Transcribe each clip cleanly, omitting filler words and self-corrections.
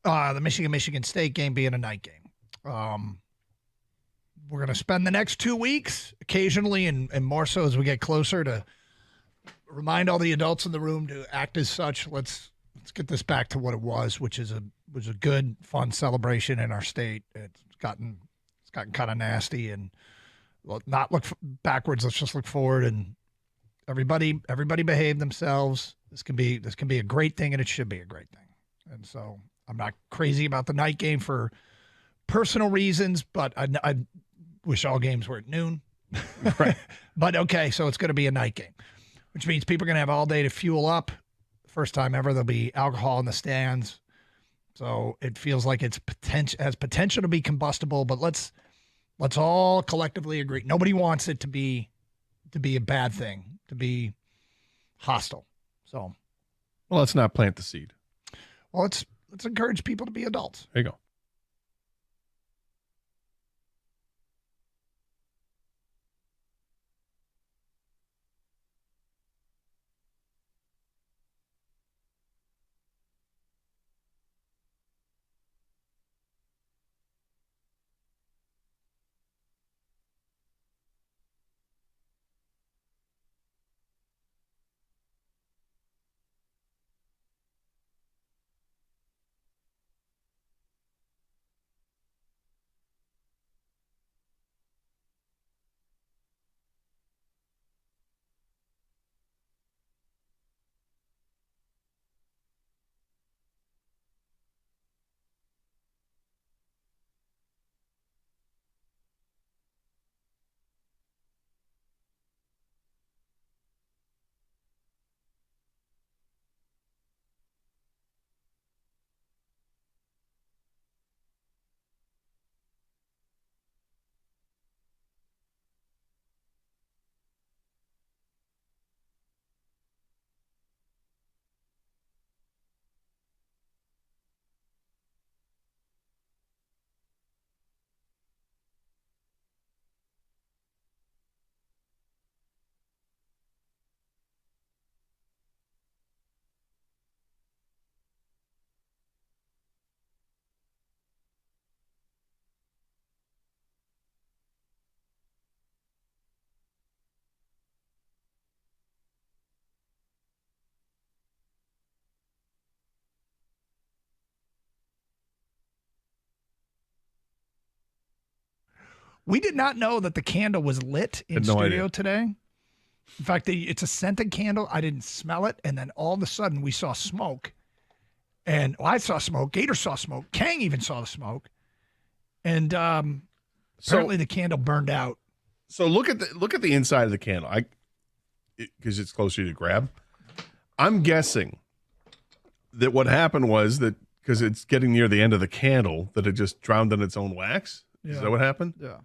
The Michigan State game being a night game. We're going to spend the next 2 weeks occasionally and more so as we get closer to remind all the adults in the room to act as such. Let's get this back to what it was, which is a good, fun celebration in our state. It's gotten kind of nasty, and not look backwards. Let's just look forward, and everybody behave themselves. This can be a great thing, and it should be a great thing. And so I'm not crazy about the night game for personal reasons, but I wish all games were at noon. Right. But okay, so it's going to be a night game, which means people are going to have all day to fuel up. First time ever, there'll be alcohol in the stands. So it feels like has potential to be combustible, but let's all collectively agree. Nobody wants it to be a bad thing, to be hostile. So, well, let's not plant the seed. Well, let's encourage people to be adults. There you go. We did not know that the candle was lit in studio today. In fact, it's a scented candle. I didn't smell it. And then all of a sudden we saw smoke. And I saw smoke. Gator saw smoke. Kang even saw the smoke. And apparently the candle burned out. So look at the inside of the candle. Because it's closer to grab. I'm guessing that what happened was that because it's getting near the end of the candle, that it just drowned in its own wax. Yeah. Is that what happened? Yeah.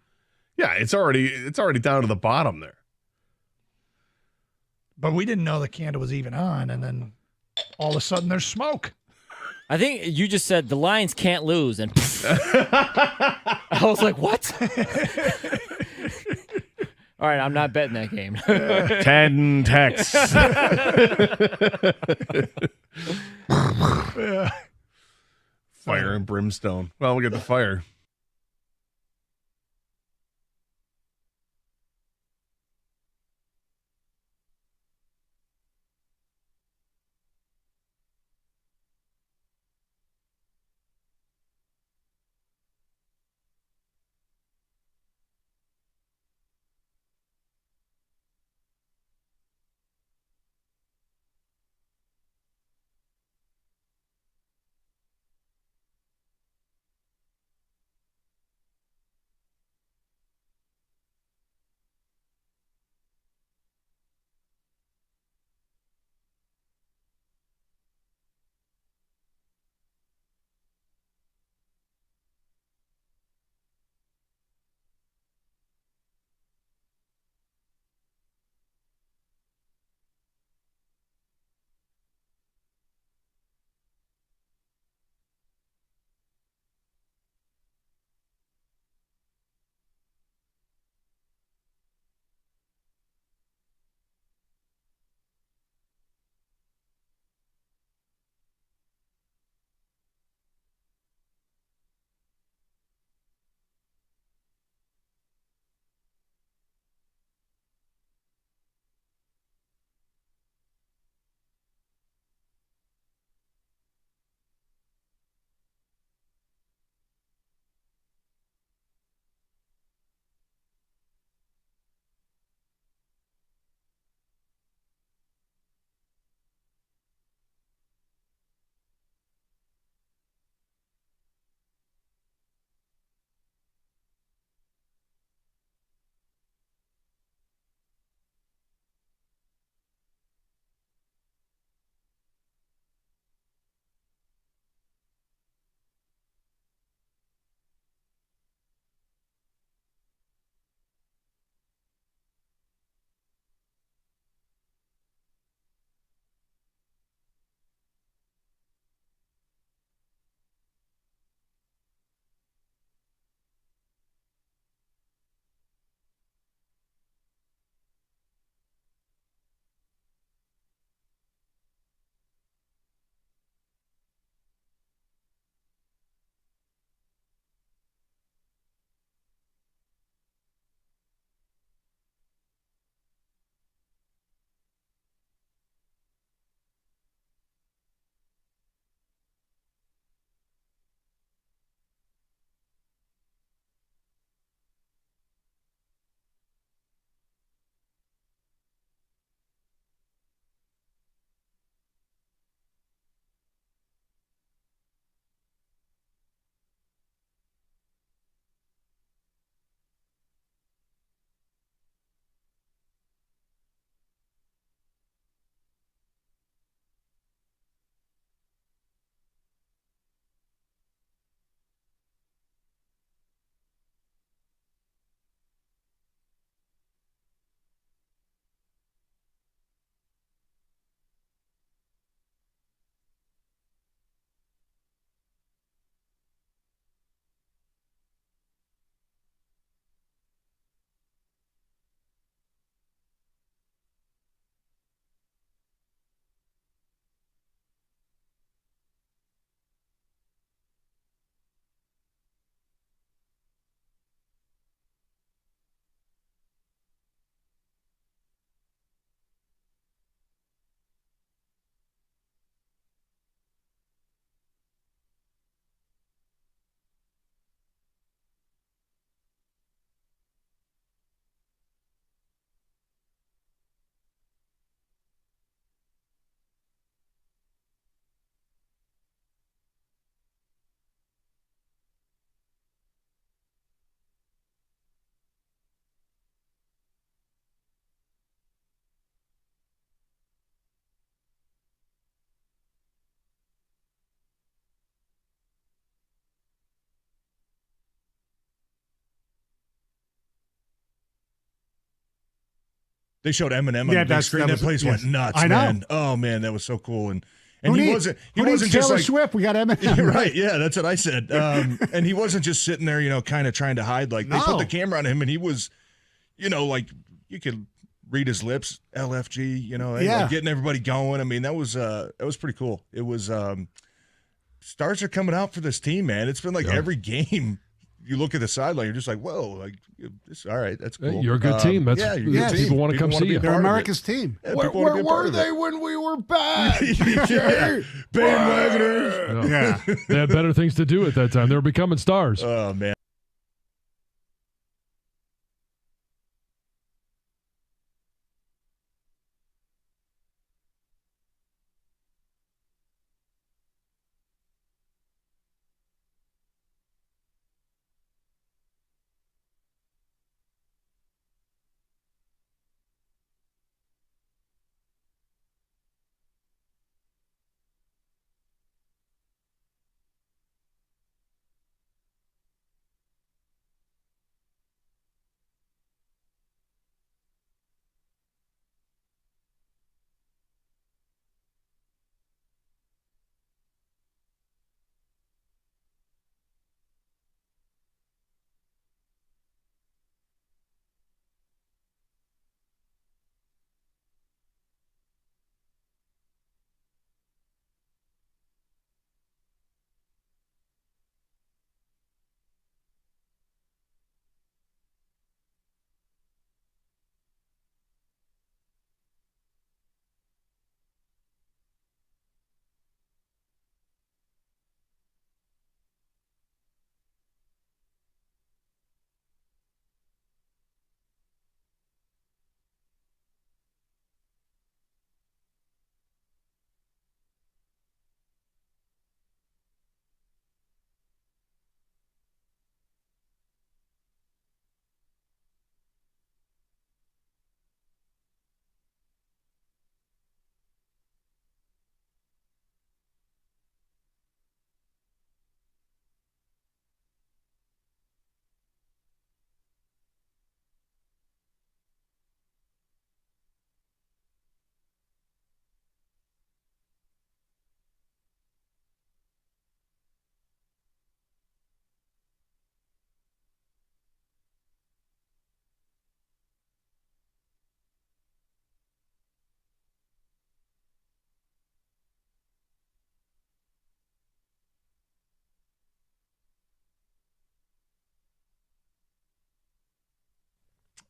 Yeah, it's already down to the bottom there. But we didn't know the candle was even on, and then all of a sudden there's smoke. I think you just said the Lions can't lose, and I was like, what? All right, I'm not betting that game. 10 texts. Fire and brimstone. Well, we'll get the fire. They showed Eminem on the big screen. That place went nuts, I know. man. Oh man, that was so cool. And Who he needs wasn't just Taylor like Swift. We got Eminem. right. Yeah, that's what I said. And he wasn't just sitting there, kind of trying to hide. Like they put the camera on him, and he was, like you could read his lips, LFG. Like getting everybody going. I mean, that was pretty cool. It was. Stars are coming out for this team, man. It's been like every game. You look at the sideline, you're just like, whoa, like this. All right, that's cool. You're a good team. You're a good team. People want to come see you. They're America's team. Yeah, Where were they when we were bad? Bandwagoners. Yeah. They had better things to do at that time. They were becoming stars. Oh man.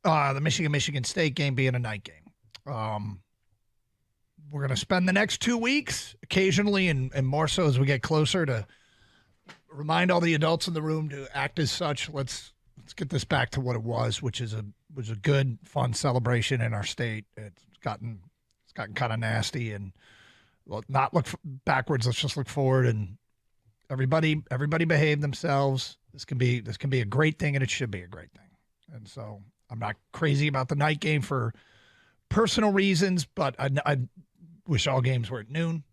The Michigan State game being a night game. We're going to spend the next 2 weeks occasionally and more so as we get closer to remind all the adults in the room to act as such. Let's get this back to what it was, which was a good, fun celebration in our state. It's gotten kind of nasty, and not look backwards. Let's just look forward, and everybody behave themselves. This can be a great thing, and it should be a great thing. And so I'm not crazy about the night game for personal reasons, but I wish all games were at noon.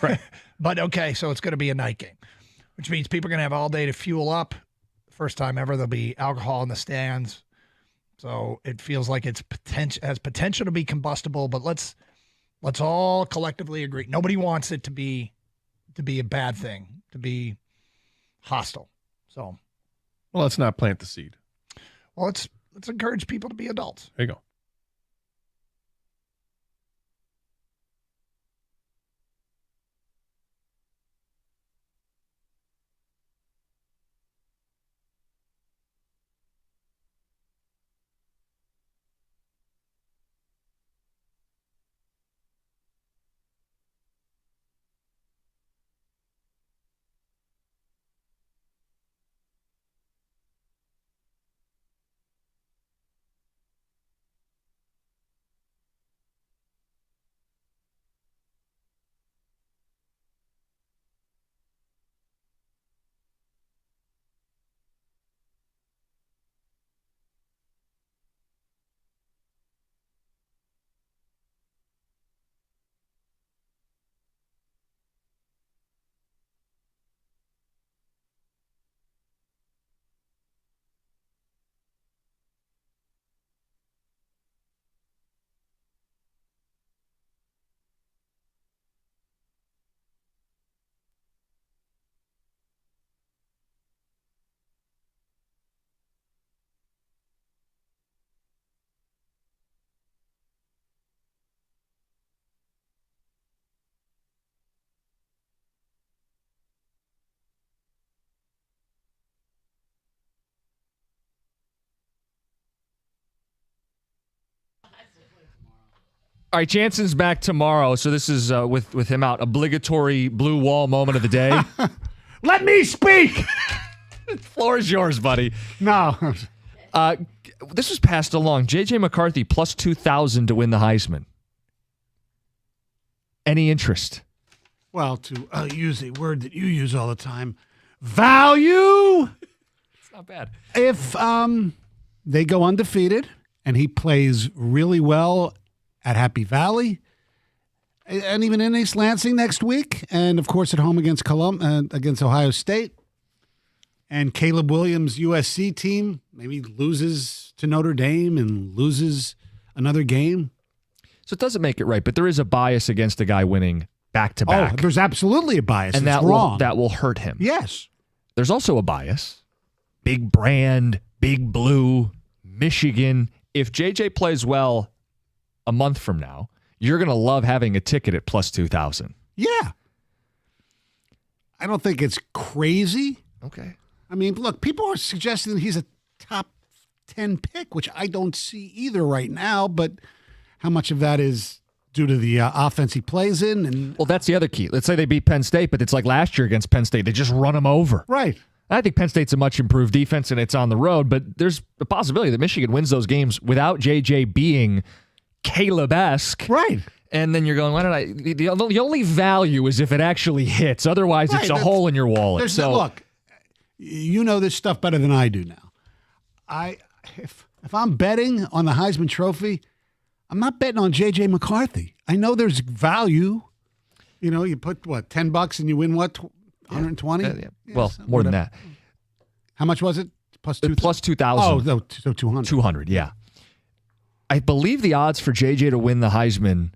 Right. But okay, so it's going to be a night game, which means people are going to have all day to fuel up. First time ever, there'll be alcohol in the stands. So it feels like has potential to be combustible, but let's all collectively agree. Nobody wants it to be a bad thing, to be hostile. So, Well, let's not plant the seed. well, let's encourage people to be adults. There you go. All right, Jansen's back tomorrow, so this is with him out. Obligatory blue wall moment of the day. Let me speak. Floor is yours, buddy. No. This was passed along. J.J. McCarthy plus 2,000 to win the Heisman. Any interest? Well, to use a word that you use all the time, value. It's not bad. If they go undefeated and he plays really well at Happy Valley, and even in East Lansing next week, and of course at home against against Ohio State, and Caleb Williams' USC team maybe loses to Notre Dame and loses another game. So it doesn't make it right, but there is a bias against a guy winning back-to-back. Oh, there's absolutely a bias. And it's that wrong. that will hurt him. Yes. There's also a bias. Big brand, big blue, Michigan. If JJ plays well a month from now, you're going to love having a ticket at plus 2,000. Yeah. I don't think it's crazy. Okay. I mean, look, people are suggesting that he's a top 10 pick, which I don't see either right now, but how much of that is due to the offense he plays in? And well, that's the other key. Let's say they beat Penn State, but it's like last year against Penn State. They just run them over. Right. I think Penn State's a much improved defense, and it's on the road, but there's a possibility that Michigan wins those games without JJ being Caleb-esque. Right. And then you're going, why did I? The only value is if it actually hits. Otherwise, it's a hole in your wallet. So look, you know this stuff better than I do now. If I'm betting on the Heisman Trophy, I'm not betting on J.J. McCarthy. I know there's value. You know, you put, $10 and you win, 120? Yeah. Well, more than that. How much was it? Plus 2,000? Plus 2,000. Oh, no, so 200. 200, yeah. I believe the odds for J.J. to win the Heisman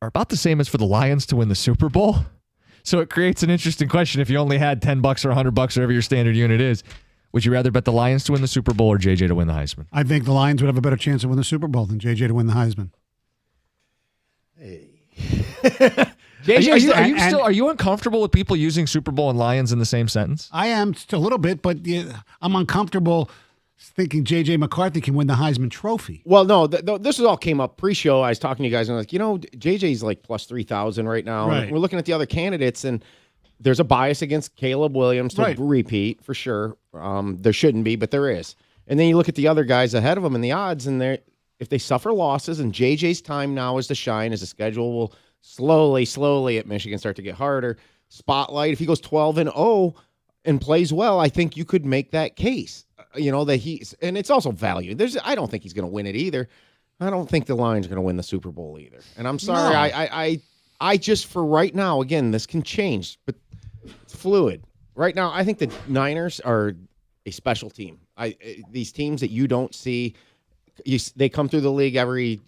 are about the same as for the Lions to win the Super Bowl. So it creates an interesting question. If you only had $10 or $100, whatever your standard unit is, would you rather bet the Lions to win the Super Bowl or JJ to win the Heisman? I think the Lions would have a better chance to win the Super Bowl than JJ to win the Heisman. Hey. Are you uncomfortable with people using Super Bowl and Lions in the same sentence? I am just a little bit, but I'm uncomfortable thinking J.J. McCarthy can win the Heisman Trophy. Well, no, this all came up pre-show. I was talking to you guys, and I'm like, J.J.'s like plus 3,000 right now. Right. And we're looking at the other candidates, and there's a bias against Caleb Williams to repeat, for sure. There shouldn't be, but there is. And then you look at the other guys ahead of him and the odds, and if they suffer losses, and J.J.'s time now is to shine as the schedule will slowly at Michigan start to get harder. Spotlight, if he goes 12-0 and plays well, I think you could make that case. That and it's also value. I don't think he's going to win it either. I don't think the Lions are going to win the Super Bowl either. And I'm sorry, no. I just, for right now, again, this can change, but it's fluid. Right now, I think the Niners are a special team. These teams that you don't see, they come through the league every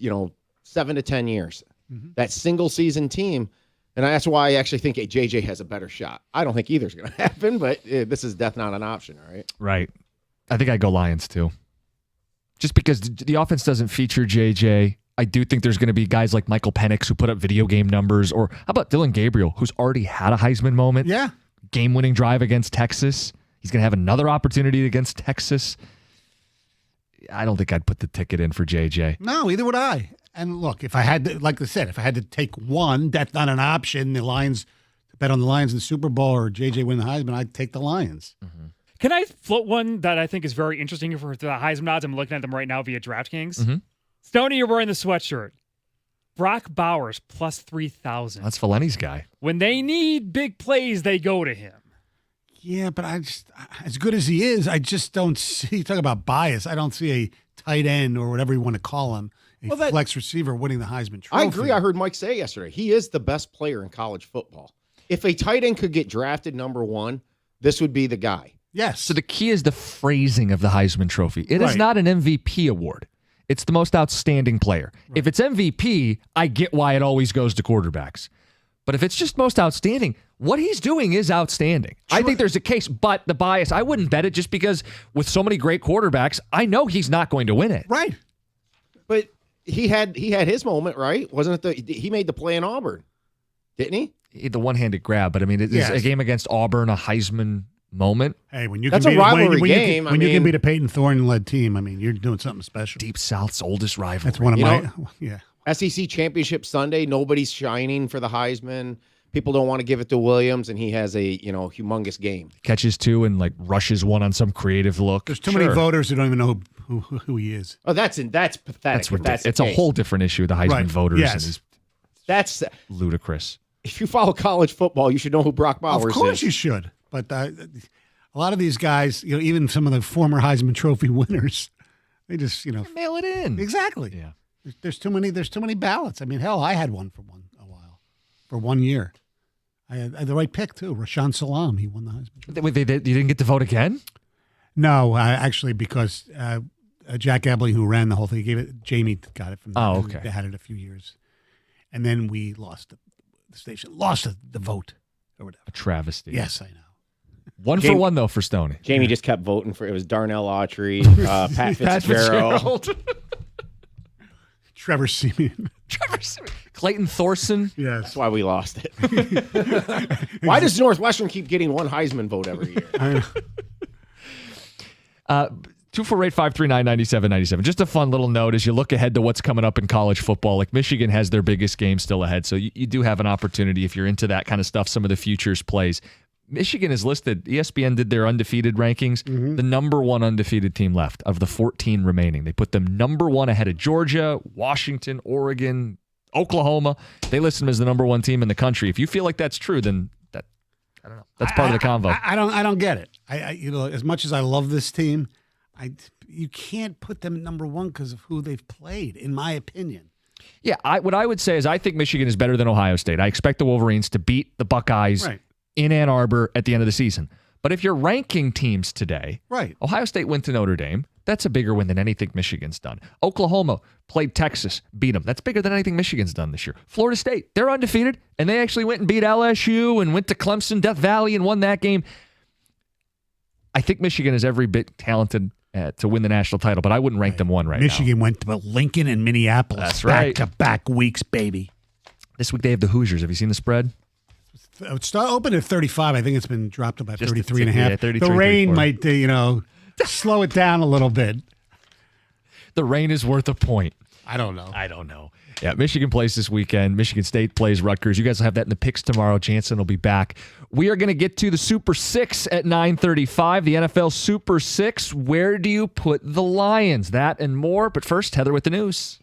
7 to 10 years. Mm-hmm. That single season team, and that's why I actually think JJ has a better shot. I don't think either's going to happen, but this is death not an option, all right? Right. I think I'd go Lions too. Just because the offense doesn't feature JJ. I do think there's going to be guys like Michael Penix who put up video game numbers, or how about Dylan Gabriel, who's already had a Heisman moment? Yeah. Game-winning drive against Texas. He's going to have another opportunity against Texas. I don't think I'd put the ticket in for JJ. No, either would I. And look, if I had to, like I said, if I had to take one, that's not an option. The Lions, bet on the Lions in the Super Bowl or JJ win the Heisman, I'd take the Lions. Mm-hmm. Can I float one that I think is very interesting for the Heisman odds? I'm looking at them right now via DraftKings. Mm-hmm. Stoney, you're wearing the sweatshirt. Brock Bowers plus 3,000. That's Valenti's guy. When they need big plays, they go to him. Yeah, but as good as he is, I just don't see, talk about bias, I don't see a tight end or whatever you want to call him, flex receiver winning the Heisman Trophy. I agree. I heard Mike say yesterday, he is the best player in college football. If a tight end could get drafted number one, this would be the guy. Yes. So the key is the phrasing of the Heisman Trophy. It is not an MVP award. It's the most outstanding player. Right. If it's MVP, I get why it always goes to quarterbacks. But if it's just most outstanding, what he's doing is outstanding. True. I think there's a case, but the bias, I wouldn't bet it just because with so many great quarterbacks, I know he's not going to win it. Right. But he had his moment, right? Wasn't it he made the play in Auburn, didn't he? The one-handed grab, but I mean, it's a game against Auburn, a Heisman moment. Hey, when you that's can a rivalry game. When you can beat a Peyton Thorne-led team, I mean, you're doing something special. Deep South's oldest rivalry. That's one of my, SEC Championship Sunday, nobody's shining for the Heisman. People don't want to give it to Williams, and he has a humongous game. Catches two and like rushes one on some creative look. There's too many voters who don't even know who he is. Oh, that's pathetic. That's ridiculous. It's a whole different issue. The Heisman voters. Yes. That's ludicrous. If you follow college football, you should know who Brock Bowers is. Of course you should. But a lot of these guys, even some of the former Heisman Trophy winners, they just mail it in. Exactly. Yeah. There's too many ballots. I mean, hell, I had one a while, for 1 year. I had the right pick too. Rashaan Salam, he won the Heisman. Wait, you didn't get to vote again? No, actually, because Jack Ebley, who ran the whole thing, Jamie got it from. Oh, okay. They had it a few years, and then we lost the station, lost the vote or whatever. A travesty. Yes, I know. One for one though for Stoney. Jamie just kept voting for it. Was Darnell Autry, Pat Fitzgerald. Trevor Siemian. Clayton Thorson. Yes. That's why we lost it. Why does Northwestern keep getting one Heisman vote every year? 248-539-9797. Just a fun little note as you look ahead to what's coming up in college football. Like Michigan has their biggest game still ahead, so you do have an opportunity if you're into that kind of stuff, some of the futures plays. Michigan is listed. ESPN did their undefeated rankings. The number one undefeated team left of the 14 remaining. They put them number one ahead of Georgia, Washington, Oregon, Oklahoma. They list them as the number one team in the country. If you feel like that's true, then I don't know. That's part of the convo. I don't get it. As much as I love this team, you can't put them number one because of who they've played, in my opinion. Yeah, what I would say is I think Michigan is better than Ohio State. I expect the Wolverines to beat the Buckeyes in Ann Arbor at the end of the season. But if you're ranking teams today, Ohio State went to Notre Dame. That's a bigger win than anything Michigan's done. Oklahoma played Texas, beat them. That's bigger than anything Michigan's done this year. Florida State, they're undefeated, and they actually went and beat LSU and went to Clemson, Death Valley, and won that game. I think Michigan is every bit talented to win the national title, but I wouldn't rank them one right now. Michigan went to Lincoln and Minneapolis. That's right. Back-to-back weeks, baby. This week they have the Hoosiers. Have you seen the spread? It's open at 35. I think it's been dropped about 33 and a half. Yeah, the rain might, slow it down a little bit. The rain is worth a point. I don't know. Yeah, Michigan plays this weekend. Michigan State plays Rutgers. You guys will have that in the picks tomorrow. Jansen will be back. We are going to get to the Super 6 at 9:35. The NFL Super 6. Where do you put the Lions? That and more. But first, Heather with the news.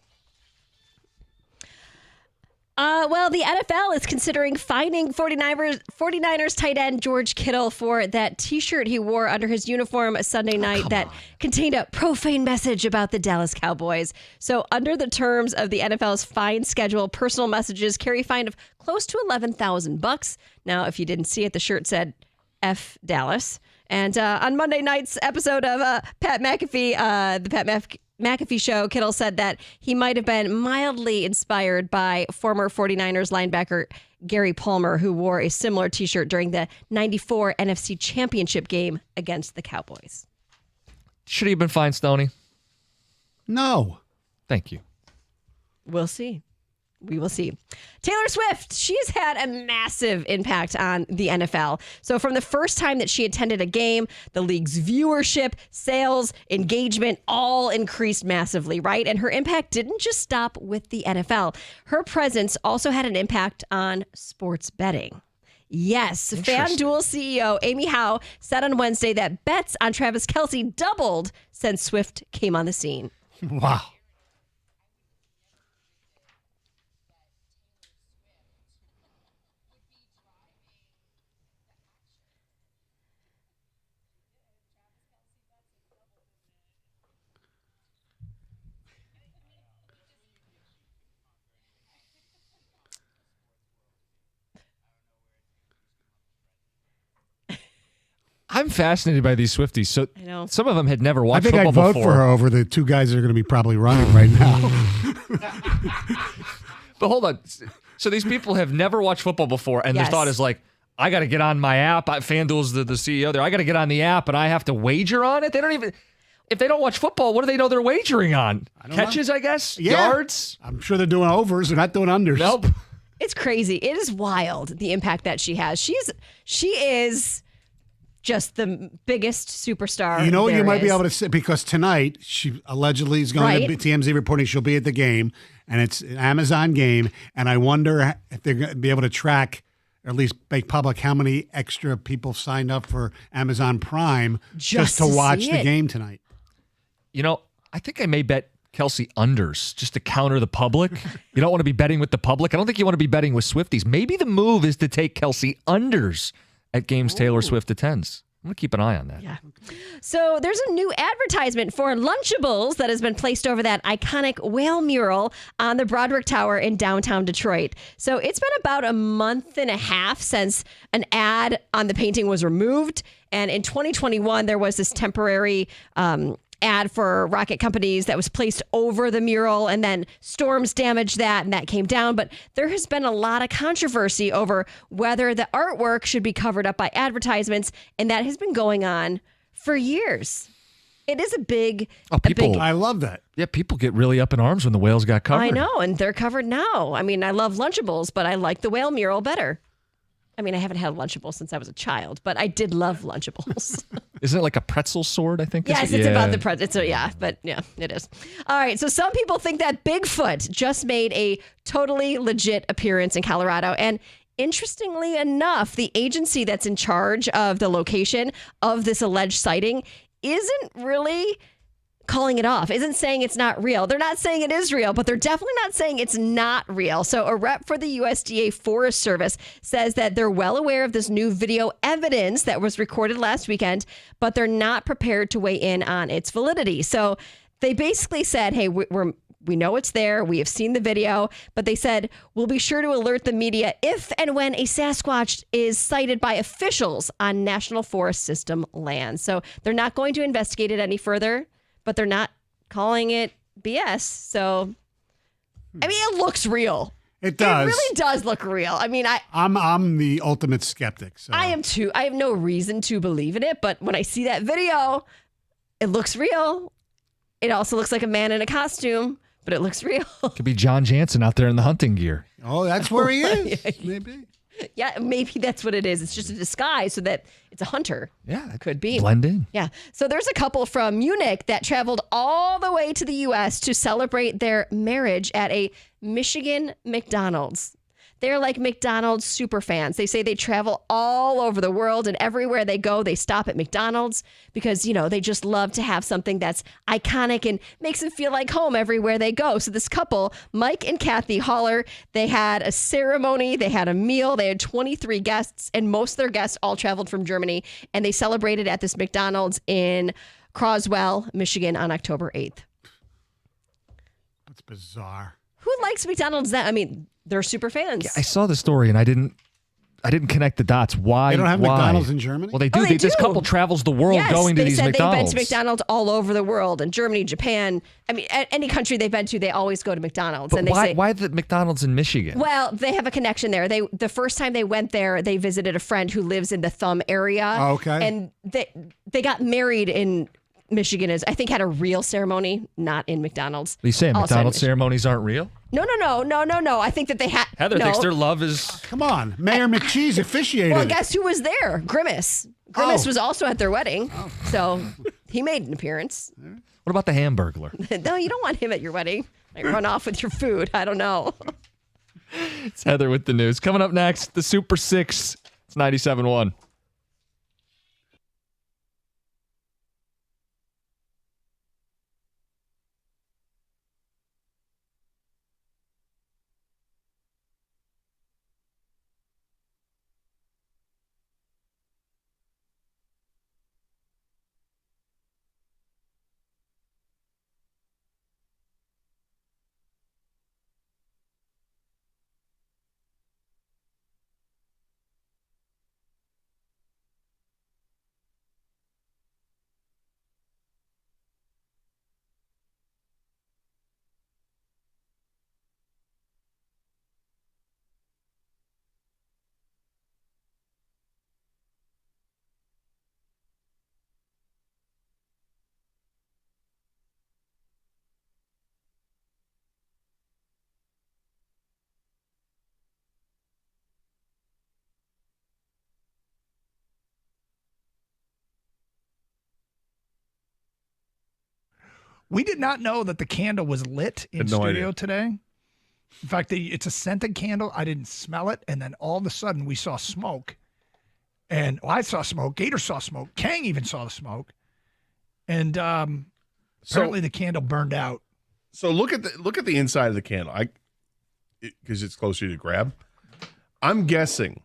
Well, the NFL is considering fining 49ers tight end George Kittle for that T-shirt he wore under his uniform Sunday night that contained a profane message about the Dallas Cowboys. So under the terms of the NFL's fine schedule, personal messages carry a fine of close to $11,000. Now, if you didn't see it, the shirt said F Dallas. And on Monday night's episode of Pat McAfee, the Pat McAfee show, Kittle said that he might have been mildly inspired by former 49ers linebacker Gary Palmer, who wore a similar T-shirt during the 94 NFC Championship game against the Cowboys. Should he have been fined, Stoney? No. Thank you. We'll see. We will see. Taylor Swift, she's had a massive impact on the NFL. So from the first time that she attended a game, the league's viewership, sales, engagement all increased massively, right? And her impact didn't just stop with the NFL. Her presence also had an impact on sports betting. Yes, FanDuel CEO Amy Howe said on Wednesday that bets on Travis Kelce doubled since Swift came on the scene. Wow. I'm fascinated by these Swifties. So I know. Some of them had never watched I think football I'd vote before. for her over the two guys that are going to be probably running right now. But hold on. So these people have never watched football before, and Yes. their thought is like, I got to get on my app. FanDuel's the CEO there. I got to get on the app, and I have to wager on it. They don't even. If they don't watch football, what do they know they're wagering on? Catches, I guess? Yeah. Yards? I'm sure they're doing overs. They're not doing unders. Nope. It's crazy. It is wild, the impact that she has. She is just the biggest superstar. You know what there you might be is. able to say? Because tonight, she allegedly is going to be, TMZ reporting she'll be at the game. and it's an Amazon game, and I wonder if they're going to be able to track, or at least make public, how many extra people signed up for Amazon Prime just to watch the game tonight. You know, I think I may bet Kelsey unders just to counter the public. You don't want to be betting with the public. I don't think you want to be betting with Swifties. Maybe the move is to take Kelsey unders at games Taylor Swift attends. I'm going to keep an eye on that. Yeah. So there's a new advertisement for Lunchables that has been placed over that iconic whale mural on the Broderick Tower in downtown Detroit. So it's been about a month and a half since an ad on the painting was removed. And in 2021, there was this temporary ad for rocket companies that was placed over the mural, and then storms damaged that, and that came down. But there has been a lot of controversy over whether the artwork should be covered up by advertisements, and that has been going on for years. It is a big... I love that. Yeah, people get really up in arms when the whales got covered. I know, and they're covered now. I mean, I love Lunchables, but I like the whale mural better. I mean, I haven't had a Lunchable since I was a child, but I did love Lunchables. Isn't it like a pretzel sword, I think? Yes, it's about the pretzel. But it is. All right, so some people think that Bigfoot just made a totally legit appearance in Colorado. And interestingly enough, the agency that's in charge of the location of this alleged sighting isn't really calling it off, isn't saying it's not real. They're not saying it is real, but they're definitely not saying it's not real. So a rep for the USDA Forest Service says that they're well aware of this new video evidence that was recorded last weekend, but they're not prepared to weigh in on its validity. So they basically said, hey, we know it's there. We have seen the video, but they said, we'll be sure to alert the media if and when a Sasquatch is sighted by officials on National Forest System land. So they're not going to investigate it any further, but they're not calling it BS. So, I mean, it looks real. It does. It really does look real. I mean, I'm the ultimate skeptic. So. I am too. I have no reason to believe in it, but when I see that video, it looks real. It also looks like a man in a costume, but it looks real. Could be John Jansen out there in the hunting gear. Oh, that's where he is. Maybe. Yeah, maybe that's what it is. It's just a disguise so that it's a hunter. Yeah, it could be. Blend in. Yeah. So there's a couple from Munich that traveled all the way to the U.S. to celebrate their marriage at a Michigan McDonald's. They're like McDonald's super fans. They say they travel all over the world, and everywhere they go, they stop at McDonald's because, you know, they just love to have something that's iconic and makes them feel like home everywhere they go. So this couple, Mike and Kathy Haller, they had a ceremony, they had a meal, they had 23 guests, and most of their guests all traveled from Germany, and they celebrated at this McDonald's in Croswell, Michigan on October 8th. That's bizarre. Who likes McDonald's then? I mean, they're super fans. Yeah, I saw the story and I didn't connect the dots. Why? They don't have why? McDonald's in Germany? Well, they do. Oh, they This do. couple travels the world going to these McDonald's. They've been to McDonald's. McDonald's all over the world, in Germany, Japan. I mean, any country they've been to, they always go to McDonald's. But and they why the McDonald's in Michigan? Well, they have a connection there. The first time they went there, they visited a friend who lives in the Thumb area. Oh, okay. And they got married in Michigan. I think had a real ceremony, not in McDonald's. Are you saying Also in McDonald's Michigan. ceremonies aren't real? No. I think that they had. Heather thinks their love is. Come on. Mayor McCheese officiated. Well, guess who was there? Grimace. Grimace was also at their wedding. So he made an appearance. What about the Hamburglar? No, you don't want him at your wedding. Like run off with your food. I don't know. It's Heather with the news. Coming up next, the Super 6. It's 97.1. We did not know that the candle was lit in Had no studio idea. today. In fact, it's a scented candle. I didn't smell it. And then all of a sudden we saw smoke. And I saw smoke. Gator saw smoke. Kang even saw the smoke. And apparently the candle burned out. So look at the inside of the candle. Because it's closer to grab. I'm guessing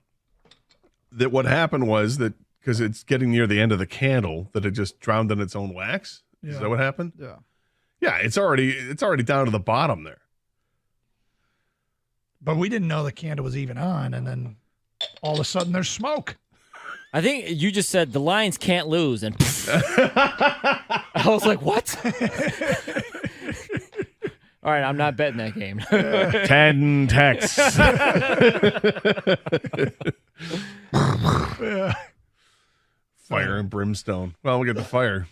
that what happened was that because it's getting near the end of the candle, that it just drowned in its own wax. Yeah. Is that what happened? Yeah. Yeah, it's already down to the bottom there. But we didn't know the candle was even on, and then all of a sudden there's smoke. I think you just said the Lions can't lose, and I was like, what? All right, I'm not betting that game. 10 texts. Fire and brimstone. Well, we'll get the fire.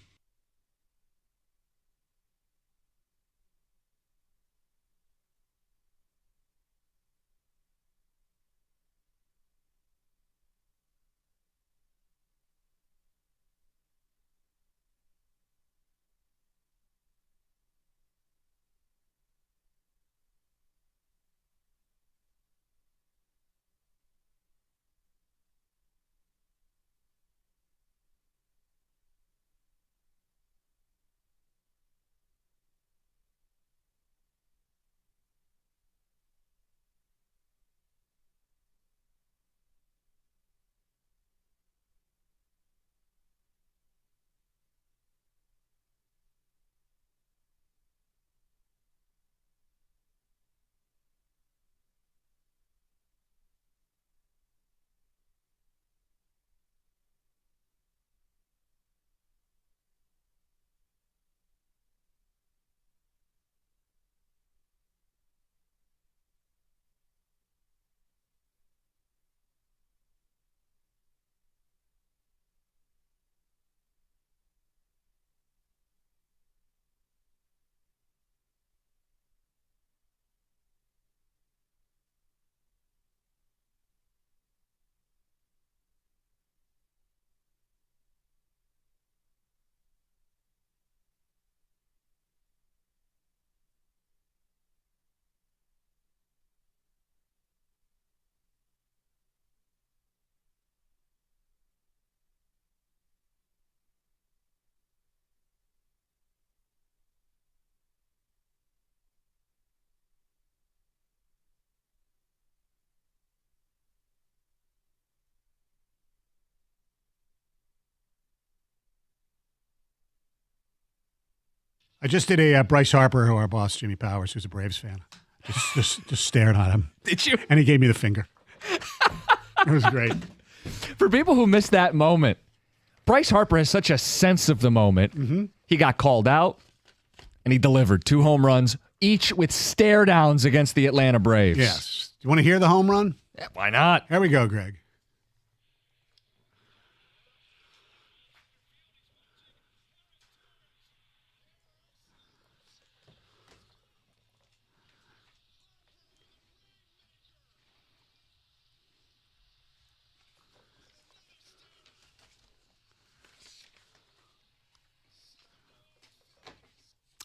I just did a Bryce Harper, who our boss, Jimmy Powers, who's a Braves fan. Just stared at him. Did you? And he gave me the finger. It was great. For people who missed that moment, Bryce Harper has such a sense of the moment. Mm-hmm. He got called out, and he delivered 2 home runs, each with stare downs against the Atlanta Braves. Yes. Do you want to hear the home run? Yeah, why not? Here we go, Greg.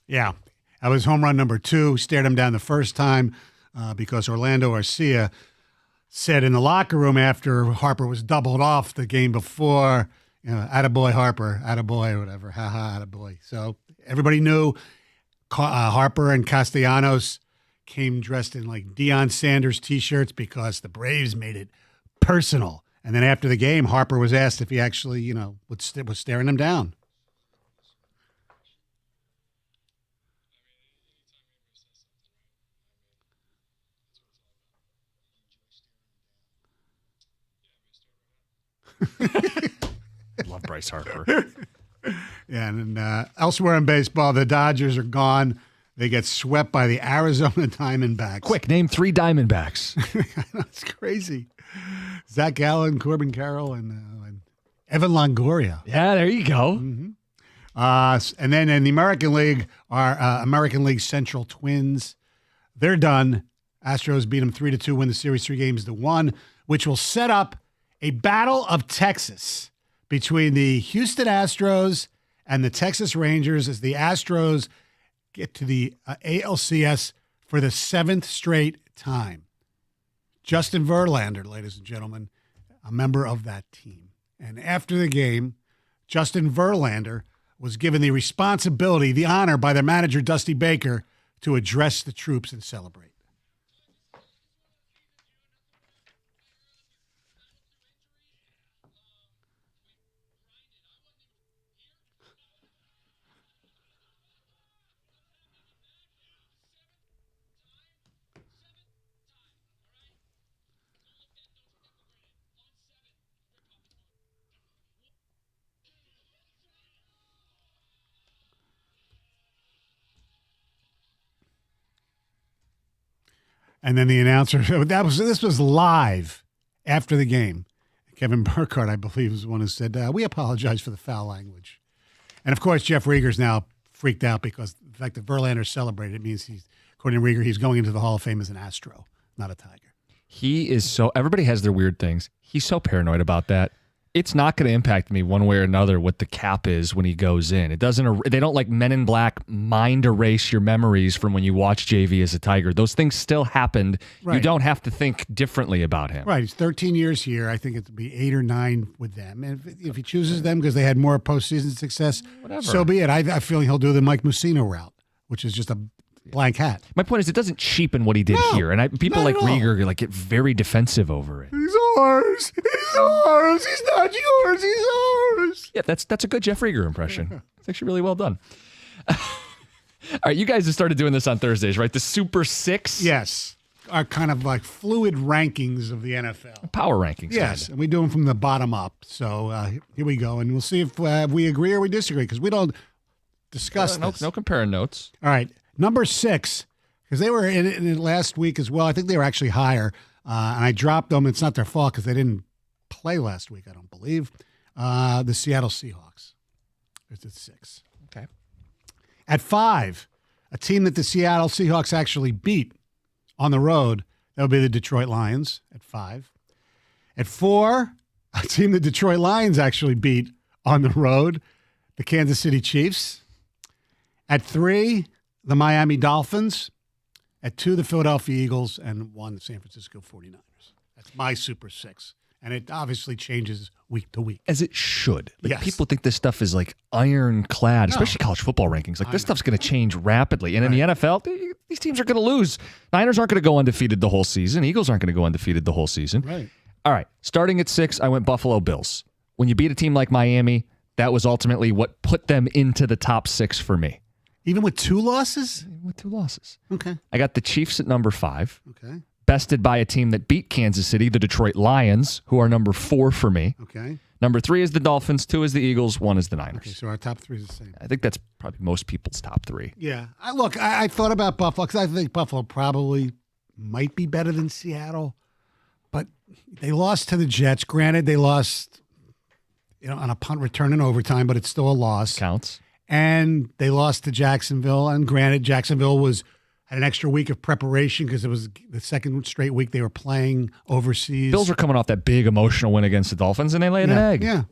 Yeah, that was home run number 2. Stared him down the first time because Orlando Arcia said in the locker room after Harper was doubled off the game before, attaboy Harper, attaboy or whatever, ha-ha, attaboy. So everybody knew Harper and Castellanos came dressed in like Deion Sanders T-shirts because the Braves made it personal. And then after the game, Harper was asked if he actually, was staring him down. Love Bryce Harper. Yeah, and elsewhere in baseball, the Dodgers are gone. They get swept by the Arizona Diamondbacks. Quick, name 3 Diamondbacks. That's crazy. Zach Gallen, Corbin Carroll, and Evan Longoria. Yeah, there you go. Mm-hmm. And then in the American League, our American League Central Twins, they're done. Astros beat them 3-2, win the series 3-1, which will set up a battle of Texas between the Houston Astros and the Texas Rangers as the Astros get to the ALCS for the 7th straight time. Justin Verlander, ladies and gentlemen, a member of that team. And after the game, Justin Verlander was given the responsibility, the honor by their manager, Dusty Baker, to address the troops and celebrate. And then the announcer, this was live after the game. Kevin Burkhardt, I believe, was the one who said, we apologize for the foul language. And, of course, Jeff Rieger's now freaked out because the fact that Verlander celebrated, it means according to Rieger, he's going into the Hall of Fame as an Astro, not a Tiger. He is everybody has their weird things. He's so paranoid about that. It's not going to impact me one way or another what the cap is when he goes in. It doesn't. They don't like Men in Black mind erase your memories from when you watch JV as a Tiger. Those things still happened. Right. You don't have to think differently about him. Right. He's 13 years here. I think it'll be 8 or 9 with them. And if he chooses them because they had more postseason success, whatever. So be it. I feel he'll do the Mike Mussina route, which is just a blank hat. My point is, it doesn't cheapen what he did here, and people like Rieger get very defensive over it. He's ours. He's ours. He's not yours. He's ours. Yeah, that's a good Jeff Rieger impression. It's actually really well done. All right, you guys have started doing this on Thursdays, right? The Super Six. Yes, are kind of like fluid rankings of the NFL. Power rankings. Yes, and we do them from the bottom up. So here we go, and we'll see if we agree or we disagree because we don't discuss this. No comparing notes. All right. Number 6, because they were in it last week as well. I think they were actually higher, and I dropped them. It's not their fault because they didn't play last week, I don't believe. The Seattle Seahawks. It's at 6. Okay. At 5, a team that the Seattle Seahawks actually beat on the road, that would be the Detroit Lions at 5. At 4, a team the Detroit Lions actually beat on the road, the Kansas City Chiefs. At 3, the Miami Dolphins. At 2, the Philadelphia Eagles. And 1, the San Francisco 49ers. That's my Super 6. And it obviously changes week to week. As it should. Yes. People think this stuff is like ironclad, especially college football rankings. Like this stuff's going to change rapidly. And in the NFL, these teams are going to lose. Niners aren't going to go undefeated the whole season. Eagles aren't going to go undefeated the whole season. Right. All right. Starting at 6, I went Buffalo Bills. When you beat a team like Miami, that was ultimately what put them into the top 6 for me. Even with 2 losses? With 2 losses. Okay. I got the Chiefs at number 5. Okay. Bested by a team that beat Kansas City, the Detroit Lions, who are number 4 for me. Okay. Number 3 is the Dolphins, 2 is the Eagles, 1 is the Niners. Okay, so our top 3 is the same. I think that's probably most people's top 3. Yeah. I thought about Buffalo because I think Buffalo probably might be better than Seattle, but they lost to the Jets. Granted, they lost on a punt return in overtime, but it's still a loss. Counts. And they lost to Jacksonville. And granted, Jacksonville had an extra week of preparation because it was the second straight week they were playing overseas. Bills are coming off that big emotional win against the Dolphins, and they laid an egg. Yeah.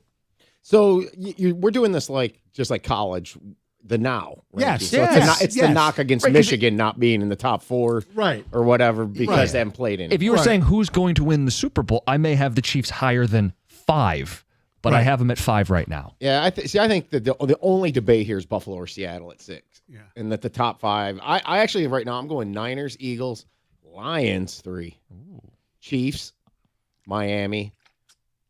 So we're doing this just like college, the now. Right? Yes. So it's the knock against Michigan not being in the top 4 right. or whatever because they haven't played in it. If you were saying who's going to win the Super Bowl, I may have the Chiefs higher than 5. But I have them at 5 right now. Yeah, I think that the only debate here is Buffalo or Seattle at 6. Yeah. And that the top 5. I actually, right now, I'm going Niners, Eagles, Lions 3, Chiefs, Miami,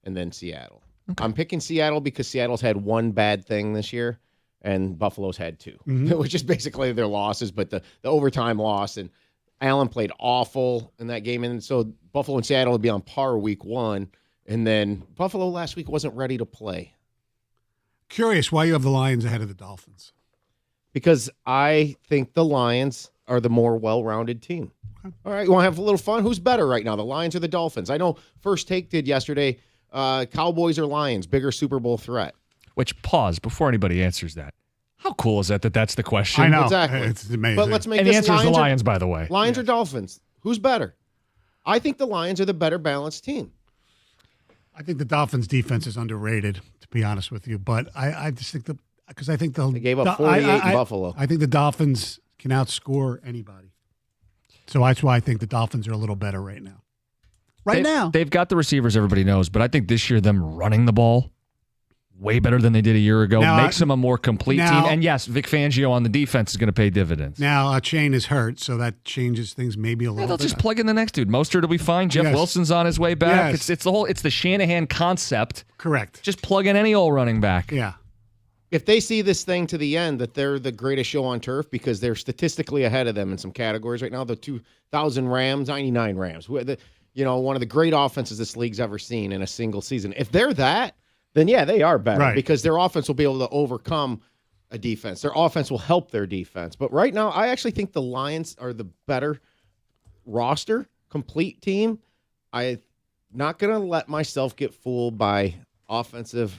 and then Seattle. Okay. I'm picking Seattle because Seattle's had one bad thing this year, and Buffalo's had 2, which is basically their losses, but the overtime loss. And Allen played awful in that game. And so Buffalo and Seattle would be on par week 1. And then Buffalo last week wasn't ready to play. Curious why you have the Lions ahead of the Dolphins. Because I think the Lions are the more well-rounded team. Okay. All right, you want to have a little fun? Who's better right now, the Lions or the Dolphins? I know First Take did yesterday, Cowboys or Lions, bigger Super Bowl threat. Which, pause, before anybody answers that. How cool is that that's the question? I know. Exactly. It's amazing. But let's make and this the answer is the Lions, by the way. Lions or Dolphins? Who's better? I think the Lions are the better balanced team. I think the Dolphins' defense is underrated, to be honest with you. But I just think they gave up 48 in Buffalo. I think the Dolphins can outscore anybody. So that's why I think the Dolphins are a little better right now. They've got the receivers everybody knows, but I think this year them running the ball way better than they did a year ago makes them a more complete team. And yes, Vic Fangio on the defense is going to pay dividends. Now Chain is hurt, so that changes things maybe a little They'll bit. just plug in the next dude. Mostert will be fine. Jeff Wilson's on his way back. Yes. It's the Shanahan concept. Correct. Just plug in any old running back. Yeah. If they see this thing to the end, that they're the greatest show on turf because they're statistically ahead of them in some categories right now. The 2000 Rams, 99 Rams, one of the great offenses this league's ever seen in a single season. If they're that, then yeah, they are better because their offense will be able to overcome a defense. Their offense will help their defense. But right now, I actually think the Lions are the better roster, complete team. I'm not going to let myself get fooled by offensive.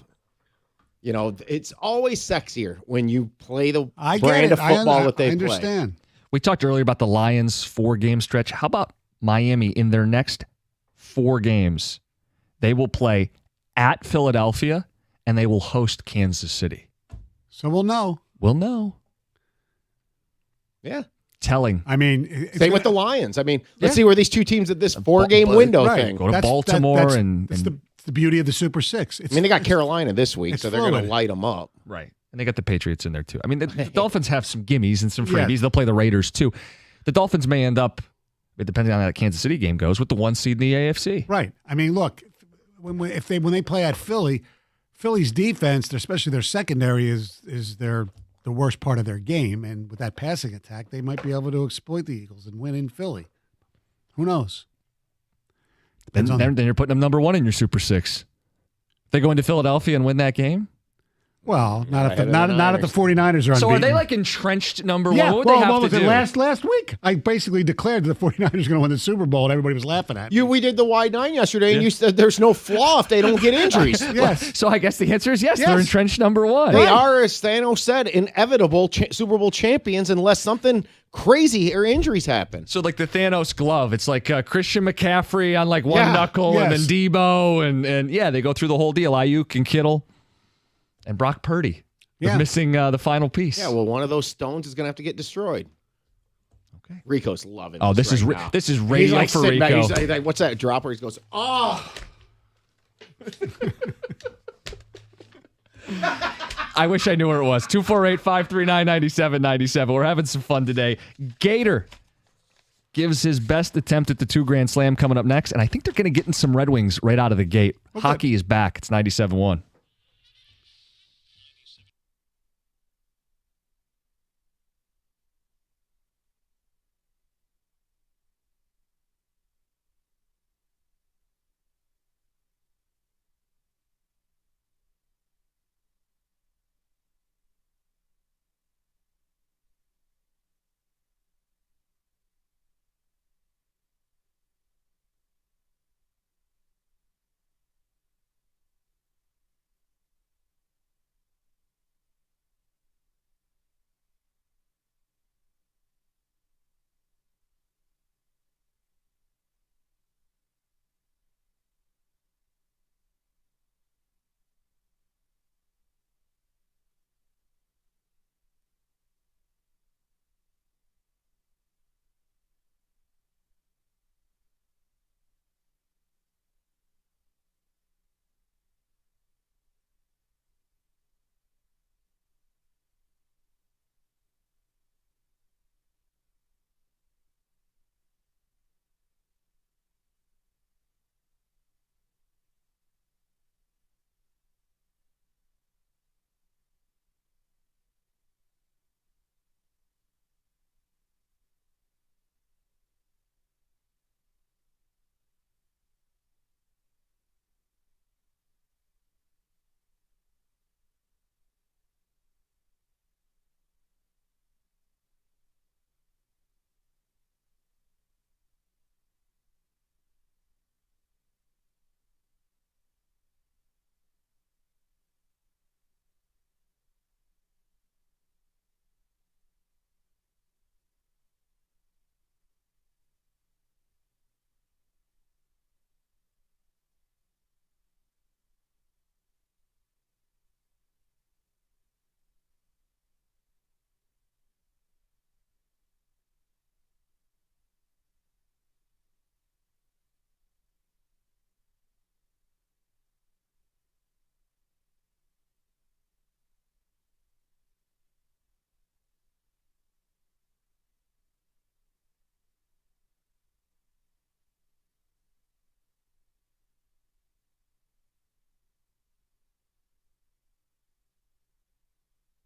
It's always sexier when you play the brand of football that they play. I understand. We talked earlier about the Lions' 4-game stretch. How about Miami in their next 4 games? They will play at Philadelphia, and they will host Kansas City. So we'll know. We'll know. Yeah. Telling. I mean, same with the Lions. I mean, let's see where these two teams at this 4-game window thing. Go to Baltimore and the beauty of the Super Six. They got Carolina this week, so they're going to light them up. Right. And they got the Patriots in there, too. I mean, the Dolphins have some gimmies and some freebies. They'll play the Raiders, too. The Dolphins may end up, depending on how that Kansas City game goes, with the 1 seed in the AFC. Right. I mean, look, when they play at Philly's defense, especially their secondary, is the worst part of their game. And with that passing attack, they might be able to exploit the Eagles and win in Philly. Who knows? Then you're putting them number 1 in your Super 6. They go into Philadelphia and win that game? Well, not if the 49ers are unbeaten. So are they like entrenched number 1? Yeah, what would they have to do? Last week? I basically declared the 49ers are going to win the Super Bowl, and everybody was laughing at me. We did the wide 9 yesterday, and you said there's no flaw if they don't get injuries. Yes. So I guess the answer is yes. They're entrenched number 1. They are, as Thanos said, inevitable Super Bowl champions unless something crazy or injuries happen. So like the Thanos glove, it's like Christian McCaffrey on like one knuckle, and then Debo, and they go through the whole deal. Ayuk and Kittle and Brock Purdy. They're missing the final piece. Yeah, well, one of those stones is going to have to get destroyed. Okay. Rico's loving this is now. This is radio like for Rico. He's like, what's that dropper? He goes, oh. I wish I knew where it was. 248-539-9797. We're having some fun today. Gator gives his best attempt at the 2 Grand Slam coming up next, and I think they're going to get in some Red Wings right out of the gate. Okay. Hockey is back. It's 97.1.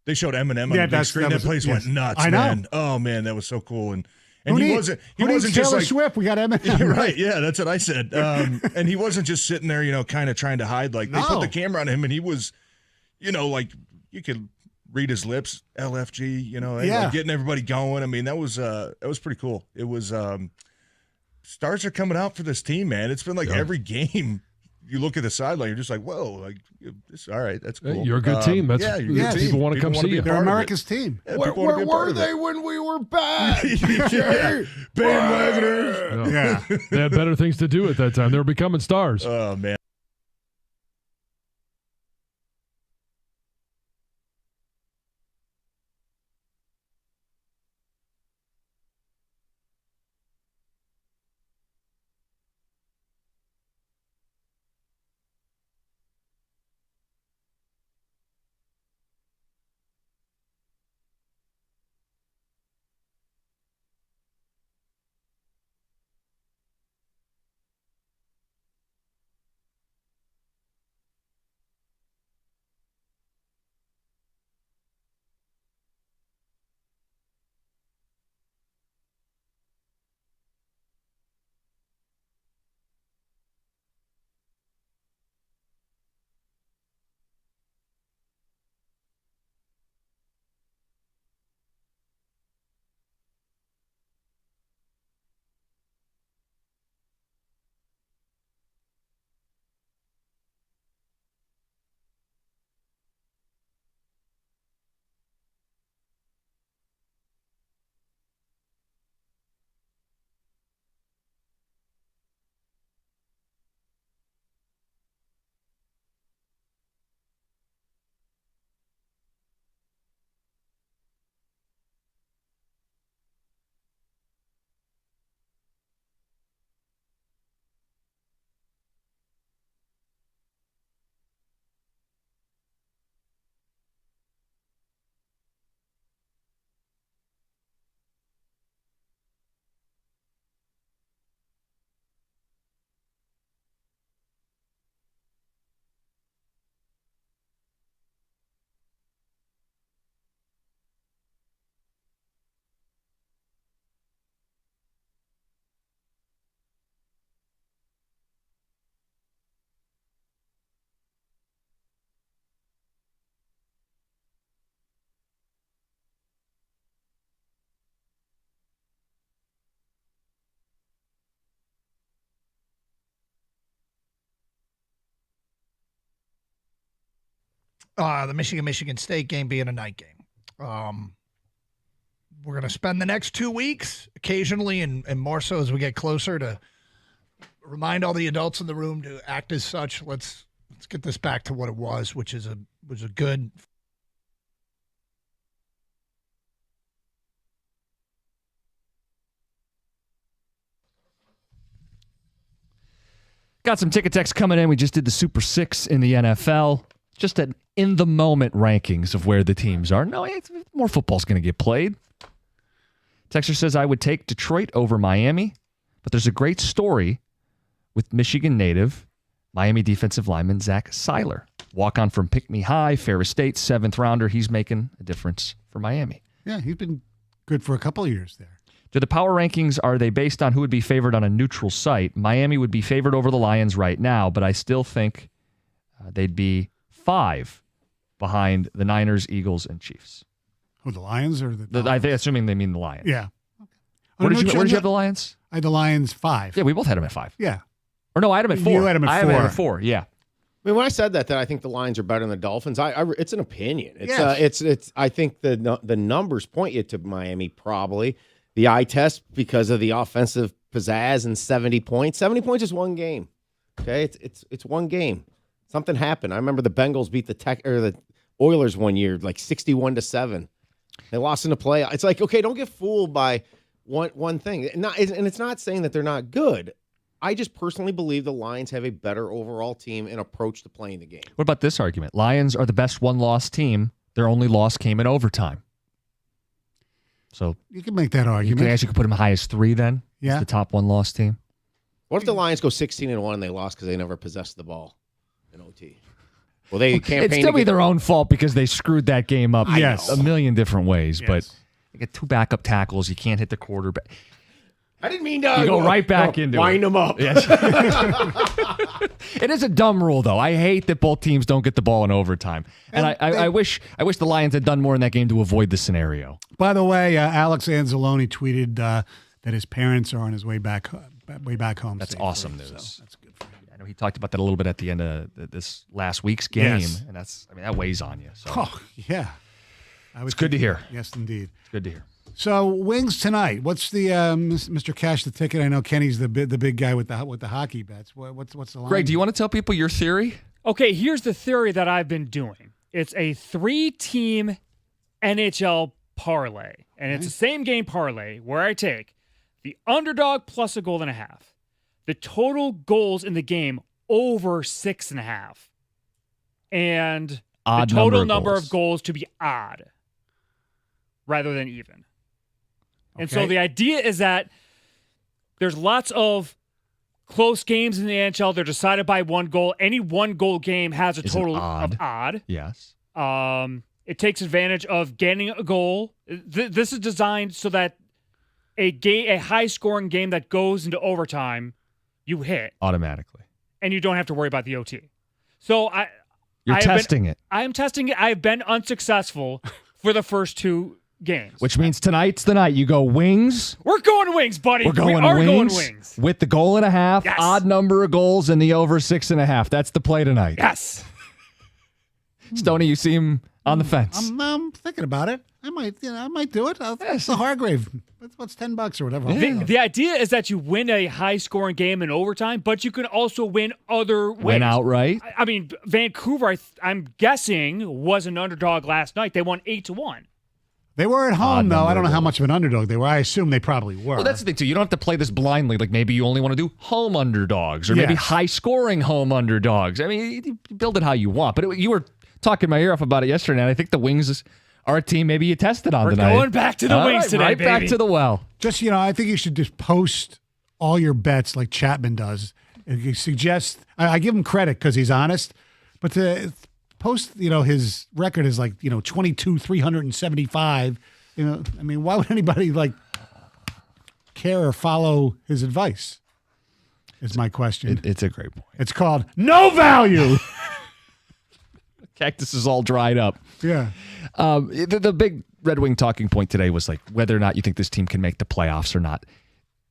They showed Eminem on Yeah, the big screen. That place went nuts, I know. man. Oh man, that was so cool. And Who he needs wasn't just Taylor like Swift. We got Eminem. You're right. Yeah, that's what I said. And he wasn't just sitting there, kind of trying to hide. Like they put the camera on him, and he was, like you could read his lips, LFG. Like getting everybody going. I mean, that was pretty cool. It was. Stars are coming out for this team, man. It's been like every game. You look at the sideline, you're just like, whoa, like this. All right, that's cool. Hey, you're a good team. That's you're a good team. People want to come see you. They're America's team. Yeah, where were they when we were bad? Bandwagoners. Yeah. They had better things to do at that time. They were becoming stars. Oh man. The Michigan State game being a night game. We're going to spend the next 2 weeks occasionally and more so as we get closer to remind all the adults in the room to act as such. Let's get this back to what it was, which is a good. Got some ticket text coming in. We just did the Super Six in the NFL. Just an in-the-moment rankings of where the teams are. No, more football's going to get played. Texter says, I would take Detroit over Miami, but there's a great story with Michigan native, Miami defensive lineman Zach Seiler. Walk-on from Pick-Me High, Ferris State, 7th rounder. He's making a difference for Miami. Yeah, he's been good for a couple of years there. Do the power rankings, are they based on who would be favored on a neutral site? Miami would be favored over the Lions right now, but I still think they'd be 5 behind the Niners, Eagles, and Chiefs. Who, the Lions or the I think, assuming they mean the Lions. Yeah. Where did you have the Lions? I had the Lions 5. Yeah, we both had them at 5. Yeah. Or no, I had them at 4. You had them at 4. I had them at 4, yeah. I mean, when I said that I think the Lions are better than the Dolphins. It's an opinion. It's Yes. it's. I think the numbers point you to Miami probably. The eye test because of the offensive pizzazz and 70 points. 70 points is one game. Okay, it's one game. Something happened. I remember the Bengals beat the Oilers one year, like 61-7. They lost in the play. It's like, okay, don't get fooled by one thing. And it's not saying that they're not good. I just personally believe the Lions have a better overall team and approach to playing the game. What about this argument? Lions are the best one-loss team. Their only loss came in overtime. So you can make that argument. You could put them high as 3 then? Yeah. As the top one-loss team? What if the Lions go 16-1 and they lost because they never possessed the ball in OT? Well, they campaigned. It'd still be their own fault because they screwed that game up Yes. a million different ways. Yes. But you get 2 backup tackles. You can't hit the quarterback. I didn't mean to. You go right back into wind it. them up. Yes. It is a dumb rule, though. I hate that both teams don't get the ball in overtime. And I wish the Lions had done more in that game to avoid the scenario. By the way, Alex Anzalone tweeted that his parents are on his way back home. That's safely. awesome news. So that's good for him. I know he talked about that a little bit at the end of this last week's game, Yes. and that weighs on you. So Oh, yeah. it's good to hear. Yes, indeed. It's good to hear. So wings tonight. What's the Mr. Cash the ticket? I know Kenny's the big guy with the hockey bets. What's the line? Greg, do you want to tell people your theory? Okay, here's the theory that I've been doing. It's a 3-team NHL parlay, and it's the same game parlay where I take the underdog plus a goal and a half, the total goals in the game over 6.5, and Odd the total number number of goals to be odd rather than even. And so Okay. the idea is that there's lots of close games in the NHL. They're decided by 1 goal. Any 1-goal game has a Is it total odd? of odd. Yes. It takes advantage of getting a goal. This is designed so that a high-scoring game that goes into overtime, you hit, Automatically. and you don't have to worry about the OT. So You're I have testing it. I am testing it. I've been unsuccessful for the first 2 games. Which means tonight's the night. You go wings. We're going wings, buddy. We're going we are wings, going wings. with the goal and a half, Yes. odd number of goals, and the over 6.5. That's the play tonight. Yes. Stoney, you seem on the fence. I'm thinking about it. I might do it. It's the Hargrave. What's $10 or whatever? The idea is that you win a high-scoring game in overtime, but you can also win other ways. Win outright. I mean, Vancouver, I'm guessing, was an underdog last night. They won 8-1. They were at home, Odd though. number I don't know of how goals. much of an underdog they were. I assume they probably were. Well, that's the thing, too. You don't have to play this blindly. Like maybe you only want to do home underdogs or maybe Yes. high-scoring home underdogs. I mean, you build it how you want. But you were talking my ear off about it yesterday, and I think the Wings are a team maybe you tested on We're tonight. going back to the All Wings right, today, right baby. back to the well. Just, I think you should just post all your bets like Chapman does. And you suggest, I give him credit because he's honest, but to post, his record is like, 22, 375. I mean, why would anybody care or follow his advice? Is my question. It's a great point. It's called no value. Cactus is all dried up. Yeah. The big Red Wing talking point today was like whether or not you think this team can make the playoffs or not.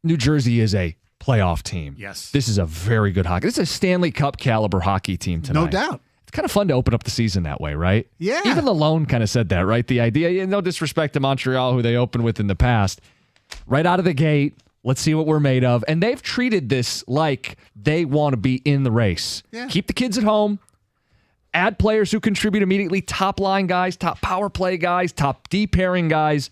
New Jersey is a playoff team. Yes. This is a very good hockey. This is a Stanley Cup caliber hockey team tonight. No doubt. It's kind of fun to open up the season that way, right? Yeah. Even Malone kind of said that, right? The idea, no disrespect to Montreal, who they opened with in the past, right out of the gate, let's see what we're made of. And they've treated this like they want to be in the race. Yeah. Keep the kids at home. Add players who contribute immediately, top line guys, top power play guys, top D pairing guys.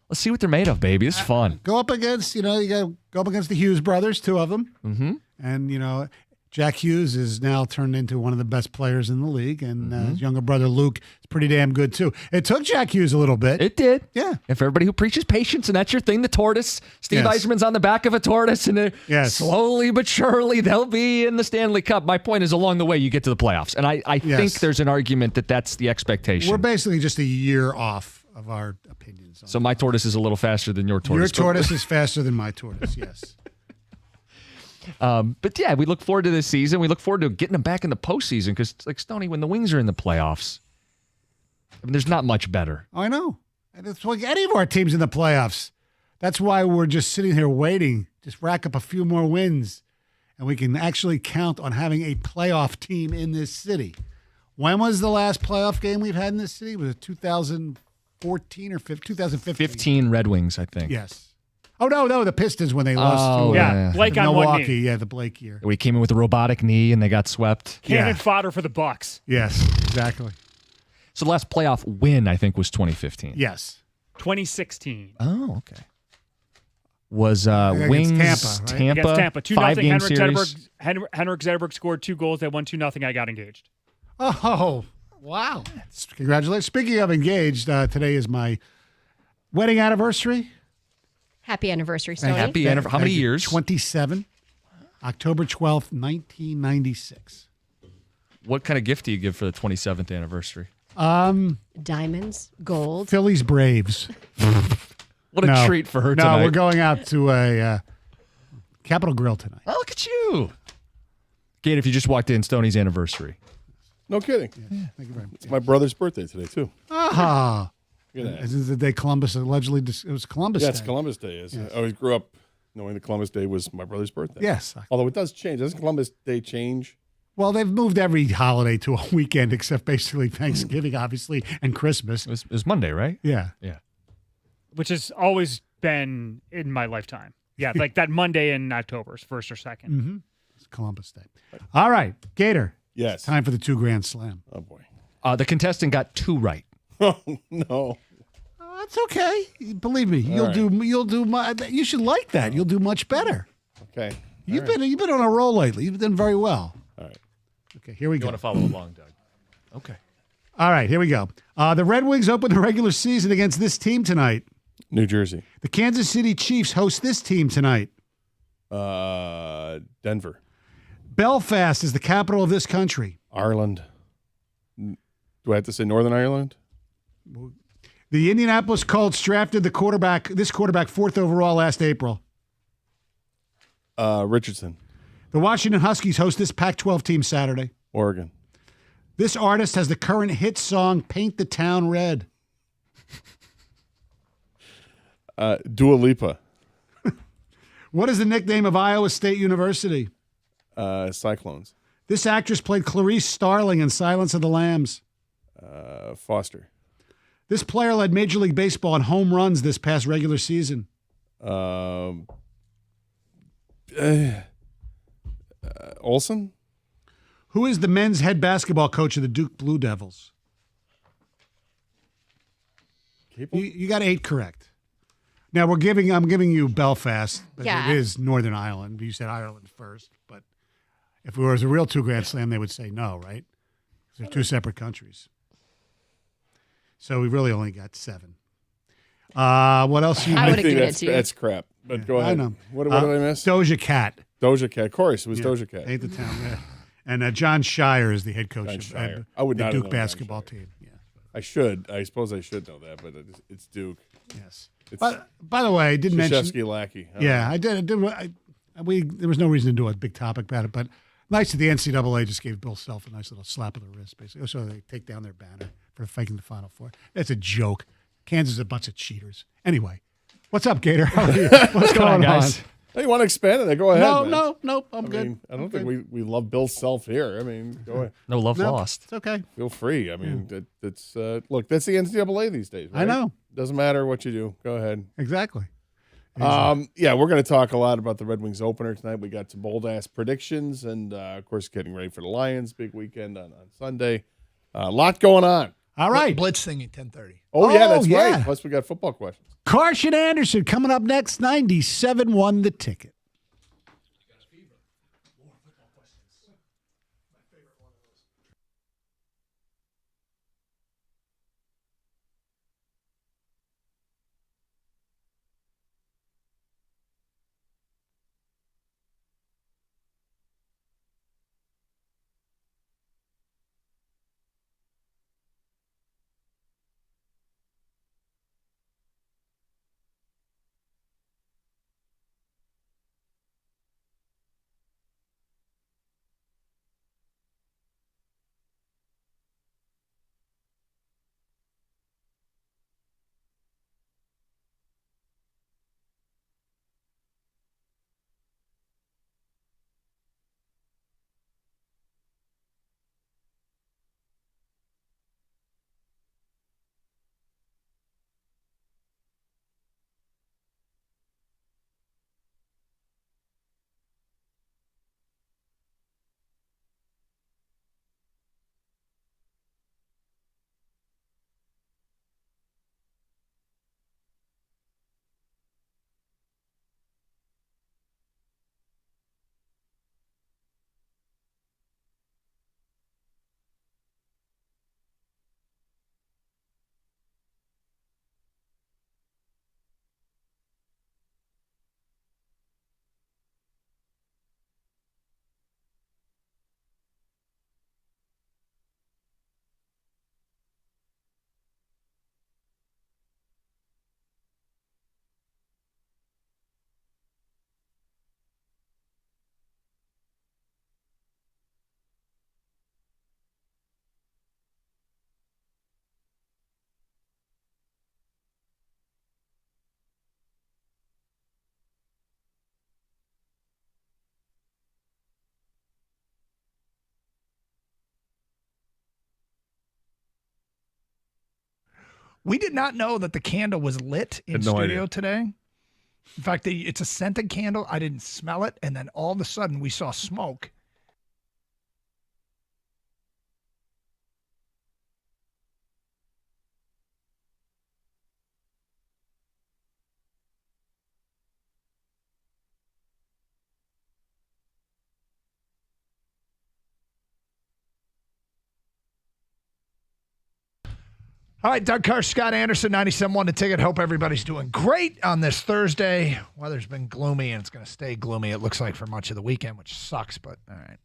Let's see what they're made of, baby. This is fun. Go up against, you got to go up against the Hughes brothers, 2 of them. Mm-hmm. And, Jack Hughes is now turned into one of the best players in the league. And his younger brother, Luke, is pretty damn good, too. It took Jack Hughes a little bit. It did. Yeah. If everybody who preaches patience, and that's your thing, the tortoise. Steve Yes. Yzerman's on the back of a tortoise, and Yes. slowly but surely they'll be in the Stanley Cup. My point is along the way you get to the playoffs. And I Yes. think there's an argument that that's the expectation. We're basically just a year off of our opinions. So my tortoise is a little faster than your Your tortoise. tortoise is faster than my tortoise, yes. But yeah, we look forward to this season. We look forward to getting them back in the postseason because, like Stoney, when the Wings are in the playoffs, I mean, there's not much better. I know. And it's like any of our teams in the playoffs. That's why we're just sitting here waiting. Just rack up a few more wins, and we can actually count on having a playoff team in this city. When was the last playoff game we've had in this city? Was it 2014 or 2015? 15 Red Wings, I think. Yes. Oh, no, the Pistons when they lost Oh, to Yeah, Blake on one Milwaukee. knee. Yeah, the Blake year. We came in with a robotic knee and they got swept. Cannon Yeah. fodder for the Bucks. Yes, exactly. So the last playoff win, I think, was 2015. Yes. 2016. Oh, okay. Was Against Wings Tampa, right? Against Tampa. 2-0. 5-game series? Henrik Zetterberg scored 2 goals. They won 2-0. I got engaged. Oh, wow. Congratulations. Speaking of engaged, today is my wedding anniversary. Happy anniversary, Stoney. Happy anniversary. How many years? 27. October 12th, 1996. What kind of gift do you give for the 27th anniversary? Diamonds, gold. Phillies Braves. What a treat for her tonight. No, we're going out to a Capitol Grill tonight. Oh, look at you. Gate, if you just walked in, Stoney's anniversary. No kidding. Yeah, thank you very much. It's my brother's birthday today, too. Ah. Look at that. Is this the day Columbus allegedly... it was Columbus Yeah, Day. it's Columbus Day. Yes. I always grew up knowing that Columbus Day was my brother's birthday. Yes. Although it does change. Doesn't Columbus Day change? Well, they've moved every holiday to a weekend except basically Thanksgiving, obviously, and Christmas. It was Monday, right? Yeah. Yeah. Which has always been in my lifetime. Yeah, like that Monday in October, 1st or 2nd. Mm-hmm. It's Columbus Day. All right, Gator. Yes. Time for the $2 Grand Slam. Oh, boy. The contestant got 2 right. Oh, no. That's okay. Believe me, All you'll do. You should like that. You'll do much better. Okay. You've been on a roll lately. You've done very well. All right. Okay, here we You go. want to follow along, Doug? Okay. All right, here we go. The Red Wings open the regular season against this team tonight. New Jersey. The Kansas City Chiefs host this team tonight. Denver. Belfast is the capital of this country. Ireland. Do I have to say Northern Ireland? The Indianapolis Colts drafted this quarterback 4th overall last April. Richardson. The Washington Huskies host this Pac-12 team Saturday. Oregon. This artist has the current hit song Paint the Town Red. Dua Lipa. What is the nickname of Iowa State University? Cyclones. This actress played Clarice Starling in Silence of the Lambs. Foster. This player led Major League Baseball in home runs this past regular season. Olson. Who is the men's head basketball coach of the Duke Blue Devils? You got 8 correct. Now I'm giving you Belfast, but Yeah. it is Northern Ireland. You said Ireland first, but if it was a real 2 Grand Slam, they would say no, right? They're 2 separate countries. So we really only got 7. What else? I would have given it to you. That's crap. But go ahead. I know. What did I miss? Doja Cat. Doja Cat. Of course, it was Doja Cat. Ain't the town. Yeah. And John Shire is the head coach of Shire. I would the not Duke have known John basketball Shire. team. Yeah. I should. I suppose I should know that, but it's Duke. Yes. It's By the way, I did mention. Krzyzewski lackey. Yeah, I did. There was no reason to do a big topic about it, but nice that the NCAA just gave Bill Self a nice little slap of the wrist, basically, so they take down their banner for faking the Final Four. That's a joke. Kansas is a bunch of cheaters. Anyway, what's up, Gator? How are you? What's going on? Hey, you want to expand it? Go ahead. No, man. I'm I good. mean, I don't think we love Bill Self here. I mean, go ahead. No love lost. It's okay. Feel free. I mean, that's look. That's the NCAA these days. Right? I know. Doesn't matter what you do. Go ahead. Exactly. Yeah, we're going to talk a lot about the Red Wings opener tonight. We got some bold ass predictions, and of course, getting ready for the Lions. Big weekend on Sunday. A lot going on. All right. Blitz thing at 10:30. Oh yeah, that's yeah. right. Plus, we got football questions. Carson Anderson coming up next. 97-1 the ticket. We did not know that the candle was lit in Had no studio idea. today. In fact, it's a scented candle. I didn't smell it. And then all of a sudden we saw smoke. All right, Doug Carr, Scott Anderson, 97.1 The Ticket. Hope everybody's doing great on this Thursday. Weather's been gloomy, and it's going to stay gloomy, it looks like, for much of the weekend, which sucks, but all right.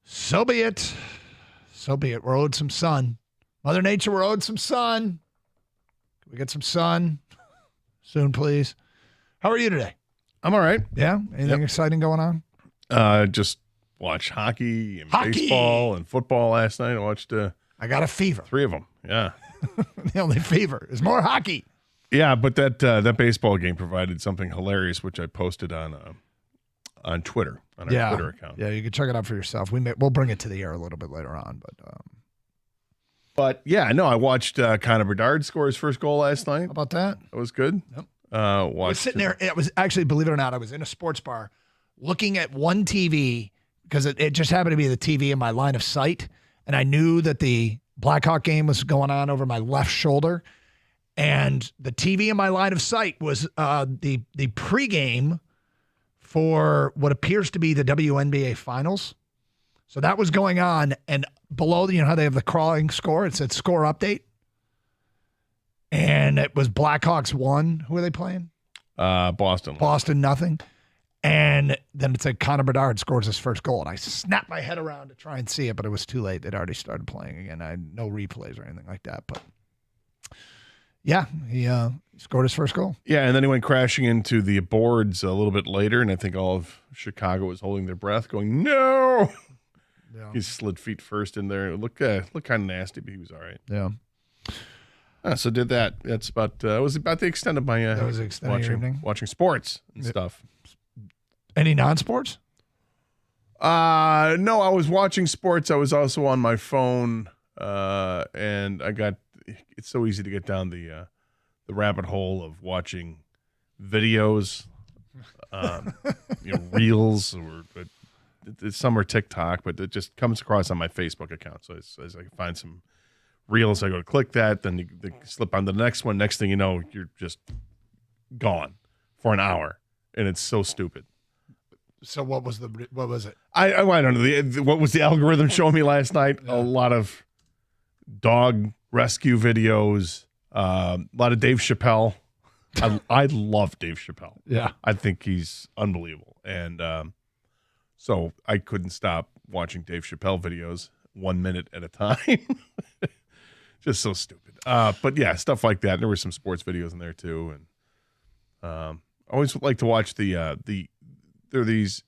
So be it. So be it. We're owed some sun. Mother Nature, we're owed some sun. Can we get some sun soon, please? How are you today? I'm all right. Yeah? Anything exciting going on? Just watched hockey and Hockey! baseball and football last night. I watched I got a fever. 3 of them. Yeah. The only fever is more hockey. Yeah, but that baseball game provided something hilarious, which I posted on Twitter, on our Twitter account. Yeah, you can check it out for yourself. We'll bring it to the air a little bit later on, But yeah, no, I watched Connor Bedard score his first goal last night. How about that? That was good. Yep. I was sitting there. It was actually, believe it or not, I was in a sports bar looking at one TV because it just happened to be the TV in my line of sight, and I knew that the Blackhawk game was going on over my left shoulder, and the TV in my line of sight was the pregame for what appears to be the WNBA Finals. So that was going on, and below, you know how they have the crawling score? It said score update. And it was Blackhawks 1. Who are they playing? Boston. Boston, nothing. And then it said Connor Bedard scores his first goal. And I snapped my head around to try and see it, but it was too late. They'd already started playing again. I had no replays or anything like that. But yeah, he scored his first goal. Yeah, and then he went crashing into the boards a little bit later, and I think all of Chicago was holding their breath, going, no! Yeah. He slid feet first in there. It looked kind of nasty, but he was all right. Yeah. So did that. That's about was about the extent of my That was the extent of your evening? watching sports and stuff. Any non-sports? No, I was watching sports. I was also on my phone, and it's so easy to get down the rabbit hole of watching videos, reels, or some are TikTok, but it just comes across on my Facebook account. So as I find some reels, I go to click that, then you slip on the next one. Next thing you know, you're just gone for an hour, and it's so stupid. So what was it? I don't know. What was the algorithm showing me last night? Yeah. A lot of dog rescue videos, a lot of Dave Chappelle. I love Dave Chappelle. Yeah. I think he's unbelievable. And so I couldn't stop watching Dave Chappelle videos 1 minute at a time. Just so stupid. But yeah, stuff like that. There were some sports videos in there too. And I always like to watch there are these,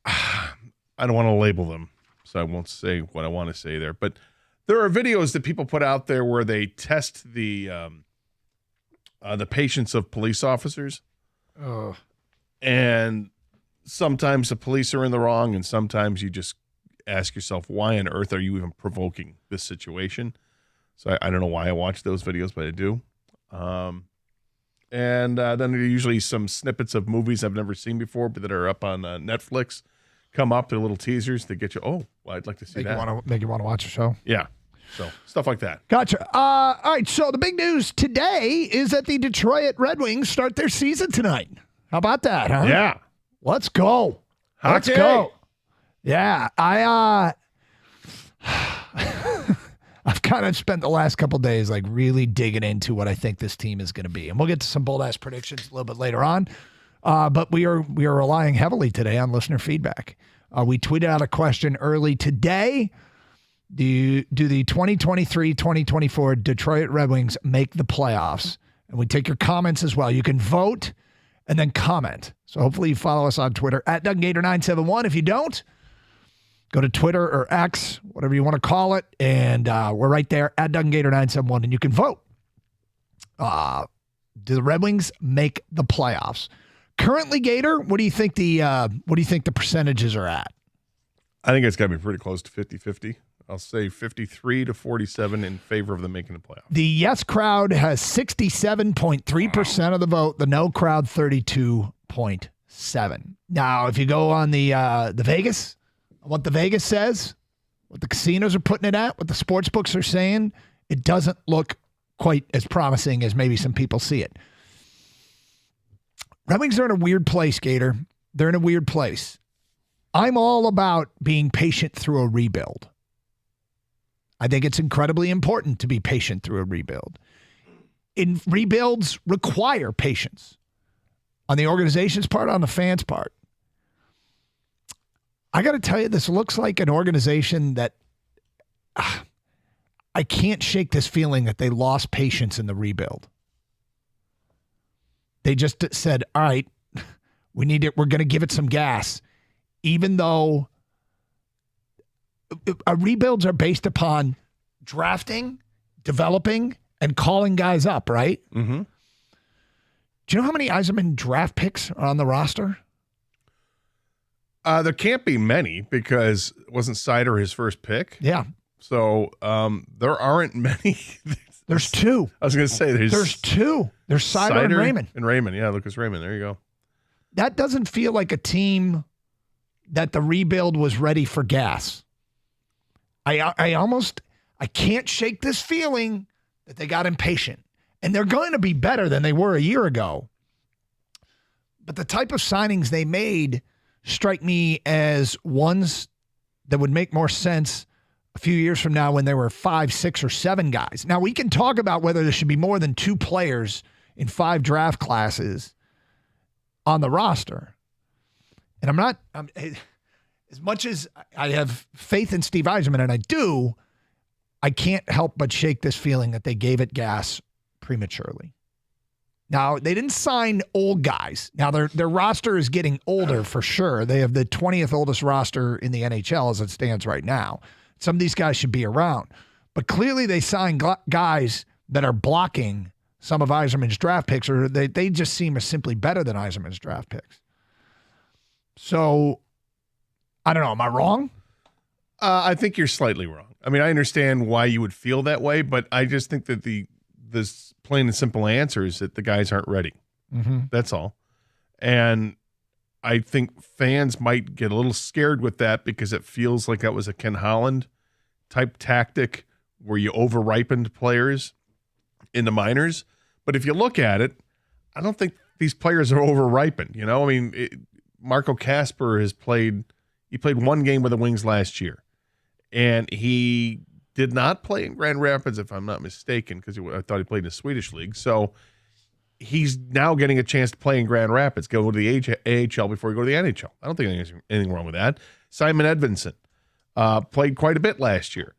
I don't want to label them, so I won't say what I want to say there, but there are videos that people put out there where they test the patience of police officers. Oh. And sometimes the police are in the wrong, and sometimes you just ask yourself, why on earth are you even provoking this situation? So I don't know why I watch those videos, but I do. And then there are usually some snippets of movies I've never seen before, but that are up on Netflix. Come up, they're little teasers that get you, oh, well, I'd like to see that. Make you want to watch a show. Yeah. So stuff like that. Gotcha. All right. So the big news today is that the Detroit Red Wings start their season tonight. How about that, huh? Yeah. Let's go. Let's go. Yeah. I've kind of spent the last couple days like really digging into what I think this team is going to be. And we'll get to some bold ass predictions a little bit later on. But we are relying heavily today on listener feedback. We tweeted out a question early today. Do the 2023-2024 Detroit Red Wings make the playoffs? And we take your comments as well. You can vote and then comment. So hopefully you follow us on Twitter at DougGator971. If you don't, go to Twitter or X, whatever you want to call it, and we're right there at DougGator971, and you can vote. Do the Red Wings make the playoffs? Currently, Gator, what do you think the percentages are at? I think it's got to be pretty close to 50-50. I'll say 53-47 in favor of them making the playoffs. The yes crowd has 67.3% of the vote. The no crowd 32.7%. Now, if you go on the Vegas, what the Vegas says, what the casinos are putting it at, what the sports books are saying, it doesn't look quite as promising as maybe some people see it. Red Wings are in a weird place, Gator. They're in a weird place. I'm all about being patient through a rebuild. I think it's incredibly important to be patient through a rebuild. Rebuilds require patience on the organization's part, on the fans' part. I got to tell you, this looks like an organization that I can't shake this feeling that they lost patience in the rebuild. They just said, all right, we're going to give it some gas, even though rebuilds are based upon drafting, developing, and calling guys up, right? Mm-hmm. Do you know how many Heisman draft picks are on the roster? There can't be many because wasn't Sider his first pick? Yeah. So there aren't many. There's two. I was going to say there's two. There's Sider and Raymond. And Raymond, yeah, Lucas Raymond. There you go. That doesn't feel like a team that the rebuild was ready for gas. I can't shake this feeling that they got impatient. And they're going to be better than they were a year ago. But the type of signings they made strike me as ones that would make more sense a few years from now when there were 5, 6, or 7 guys. Now, we can talk about whether there should be more than 2 players in 5 draft classes on the roster. And as much as I have faith in Steve Yzerman, and I do, I can't help but shake this feeling that they gave it gas prematurely. Now, they didn't sign old guys. Now, their roster is getting older for sure. They have the 20th oldest roster in the NHL as it stands right now. Some of these guys should be around. But clearly they signed guys that are blocking some of Yzerman's draft picks, or they just seem simply better than Yzerman's draft picks. So, I don't know. Am I wrong? I think you're slightly wrong. I mean, I understand why you would feel that way, but I just think that this plain and simple answer is that the guys aren't ready. Mm-hmm. That's all. And I think fans might get a little scared with that because it feels like that was a Ken Holland type tactic where you over-ripened players in the minors. But if you look at it, I don't think these players are over-ripened. You know, I mean, Marco Kasper played 1 game with the Wings last year. And he did not play in Grand Rapids, if I'm not mistaken, because I thought he played in the Swedish league. So he's now getting a chance to play in Grand Rapids, go to the AHL before he go to the NHL. I don't think there's anything wrong with that. Simon Edvinsson played quite a bit last year.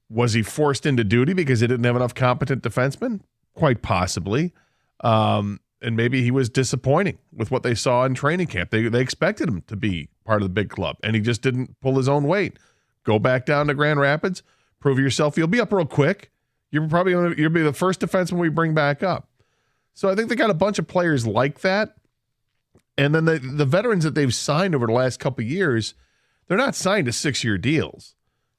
Was he forced into duty because they didn't have enough competent defensemen? Quite possibly. And maybe he was disappointing with what they saw in training camp. They expected him to be part of the big club, and he just didn't pull his own weight. Go back down to Grand Rapids, prove yourself. You'll be up real quick. You'll be the first defenseman we bring back up. So I think they got a bunch of players like that. And then the veterans that they've signed over the last couple of years, they're not signed to 6-year deals.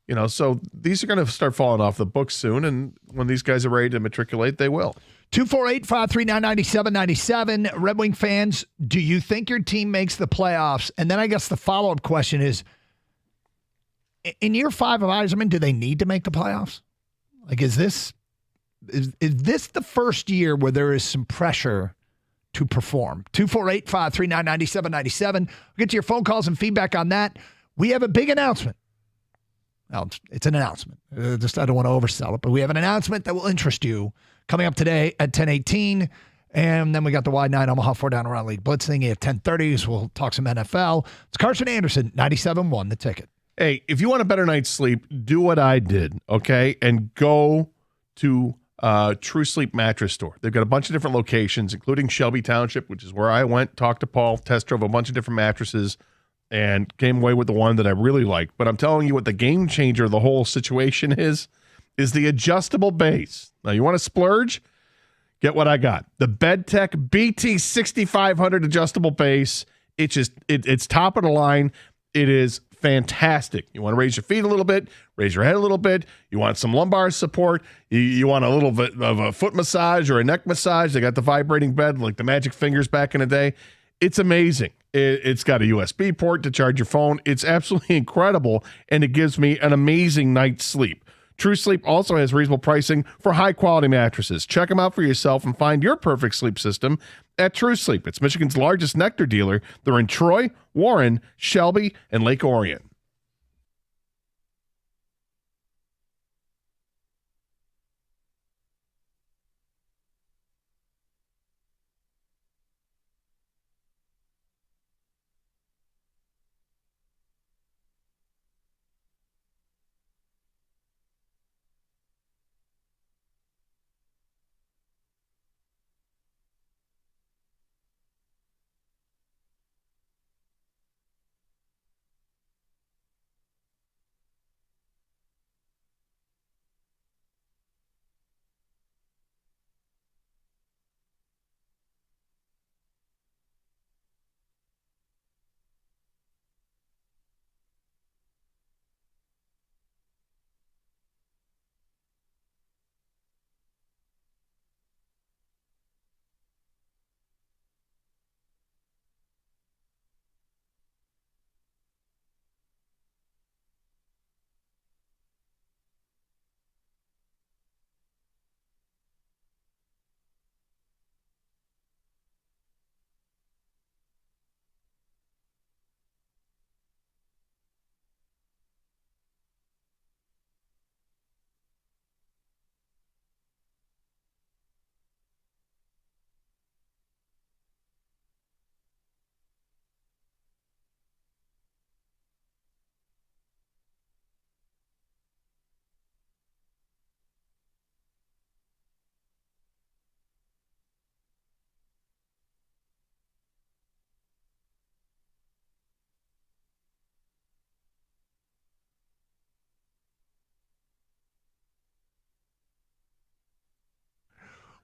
You know, so these are going to start falling off the books soon. And when these guys are ready to matriculate, they will. 248-539-9797. Red Wing fans, do you think your team makes the playoffs? And then I guess the follow-up question is, in year 5 of Yzerman, do they need to make the playoffs? Like, is this the first year where there is some pressure to perform? 248-539-9797. We'll get to your phone calls and feedback on that. We have a big announcement. Well, it's an announcement. I don't want to oversell it, but we have an announcement that will interest you coming up today at 10:18. And then we got the Wide 9 Omaha 4 Down Around League Blitzing at 10:30. So we'll talk some NFL. It's Carson Anderson, 97.1 The Ticket. Hey, if you want a better night's sleep, do what I did, okay? And go to True Sleep Mattress Store. They've got a bunch of different locations, including Shelby Township, which is where I went, talked to Paul, test drove a bunch of different mattresses, and came away with the one that I really liked. But I'm telling you what the game changer of the whole situation is the adjustable base. Now, you want to splurge? Get what I got. The BedTech BT6500 adjustable base. It's top of the line. It is fantastic. You want to raise your feet a little bit, raise your head a little bit. You want some lumbar support. You want a little bit of a foot massage or a neck massage. They got the vibrating bed like the Magic Fingers back in the day. It's amazing. It's got a USB port to charge your phone. It's absolutely incredible, and it gives me an amazing night's sleep. True Sleep also has reasonable pricing for high-quality mattresses. Check them out for yourself and find your perfect sleep system at True Sleep. It's Michigan's largest Nectar dealer. They're in Troy, Warren, Shelby, and Lake Orion.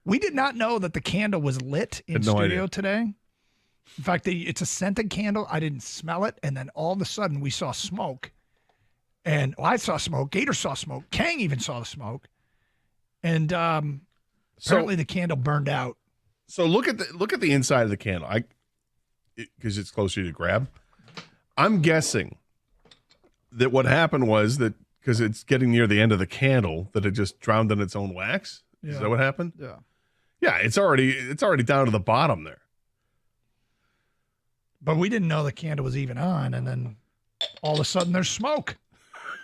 We did not know that the candle was lit in studio today. In fact, it's a scented candle. I didn't smell it. And then all of a sudden we saw smoke. And I saw smoke. Gator saw smoke. Kang even saw the smoke. And apparently the candle burned out. So look at the inside of the candle. Because it's closer to grab. I'm guessing that what happened was that because it's getting near the end of the candle, that it just drowned in its own wax. Yeah. Is that what happened? Yeah. Yeah, it's already down to the bottom there. But we didn't know the candle was even on, and then all of a sudden there's smoke.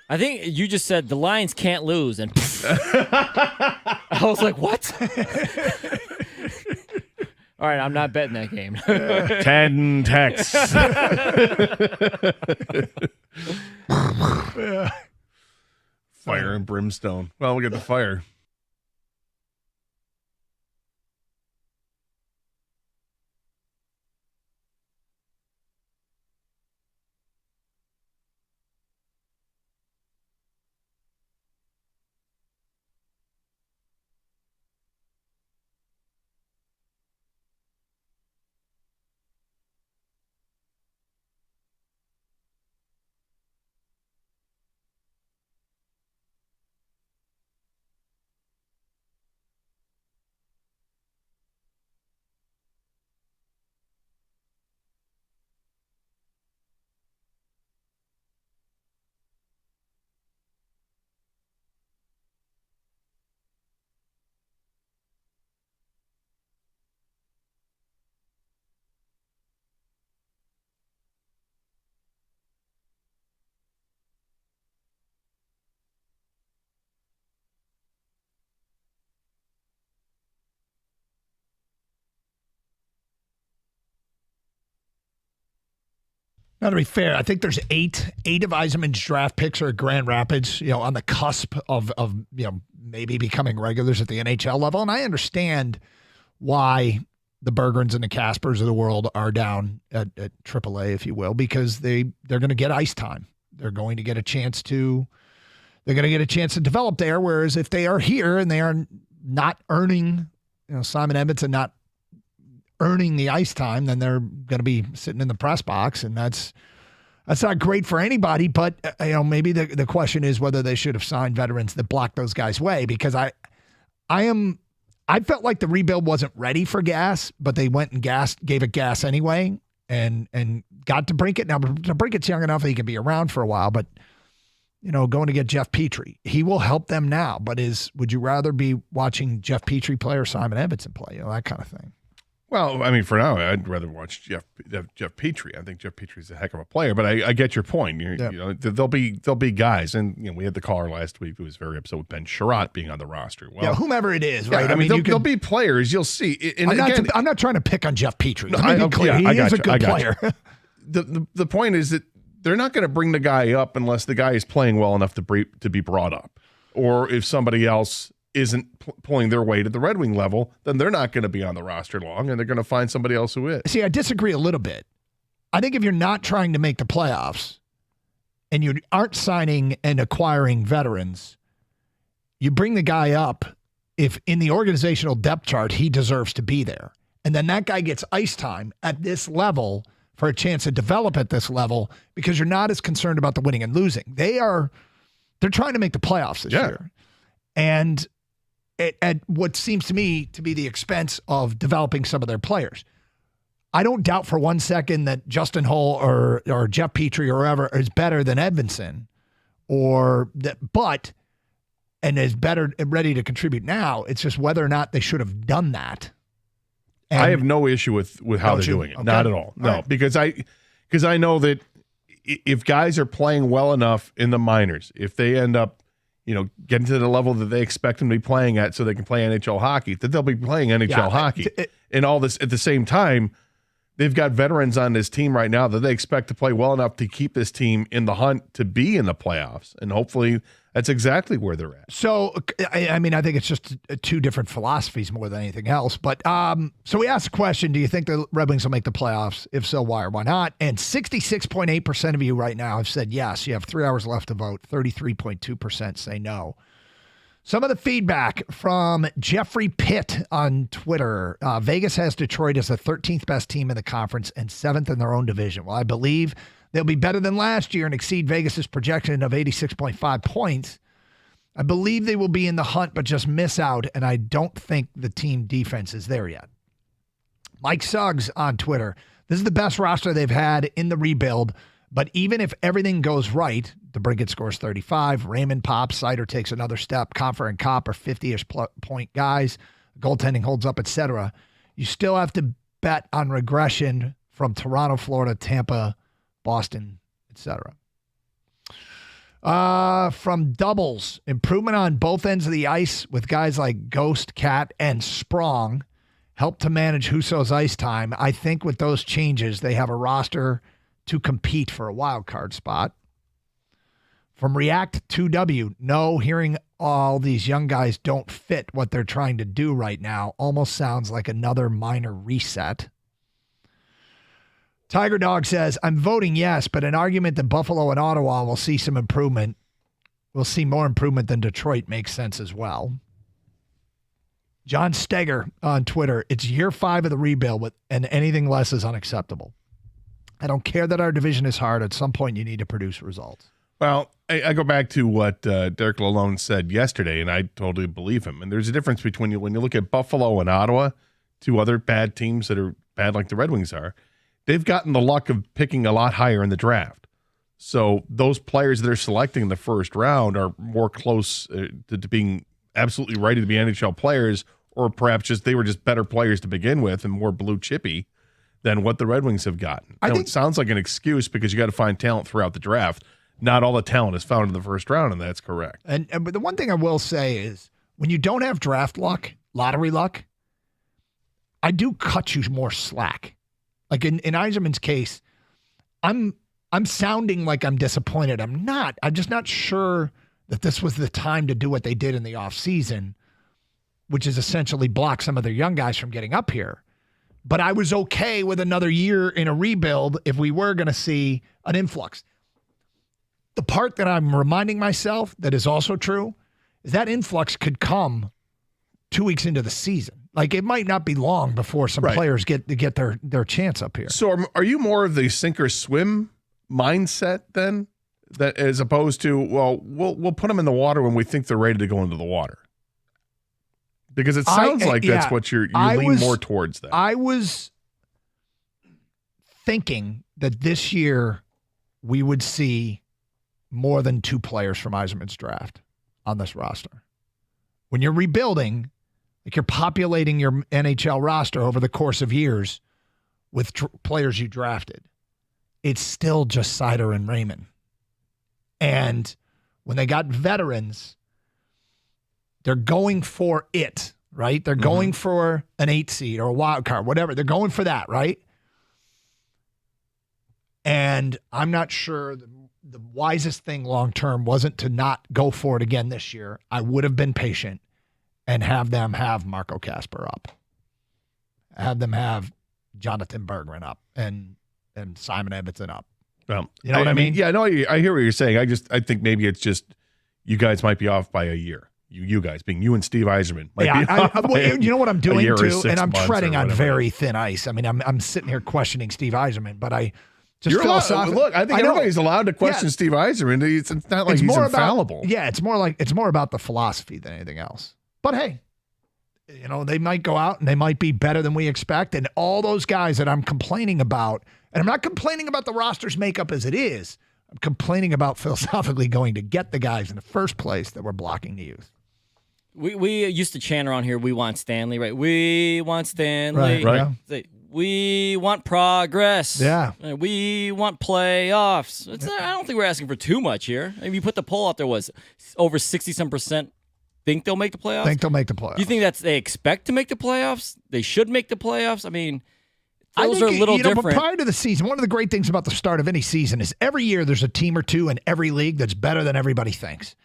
I think you just said the Lions can't lose, and I was like, what? All right, I'm not betting that game. 10 texts. Yeah. Fire and brimstone. Well, we get the fire. Now, to be fair, I think there's eight of Heisman's draft picks are at Grand Rapids, on the cusp of maybe becoming regulars at the NHL level. And I understand why the Bergerons and the Caspers of the world are down at AAA, if you will, because they're going to get ice time. They're going to get a chance to develop there. Whereas if they are here and they are not earning, Simon Edmondson not earning the ice time, then they're going to be sitting in the press box, and that's That's not great for anybody, but maybe the question is whether they should have signed veterans that block those guys' way, because I felt like the rebuild wasn't ready for gas, but they went and gave it gas anyway and got to Brinkett. Now, Brinkett's young enough that he can be around for a while, but going to get Jeff Petrie, he will help them now. But would you rather be watching Jeff Petrie play or Simon Edmondson play? That kind of thing. Well, I mean, for now, I'd rather watch Jeff Petrie. I think Jeff Petrie's a heck of a player, but I get your point. There'll be guys, and we had the caller last week who was very upset with Ben Sherratt being on the roster. Well, whomever it is, right? I mean, there'll be players you'll see. And I'm not trying to pick on Jeff Petrie. No, Let me be clear. He is a good player. The point is that they're not going to bring the guy up unless the guy is playing well enough to be brought up, or if somebody else isn't pulling their weight at the Red Wing level, then they're not going to be on the roster long, and they're going to find somebody else who is. See, I disagree a little bit. I think if you're not trying to make the playoffs and you aren't signing and acquiring veterans, you bring the guy up if in the organizational depth chart he deserves to be there. And then that guy gets ice time at this level for a chance to develop at this level because you're not as concerned about the winning and losing. They're trying to make the playoffs this year. And at what seems to me to be the expense of developing some of their players. I don't doubt for one second that Justin Hull or Jeff Petrie or whoever is better than Edmondson, but is better and ready to contribute now. It's just whether or not they should have done that. And I have no issue with how they're doing it. Okay. Not at all. No, right. because I know that if guys are playing well enough in the minors, if they end up getting to the level that they expect them to be playing at so they can play NHL hockey, that they'll be playing NHL hockey. And all this at the same time, they've got veterans on this team right now that they expect to play well enough to keep this team in the hunt to be in the playoffs. And hopefully that's exactly where they're at. So, I mean, I think it's just two different philosophies more than anything else. But so we asked the question, do you think the Red Wings will make the playoffs? If so, why or why not? And 66.8% of you right now have said yes. You have 3 hours left to vote. 33.2% say no. Some of the feedback from Jeffrey Pitt on Twitter. Vegas has Detroit as the 13th best team in the conference and 7th in their own division. Well, I believe they'll be better than last year and exceed Vegas's projection of 86.5 points. I believe they will be in the hunt, but just miss out, and I don't think the team defense is there yet. Mike Suggs on Twitter. This is the best roster they've had in the rebuild, but even if everything goes right, DeBrincat scores 35, Raymond pops, Sider takes another step, Compher and Kopp are 50-ish point guys, goaltending holds up, etc. You still have to bet on regression from Toronto, Florida, Tampa, Boston, etc. From doubles, improvement on both ends of the ice with guys like Ghost, Cat, and Sprong help to manage Husso's ice time. I think with those changes, they have a roster to compete for a wild card spot. From React 2W, no, hearing all these young guys don't fit what they're trying to do right now almost sounds like another minor reset. Tiger Dog says, I'm voting yes, but an argument that Buffalo and Ottawa will see some improvement, will see more improvement than Detroit makes sense as well. John Steger on Twitter, it's year 5 of the rebuild, and anything less is unacceptable. I don't care that our division is hard. At some point, you need to produce results. Well, I go back to what Derek Lalonde said yesterday, and I totally believe him. And there's a difference between when you look at Buffalo and Ottawa, two other bad teams that are bad like the Red Wings are. They've gotten the luck of picking a lot higher in the draft. So those players they're selecting in the first round are more close to being absolutely ready to be NHL players, or perhaps just they were just better players to begin with and more blue chippy than what the Red Wings have gotten. I know it sounds like an excuse because you got to find talent throughout the draft. Not all the talent is found in the first round, and that's correct. But the one thing I will say is when you don't have draft luck, lottery luck, I do cut you more slack. Like in Yzerman's case, I'm sounding like I'm disappointed. I'm not. I'm just not sure that this was the time to do what they did in the offseason, which is essentially block some of their young guys from getting up here. But I was okay with another year in a rebuild if we were going to see an influx. The part that I'm reminding myself that is also true is that influx could come 2 weeks into the season. Like it might not be long before some players get their chance up here. So are you more of the sink or swim mindset then, that as opposed to, well, we'll put them in the water when we think they're ready to go into the water? Because it sounds like that's what you lean more towards that. I was thinking that this year we would see more than 2 players from Heisman's draft on this roster. When you're rebuilding, like you're populating your NHL roster over the course of years with players you drafted, it's still just Sider and Raymond. And when they got veterans, they're going for it, right? They're going for an 8 seed or a wild card, whatever. They're going for that, right? And I'm not sure the wisest thing long-term wasn't to not go for it again this year. I would have been patient and have them have Marco Kasper up. Have them have Jonathan Berggren up and Simon Edmondson up. Well, you know what I mean? Yeah, no, I hear what you're saying. I think maybe it's just you guys might be off by a year. You guys, being you and Steve Yzerman. You know what I'm doing too, and I'm 6 treading on months or very thin ice. I mean, I'm sitting here questioning Steve Yzerman, but I just You're philosophically look. I think everybody's allowed to question Steve Yzerman. It's not like he's infallible. It's more about the philosophy than anything else. But hey, you know, they might go out and they might be better than we expect. And all those guys that I'm complaining about, and I'm not complaining about the roster's makeup as it is. I'm complaining about philosophically going to get the guys in the first place that were blocking the youth. We used to chant around here, we want Stanley, right? We want Stanley. Right. Yeah. We want progress. Yeah. We want playoffs. I don't think we're asking for too much here. If you put the poll out there, was over 60% think they'll make the playoffs? Think they'll make the playoffs. Do you think they expect to make the playoffs? They should make the playoffs? I mean, those are a little different. But prior to the season, one of the great things about the start of any season is every year there's a team or two in every league that's better than everybody thinks.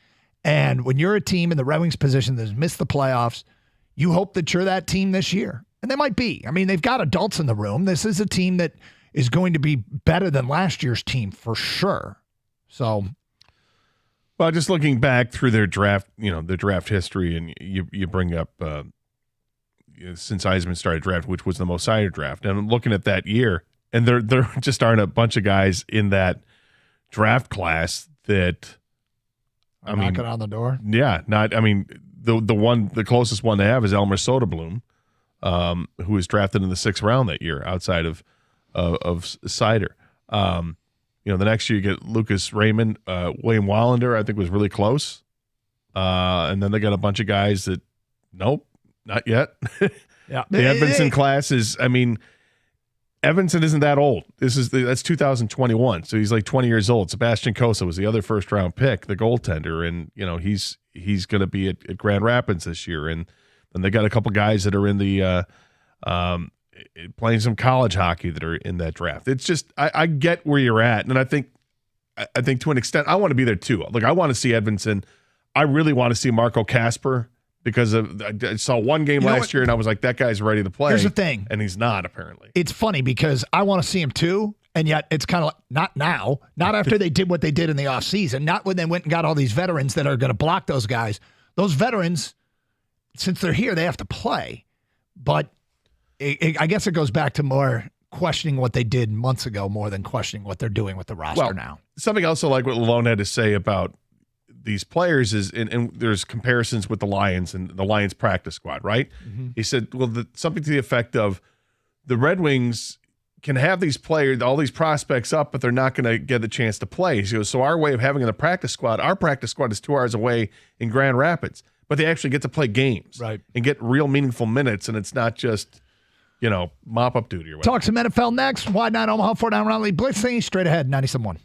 And when you're a team in the Red Wings position that's missed the playoffs, you hope that you're that team this year. And they might be. I mean, they've got adults in the room. This is a team that is going to be better than last year's team for sure. So, well, just looking back through their draft, their draft history, and you bring up since Heisman started draft, which was the most cited draft, and I'm looking at that year, and there just aren't a bunch of guys in that draft class that knocking on the door. Yeah, the closest one they have is Elmer Soderblom, who was drafted in the 6th round that year, outside of Sider. The next year you get Lucas Raymond, William Wallander, I think was really close, and then they got a bunch of guys that, nope, not yet. Yeah, the Edmondson class is. I mean, Evanson isn't that old. That's 2021, so he's like 20 years old. Sebastian Cossa was the other 1st round pick, the goaltender, and he's going to be at Grand Rapids this year. And then they got a couple guys that are in the playing some college hockey that are in that draft. It's just I get where you're at, and I think to an extent I want to be there too. Like I want to see Edmondson. I really want to see Marco Kasper. Because I saw one game last year and I was like, that guy's ready to play. Here's the thing. And he's not, apparently. It's funny because I want to see him too, and yet it's kind of like, not now, not after they did what they did in the offseason, not when they went and got all these veterans that are going to block those guys. Those veterans, since they're here, they have to play. But I guess it goes back to more questioning what they did months ago more than questioning what they're doing with the roster now. Something else I like what Lalone had to say about these players is, and there's comparisons with the Lions and the Lions practice squad, right? Mm-hmm. He said, well, something to the effect of the Red Wings can have these players, all these prospects up, but they're not going to get the chance to play. He goes, so our way of having our practice squad is 2 hours away in Grand Rapids, but they actually get to play games, right, and get real meaningful minutes, and it's not just, mop-up duty or whatever. Talk some NFL next. Wide 9 Omaha, 4 down Raleigh. Blitzing straight ahead, 97.1.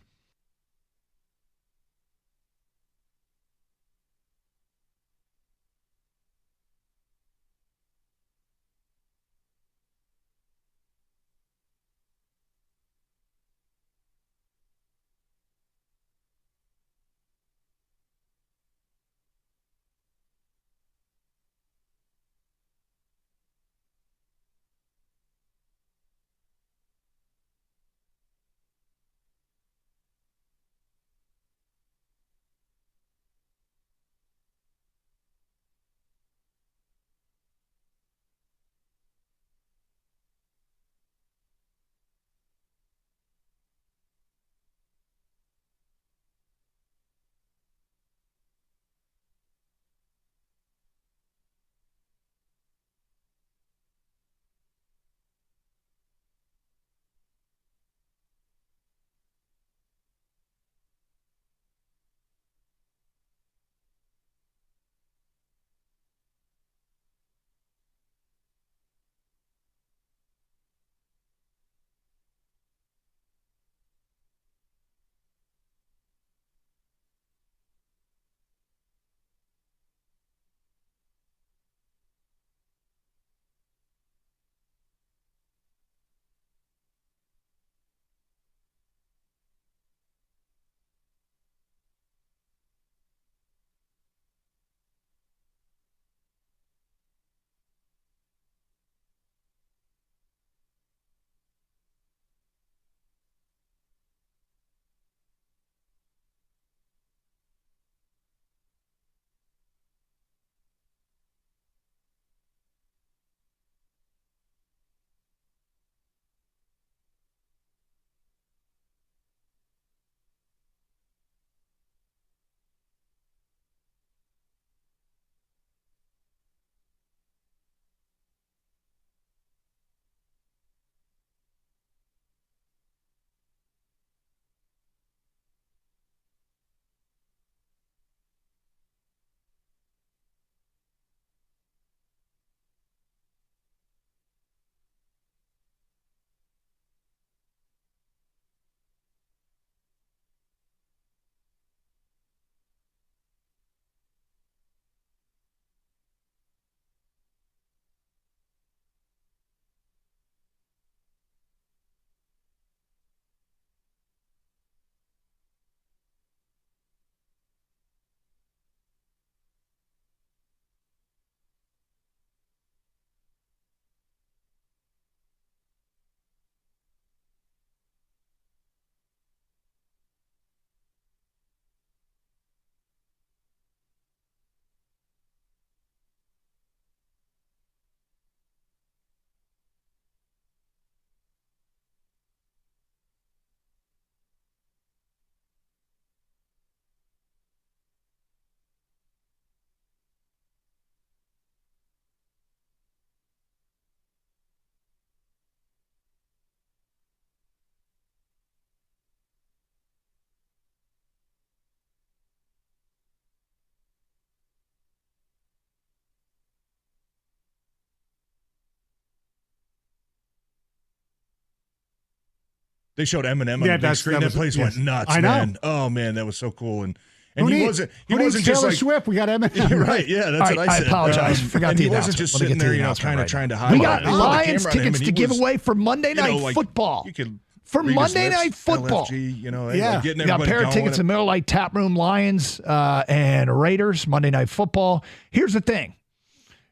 They showed Eminem on Yeah, the big screen. That place went nuts, I know. man. Oh man, that was so cool. And Who he needs- wasn't who needs just Taylor like Swift. We got Eminem. right. Yeah, that's All what right, I said. I apologize. Forgot and the he wasn't announcement. just Let me sitting get to there, the kind announcement of right trying to now. hide. We it. got They put the Lions camera on him, tickets and to he give was, away for Monday Night Football. You could For read his Monday lips, Night Football. LFG, you know, Yeah. getting We got a everybody pair of going. tickets to Miller Lite Tap Room, Lions and Raiders, Monday Night Football. Here's the thing.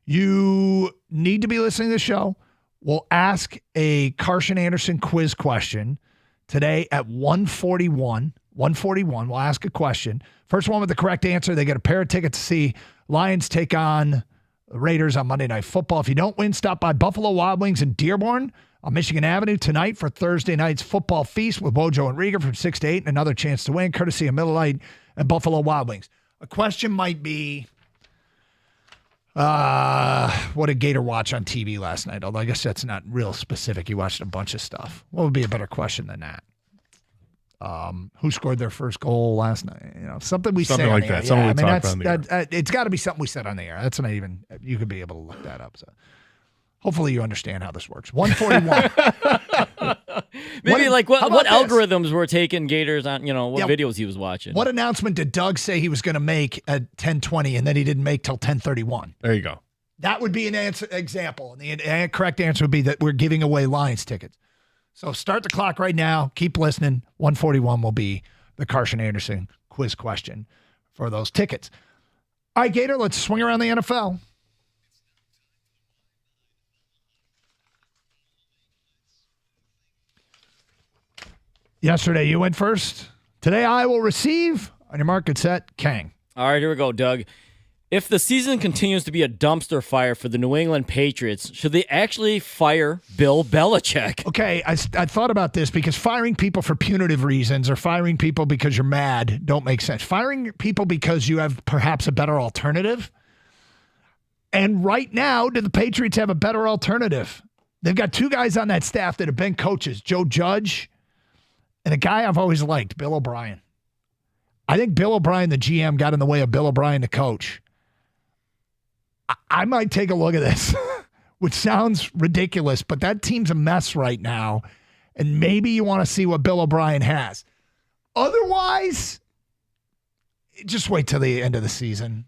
You need to be listening to the show. We'll ask a Carson Anderson quiz question today at 1:41. 1:41. We'll ask a question. First one with the correct answer, they get a pair of tickets to see Lions take on the Raiders on Monday Night Football. If you don't win, stop by Buffalo Wild Wings in Dearborn on Michigan Avenue tonight for Thursday night's football feast with Wojo and Rieger from 6 to 8 and another chance to win, courtesy of Miller Lite and Buffalo Wild Wings. A question might be, what did Gator watch on TV last night? Although I guess that's not real specific. He watched a bunch of stuff. What would be a better question than that? Who scored their first goal last night? You know, something we Something say like on the that. air. Something Yeah, we I mean, talked on the air. it's got to be something we said on the air. That's not even. You could be able to look that up. So, hopefully, you understand how this works. 141. Maybe What what about this? algorithms were taking Gators on, what Yeah. videos he was watching. What announcement did Doug say he was going to make at 10:20 and then he didn't make till 10:31? There you go. That would be an example. And the correct answer would be that we're giving away Lions tickets. So start the clock right now. Keep listening. 141 will be the Carson Anderson quiz question for those tickets. All right, Gator, let's swing around the NFL. Yesterday, you went first. Today, I will receive. On your mark, get set, Kang. All right, here we go, Doug. If the season continues to be a dumpster fire for the New England Patriots, should they actually fire Bill Belichick? Okay, I thought about this because firing people for punitive reasons or firing people because you're mad don't make sense. Firing people because you have perhaps a better alternative. And right now, do the Patriots have a better alternative? They've got two guys on that staff that have been coaches, Joe Judge and a guy I've always liked, Bill O'Brien. I think Bill O'Brien, the GM, got in the way of Bill O'Brien, the coach. I might take a look at this, which sounds ridiculous, but that team's a mess right now, and maybe you want to see what Bill O'Brien has. Otherwise, just wait till the end of the season.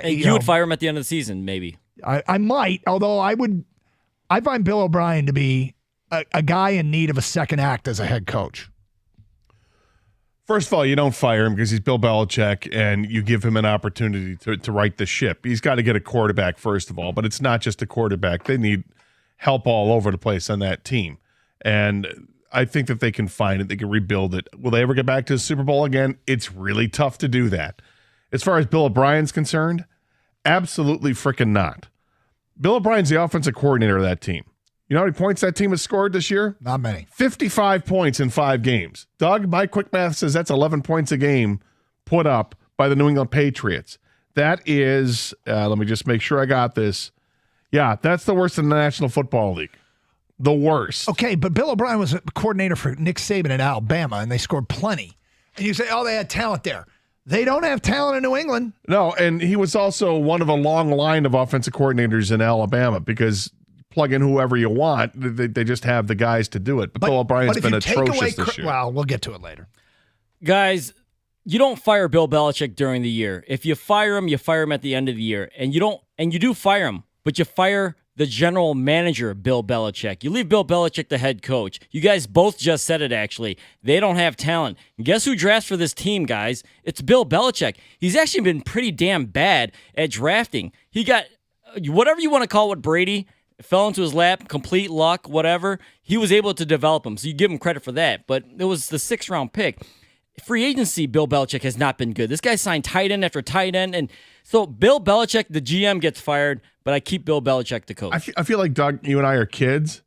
You would fire him at the end of the season, maybe. I might, although I find Bill O'Brien to be a guy in need of a second act as a head coach. First of all, you don't fire him because he's Bill Belichick, and you give him an opportunity to right the ship. He's got to get a quarterback, first of all, but it's not just a quarterback. They need help all over the place on that team. And I think that they can find it. They can rebuild it. Will they ever get back to the Super Bowl again? It's really tough to do that. As far as Bill O'Brien's concerned, absolutely freaking not. Bill O'Brien's the offensive coordinator of that team. You know how many points that team has scored this year? Not many. 55 points in 5 games. Doug, my quick math says that's 11 points a game put up by the New England Patriots. That is, let me just make sure I got this. Yeah, that's the worst in the National Football League. The worst. Okay, but Bill O'Brien was a coordinator for Nick Saban in Alabama, and they scored plenty. And you say, oh, they had talent there. They don't have talent in New England. No, and he was also one of a long line of offensive coordinators in Alabama because plug in whoever you want. They just have the guys to do it. But Bill O'Brien's been atrocious this year. Well, we'll get to it later. Guys, you don't fire Bill Belichick during the year. If you fire him at the end of the year. And you do fire him, but you fire the general manager, Bill Belichick. You leave Bill Belichick the head coach. You guys both just said it, actually. They don't have talent. And guess who drafts for this team, guys? It's Bill Belichick. He's actually been pretty damn bad at drafting. He got whatever you want to call it, Brady. Fell into his lap, complete luck, whatever. He was able to develop him, so you give him credit for that. But it was the 6th-round pick. Free agency, Bill Belichick has not been good. This guy signed tight end after tight end. And so Bill Belichick, the GM, gets fired, but I keep Bill Belichick the coach. I feel like, Doug, you and I are kids,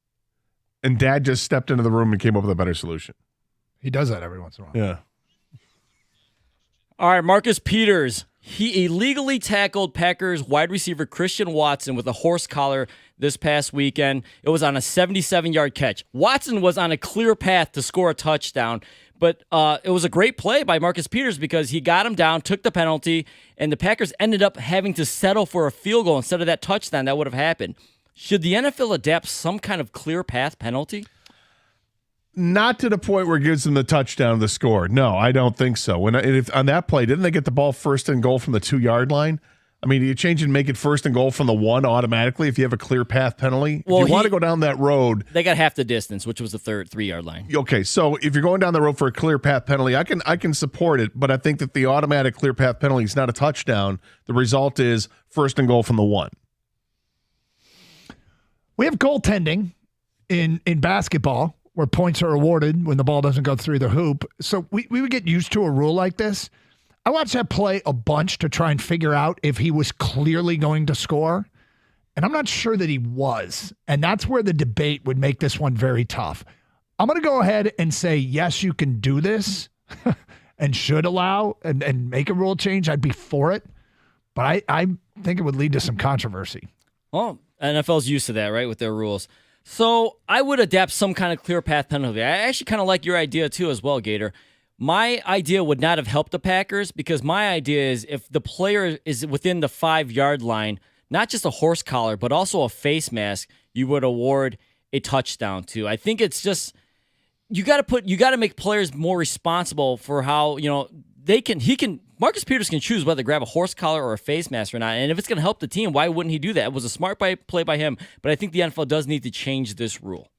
and Dad just stepped into the room and came up with a better solution. He does that every once in a while. Yeah. All right, Marcus Peters. He illegally tackled Packers wide receiver Christian Watson with a horse collar this past weekend. It was on a 77-yard catch. Watson was on a clear path to score a touchdown, but it was a great play by Marcus Peters because he got him down, took the penalty, and the Packers ended up having to settle for a field goal instead of that touchdown that would have happened. Should the NFL adapt some kind of clear path penalty? Not to the point where it gives them the touchdown, the score. No, I don't think so. If on that play, didn't they get the ball first and goal from the 2-yard line? I mean, you change and make it first and goal from the 1 automatically if you have a clear path penalty. Well, if you want to go down that road, they got half the distance, which was the 3-yard line. Okay, so if you're going down the road for a clear path penalty, I can support it, but I think that the automatic clear path penalty is not a touchdown. The result is first and goal from the 1. We have goaltending in basketball where points are awarded when the ball doesn't go through the hoop. So we would get used to a rule like this. I watched that play a bunch to try and figure out if he was clearly going to score, and I'm not sure that he was. And that's where the debate would make this one very tough. I'm going to go ahead and say, yes, you can do this and should allow and make a rule change. I'd be for it, but I think it would lead to some controversy. Well, NFL's used to that, right, with their rules. So I would adapt some kind of clear path penalty. I actually kind of like your idea too as well, Gator. My idea would not have helped the Packers because my idea is if the player is within the 5-yard line, not just a horse collar, but also a face mask, you would award a touchdown to. I think it's just you got to make players more responsible for how, Marcus Peters can choose whether to grab a horse collar or a face mask or not. And if it's going to help the team, why wouldn't he do that? It was a smart play by him, but I think the NFL does need to change this rule.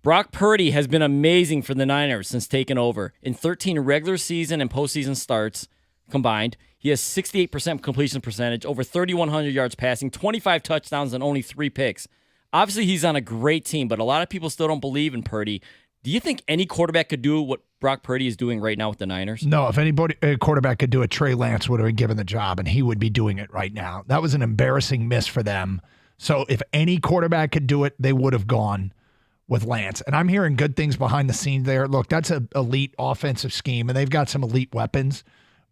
Brock Purdy has been amazing for the Niners since taking over. In 13 regular season and postseason starts combined, he has 68% completion percentage, over 3,100 yards passing, 25 touchdowns, and only 3 picks. Obviously, he's on a great team, but a lot of people still don't believe in Purdy. Do you think any quarterback could do what Brock Purdy is doing right now with the Niners? No, if a quarterback could do it, Trey Lance would have been given the job, and he would be doing it right now. That was an embarrassing miss for them. So if any quarterback could do it, they would have gone with Lance. And I'm hearing good things behind the scenes there. Look, that's an elite offensive scheme, and they've got some elite weapons.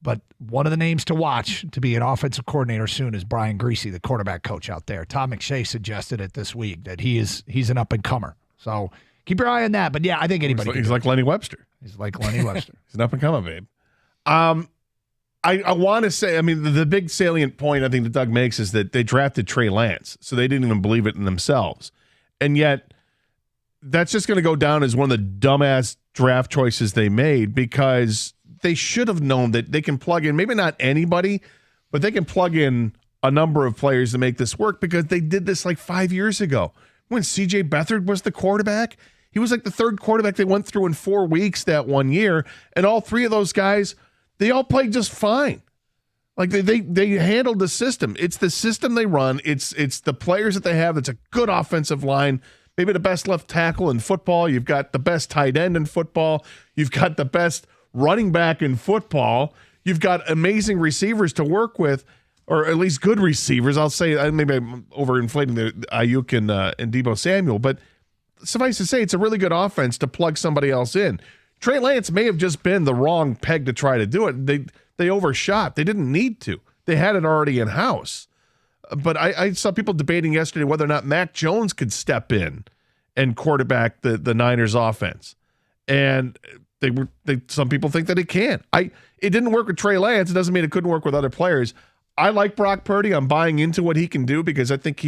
But one of the names to watch to be an offensive coordinator soon is Brian Griese, the quarterback coach out there. Tom McShay suggested it this week that he's an up-and-comer. So keep your eye on that. But, yeah, I think anybody He's like Lenny Webster. He's like Lenny Webster. He's an up-and-comer, babe. I want to say, I mean, the big salient point I think that Doug makes is that they drafted Trey Lance, so they didn't even believe it in themselves. And yet that's just going to go down as one of the dumbass draft choices they made because they should have known that they can plug in, maybe not anybody, but they can plug in a number of players to make this work because they did this like 5 years ago. When C.J. Beathard was the quarterback, he was like the third quarterback they went through in 4 weeks that one year, and all 3 of those guys, they all played just fine. Like they handled the system. It's the system they run. It's the players that they have. It's a good offensive line. Maybe the best left tackle in football. You've got the best tight end in football. You've got the best running back in football. You've got amazing receivers to work with, or at least good receivers. I'll say, maybe I'm overinflating the Ayuk and Deebo Samuel, but suffice to say, it's a really good offense to plug somebody else in. Trey Lance may have just been the wrong peg to try to do it. They overshot. They didn't need to. They had it already in-house. But I saw people debating yesterday whether or not Mac Jones could step in and quarterback the Niners offense. And some people think that it can. It didn't work with Trey Lance. It doesn't mean it couldn't work with other players. I like Brock Purdy. I'm buying into what he can do because I think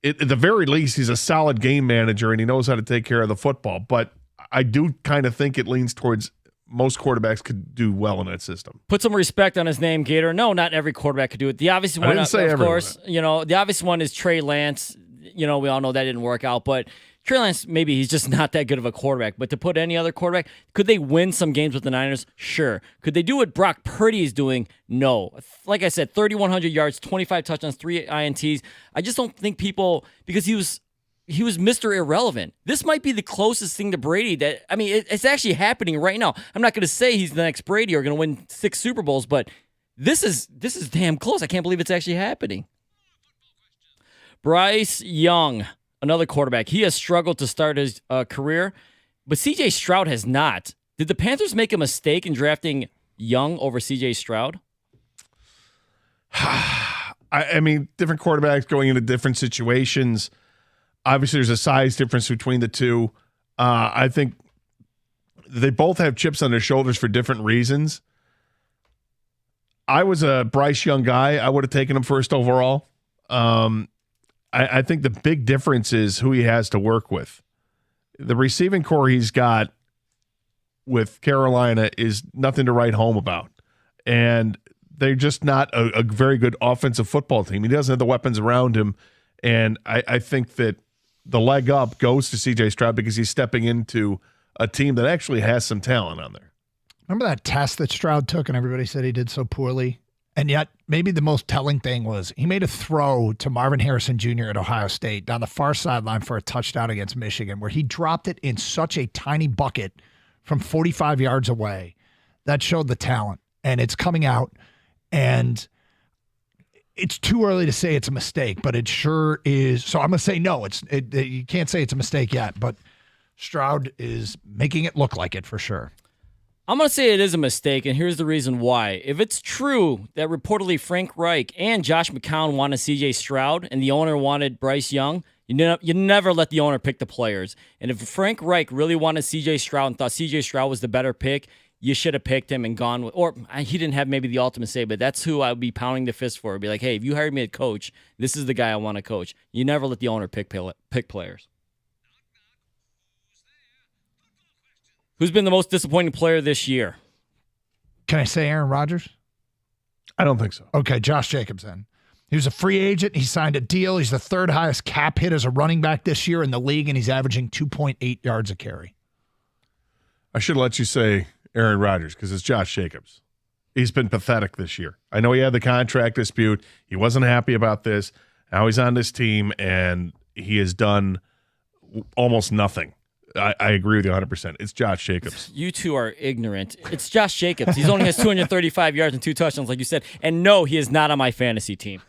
at the very least, he's a solid game manager and he knows how to take care of the football. But I do kind of think it leans towards most quarterbacks could do well in that system. Put some respect on his name, Gator. No, not every quarterback could do it. The obvious one, of course, the obvious one is Trey Lance. We all know that didn't work out, but Trey Lance, maybe he's just not that good of a quarterback. But to put any other quarterback, could they win some games with the Niners? Sure. Could they do what Brock Purdy is doing? No. Like I said, 3,100 yards, 25 touchdowns, 3 INTs. I just don't think people, because he was Mr. Irrelevant. This might be the closest thing to Brady it's actually happening right now. I'm not going to say he's the next Brady or going to win 6 Super Bowls, but this is damn close. I can't believe it's actually happening. Bryce Young, another quarterback. He has struggled to start his career, but C.J. Stroud has not. Did the Panthers make a mistake in drafting Young over C.J. Stroud? I mean, different quarterbacks going into different situations. Obviously, there's a size difference between the two. I think they both have chips on their shoulders for different reasons. I was a Bryce Young guy. I would have taken him first overall. I think the big difference is who he has to work with. the receiving core he's got with Carolina is nothing to write home about. And they're just not a very good offensive football team. He doesn't have the weapons around him. And I think that the leg up goes to C.J. Stroud because he's stepping into a team that actually has some talent on there. Remember that test that Stroud took and everybody said he did so poorly? And yet maybe the most telling thing was he made a throw to Marvin Harrison Jr. at Ohio State down the far sideline for a touchdown against Michigan where he dropped it in such a tiny bucket from 45 yards away. That showed the talent, and it's coming out, and it's too early to say it's a mistake, but it sure is. So I'm going to say no. You can't say it's a mistake yet, but Stroud is making it look like it for sure. I'm going to say it is a mistake, and here's the reason why. If it's true that reportedly Frank Reich and Josh McCown wanted C.J. Stroud and the owner wanted Bryce Young, you never let the owner pick the players. And if Frank Reich really wanted C.J. Stroud and thought C.J. Stroud was the better pick, you should have picked him and gone with, or he didn't have maybe the ultimate say, but that's who I would be pounding the fist for. I'd be like, hey, if you hired me as coach, this is the guy I want to coach. You never let the owner pick players. Who's been the most disappointing player this year? Can I say Aaron Rodgers? I don't think so. Okay, Josh Jacobs then. He was a free agent. He signed a deal. He's the third highest cap hit as a running back this year in the league, and he's averaging 2.8 yards a carry. I should let you say Aaron Rodgers because it's Josh Jacobs. He's been pathetic this year. I know he had the contract dispute. He wasn't happy about this. Now he's on this team, and he has done almost nothing. I agree with you 100%. It's Josh Jacobs. You two are ignorant. It's Josh Jacobs. He only has 235 yards and 2 touchdowns, like you said. And no, he is not on my fantasy team.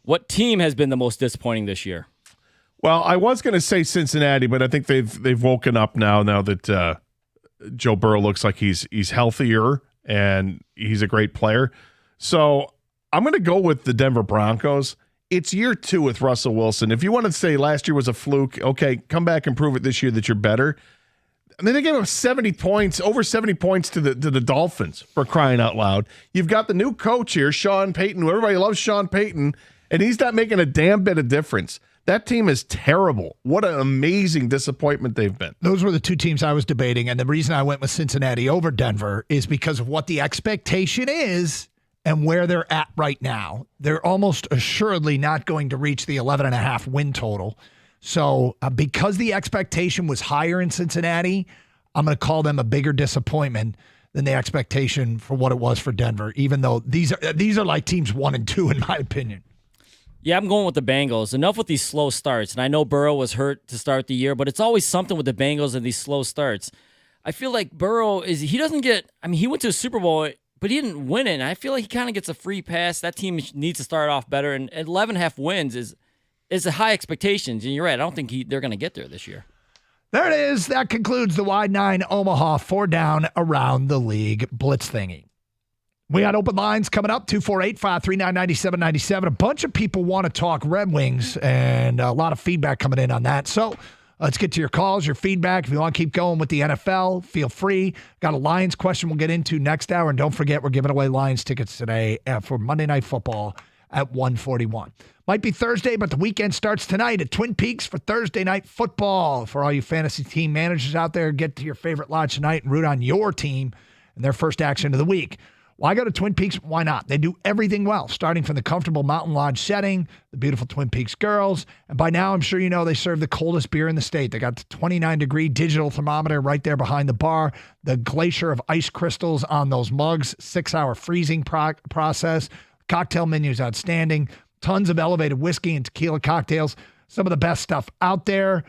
What team has been the most disappointing this year? Well, I was going to say Cincinnati, but I think they've woken up now that Joe Burrow looks like he's healthier and he's a great player. So I'm going to go with the Denver Broncos. It's year 2 with Russell Wilson. If you want to say last year was a fluke, okay, come back and prove it this year that you're better. And then they gave up 70 points, over 70 points to the Dolphins, for crying out loud. You've got the new coach here, Sean Payton, who everybody loves Sean Payton, and he's not making a damn bit of difference. That team is terrible. What an amazing disappointment they've been. Those were the two teams I was debating, and the reason I went with Cincinnati over Denver is because of what the expectation is and where they're at right now. They're almost assuredly not going to reach the 11.5 win total. So because the expectation was higher in Cincinnati, I'm going to call them a bigger disappointment than the expectation for what it was for Denver, even though these are like teams 1 and 2 in my opinion. Yeah, I'm going with the Bengals. Enough with these slow starts. And I know Burrow was hurt to start the year, but it's always something with the Bengals and these slow starts. I feel like Burrow he went to a Super Bowl, but he didn't win it. And I feel like he kind of gets a free pass. That team needs to start off better. And 11.5 wins is a high expectations. And you're right. I don't think they're going to get there this year. There it is. That concludes the Wide 9 Omaha 4 down around the league blitz thingy. We got open lines coming up, 248-539-9797. A bunch of people want to talk Red Wings, and a lot of feedback coming in on that. So let's get to your calls, your feedback. If you want to keep going with the NFL, feel free. Got a Lions question we'll get into next hour. And don't forget, we're giving away Lions tickets today for Monday Night Football at 1:41. Might be Thursday, but the weekend starts tonight at Twin Peaks for Thursday Night Football. For all you fantasy team managers out there, get to your favorite lodge tonight and root on your team in their first action of the week. Why go to Twin Peaks? Why not? They do everything well, starting from the comfortable mountain lodge setting, the beautiful Twin Peaks girls, and by now I'm sure you know they serve the coldest beer in the state. They got the 29-degree digital thermometer right there behind the bar, the glacier of ice crystals on those mugs, 6-hour freezing process, cocktail menu is outstanding, tons of elevated whiskey and tequila cocktails, some of the best stuff out there.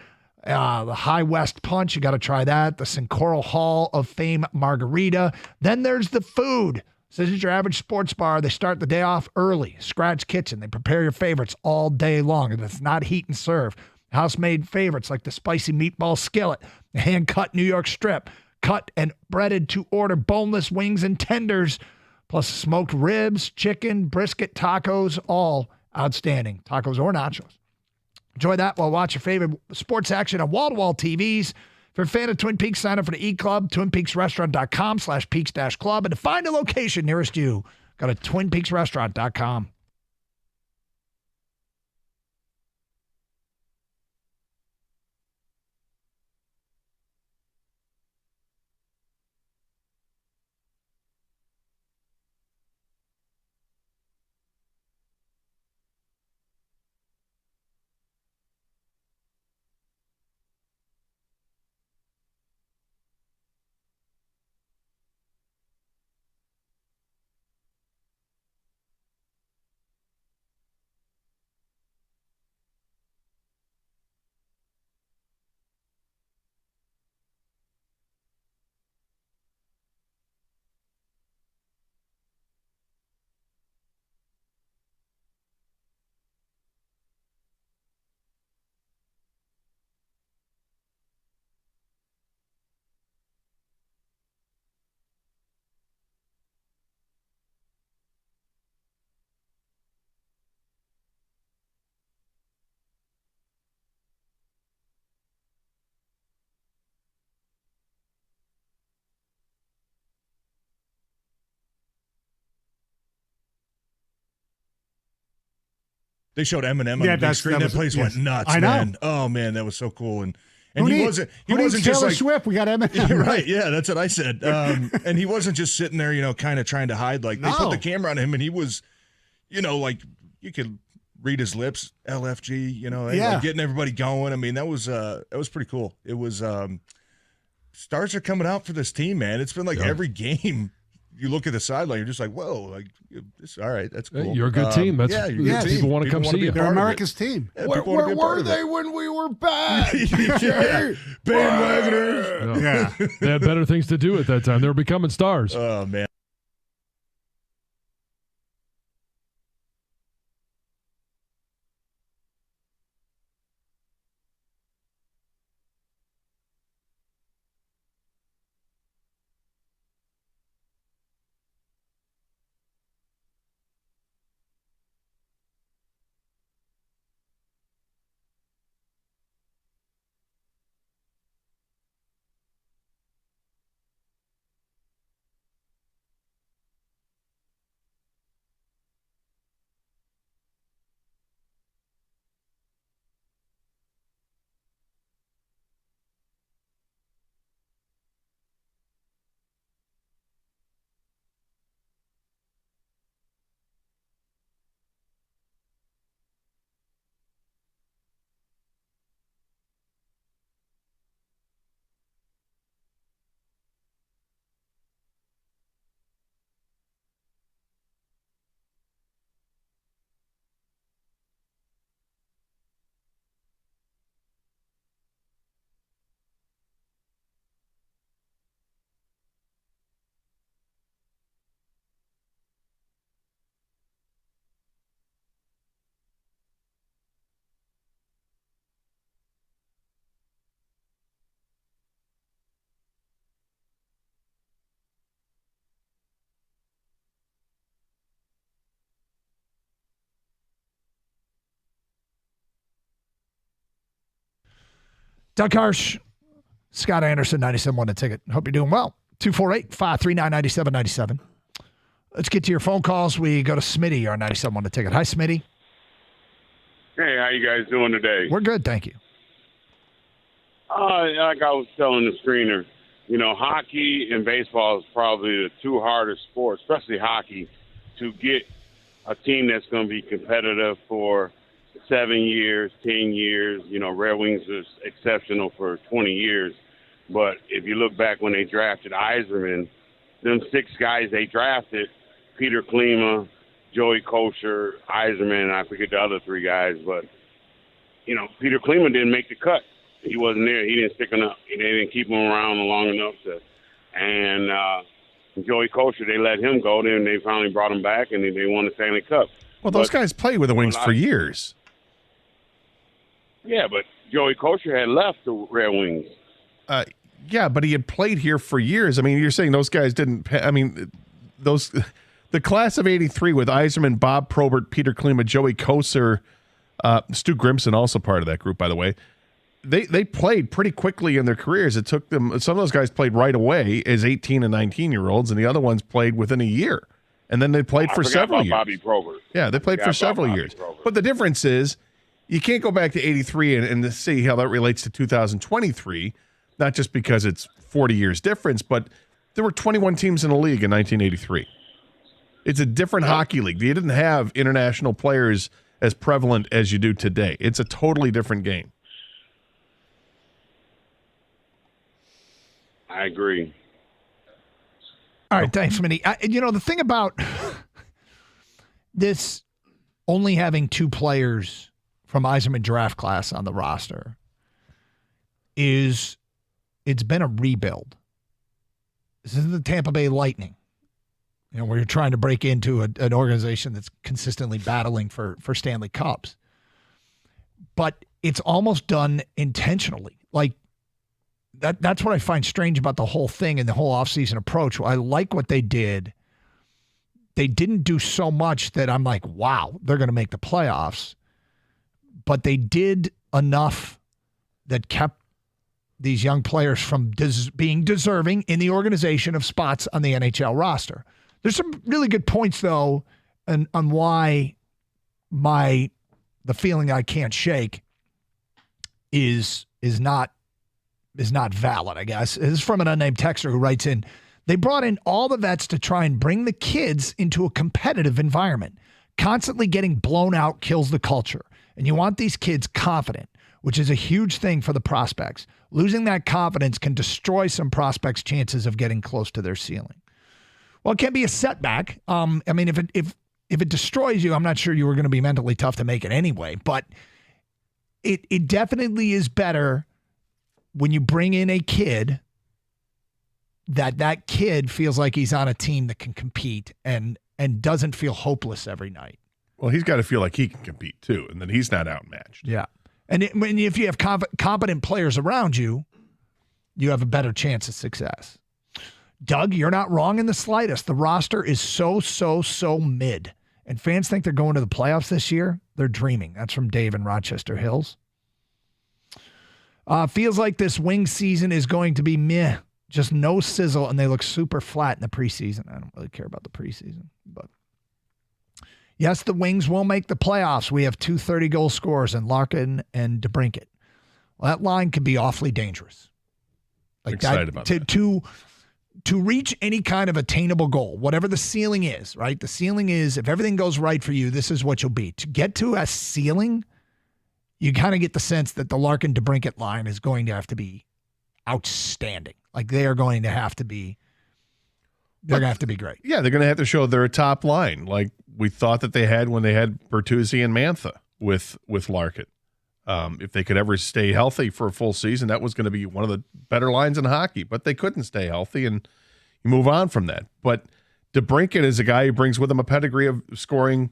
The High West Punch, you got to try that. The Coral Hall of Fame margarita. Then there's the food. So this is your average sports bar. They start the day off early. Scratch Kitchen. They prepare your favorites all day long. And it's not heat and serve. House-made favorites like the spicy meatball skillet, the hand-cut New York strip, cut and breaded to order boneless wings and tenders, plus smoked ribs, chicken, brisket, tacos, all outstanding. Tacos or nachos. Enjoy that while watch your favorite sports action on wall-to-wall TVs. If you're a fan of Twin Peaks, sign up for the E-Club, twinpeaksrestaurant.com/peaks-club. And to find a location nearest you, go to twinpeaksrestaurant.com. They showed Eminem on the big screen. That place went nuts, I know. man. Oh, man, that was so cool. And Who he needs wasn't just Taylor like Swift. We got Eminem. right. Yeah, that's what I said. And he wasn't just sitting there, kind of trying to hide. Like they put the camera on him, and he was, like you could read his lips, LFG. Like getting everybody going. I mean, that was pretty cool. It was stars are coming out for this team, man. It's been like every game. You look at the sideline, you're just like, whoa, like this. All right, that's cool. You're a good team. That's you're a good team. People want to come see you. They're America's team. Yeah, Where were they when we were back? Bandwagoners. Yeah. They had better things to do at that time. They were becoming stars. Oh man. Doug Harsh, Scott Anderson, 97.1 The Ticket. Hope you're doing well. 248-539-9797. Let's get to your phone calls. We go to Smitty, our 97.1 The Ticket. Hi, Smitty. Hey, how you guys doing today? We're good, thank you. Like I was telling the screener, hockey and baseball is probably the two hardest sports, especially hockey, to get a team that's going to be competitive for 7 years, 10 years. Red Wings is exceptional for 20 years. But if you look back when they drafted Heisman, them 6 guys they drafted, Peter Klima, Joey Kosher, Heisman, and I forget the other 3 guys. But, Peter Klima didn't make the cut. He wasn't there. He didn't stick enough. They didn't keep him around long enough to. And Joey Kosher, they let him go. Then they finally brought him back, and they won the Stanley Cup. Well, those guys played with the Wings for years. Yeah, but Joey Kosher had left the Red Wings. Yeah, but he had played here for years. I mean, you're saying those guys didn't pay. I mean, the class of 83 with Yzerman, Bob Probert, Peter Klima, Joey Kosar, Stu Grimson, also part of that group, by the way. They played pretty quickly in their careers. It took them. Some of those guys played right away as 18 and 19-year-olds, and the other ones played within a year. And then they played for several years. Bobby Probert. Yeah, they played for several years. But the difference is you can't go back to 83 and see how that relates to 2023, not just because it's 40 years difference, but there were 21 teams in the league in 1983. It's a different hockey league. You didn't have international players as prevalent as you do today. It's a totally different game. I agree. All right, thanks, Minnie. The thing about this only having 2 players from Yzerman draft class on the roster is it's been a rebuild. This isn't the Tampa Bay Lightning, where you're trying to break into an organization that's consistently battling for Stanley Cups. But it's almost done intentionally. Like, that's what I find strange about the whole thing and the whole offseason approach. I like what they did. They didn't do so much that I'm like, wow, they're going to make the playoffs. But they did enough that kept these young players from being deserving in the organization of spots on the NHL roster. There's some really good points, though, on why my the feeling I can't shake is not valid, I guess. This is from an unnamed texter who writes in, they brought in all the vets to try and bring the kids into a competitive environment. Constantly getting blown out kills the culture. And you want these kids confident, which is a huge thing for the prospects. Losing that confidence can destroy some prospects' chances of getting close to their ceiling. Well, it can be a setback. I mean, if it destroys you, I'm not sure you were going to be mentally tough to make it anyway. But it definitely is better when you bring in a kid that kid feels like he's on a team that can compete and doesn't feel hopeless every night. Well, he's got to feel like he can compete too, and that he's not outmatched. Yeah. And if you have competent players around you, you have a better chance of success. Doug, you're not wrong in the slightest. The roster is so mid. And fans think they're going to the playoffs this year. They're dreaming. That's from Dave in Rochester Hills. Feels like this wing season is going to be meh. Just no sizzle, and they look super flat in the preseason. I don't really care about the preseason. But yes, the Wings will make the playoffs. We have 2 30-goal scorers in Larkin and DeBrincat. Well, that line could be awfully dangerous. Like excited about that. To reach any kind of attainable goal, whatever the ceiling is, right? The ceiling is, if everything goes right for you, this is what you'll be. To get to a ceiling, you kind of get the sense that the Larkin DeBrincat line is going to have to be outstanding. Like they are going to have to be, they're going to have to be great. Yeah, they're going to have to show they're a top line, like we thought that they had when they had Bertuzzi and Mantha with Larkin. If they could ever stay healthy for a full season, that was going to be one of the better lines in hockey. But they couldn't stay healthy, and you move on from that. But DeBrincat is a guy who brings with him a pedigree of scoring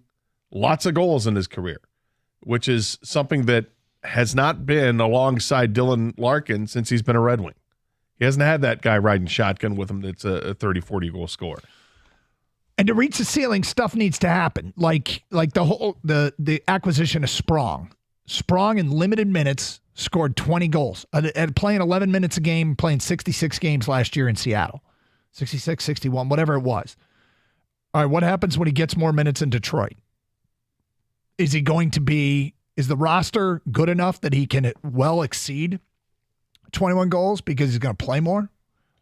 lots of goals in his career, which is something that has not been alongside Dylan Larkin since he's been a Red Wing. He hasn't had that guy riding shotgun with him that's a 30, 40-goal scorer. And to reach the ceiling, stuff needs to happen. Like the acquisition of Sprong. Sprong in limited minutes scored 20 goals. At playing 11 minutes a game, playing 66 games last year in Seattle. 66, 61, whatever it was. All right, what happens when he gets more minutes in Detroit? Is the roster good enough that he can well exceed 21 goals because he's going to play more?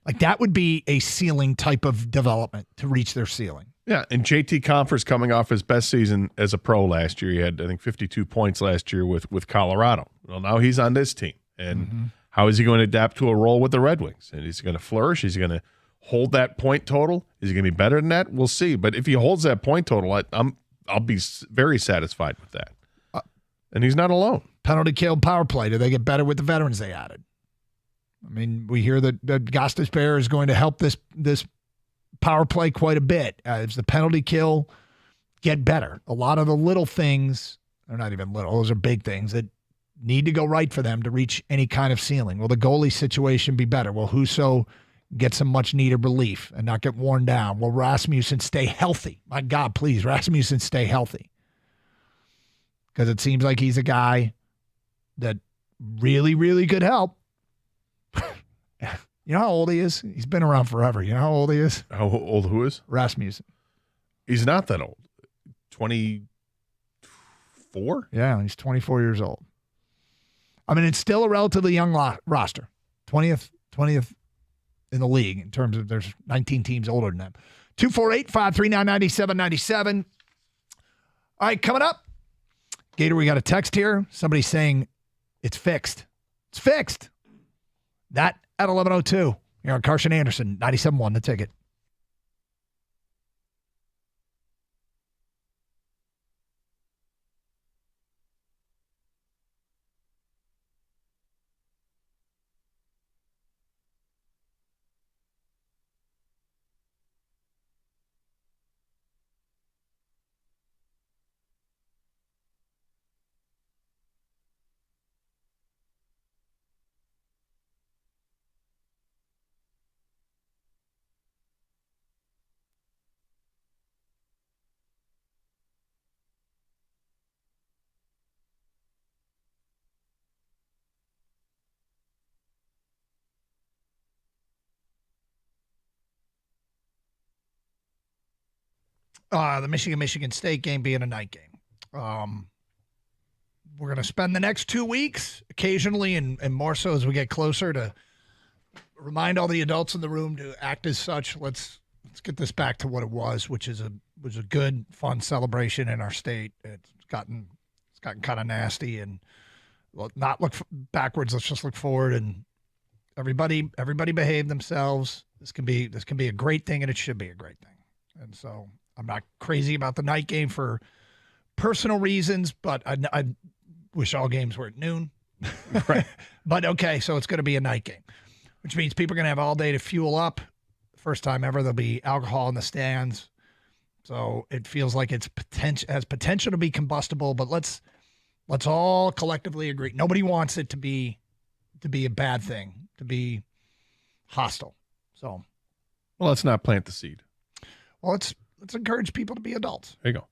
Like that would be a ceiling type of development to reach their ceiling. Yeah, and JT Compher's coming off his best season as a pro last year. He had, I think, 52 points last year with Colorado. Well, now he's on this team. And how is he going to adapt to a role with the Red Wings? And is he going to flourish? Is he going to hold that point total? Is he going to be better than that? We'll see. But if he holds that point total, I'll be very satisfied with that. And he's not alone. Penalty kill, power play. Do they get better with the veterans they added? I mean, we hear that Gostisbehere is going to help this power play quite a bit. As the penalty kill get better. A lot of the little things, they're not even little, those are big things that need to go right for them to reach any kind of ceiling. Will the goalie situation be better? Will Husso get some much needed relief and not get worn down? Will Rasmussen stay healthy? My God, please, Rasmussen stay healthy. Because it seems like he's a guy that really, really could help. You know how old he is? He's been around forever. You know how old he is? How old who is? Rasmussen. He's not that old. 24? Yeah, he's 24 years old. I mean, it's still a relatively young roster. 20th in the league in terms of there's 19 teams older than them. 248-539-9797. All right, coming up. Gator, we got a text here. Somebody saying it's fixed. It's fixed. That at 11:02. You're on Carson Anderson, 97.1 The Ticket. The Michigan State game being a night game. we're going to spend the next 2 weeks occasionally and more so as we get closer to remind all the adults in the room to act as such. Let's get this back to what it was, which is a good, fun celebration in our state. It's gotten kind of nasty, and not look backwards. Let's just look forward, and everybody behave themselves. This can be a great thing, and it should be a great thing. And so I'm not crazy about the night game for personal reasons, but I wish all games were at noon. Right. But okay, so it's going to be a night game, which means people are going to have all day to fuel up. First time ever, there'll be alcohol in the stands. So it feels like has potential to be combustible, but let's all collectively agree. Nobody wants it to be a bad thing, to be hostile. So, well, let's not plant the seed. Well, let's encourage people to be adults. There you go.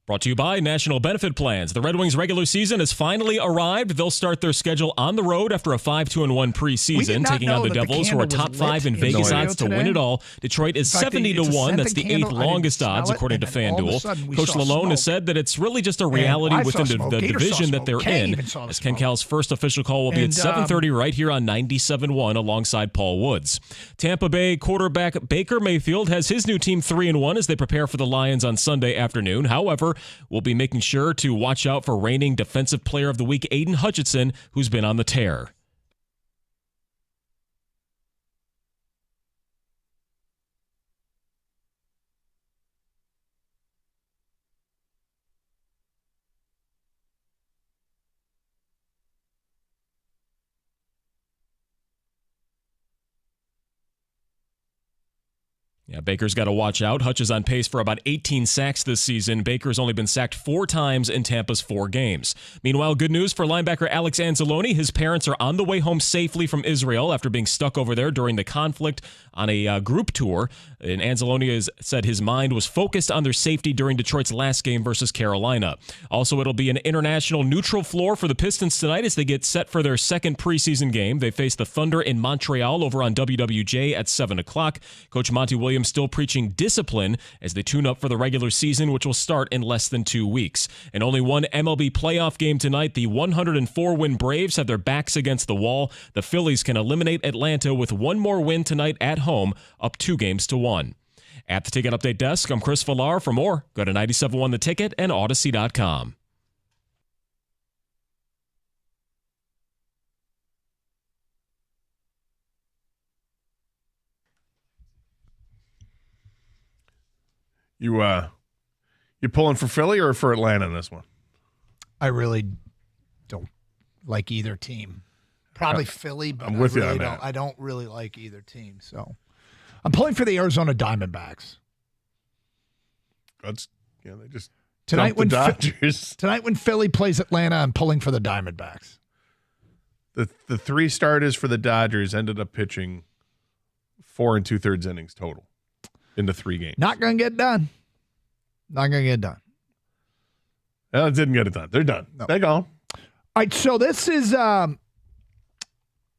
Brought to you by National Benefit Plans. The Red Wings regular season has finally arrived. They'll start their schedule on the road after a 5-2-1 preseason, taking on the Devils, who are top 5 in Vegas odds to win it all. Detroit is 70-1. That's the 8th longest odds, according to FanDuel. Coach Lalone has said that it's really just a reality within the division that they're in, as Ken Cal's first official call will be at 7:30 right here on 97.1 alongside Paul Woods. Tampa Bay quarterback Baker Mayfield has his new team 3-1 as they prepare for the Lions on Sunday afternoon. However, we'll be making sure to watch out for reigning Defensive Player of the Week Aiden Hutchinson, who's been on the tear. Yeah, Baker's got to watch out. Hutch is on pace for about 18 sacks this season. Baker's only been sacked 4 times in Tampa's 4 games. Meanwhile, good news for linebacker Alex Anzalone. His parents are on the way home safely from Israel after being stuck over there during the conflict on a group tour. And Anzalone has said his mind was focused on their safety during Detroit's last game versus Carolina. Also, it'll be an international neutral floor for the Pistons tonight as they get set for their second preseason game. They face the Thunder in Montreal over on WWJ at 7 o'clock. Coach Monty Williams still preaching discipline as they tune up for the regular season, which will start in less than 2 weeks. And only one MLB playoff game tonight. The 104-win Braves have their backs against the wall. The Phillies can eliminate Atlanta with one more win tonight at home, up 2-1. At the Ticket Update Desk, I'm Chris Villar. For more, go to 97.1 The Ticket and Odyssey.com. You pulling for Philly or for Atlanta in this one? I really don't like either team. Probably Philly, but I'm with you on really that. I don't really like either team. So I'm pulling for the Arizona Diamondbacks. They just Tonight dumped the Dodgers. Tonight when Philly plays Atlanta, I'm pulling for the Diamondbacks. The 3 starters for the Dodgers ended up pitching 4 2/3 innings total into 3 games. Not going to get done. Not going to get done. Well, it didn't get it done. They're done. No. They're gone. All right, so this is, I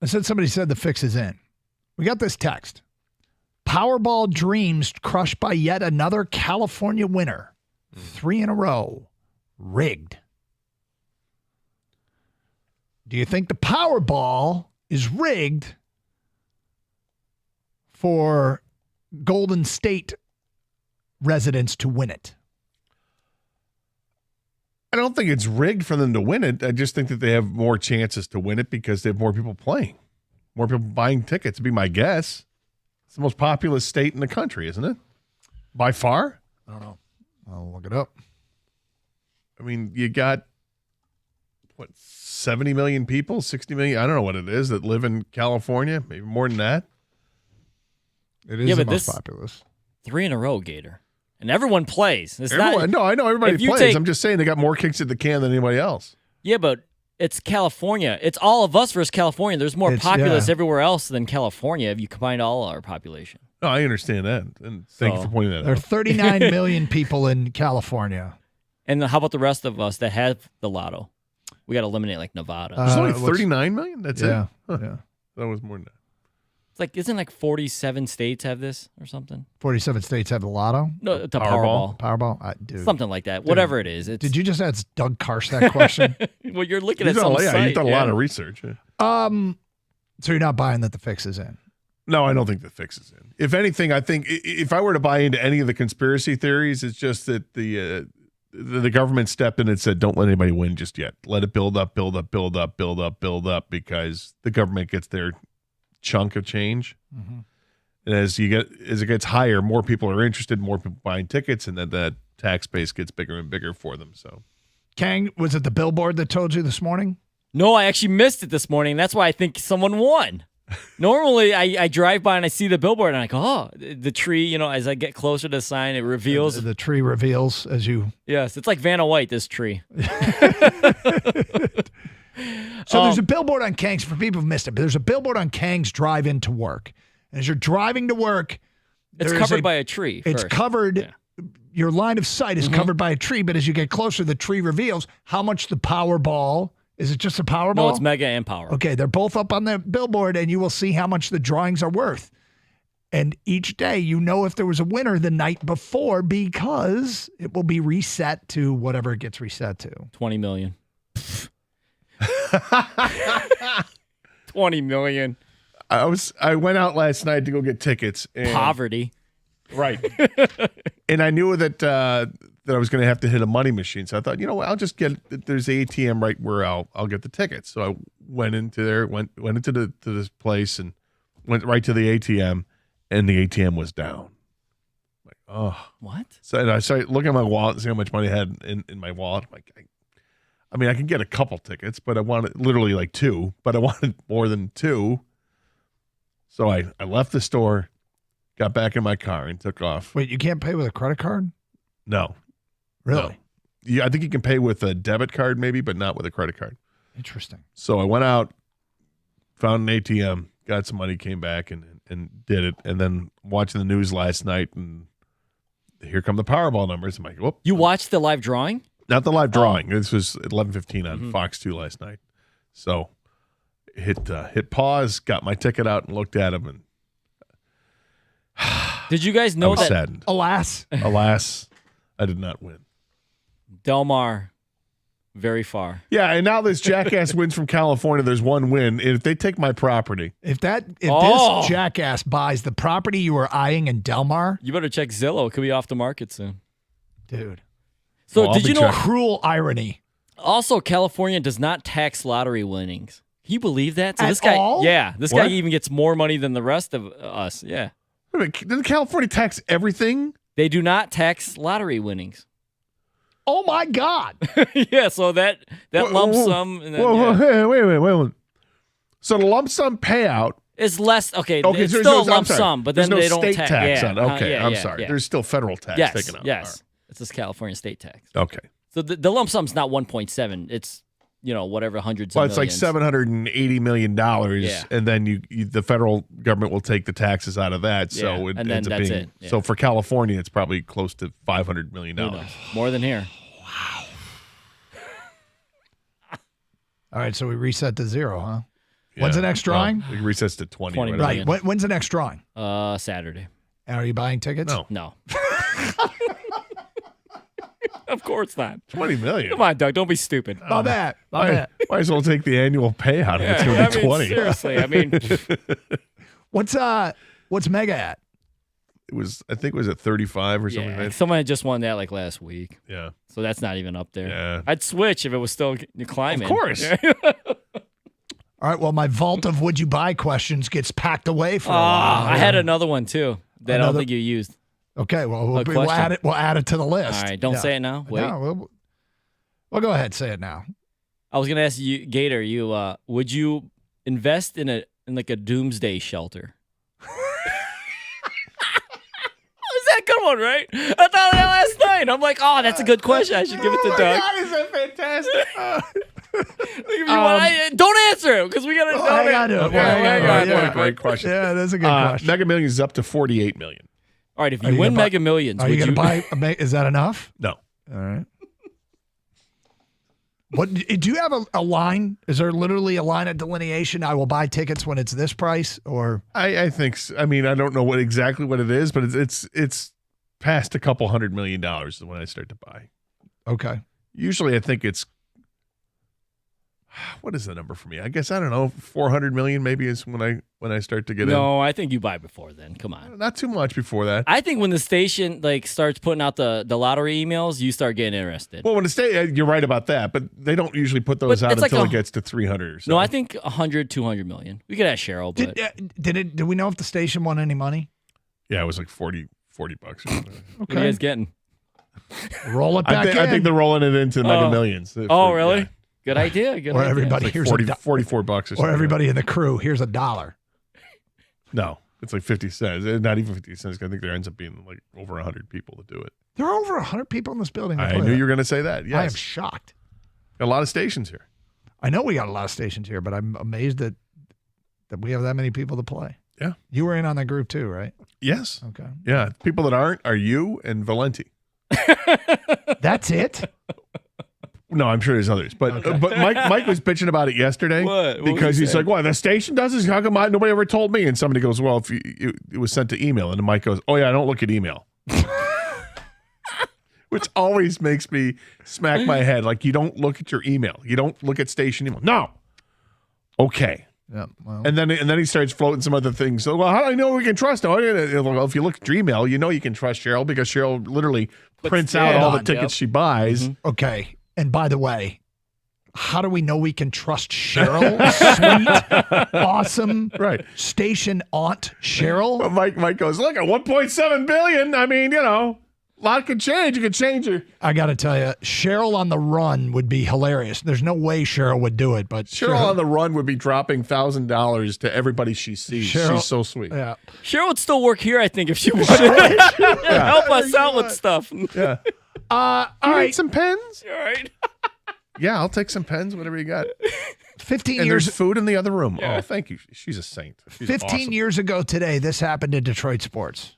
said somebody said the fix is in. We got this text. Powerball dreams crushed by yet another California winner. 3 in a row. Rigged. Do you think the Powerball is rigged for Golden State residents to win it? I don't think it's rigged for them to win it. I just think that they have more chances to win it because they have more people playing, more people buying tickets, would be my guess. It's the most populous state in the country, isn't it? By far? I don't know. I'll look it up. I mean, you got, 70 million people, 60 million? I don't know what it is that live in California. Maybe more than that. It is the most populous. 3 in a row, Gator. And everyone plays. It's Everyone, not, I know everybody if you plays. take- I'm just saying they got more kicks at the can than anybody else. Yeah, but it's California. It's all of us versus California. There's more populace everywhere else than California if you combine all our population. No, I understand that. And thank you for pointing that There are out. 39 million people in California. And how about the rest of us that have the lotto? We got to eliminate like Nevada. There's only 39 million? That's yeah, it? Huh. Yeah. That was more than that. It's like, isn't like 47 states have this or something? 47 states have the lotto? No, the Powerball. Powerball? Dude. Something like that. Whatever it is. It's, Did you just ask Doug Karsh that question? well, you're looking You've at some done, site. you've done a lot of research. Yeah. So you're not buying that the fix is in? No, I don't think the fix is in. If anything, I think if I were to buy into any of the conspiracy theories, it's just that the government stepped in and said, don't let anybody win just yet. Let it build up, build up, build up, build up, build up, because the government gets their chunk of change. Mm-hmm. And as it gets higher, more people are interested, more people buying tickets, and then that tax base gets bigger and bigger for them. So, Kang, was it the billboard that told you this morning? No, I actually missed it this morning. That's why I think someone won. Normally, I drive by and I see the billboard and I go, oh, the tree, as I get closer to the sign, it reveals. The tree reveals as you... Yes, it's like Vanna White, this tree. So there's a billboard on Kang's, for people who've missed it, but there's a billboard on Kang's drive into work. And as you're driving to work... It's covered by a tree It's first. covered... Yeah. Your line of sight is covered by a tree, but as you get closer, the tree reveals how much the Powerball... Is it just a Powerball? No, it's Mega and Power. Okay, they're both up on the billboard, and you will see how much the drawings are worth. And each day, if there was a winner the night before, because it will be reset to whatever it gets reset to. 20 million. 20 million. I went out last night to go get tickets. And, Poverty. Right. And I knew that I was going to have to hit a money machine. So I thought, I'll just there's an ATM right where I'll get the tickets. So I went into there, went into to this place and went right to the ATM, and the ATM was down. Like, oh. What? So and I started looking at my wallet and see how much money I had in my wallet. I'm like, I can get a couple tickets, but I wanted literally like 2, but I wanted more than 2. So I left the store, got back in my car, and took off. Wait, you can't pay with a credit card? No. Really? No. Yeah, I think you can pay with a debit card maybe, but not with a credit card. Interesting. So I went out, found an ATM, got some money, came back and did it. And then watching the news last night, and here come the Powerball numbers. I'm like, whoop. You watched the live drawing? Not the live drawing. This was at 11:15 on Fox 2 last night. So hit pause, got my ticket out and looked at them. And did you guys know I was that? saddened. Alas, I did not win. Del Mar, very far. Yeah, and now this jackass wins from California. There's one win. If they take my property, if this jackass buys the property you were eyeing in Del Mar, You better check Zillow. It could be off the market soon. dude. So Well, did I'll you be know? checking. Cruel irony. Also, California does not tax lottery winnings. Can you believe that? So At this guy, all? yeah, this What? guy even gets more money than the rest of us. Yeah, wait a minute, doesn't California tax everything? they do not tax lottery winnings. Oh my God. Yeah, so that Whoa, lump whoa, sum and then, Whoa, yeah, wait. So the lump sum payout. is less. Okay, Okay, it's so still a I'm lump sorry. sum, but There's then no they don't state tax tax yeah, on it. Okay, yeah, I'm yeah, sorry. yeah. There's still federal tax yes, taken out. yes, it's this California state tax. All right. Okay. So the lump sum's not 1.7. It's whatever hundreds Well, of it's like millions. $780 million, Yeah. and then the federal government will take the taxes out of that. So Yeah, it and then ends up that's being. it. Yeah. So for California, it's probably close to $500 million. Who knows? More than here. All right, so we reset to 0, huh? When's the next drawing? Well, it resets to 20. 20 Right. When's the next drawing? Saturday. Are you buying tickets? No. Of course not. $20 million. Come on, Doug. Don't be stupid. Not that. Might as well take the annual payout if it's going to be 20. Seriously. I mean, what's Mega at? I think it was at 35 or something like that. someone had just won that like last week. Yeah. So that's not even up there. Yeah. I'd switch if it was still climbing. Of course. All right, well, my vault of would you buy questions gets packed away for a while. I had another one too that I don't think you used. Okay, well, we'll add it to the list. All right, don't say it now. Wait. No, well, go ahead, say it now. I was gonna ask you, Gator. Would you invest in like a doomsday shelter? Is that a good one, right? I thought of that last night. I'm like, oh, that's a good question. I should give it to Doug. God, is that fantastic? Don't answer it because we gotta. hang on to it. Hang on. What a great question. Yeah, that's a good question. Mega Millions is up to $48 million. All right, if you win Mega Millions, are you going to buy? Is that enough? No. All right. What do you have a line? Is there literally a line of delineation? I will buy tickets when it's this price, or I think. I mean, I don't know exactly what it is, but it's past a couple $100 million when I start to buy. Okay. Usually, I think it's. What is the number for me? I guess I don't know. 400 million maybe is when I start to get in. No, I think you buy before then. Come on. Not too much before that. I think when the station starts putting out the lottery emails, you start getting interested. Well, when you're right about that, but they don't usually put those out until it gets to 300 or so. No, I think 100, 200 million. We could ask Cheryl. But did we know if the station won any money? Yeah, it was like $40 bucks. What are you guys getting? Roll it back in. I think they're rolling it into Mega Millions. Oh, really? Yeah. Good idea. Good or idea. everybody Like here's $44 or something. Or everybody in the crew, here's $1. No, it's like 50 cents. Not even 50 cents. I think there ends up being like over 100 people to do it. There are over 100 people in this building. I knew you were going to say that. Yes. I am shocked. Got a lot of stations here. I know we got a lot of stations here, but I'm amazed that we have that many people to play. Yeah. You were in on that group too, right? Yes. Okay. Yeah. People that aren't are you and Valenti. That's it? No, I'm sure there's others, but Mike was bitching about it yesterday. What because was he he's saying? like, "Well, the station does this. How come nobody ever told me?" And somebody goes, "Well, if it was sent to email," and Mike goes, "Oh yeah, I don't look at email," which always makes me smack my head. Like, you don't look at your email, you don't look at station email. No, okay. Yeah. Well. And then he starts floating some other things. So, well, how do I know we can trust? Oh, well, if you look at your email, you know you can trust Cheryl because Cheryl literally prints out all the tickets she buys. Mm-hmm. Okay. And by the way, how do we know we can trust Cheryl? Sweet, awesome, right? Station aunt Cheryl. Well, Mike goes, look at 1.7 billion. I mean, a lot can change. You can change her. I got to tell you, Cheryl on the run would be hilarious. There's no way Cheryl would do it, but Cheryl on the run would be dropping $1,000 to everybody she sees. She's so sweet. Yeah. Cheryl would still work here, I think, if she wanted to help us out with stuff. Yeah. All right. Some pens? All right. Yeah, I'll take some pens, whatever you got. 15 and years. There's food in the other room. Yeah. Oh, thank you. She's a saint. She's 15 awesome. years ago today, this happened in Detroit sports.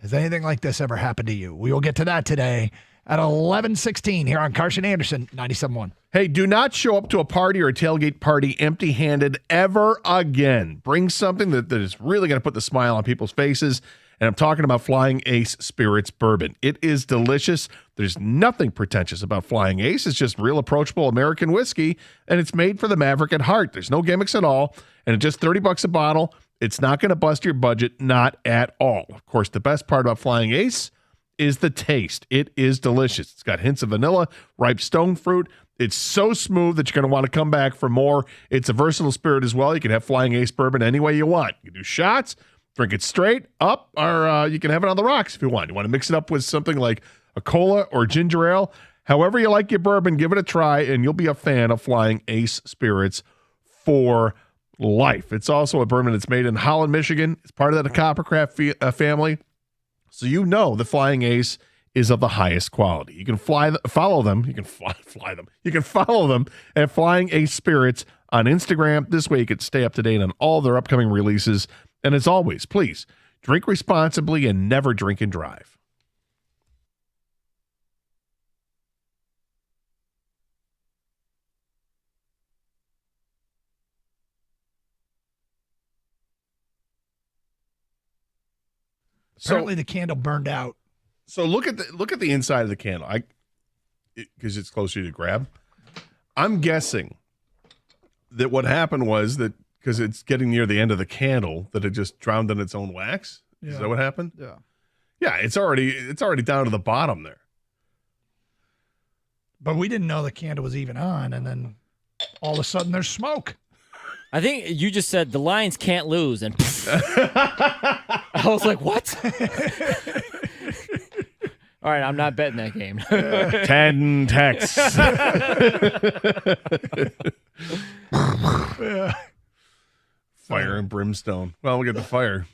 Has anything like this ever happened to you? We will get to that today at 11:16 here on Carson Anderson 97.1. Hey, do not show up to a party or a tailgate party empty-handed ever again. Bring something that is really going to put the smile on people's faces. And I'm talking about Flying Ace Spirits Bourbon. It is delicious. There's nothing pretentious about Flying Ace. It's just real approachable American whiskey, and it's made for the maverick at heart. There's no gimmicks at all, and it's just $30 a bottle. It's not going to bust your budget, not at all. Of course, the best part about Flying Ace is the taste. It is delicious. It's got hints of vanilla, ripe stone fruit. It's so smooth that you're going to want to come back for more. It's a versatile spirit as well. You can have Flying Ace Bourbon any way you want. You can do shots, drink it straight up, or you can have it on the rocks if you want. You want to mix it up with something like a cola or ginger ale. However you like your bourbon, give it a try, and you'll be a fan of Flying Ace Spirits for life. It's also a bourbon that's made in Holland, Michigan. It's part of the Coppercraft family. So you know the Flying Ace is of the highest quality. You can follow them. You can fly them. You can follow them at Flying Ace Spirits on Instagram. This way you can stay up to date on all their upcoming releases. And as always, please drink responsibly and never drink and drive. Apparently the candle burned out. So look at the inside of the candle. Because it's closer to grab. I'm guessing that what happened was that because it's getting near the end of the candle that it just drowned in its own wax. Yeah. Is that what happened? Yeah. Yeah, it's already down to the bottom there. But we didn't know the candle was even on, and then all of a sudden there's smoke. I think you just said the Lions can't lose, and I was like, what? All right, I'm not betting that game. 10 texts. Yeah. Fire and brimstone. Well, we'll get the fire.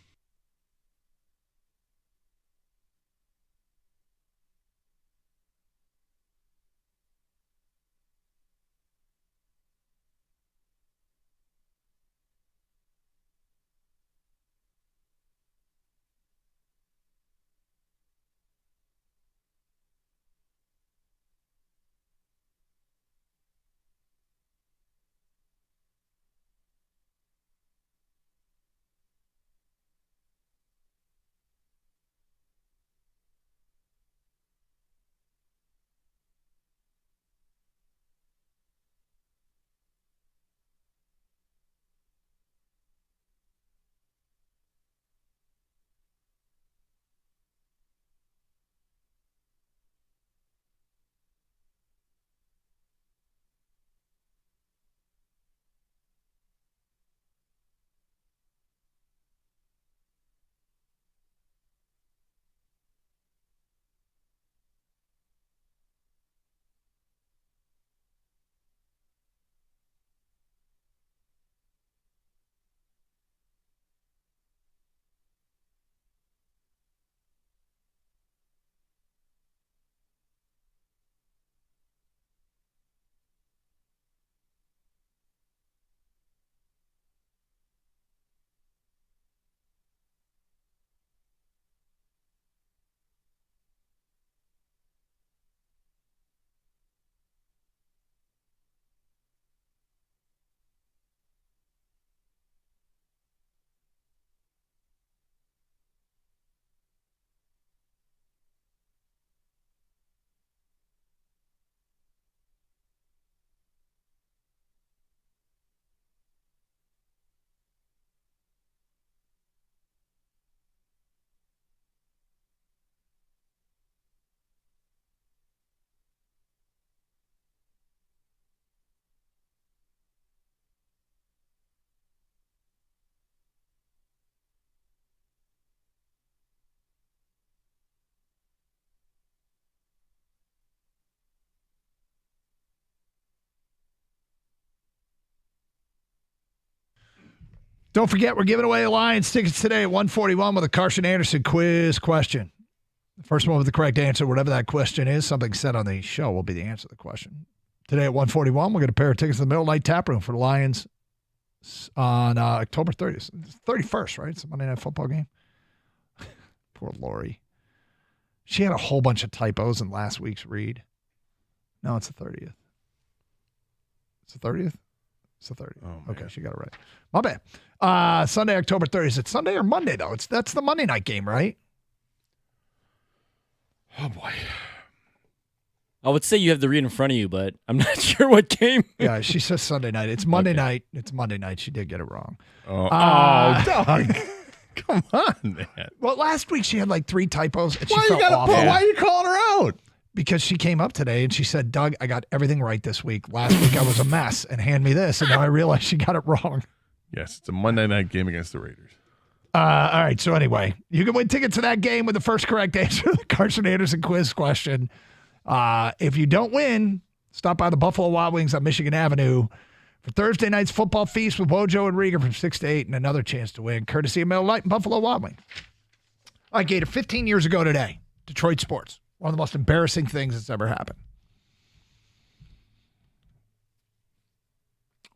Don't forget, we're giving away Lions tickets today at 141 with a Carson Anderson quiz question. The first one with the correct answer, whatever that question is, something said on the show will be the answer to the question. Today at 141, we'll get a pair of tickets to the Middle Night Tap Room for the Lions on October 30th. It's 31st, right? It's a Monday Night Football game. Poor Lori. She had a whole bunch of typos in last week's read. No, it's the 30th. It's the 30th? It's the 30th. Oh, okay, she got it right. My bad. Sunday, October 30th. Is it Sunday or Monday, though? That's the Monday night game, right? Oh, boy. I would say you have the read in front of you, but I'm not sure what game. Yeah, she says Sunday night. It's Monday night. It's Monday night. She did get it wrong. Oh, Doug. Come on, man. Well, last week she had like 3 typos. And Why she felt awful. Why are you calling her out? Because she came up today and she said, Doug, I got everything right this week. Last week I was a mess, and hand me this. And now I realize she got it wrong. Yes, it's a Monday night game against the Raiders. All right. So anyway, you can win tickets to that game with the first correct answer to the Carson Anderson quiz question. If you don't win, stop by the Buffalo Wild Wings on Michigan Avenue for Thursday night's football feast with Wojo and Rieger from 6 to 8 and another chance to win, courtesy of Miller Lite and Buffalo Wild Wings. All right, Gator, 15 years ago today, Detroit sports. One of the most embarrassing things that's ever happened.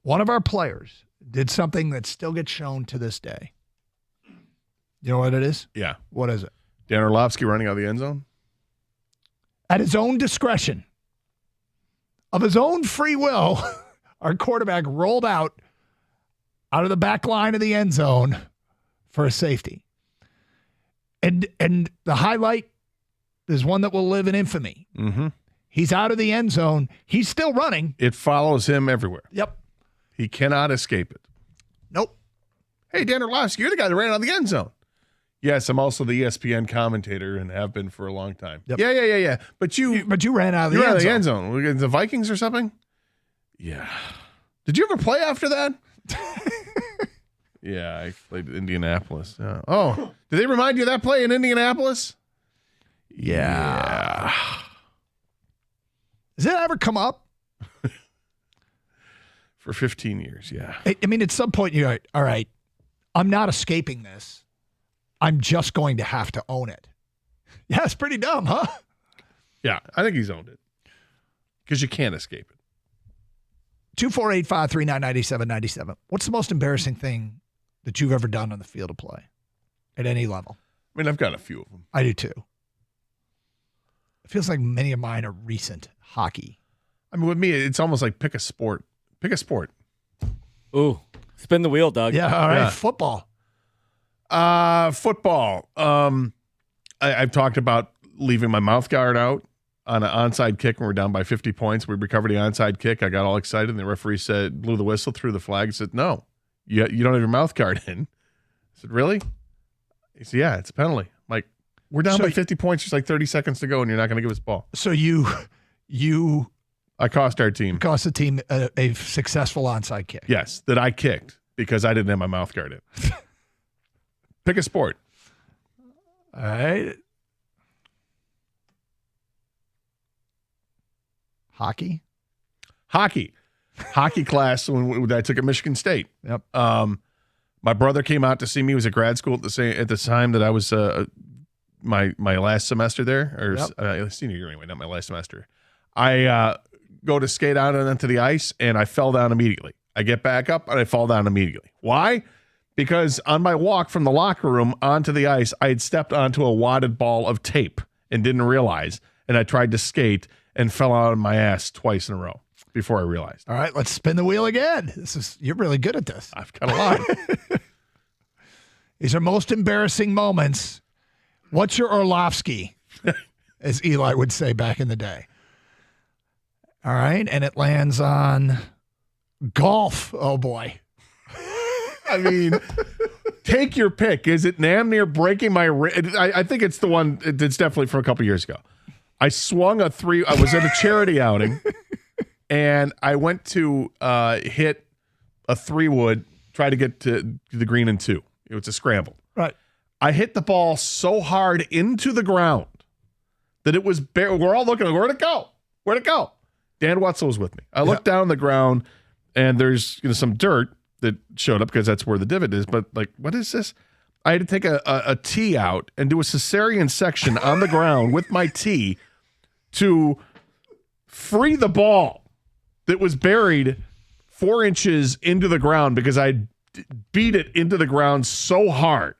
One of our players did something that still gets shown to this day. You know what it is? Yeah. What is it? Dan Orlovsky running out of the end zone? At his own discretion, of his own free will, our quarterback rolled out of the back line of the end zone for a safety. And the highlight is one that will live in infamy. Mm-hmm. He's out of the end zone. He's still running. It follows him everywhere. Yep. He cannot escape it. Nope. Hey, Dan Orlovsky, you're the guy that ran out of the end zone. Yes, I'm also the ESPN commentator and have been for a long time. Yep. Yeah. But you ran out of the end zone. The Vikings or something? Yeah. Did you ever play after that? Yeah, I played Indianapolis. Oh, did they remind you of that play in Indianapolis? Yeah. Does that ever come up? For 15 years, yeah. I mean, at some point you're like, all right, I'm not escaping this. I'm just going to have to own it. Yeah, it's pretty dumb, huh? Yeah, I think he's owned it. Because you can't escape it. 248-539-9797. What's the most embarrassing thing that you've ever done on the field of play at any level? I mean, I've got a few of them. I do too. It feels like many of mine are recent. Hockey. I mean, with me, it's almost like pick a sport. Pick a sport. Ooh, spin the wheel, Doug. Yeah, all right. Yeah. Football. Football. I've talked about leaving my mouth guard out on an onside kick when we're down by 50 points. We recovered the onside kick. I got all excited, and the referee blew the whistle, threw the flag, and said, no, you don't have your mouth guard in. I said, really? He said, yeah, it's a penalty. I'm like, we're down by 50 points. There's like 30 seconds to go, and you're not going to give us the ball. So I cost our team. Cost the team a successful onside kick. Yes, that I kicked because I didn't have my mouth guard in. Pick a sport. All right. Hockey. Hockey class when I took at Michigan State. Yep. My brother came out to see me. He was at grad school at the time that I was my last semester there, or senior year anyway, not my last semester. I go to skate out onto the ice, and I fell down immediately. I get back up, and I fall down immediately. Why? Because on my walk from the locker room onto the ice, I had stepped onto a wadded ball of tape and didn't realize, and I tried to skate and fell out of my ass twice in a row before I realized. All right, let's spin the wheel again. You're really good at this. I've got a lot. These are most embarrassing moments. What's your Orlovsky, as Eli would say back in the day? All right, and it lands on golf. Oh, boy. I mean, take your pick. Is it damn near breaking my wrist? I think it's the one. It's definitely from a couple years ago. I swung a three. I was at a charity outing, and I went to hit a 3-wood, try to get to the green in 2. It was a scramble. Right. I hit the ball so hard into the ground that it was we're all looking, where'd it go? Where'd it go? Dan Wetzel was with me. I looked down the ground, and there's some dirt that showed up because that's where the divot is. But like, what is this? I had to take a tee out and do a cesarean section on the ground with my tee to free the ball that was buried 4 inches into the ground because I beat it into the ground so hard.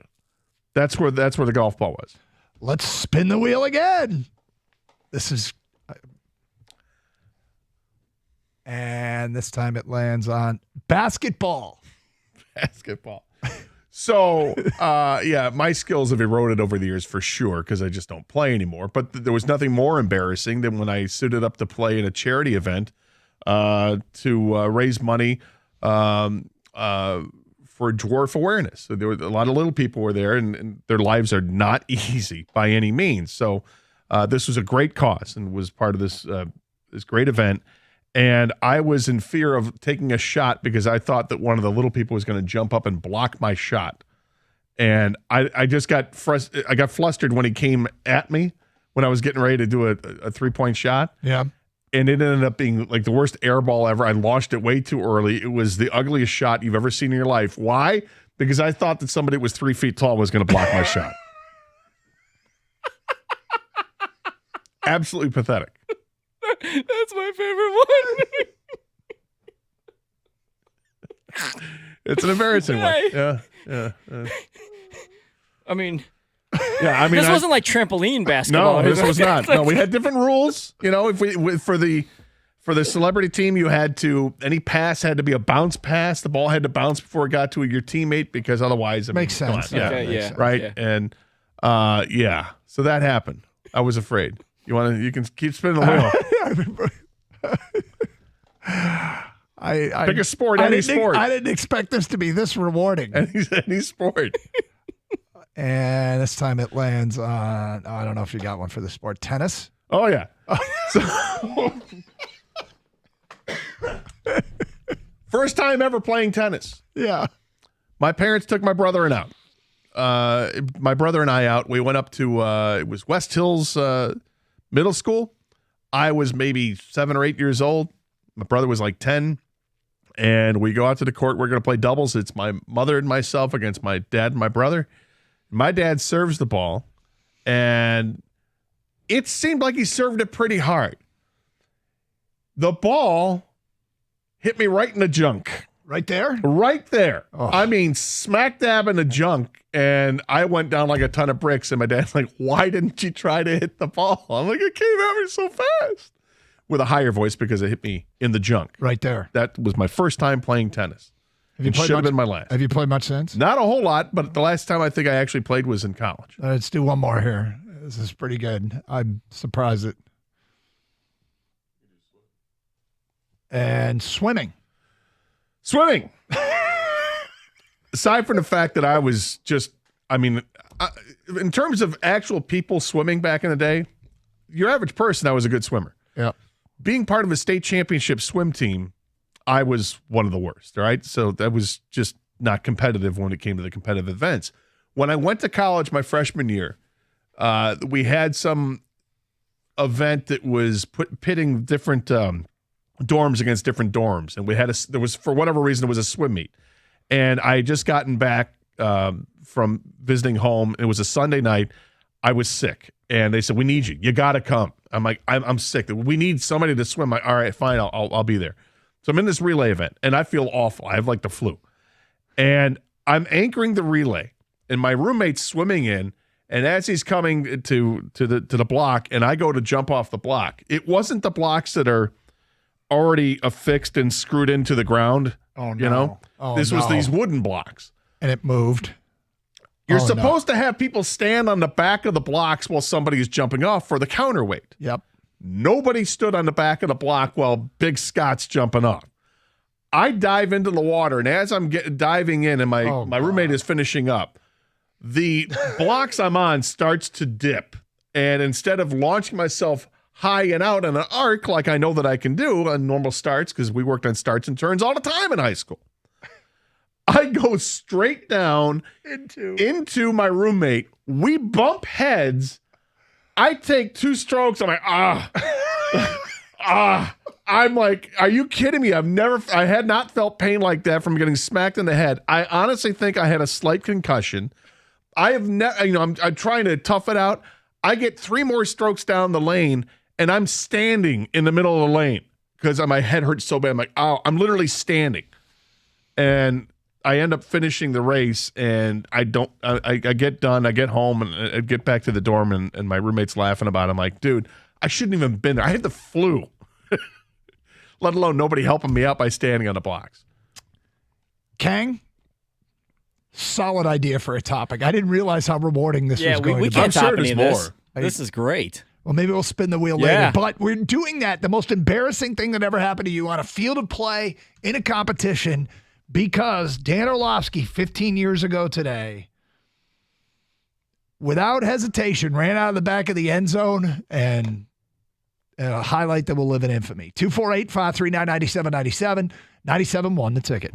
That's where the golf ball was. Let's spin the wheel again. And this time it lands on basketball. So, my skills have eroded over the years for sure because I just don't play anymore. But there was nothing more embarrassing than when I suited up to play in a charity event to raise money for dwarf awareness. So there were a lot of little people were there, and their lives are not easy by any means. So this was a great cause and was part of this great event. And I was in fear of taking a shot because I thought that one of the little people was going to jump up and block my shot. And I just got flustered when he came at me when I was getting ready to do a 3-point shot. Yeah. And it ended up being like the worst air ball ever. I launched it way too early. It was the ugliest shot you've ever seen in your life. Why? Because I thought that somebody that was 3 feet tall was going to block my shot. Absolutely pathetic. That's my favorite one. It's an embarrassing one. Yeah. I mean, this wasn't like trampoline basketball. No, this was not. No, we had different rules. If for the celebrity team, you had to any pass had to be a bounce pass. The ball had to bounce before it got to your teammate because otherwise it makes sense. Right. Yeah. And so that happened. I was afraid. You can keep spinning the wheel. Pick a sport. Any sport. I didn't expect this to be this rewarding. Any sport. And this time it lands on, I don't know if you got one for the sport. Tennis? Oh, yeah. First time ever playing tennis. Yeah. My parents took my brother and my brother and I out. We went up to, it was West Hills Middle School. I was maybe 7 or 8 years old. My brother was like 10. And we go out to the court. We're going to play doubles. It's my mother and myself against my dad and my brother. My dad serves the ball, and it seemed like he served it pretty hard. The ball hit me right in the junk. Right there? Right there. Oh. I mean, smack dab in the junk, and I went down like a ton of bricks, and my dad's like, why didn't you try to hit the ball? I'm like, it came at me so fast. With a higher voice because it hit me in the junk. Right there. That was my first time playing tennis. It should have been my last. Have you played much since? Not a whole lot, but the last time I think I actually played was in college. Let's do one more here. This is pretty good. I'm surprised it. And swimming. Swimming. Aside from the fact that I was in terms of actual people swimming back in the day, your average person, I was a good swimmer. Yeah. Being part of a state championship swim team, I was one of the worst, all right? So that was just not competitive when it came to the competitive events. When I went to college my freshman year, we had some event that was pitting different dorms against different dorms. And there was, for whatever reason, it was a swim meet. And I had just gotten back from visiting home. It was a Sunday night. I was sick. And they said, we need you. You got to come. I'm like, I'm sick. We need somebody to swim. All right, fine. I'll be there. So I'm in this relay event, and I feel awful. I have like the flu. And I'm anchoring the relay, and my roommate's swimming in, and as he's coming to the block, and I go to jump off the block, it wasn't the blocks that are already affixed and screwed into the ground. Oh, no. You know? This was these wooden blocks. And it moved. You're supposed to have people stand on the back of the blocks while somebody is jumping off for the counterweight. Yep. Nobody stood on the back of the block while Big Scott's jumping off. I dive into the water, and as I'm diving in and my roommate is finishing up, the blocks I'm on starts to dip. And instead of launching myself high and out on an arc like I know that I can do on normal starts, because we worked on starts and turns all the time in high school, I go straight down into my roommate. We bump heads. I take 2 strokes. I'm like, I'm like, are you kidding me? I had not felt pain like that from getting smacked in the head. I honestly think I had a slight concussion. I have never, I'm trying to tough it out. I get 3 more strokes down the lane, and I'm standing in the middle of the lane because my head hurts so bad. I'm like, I'm literally standing. And I end up finishing the race, and I get done. I get home, and I get back to the dorm, and my roommate's laughing about it. I'm like, dude, I shouldn't even been there. I had the flu, let alone nobody helping me out by standing on the blocks. Kang, solid idea for a topic. I didn't realize how rewarding this was going we to be. can't top any of this. More. This is great. Well, maybe we'll spin the wheel later. But we're doing that, the most embarrassing thing that ever happened to you on a field of play in a competition, because Dan Orlovsky, 15 years ago today, without hesitation, ran out of the back of the end zone, and a highlight that will live in infamy. 248-539-9797, 97.1 The Ticket.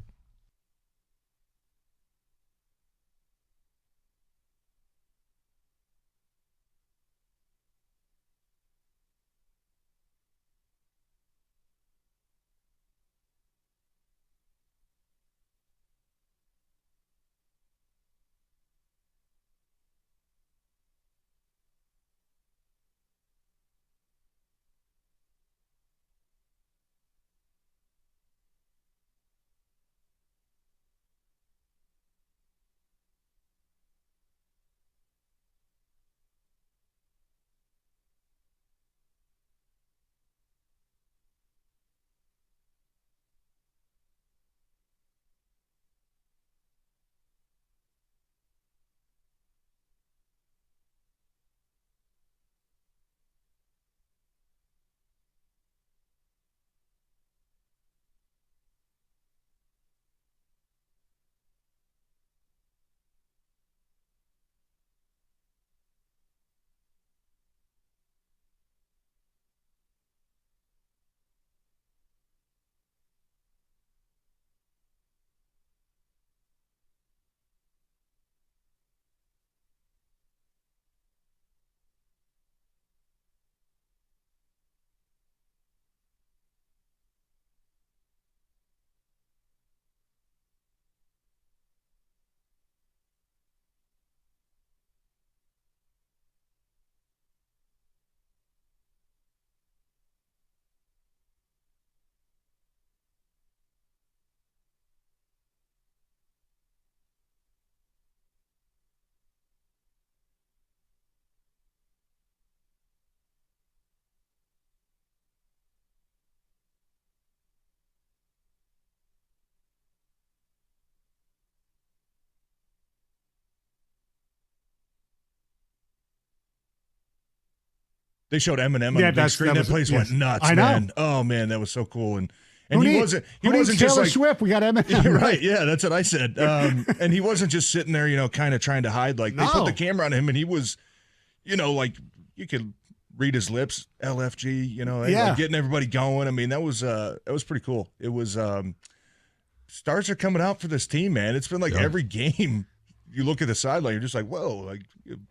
They showed Eminem on the big screen. That place went nuts, I know. man. Oh man, that was so cool. And Who he needs wasn't just Taylor like Swift. We got Eminem. right. Yeah, that's what I said. And he wasn't just sitting there, kind of trying to hide. Like they put the camera on him, and he was, like you could read his lips, LFG. Like getting everybody going. I mean, that was pretty cool. It was stars are coming out for this team, man. It's been like every game. You look at the sideline, you're just like, whoa, like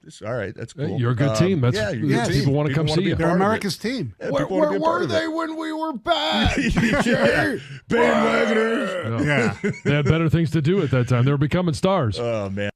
this. All right, that's cool. You're a good team. That's you're a good team. People want to come see you. They're America's team. Yeah, Where were they when we were bad? Bandwagoners. Yeah. They had better things to do at that time. They were becoming stars. Oh man.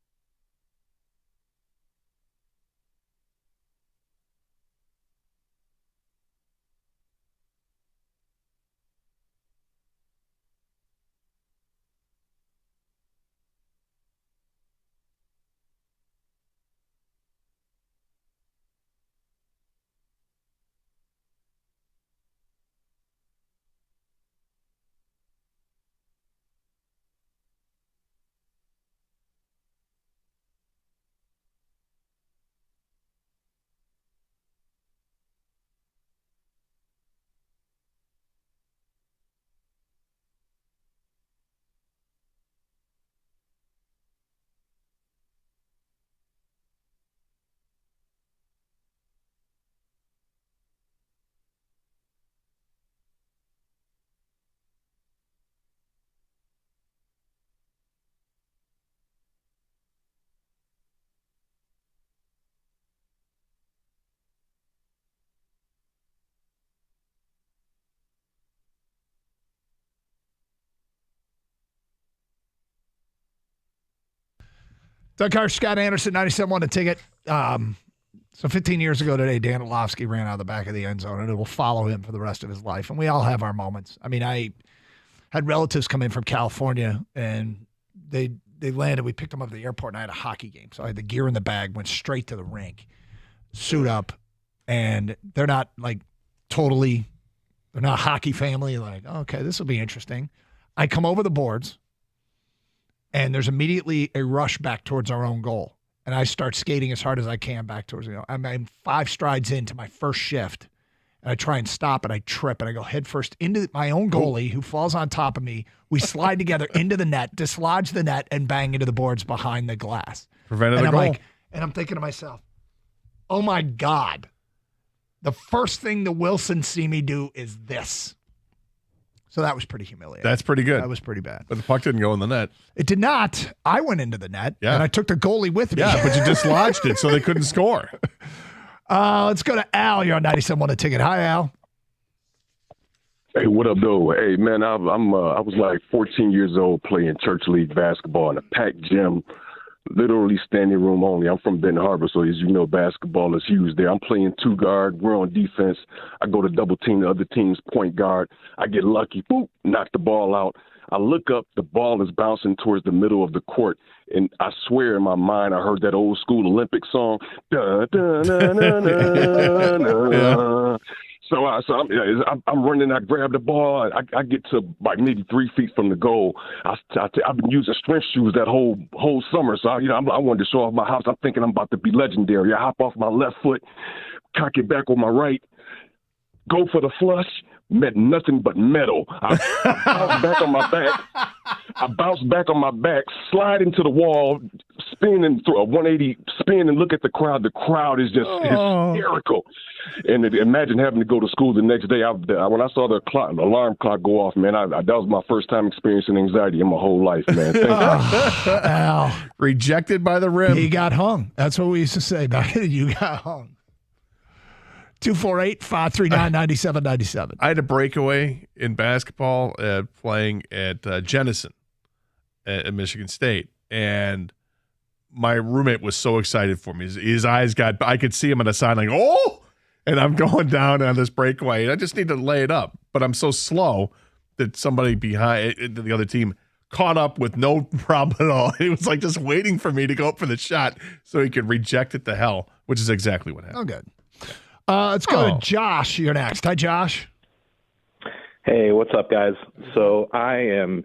Doug Carr, Scott Anderson, 97 a ticket. So 15 years ago today, Dan Orlovsky ran out of the back of the end zone, and it will follow him for the rest of his life. And we all have our moments. I mean, I had relatives come in from California, and they landed. We picked them up at the airport, and I had a hockey game. So I had the gear in the bag, went straight to the rink, suit up, and they're not like they're not a hockey family. Like, okay, this will be interesting. I come over the boards, and there's immediately a rush back towards our own goal. And I start skating as hard as I can back towards, I'm 5 strides into my first shift. And I try and stop, and I trip, and I go headfirst into my own goalie, who falls on top of me. We slide together into the net, dislodge the net, and bang into the boards behind the glass. Prevented the goal. And I'm thinking to myself, oh my God, the first thing the Wilsons see me do is this. So that was pretty humiliating. That's pretty good. That was pretty bad. But the puck didn't go in the net. It did not. I went into the net, and I took the goalie with me. Yeah, but you dislodged it, so they couldn't score. Let's go to Al. You're on 97 on a ticket. Hi, Al. Hey, what up, though? Hey, man, I was like 14 years old playing church league basketball in a packed gym, literally standing room only. I'm from Benton Harbor, so as you know, basketball is huge there. I'm playing 2 guard. We're on defense. I go to double team the other team's point guard. I get lucky. Boop, knock the ball out. I look up. The ball is bouncing towards the middle of the court. And I swear in my mind, I heard that old school Olympic song. Da, da, da, da, da, da. Yeah. So I'm running. I grab the ball. I get to like maybe 3 feet from the goal. I've been using strength shoes that whole summer. So I wanted to show off my house. I'm thinking I'm about to be legendary. I hop off my left foot, cock it back with my right, go for the flush. Met nothing but metal. I bounce back on my back. Slide into the wall, spinning through a 180 spin, and look at the crowd. The crowd is just hysterical. And imagine having to go to school the next day. When I saw the alarm clock go off, man, that was my first time experiencing anxiety in my whole life, man. Thank you. Al. Rejected by the rim. He got hung. That's what we used to say back then. You got hung. 248-539-9797. I had a breakaway in basketball playing at Jenison at Michigan State. And my roommate was so excited for me. His eyes I could see him on the side like, oh! And I'm going down on this breakaway. And I just need to lay it up. But I'm so slow that somebody behind the other team caught up with no problem at all. He was like just waiting for me to go up for the shot so he could reject it to hell, which is exactly what happened. Oh, good. Let's go to Josh. You're next. Hi, Josh. Hey, what's up, guys? So I am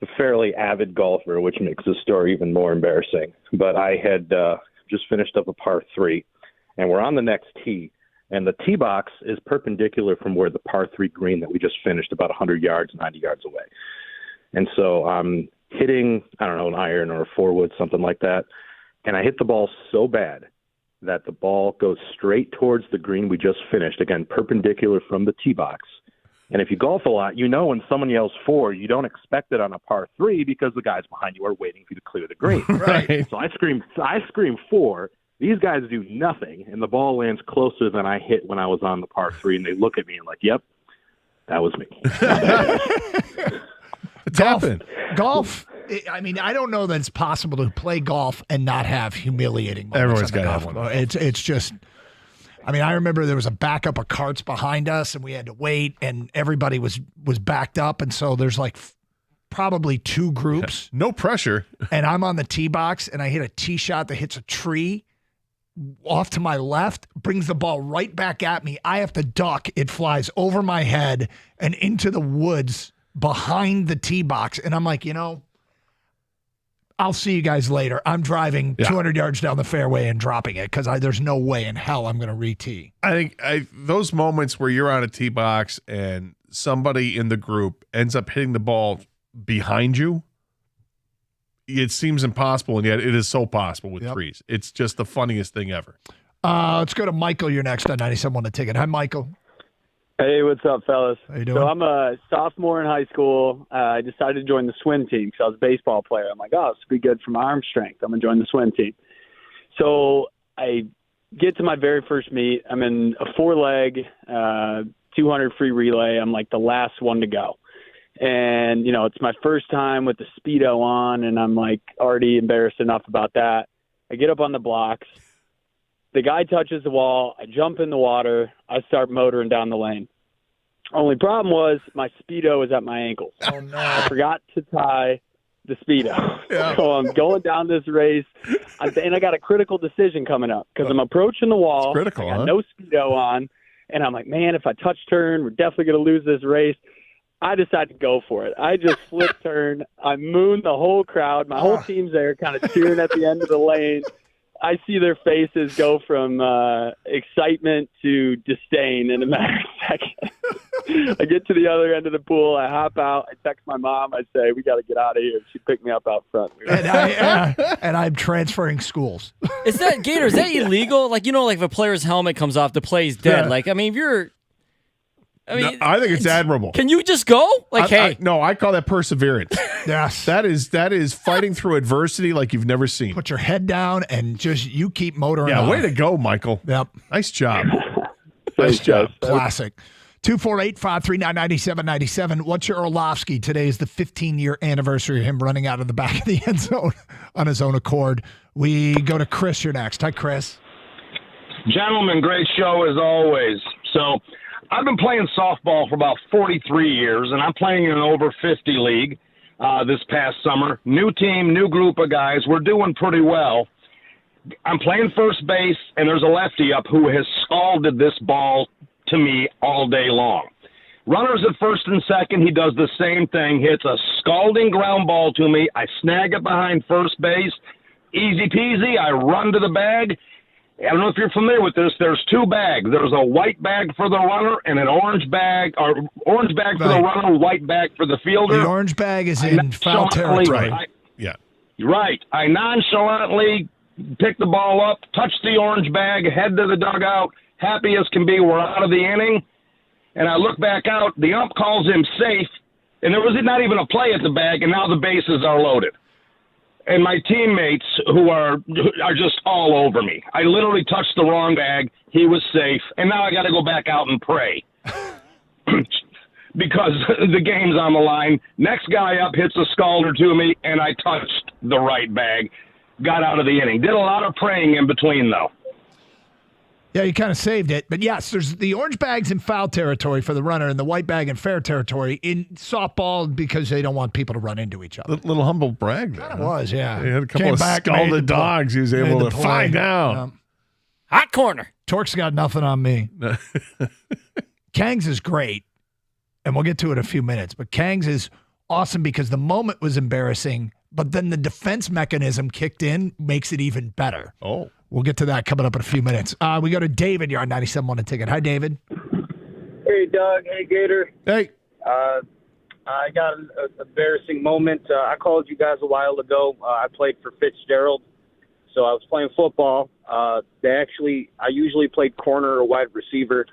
a fairly avid golfer, which makes this story even more embarrassing. But I had just finished up a par 3, and we're on the next tee, And the tee box is perpendicular from where the par 3 green that we just finished, about 100 yards, 90 yards away. And so I'm hitting, I don't know, an iron or a 4-wood, something like that. And I hit the ball so bad that the ball goes straight towards the green we just finished, again, perpendicular from the tee box. And if you golf a lot, you know when someone yells 4, you don't expect it on a par 3 because the guys behind you are waiting for you to clear the green. Right. So I scream 4. These guys do nothing, and the ball lands closer than I hit when I was on the par 3, and they look at me and like, yep, that was me. It's happened. Golf. I mean, I don't know that it's possible to play golf and not have humiliating moments. Everyone's on the got to golf have course. one. It's just. I mean, I remember there was a backup of carts behind us, and we had to wait, and everybody was backed up, and so there's like probably 2 groups. No pressure. And I'm on the tee box, and I hit a tee shot that hits a tree off to my left, brings the ball right back at me. I have to duck. It flies over my head and into the woods behind the tee box, and I'm like, I'll see you guys later. I'm driving 200 yards down the fairway and dropping it because there's no way in hell I'm going to re-tee. I think those moments where you're on a tee box and somebody in the group ends up hitting the ball behind you, it seems impossible, and yet it is so possible with trees. It's just the funniest thing ever. Let's go to Michael. You're next on 97 The Ticket. Hi, Michael. Hey, what's up, fellas? How you doing? So I'm a sophomore in high school. I decided to join the swim team because I was a baseball player. I'm like, this would be good for my arm strength. I'm going to join the swim team. So I get to my very first meet. I'm in a 4-leg, 200 free relay. I'm like the last one to go. And, it's my first time with the Speedo on, and I'm like already embarrassed enough about that. I get up on the blocks. The guy touches the wall. I jump in the water. I start motoring down the lane. Only problem was my Speedo is at my ankles. Oh, no. I forgot to tie the Speedo. Yeah. So I'm going down this race, and I got a critical decision coming up because I'm approaching the wall. It's critical, I got no Speedo on, and I'm like, man, if I touch turn, we're definitely going to lose this race. I decided to go for it. I just flip turn. I moon the whole crowd. My whole team's there kind of cheering at the end of the lane. I see their faces go from excitement to disdain in a matter of seconds. I get to the other end of the pool. I hop out. I text my mom. I say, we got to get out of here. She picked me up out front. And I'm transferring schools. Is that, Gator, is that illegal? Like, if a player's helmet comes off, the play's dead. Yeah. Like, I mean, if you're... I think it's admirable. Can you just go? Like, I call that perseverance. Yes. That is fighting through adversity like you've never seen. Put your head down and just you keep motoring Yeah, on. way to go, Michael. Yep. Nice job. Nice job. Classic. 248-539-9797. What's your Orlovsky? Today is the 15-year anniversary of him running out of the back of the end zone on his own accord. We go to Chris. You're next. Hi, Chris. Gentlemen, great show as always. So I've been playing softball for about 43 years, and I'm playing in an over 50 league this past summer. New team, new group of guys. We're doing pretty well. I'm playing first base, and there's a lefty up who has scalded this ball to me all day long. Runners at first and second, he does the same thing, hits a scalding ground ball to me. I snag it behind first base. Easy peasy. I run to the bag. I don't know if you're familiar with this. There's 2 bags. There's a white bag for the runner and an orange bag, or orange bag for the runner, white bag for the fielder. The orange bag is in foul territory. Right. I nonchalantly pick the ball up, touch the orange bag, head to the dugout, happy as can be. We're out of the inning. And I look back out. The ump calls him safe, and there was not even a play at the bag, and now the bases are loaded. And my teammates who are just all over me. I literally touched the wrong bag. He was safe. And now I got to go back out and pray because the game's on the line. Next guy up hits a scalder to me, and I touched the right bag. Got out of the inning. Did a lot of praying in between, though. Yeah, you kind of saved it. But yes, there's the orange bag's in foul territory for the runner and the white bag in fair territory in softball because they don't want people to run into each other. Little humble brag there. Kind of was, yeah. He had a couple of scalded dogs he was able to find out. Hot corner. Torque's got nothing on me. Kangs is great, and we'll get to it in a few minutes. But Kangs is awesome because the moment was embarrassing, but then the defense mechanism kicked in, makes it even better. Oh. We'll get to that coming up in a few minutes. We go to David. You're on 97.1 The Ticket. Hi, David. Hey, Doug. Hey, Gator. Hey. I got an embarrassing moment. I called you guys a while ago. I played for Fitzgerald, so I was playing football. I usually played corner or wide receiver,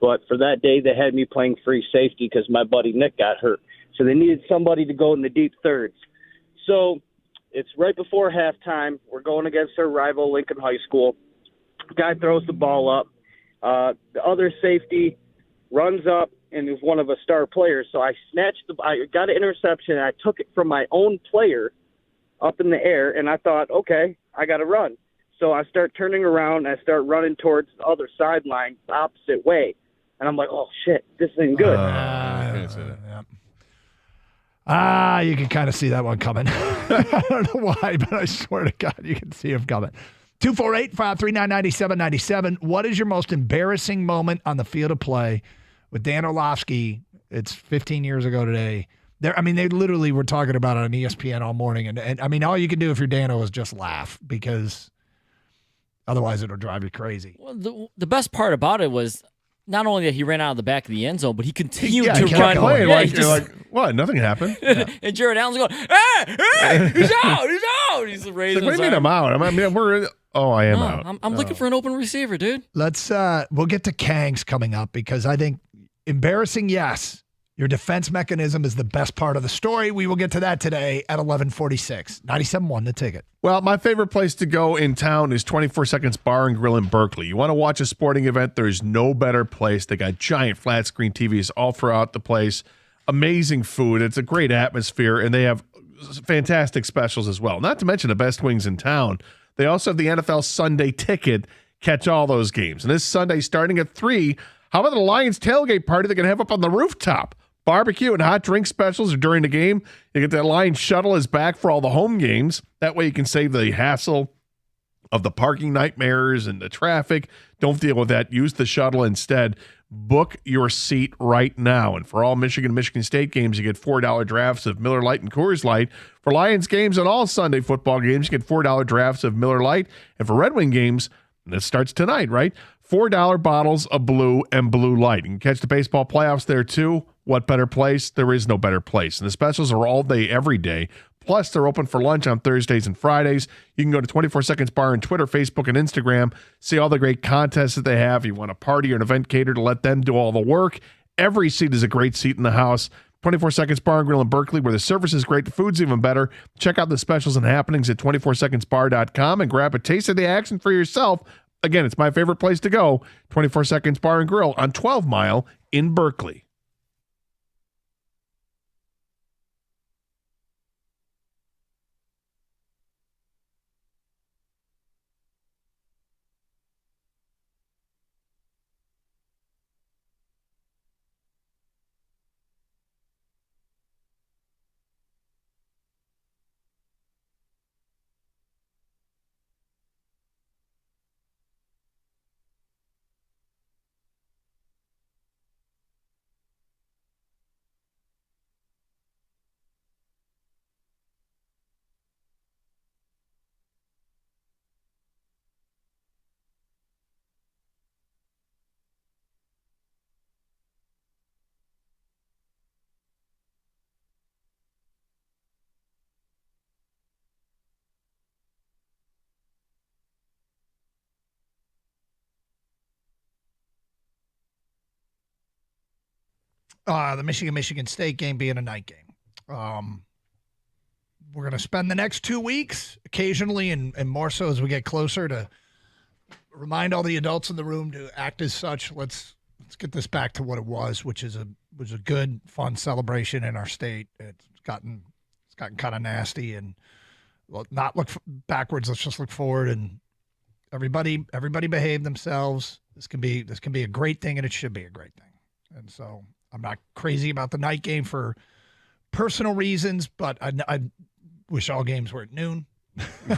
but for that day they had me playing free safety because my buddy Nick got hurt. So they needed somebody to go in the deep thirds. So it's right before halftime. We're going against our rival, Lincoln High School. Guy throws the ball up. The other safety runs up and is one of a star players. So I got an interception, and I took it from my own player up in the air, and I thought, okay, I got to run. So I start turning around, and I start running towards the other sideline, the opposite way. And I'm like, oh, shit, this ain't good. You can kind of see that one coming. I don't know why, but I swear to God, you can see him coming. 248-539-9797. What is your most embarrassing moment on the field of play? With Dan Orlovsky, it's 15 years ago today. They literally were talking about it on ESPN all morning. And all you can do if you're Dano is just laugh, because otherwise it'll drive you crazy. Well, the best part about it was not only that he ran out of the back of the end zone, but he continued to kept run. Playing, you're like, what? Nothing happened. And Jared Allen's going, hey, he's out. He's raising what do you mean I'm out? I am out. I'm looking for an open receiver, dude. We'll get to Kangs coming up, because I think embarrassing, yes. Your defense mechanism is the best part of the story. We will get to that today at 11:46. 97.1 The Ticket. Well, my favorite place to go in town is 24 Seconds Bar and Grill in Berkeley. You want to watch a sporting event, there's no better place. They got giant flat screen TVs all throughout the place. Amazing food. It's a great atmosphere, and they have fantastic specials as well. Not to mention the best wings in town. They also have the NFL Sunday Ticket. Catch all those games. And this Sunday, starting at 3, how about the Lions tailgate party they're going to have up on the rooftop? Barbecue and hot drink specials are during the game. You get that Lions shuttle is back for all the home games. That way you can save the hassle of the parking nightmares and the traffic. Don't deal with that. Use the shuttle instead. Book your seat right now. And for all Michigan and Michigan State games, you get $4 drafts of Miller Lite and Coors Light. For Lions games and all Sunday football games, you get $4 drafts of Miller Lite. And for Red Wing games, and this starts tonight, right? $4 bottles of Blue and Blue Light. You can catch the baseball playoffs there too. What better place? There is no better place. And the specials are all day, every day. Plus, they're open for lunch on Thursdays and Fridays. You can go to 24 Seconds Bar on Twitter, Facebook, and Instagram. See all the great contests that they have. You want a party or an event caterer to let them do all the work. Every seat is a great seat in the house. 24 Seconds Bar and Grill in Berkeley, where the service is great, the food's even better. Check out the specials and happenings at 24secondsbar.com and grab a taste of the action for yourself. Again, it's my favorite place to go, 24 Seconds Bar and Grill on 12 Mile in Berkeley. The Michigan State game being a night game. We're going to spend the next 2 weeks occasionally and more so as we get closer to remind all the adults in the room to act as such. Let's get this back to what it was, which is a good, fun celebration in our state. It's gotten kind of nasty, and not look backwards. Let's just look forward, and everybody behave themselves. This can be a great thing, and it should be a great thing. And so I'm not crazy about the night game for personal reasons, but I wish all games were at noon.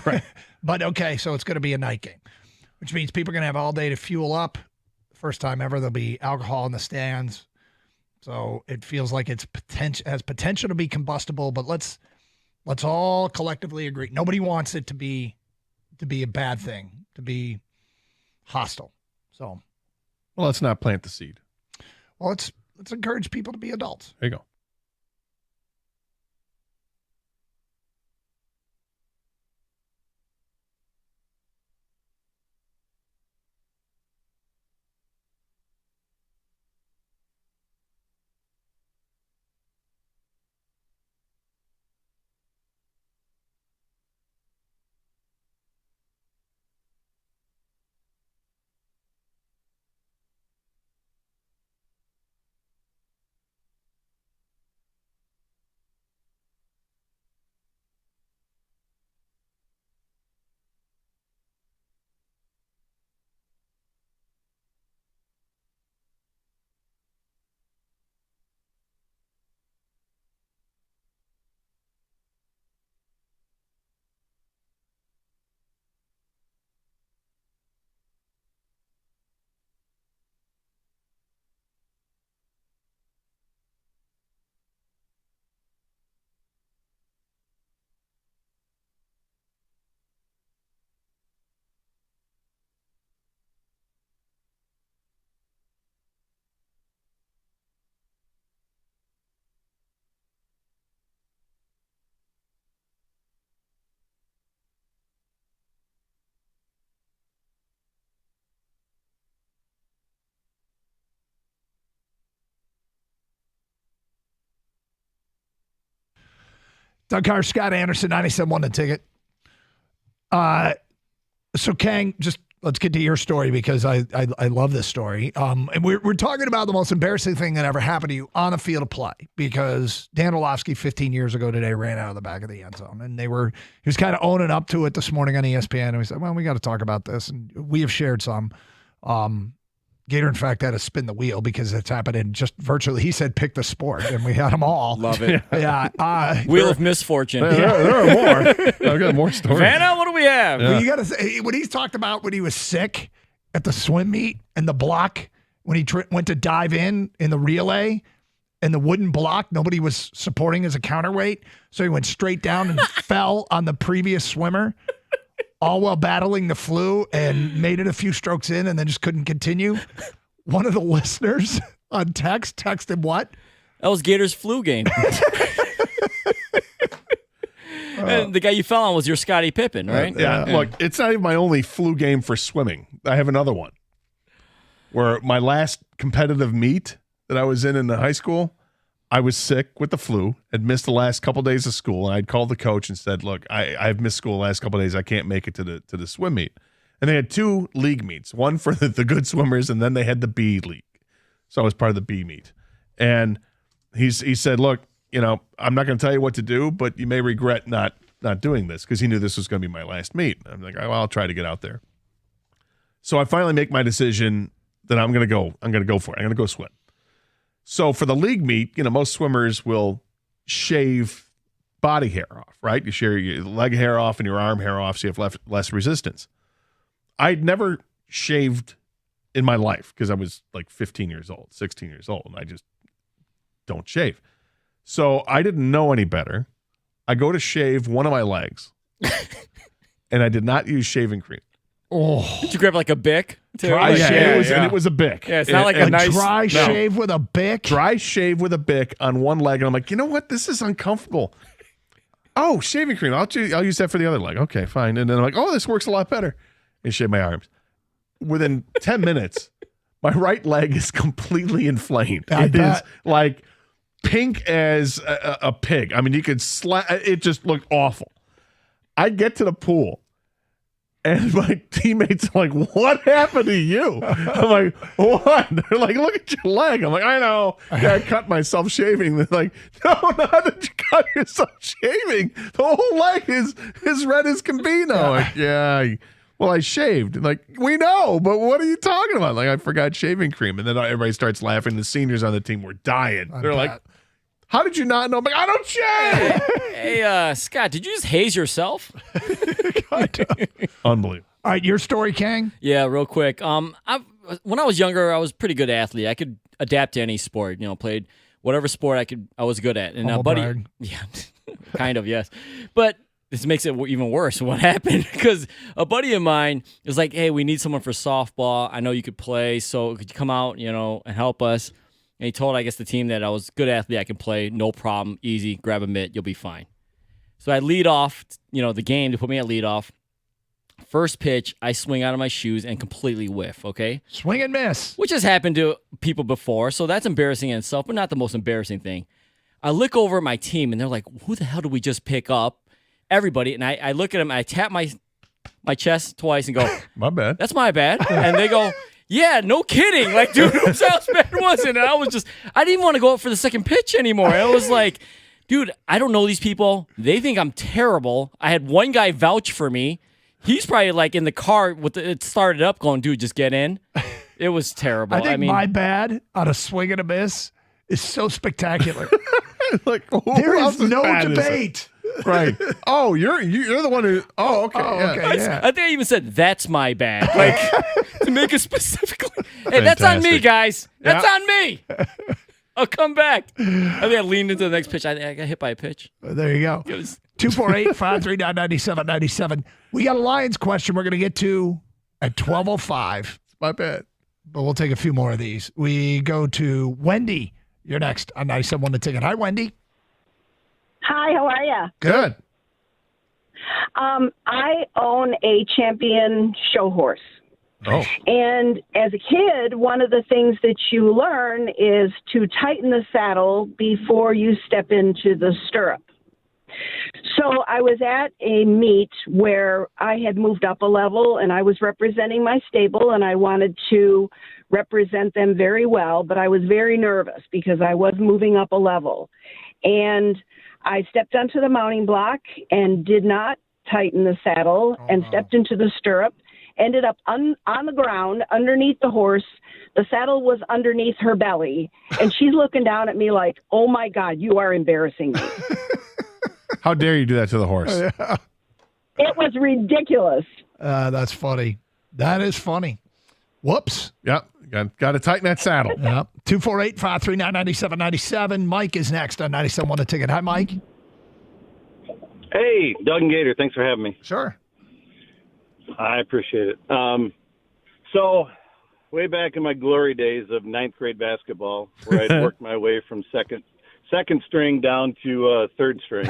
Right. But okay, so it's going to be a night game, which means people are going to have all day to fuel up. First time ever, there'll be alcohol in the stands. So it feels like has potential to be combustible, but let's all collectively agree. Nobody wants it to be a bad thing. to be hostile. So, well, let's not plant the seed. Well, let's encourage people to be adults. There you go. Doug Carr, Scott Anderson, 97.1 The Ticket. So, Kang, just let's get to your story because I love this story. And we're talking about the most embarrassing thing that ever happened to you on the field of play because Dan Orlovsky 15 years ago today ran out of the back of the end zone. And he was kind of owning up to it this morning on ESPN. And we said, well, we got to talk about this. And we have shared some. Gator, in fact, had to spin the wheel because it's happened in just virtually, he said, pick the sport, and we had them all. Love it. Yeah. Wheel of misfortune. There are more. I've got more stories. Vanna, what do we have? Yeah. Well, you got to say, when he's talked about when he was sick at the swim meet and the block, when he went to dive in the relay and the wooden block, nobody was supporting as a counterweight. So he went straight down and fell on the previous swimmer. All while battling the flu and made it a few strokes in and then just couldn't continue. One of the listeners on texted what? That was Gator's flu game. And the guy you fell on was your Scottie Pippen, right? Yeah. Look, it's not even my only flu game for swimming. I have another one where my last competitive meet that I was in high school, I was sick with the flu, had missed the last couple days of school, and I'd called the coach and said, look, I've missed school the last couple of days. I can't make it to the swim meet. And they had two league meets, one for the good swimmers, and then they had the B league. So I was part of the B meet. And he said, look, I'm not going to tell you what to do, but you may regret not doing this, because he knew this was going to be my last meet. I'm like, well, I'll try to get out there. So I finally make my decision that I'm going to go. I'm going to go for it. I'm going to go swim. So for the league meet, most swimmers will shave body hair off, right? You shave your leg hair off and your arm hair off so you have less resistance. I'd never shaved in my life because I was like 15 years old, 16 years old, and I just don't shave. So I didn't know any better. I go to shave one of my legs, and I did not use shaving cream. Oh, did you grab like a Bic? Dry shave, and it was a Bic. Yeah, it's not like a nice dry shave with a Bic. Dry shave with a Bic on one leg, and I'm like, you know what? This is uncomfortable. Oh, shaving cream. I'll use that for the other leg. Okay, fine. And then I'm like, oh, this works a lot better. And shave my arms. Within 10 minutes, my right leg is completely inflamed. It is like pink as a pig. I mean, you could it just looked awful. I get to the pool. And my teammates are like, what happened to you? I'm like, what? They're like, look at your leg. I'm like, I know. Yeah, I cut myself shaving. They're like, no, how did you cut yourself shaving? The whole leg is as red as can be now. Like, yeah, well, I shaved. And like, we know, but what are you talking about? Like, I forgot shaving cream. And then everybody starts laughing. The seniors on the team were dying. They're like, how did you not know? I'm like, I don't shave. Hey, Scott, did you just haze yourself? Unbelievable. All right, your story, Kang? Yeah, real quick. When I was younger, I was a pretty good athlete. I could adapt to any sport. played whatever sport I was good at. And buddy, brag. yeah, kind of, yes. But this makes it even worse. What happened? Because a buddy of mine is like, hey, we need someone for softball. I know you could play, so could you come out, and help us? And he told, I guess, the team that I was a good athlete. I can play, no problem, easy, grab a mitt, you'll be fine. So I lead off, the game to put me at lead off. First pitch, I swing out of my shoes and completely whiff, okay? Swing and miss. Which has happened to people before, so that's embarrassing in itself, but not the most embarrassing thing. I look over at my team, and they're like, who the hell did we just pick up? Everybody, and I look at them, I tap my chest twice and go, my bad. That's my bad. And they go, yeah, no kidding. Like, dude, whose house bad was it? And I didn't even want to go out for the second pitch anymore. I was like, dude, I don't know these people. They think I'm terrible. I had one guy vouch for me. He's probably like in the car it started up going, dude, just get in. It was terrible. I think my bad on a swing and a miss is so spectacular. Like, there is no debate. Right. Oh, you're the one who. Oh, okay. I think I even said that's my bad. Like to make it specifically. Hey, that's on me, guys. That's on me. I'll come back. I think I leaned into the next pitch. I got hit by a pitch. There you go. 248-539-9797. We got a Lions question we're going to get to at 12:05. My bad. But we'll take a few more of these. We go to Wendy. You're next on 97.1 The Ticket. Hi, Wendy. Hi, how are you? Good. I own a champion show horse. Oh. And as a kid, one of the things that you learn is to tighten the saddle before you step into the stirrup. So I was at a meet where I had moved up a level and I was representing my stable and I wanted to represent them very well, but I was very nervous because I was moving up a level. And I stepped onto the mounting block and did not tighten the saddle and stepped into the stirrup, ended up on the ground underneath the horse. The saddle was underneath her belly, and she's looking down at me like, oh, my God, you are embarrassing me. How dare you do that to the horse? It was ridiculous. That's funny. That is funny. Whoops. Yep. Got to tighten that saddle. Yep. 248-539-9797. Mike is next on 97.1 The Ticket. Hi, Mike. Hey, Doug and Gator. Thanks for having me. Sure. I appreciate it. So way back in my glory days of ninth grade basketball, where I'd worked my way from second string down to third string,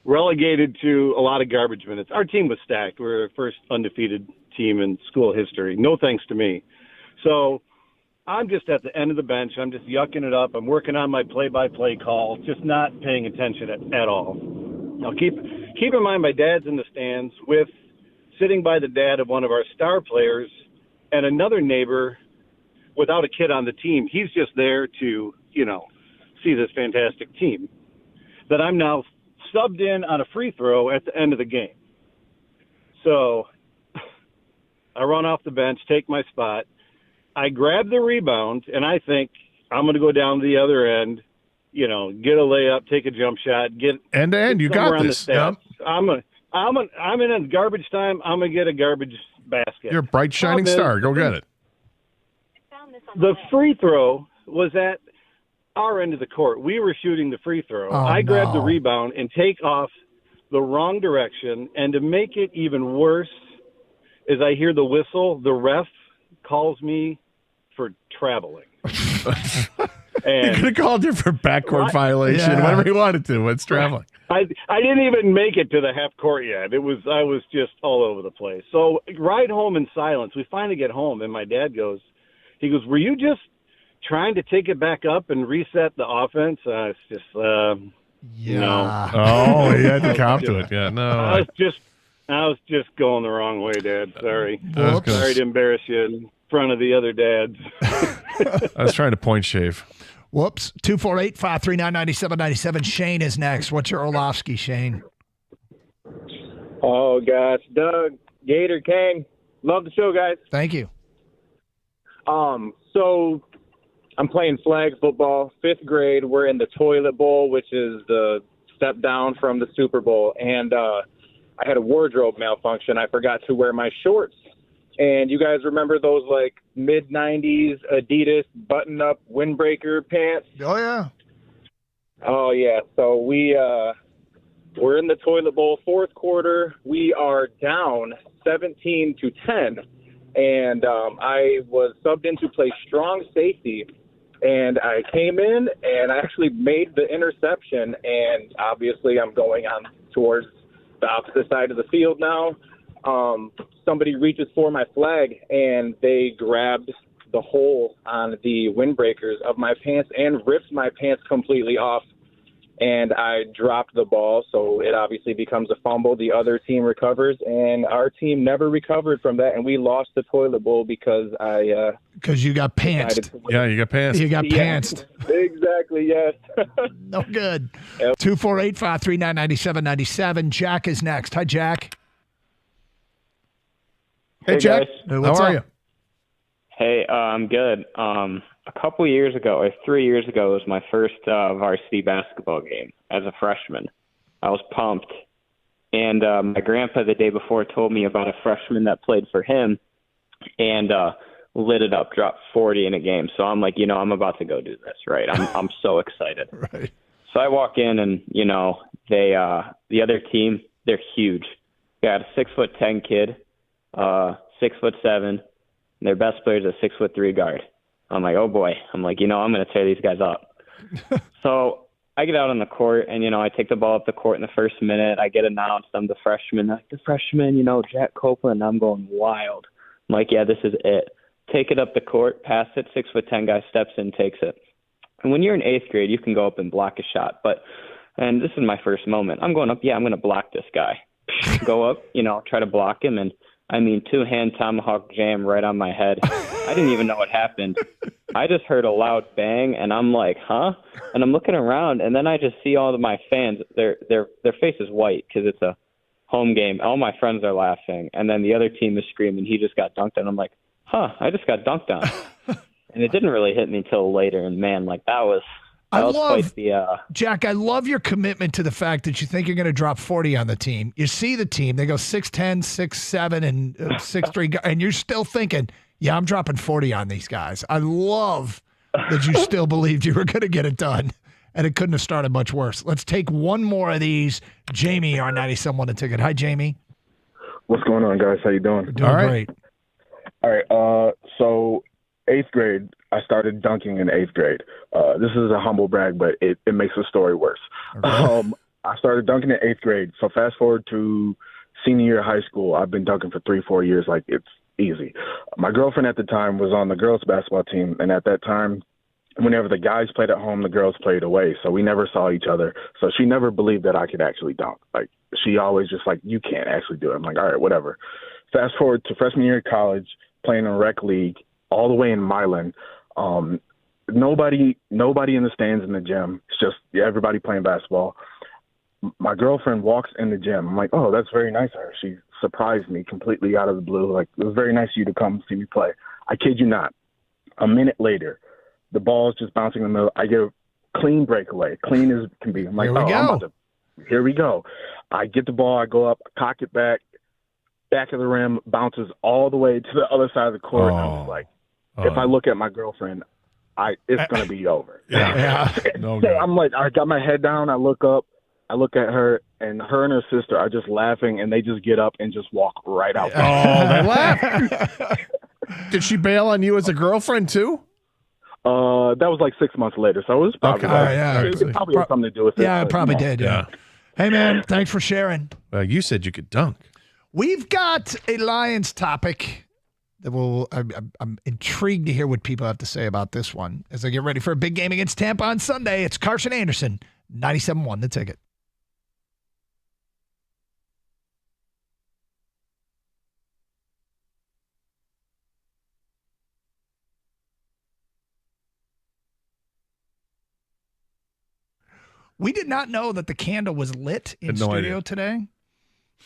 relegated to a lot of garbage minutes. Our team was stacked. We were the first undefeated team in school history. No thanks to me. So I'm just at the end of the bench. I'm just yucking it up. I'm working on my play-by-play call, just not paying attention at all. Now keep in mind my dad's in the stands with sitting by the dad of one of our star players and another neighbor without a kid on the team. He's just there to, see this fantastic team that I'm now subbed in on a free throw at the end of the game. So I run off the bench, take my spot. I grab the rebound, and I think I'm going to go down to the other end, get a layup, take a jump shot, get end to end. You got this. Yep. I'm in a garbage time. I'm going to get a garbage basket. You're a bright, shining star. Go get it. The free throw was at our end of the court. We were shooting the free throw. I grabbed the rebound and take off the wrong direction, and to make it even worse, as I hear the whistle, the ref calls me for traveling. And he could have called you for backcourt violation, whatever he wanted to. It's traveling. I didn't even make it to the half court yet. I was just all over the place. So ride home in silence. We finally get home, and my dad goes, were you just trying to take it back up and reset the offense? It's just, no. Oh, he had to cop to it. Yeah, no. I was just going the wrong way, Dad. Sorry. Whoops. Sorry to embarrass you in front of the other dads. I was trying to point shave. Whoops. 248-539-9797. Shane is next. What's your Orlovsky, Shane? Oh, gosh. Doug, Gator, Kang. Love the show, guys. Thank you. So I'm playing flag football, 5th grade. We're in the Toilet Bowl, which is the step down from the Super Bowl. And I had a wardrobe malfunction. I forgot to wear my shorts. And you guys remember those like mid-90s Adidas button-up windbreaker pants? Oh, yeah. Oh, yeah. So we we're in the toilet bowl, fourth quarter. We are down 17-10, and I was subbed in to play strong safety. And I came in, and I actually made the interception, and obviously I'm going on towards the opposite side of the field now. Somebody reaches for my flag, and they grabbed the hole on the windbreakers of my pants and ripped my pants completely off, and I dropped the ball, so it obviously becomes a fumble. The other team recovers, and our team never recovered from that, and we lost the toilet bowl because because you got pantsed. Yeah, you got pantsed. You got pantsed. Exactly, yes. No good. 248-539-9797. Jack is next. Hi, Jack. Hey, Jack. Guys. How are you? Hey, I'm good. A couple years ago, or 3 years ago, was my first varsity basketball game as a freshman. I was pumped. And my grandpa the day before told me about a freshman that played for him and lit it up, dropped 40 in a game. So I'm like, I'm about to go do this, right? I'm so excited. Right. So I walk in and, they the other team, they're huge. Got a 6'10" kid, 6'7", and their best player is a 6'3" guard. I'm like, oh boy. I'm like, I'm going to tear these guys up. So I get out on the court and, I take the ball up the court in the first minute. I get announced. I'm the freshman. Like, the freshman, Jack Copeland. I'm going wild. I'm like, yeah, this is it. Take it up the court, pass it. 6'10" guy steps in, takes it. And when you're in 8th grade, you can go up and block a shot. And this is my first moment. I'm going up, I'm going to block this guy. Go up, try to block him. And two-hand tomahawk jam right on my head. I didn't even know what happened. I just heard a loud bang, and I'm like, huh? And I'm looking around, and then I just see all of my fans. Their face is white because it's a home game. All my friends are laughing, and then the other team is screaming, he just got dunked on. I'm like, huh, I just got dunked on. And it didn't really hit me until later, and man, that was quite the Jack, I love your commitment to the fact that you think you're going to drop 40 on the team. You see the team, they go 6'10", 6'7", and 6'3", and you're still thinking, yeah, I'm dropping 40 on these guys. I love that you still believed you were going to get it done, and it couldn't have started much worse. Let's take one more of these. Jamie, our 97 a ticket. Hi, Jamie. What's going on, guys? How you doing? We're doing great. All right. So 8th grade, I started dunking in 8th grade. This is a humble brag, but it makes the story worse. Okay. I started dunking in 8th grade. So fast forward to senior year of high school, I've been dunking for 3-4 years. It's easy. My girlfriend at the time was on the girls' basketball team, and at that time, whenever the guys played at home, the girls played away. So we never saw each other. So she never believed that I could actually dunk. She always just you can't actually do it. I'm like, all right, whatever. Fast forward to freshman year of college, playing in rec league, all the way in Milan. Nobody in the stands in the gym. It's just everybody playing basketball. My girlfriend walks in the gym. I'm like, oh, that's very nice of her. She surprised me completely out of the blue. It was very nice of you to come see me play. I kid you not. A minute later, the ball is just bouncing in the middle. I get a clean breakaway, clean as can be. I'm like, here we go. I get the ball. I go up, cock it back of the rim, bounces all the way to the other side of the court. And I'm like, if I look at my girlfriend, it's going to be over. Yeah. So I'm like, I got my head down. I look up. I look at her, and her sister are just laughing, and they just get up and just walk right out. Oh, they laugh. Did she bail on you as a girlfriend too? That was 6 months later, so it was probably it probably had something to do with it. Yeah, it probably did. Yeah. Hey, man, thanks for sharing. Well, you said you could dunk. We've got a Lions topic that I'm intrigued to hear what people have to say about this one as I get ready for a big game against Tampa on Sunday. It's Carson Anderson, 97.1 The Ticket. We did not know that the candle was lit in studio today.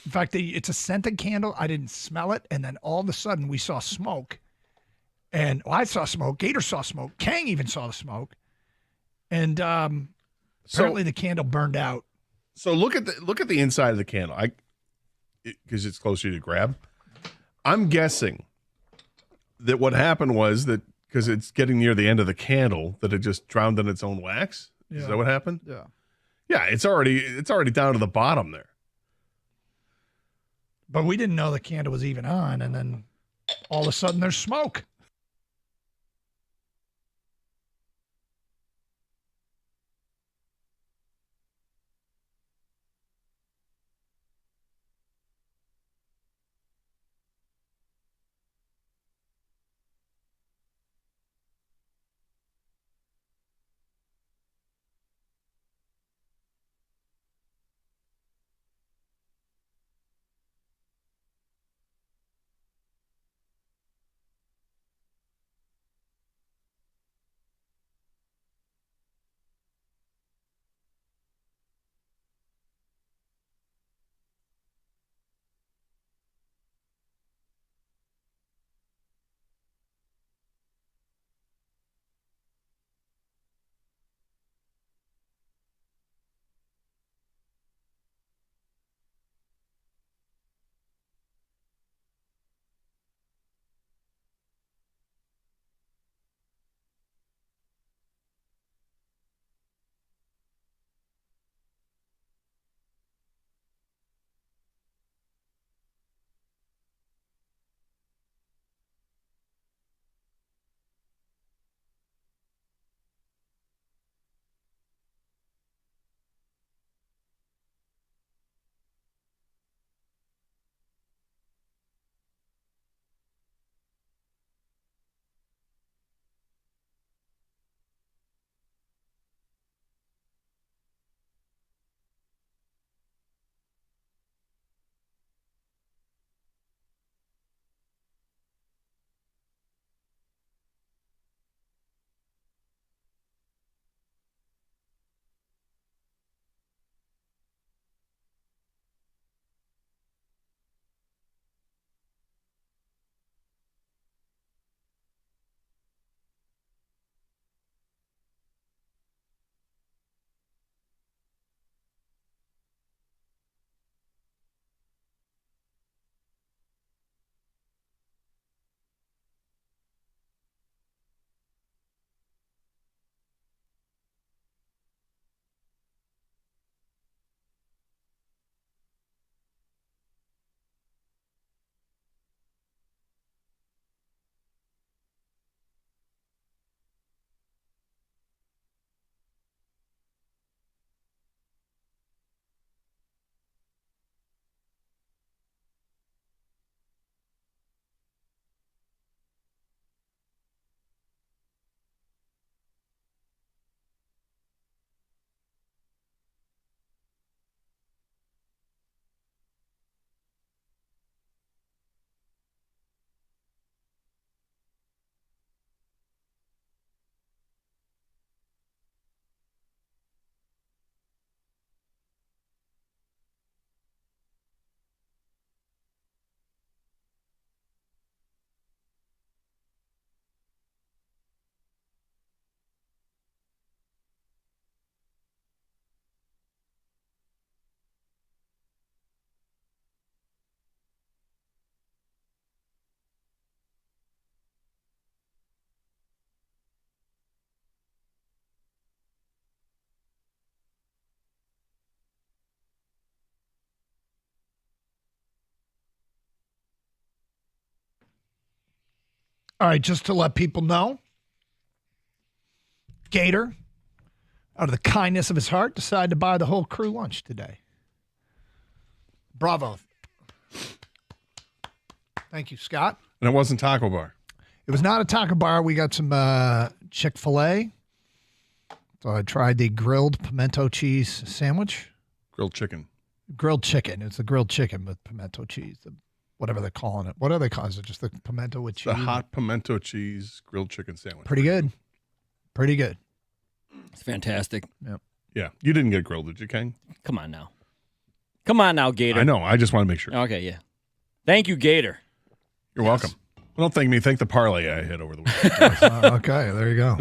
In fact, it's a scented candle. I didn't smell it. And then all of a sudden we saw smoke. And I saw smoke. Gator saw smoke. Kang even saw the smoke. And apparently the candle burned out. So look at the inside of the candle. Because it's closer to grab. I'm guessing that what happened was that because it's getting near the end of the candle that it just drowned in its own wax. Yeah. Is that what happened? Yeah. Yeah, it's already down to the bottom there. But we didn't know the candle was even on, and then all of a sudden there's smoke. All right, just to let people know, Gator, out of the kindness of his heart, decided to buy the whole crew lunch today. Bravo. Thank you, Scott. And it wasn't Taco Bar. It was not a taco bar. We got some Chick-fil-A. So I tried the grilled pimento cheese sandwich. Grilled chicken. Grilled chicken. It's the grilled chicken with pimento cheese. Whatever they're calling it. What are they calling it? Is it just the pimento with cheese? The hot pimento cheese grilled chicken sandwich. Pretty good. Pretty good. It's fantastic. Yep. Yeah. You didn't get grilled, did you, King? Come on now. Come on now, Gator. I know. I just want to make sure. Okay, yeah. Thank you, Gator. You're welcome. Well, don't thank me. Thank the parlay I hit over the weekend. Okay, there you go.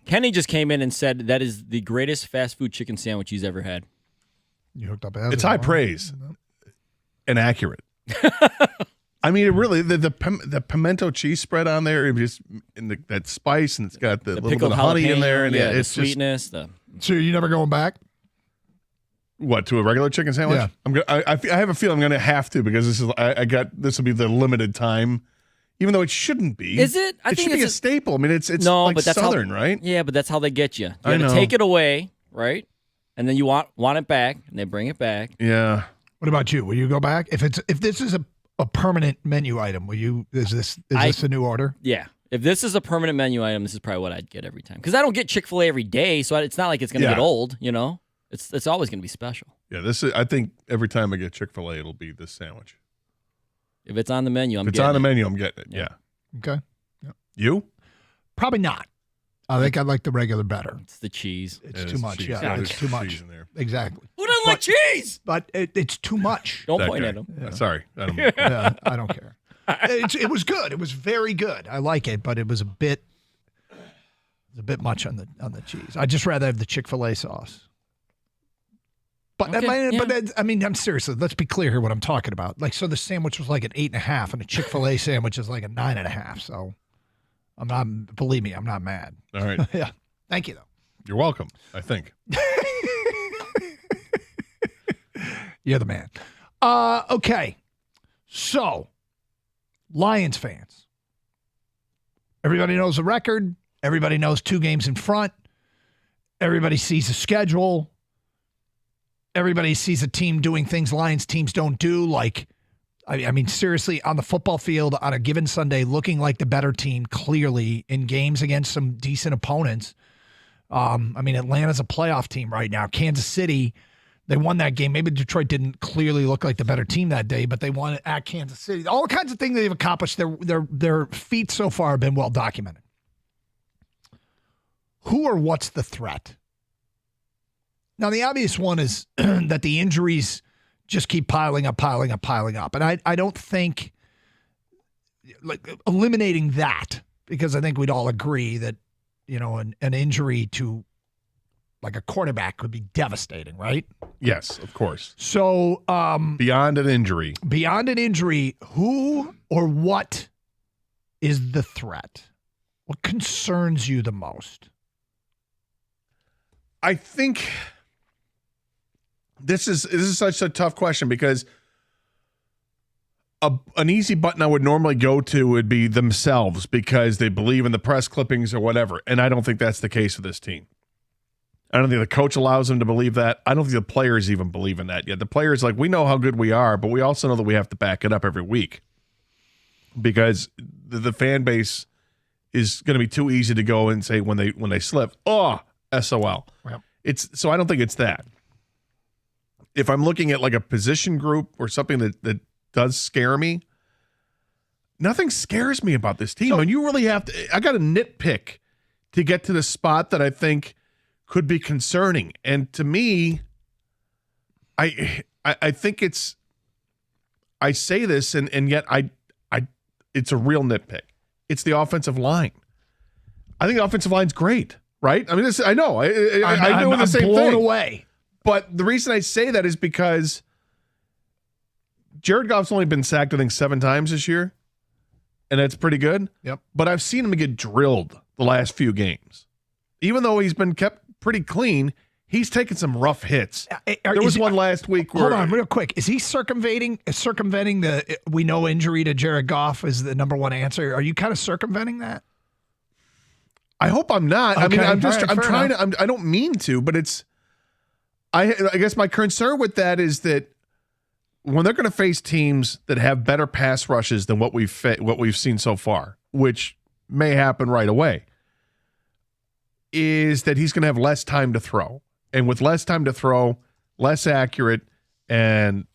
Kenny just came in and said that is the greatest fast food chicken sandwich he's ever had. You hooked up. It's high praise and accurate. I mean, it really the pimento cheese spread on there, it just that spice, and it's got the little bit of honey in there, and the it's sweetness. So you're never going back? What, to a regular chicken sandwich? Yeah. I have a feeling I'm going to have to because this will be the limited time, even though it shouldn't be. Is it? It should be a staple. I mean, it's no, like but that's Southern, right? Yeah, but that's how they get you. You I got to know. take it away, right? And then you want it back, and they bring it back. Yeah. What about you? Will you go back if this is a permanent menu item? Will you? Is this a new order? Yeah. If this is a permanent menu item, this is probably what I'd get every time. Because I don't get Chick-fil-A every day, so it's not like it's going to get old. You know, it's always going to be special. Yeah, I think every time I get Chick-fil-A, it'll be this sandwich. If it's on the menu, I'm if it's getting on the it. menu, I'm getting it. Yeah. Okay. Yeah. You? Probably not. I think I like the regular better. It's the cheese. It's too much. Yeah, it's too much. In there. Exactly. Who doesn't like cheese? But it's too much. Don't That point guy. at him. Yeah. Sorry. I don't Yeah, I don't care. It was good. It was very good. I like it, but it was a bit much on the cheese. I'd just rather have the Chick-fil-A sauce. But I mean, I'm seriously. Let's be clear here. What I'm talking about. Like, so the sandwich was like an 8.5, and a Chick-fil-A sandwich is like a 9.5. So, I'm not. Believe me, I'm not mad. All right. Yeah. Thank you, though. You're welcome, I think. You're the man. Okay. So, Lions fans. Everybody knows the record. Everybody knows 2 games in front. Everybody sees the schedule. Everybody sees a team doing things Lions teams don't do. Like, I mean, seriously, on the football field on a given Sunday, looking like the better team clearly in games against some decent opponents. I mean, Atlanta's a playoff team right now. Kansas City, they won that game. Maybe Detroit didn't clearly look like the better team that day, but they won at Kansas City. All kinds of things they've accomplished. Their feats so far have been well documented. Who or what's the threat? Now, the obvious one is that the injuries just keep piling up. And I don't think, like, eliminating that, because I think we'd all agree that, you know, an injury to, like, a quarterback could be devastating, right? Yes, of course. So, beyond an injury, who or what is the threat? What concerns you the most? I think this is such a tough question because an easy button I would normally go to would be themselves because they believe in the press clippings or whatever. And I don't think that's the case with this team. I don't think the coach allows them to believe that. I don't think the players even believe in that yet. The players, like, we know how good we are, but we also know that we have to back it up every week because the fan base is going to be too easy to go and say when they slip, oh, SOL. Yep. So I don't think it's that. If I'm looking at like a position group or something that does scare me, nothing scares me about this team. And you really have to, I got to nitpick to get to the spot that I think could be concerning. And to me, I think it's, I say this and yet it's a real nitpick. It's the offensive line. I think the offensive line's great, right? I mean, I know. I know the same thing. I'm blown away. But the reason I say that is because Jared Goff's only been sacked, I think, 7 times this year. And that's pretty good. Yep. But I've seen him get drilled the last few games. Even though he's been kept pretty clean, he's taken some rough hits. There was one last week where... Hold on, real quick. Is he circumventing the we know injury to Jared Goff is the number one answer? Are you kind of circumventing that? I hope I'm not. Okay. I mean, I'm trying enough. to, I don't mean to, but it's, I guess my concern with that is that when they're going to face teams that have better pass rushes than what we've seen so far, which may happen right away, is that he's going to have less time to throw. And with less time to throw, less accurate, and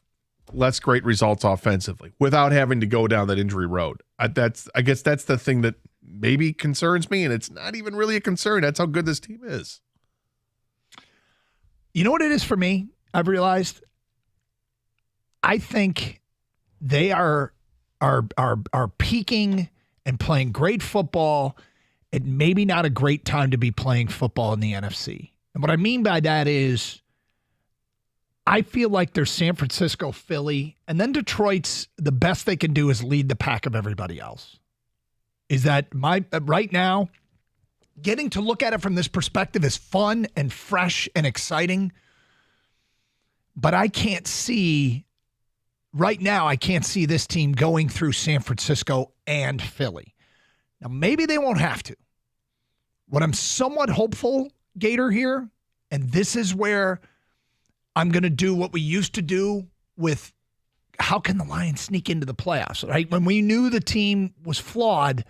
less great results offensively without having to go down that injury road. I guess that's the thing that maybe concerns me, and it's not even really a concern. That's how good this team is. You know what it is for me? I've realized I think they are peaking and playing great football at maybe not a great time to be playing football in the NFC. And what I mean by that is I feel like they're San Francisco, Philly, and then Detroit's the best they can do is lead the pack of everybody else. Is that right now, getting to look at it from this perspective is fun and fresh and exciting. But I can't see, right now, I can't see this team going through San Francisco and Philly. Now, maybe they won't have to. What I'm somewhat hopeful, Gator, here, and this is where I'm going to do what we used to do with how can the Lions sneak into the playoffs, right? When we knew the team was flawed,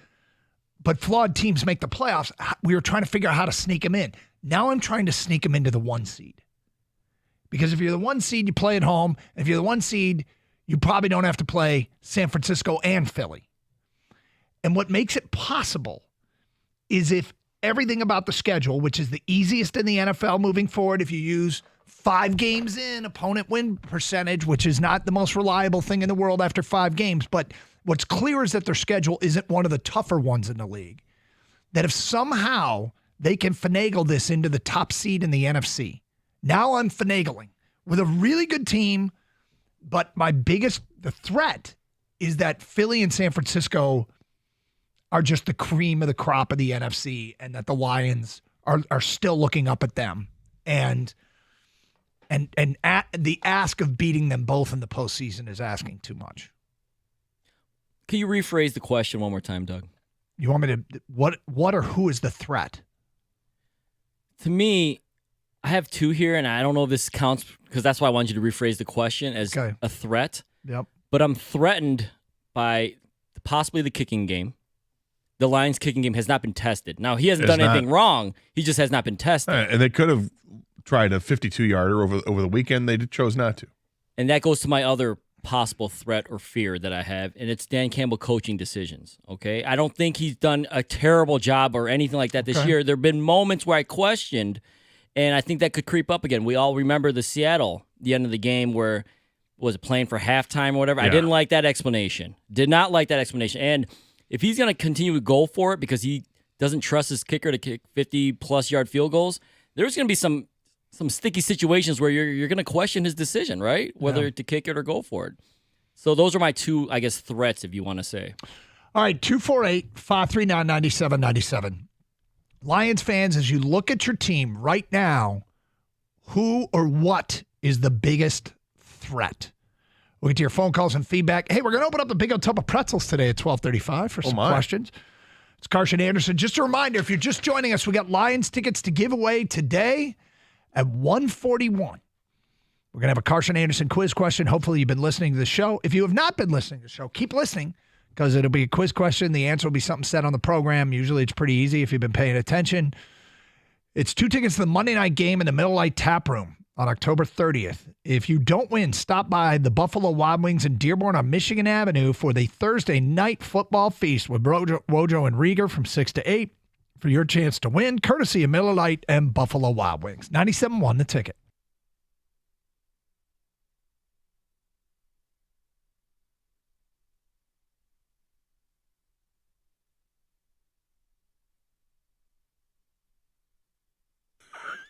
but flawed teams make the playoffs, we were trying to figure out how to sneak them in. Now I'm trying to sneak them into the 1 seed. Because if you're the 1 seed, you play at home. And if you're the 1 seed, you probably don't have to play San Francisco and Philly. And what makes it possible is if everything about the schedule, which is the easiest in the NFL moving forward, if you use 5 games in opponent win percentage, which is not the most reliable thing in the world after 5 games, but what's clear is that their schedule isn't one of the tougher ones in the league. That if somehow they can finagle this into the top seed in the NFC, now I'm finagling with a really good team, but the threat is that Philly and San Francisco are just the cream of the crop of the NFC, and that the Lions are still looking up at them. And the ask of beating them both in the postseason is asking too much. Can you rephrase the question one more time, Doug? You want me to, what or who is the threat? To me, I have 2 here, and I don't know if this counts because that's why I wanted you to rephrase the question as a threat. Yep. But I'm threatened by possibly the kicking game. The Lions' kicking game has not been tested. Now, he hasn't done anything wrong. He just has not been tested. And they could have tried a 52-yarder over the weekend. They chose not to. And that goes to my other possible threat or fear that I have, and it's Dan Campbell coaching decisions, okay? I don't think he's done a terrible job or anything like that this year. There have been moments where I questioned, and I think that could creep up again. We all remember the end of the game where, was it playing for halftime or whatever? Yeah. I didn't like that explanation. Did not like that explanation. And if he's going to continue to go for it because he doesn't trust his kicker to kick 50-plus yard field goals, there's going to be some sticky situations where you're going to question his decision, right? Whether to kick it or go for it. So those are my 2, I guess, threats, if you want to say. All right, 248-539-9797. Lions fans, as you look at your team right now, who or what is the biggest threat? We'll get to your phone calls and feedback. Hey, we're going to open up the Big O Tub of Pretzels today at 12:35 for some questions. It's Carson Anderson. Just a reminder, if you're just joining us, we got Lions tickets to give away today at 1:41. We're going to have a Carson Anderson quiz question. Hopefully you've been listening to the show. If you have not been listening to the show, keep listening because it'll be a quiz question. The answer will be something said on the program. Usually it's pretty easy if you've been paying attention. It's 2 tickets to the Monday night game in the Middle Light Tap Room on October 30th. If you don't win, stop by the Buffalo Wild Wings in Dearborn on Michigan Avenue for the Thursday night football feast with Wojo and Rieger from 6 to 8 for your chance to win, courtesy of Miller Lite and Buffalo Wild Wings. 97.1 The Ticket.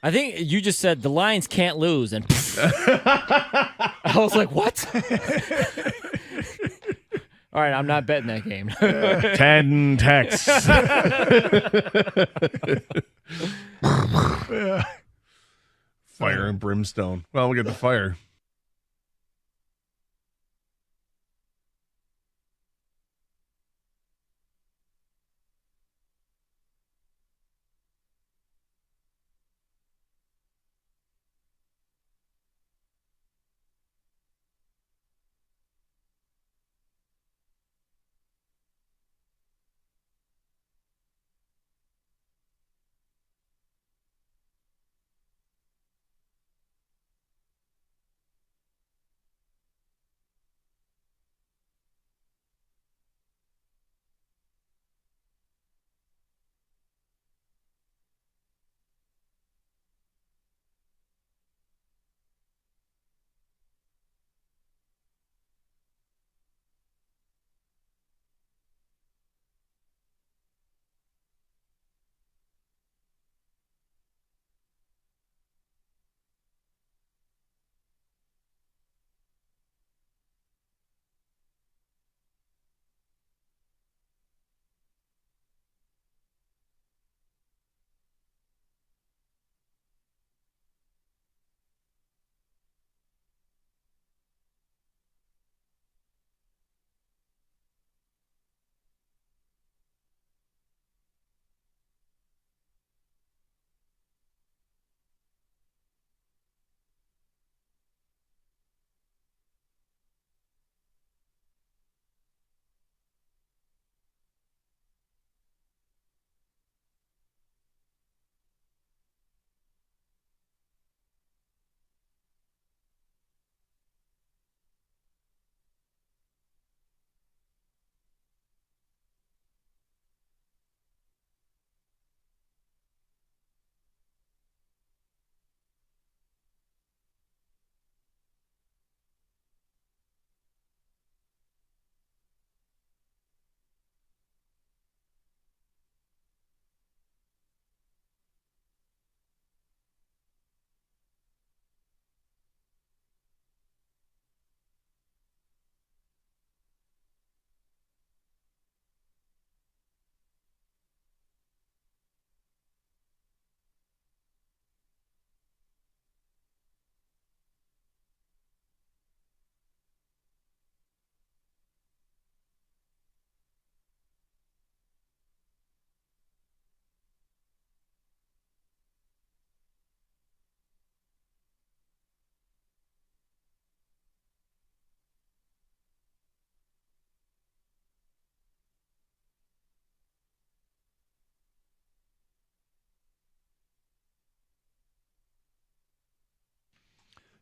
I think you just said the Lions can't lose, and I was like, what? All right, I'm not betting that game. 10 texts. Fire and brimstone. Well, we'll get the fire.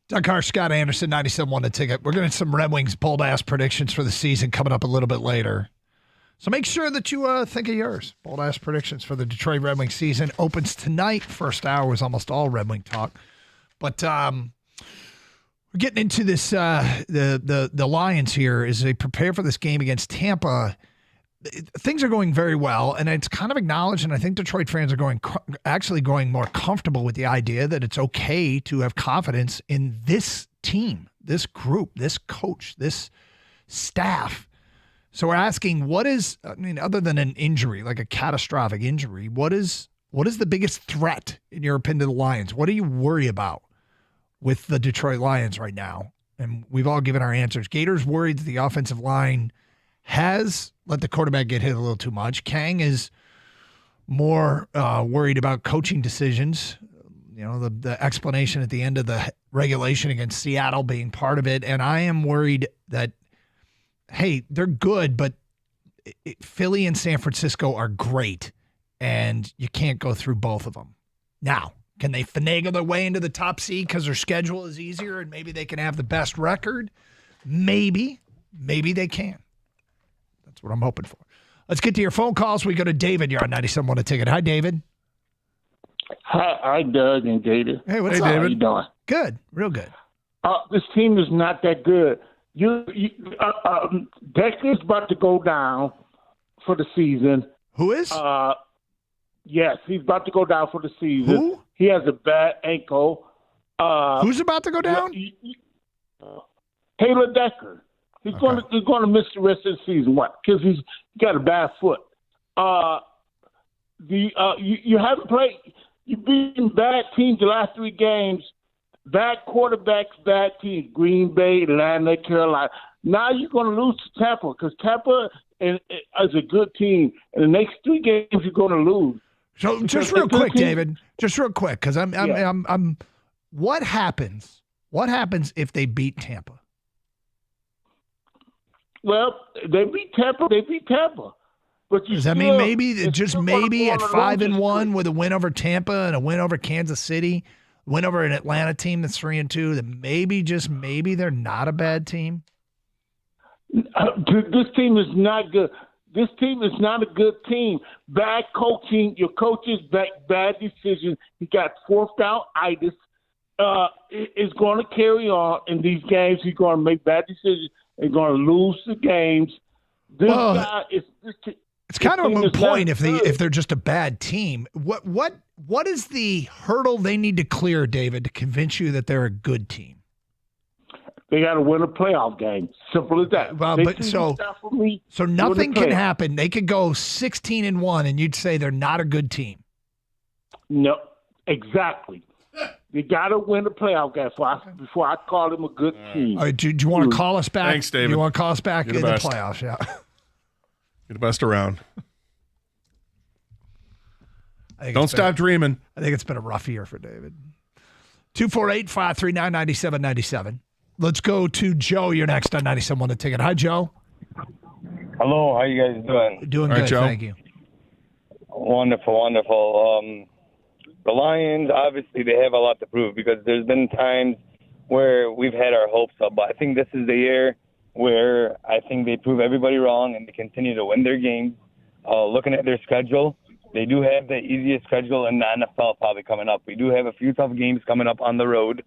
Doug Hart, Scott Anderson, 97.1 The Ticket. We're going to have some Red Wings bold-ass predictions for the season coming up a little bit later. So make sure that you think of yours. Bold-ass predictions for the Detroit Red Wings season. Opens tonight. First hour was almost all Red Wing talk. But we're getting into this. The Lions here, as they prepare for this game against Tampa, things are going very well, and it's kind of acknowledged, and I think Detroit fans are actually going more comfortable with the idea that it's okay to have confidence in this team, this group, this coach, this staff. So we're asking, other than an injury, like a catastrophic injury, what is the biggest threat, in your opinion, to the Lions? What do you worry about with the Detroit Lions right now? And we've all given our answers. Gators worried that the offensive line has let the quarterback get hit a little too much. Kang is more worried about coaching decisions. You know, the explanation at the end of the regulation against Seattle being part of it. And I am worried that, hey, they're good, but Philly and San Francisco are great, and you can't go through both of them. Now, can they finagle their way into the top seed because their schedule is easier and maybe they can have the best record? Maybe. Maybe they can. That's what I'm hoping for. Let's get to your phone calls. We go to David. You're on 97.1 The Ticket. Hi, David. Hi, Doug and Gator. Hey, what's up? How you doing? Good. Real good. This team is not that good. Decker's about to go down for the season. Who is? Yes, he's about to go down for the season. Who? He has a bad ankle. Who's about to go down? Taylor Decker. He's going to miss the rest of the season. What? Because he's got a bad foot. You haven't played. You've beaten bad teams the last 3 games. Bad quarterbacks, bad teams. Green Bay, Atlanta, Carolina. Now you're going to lose to Tampa because Tampa is a good team. In the next 3 games, you're going to lose. So just real quick, David. Just real quick, because I'm. What happens? What happens if they beat Tampa? Well, they beat Tampa. But does that mean maybe at 5-1 with a win over Tampa and a win over Kansas City, win over an Atlanta team that's 3-2, that maybe they're not a bad team? This team is not good. This team is not a good team. Bad coaching. Your coaches bad decisions. He got forced out itis. Is going to carry on in these games. He's going to make bad decisions. They're going to lose the games. It's kind of a moot point if they're just a bad team. What is the hurdle they need to clear, David, to convince you that they're a good team? They got to win a playoff game. Simple as that. Well, so nothing can happen. They could go 16-1, and you'd say they're not a good team. No, exactly. You got to win the playoff game before I call them a good team. All right, do you want to call us back? Thanks, David. You want to call us back You're in the the best. playoffs? Yeah. You're the best around. Don't stop dreaming. I think it's been a rough year for David. 248-539-9797. Let's go to Joe. You're next on 97.1 The Ticket. Hi, Joe. Hello. How you guys doing? Doing All good. right, Joe. Thank you. Wonderful. The Lions, obviously, they have a lot to prove because there's been times where we've had our hopes up. But I think this is the year where I think they prove everybody wrong and they continue to win their games. Looking at their schedule, they do have the easiest schedule in the NFL probably coming up. We do have a few tough games coming up on the road.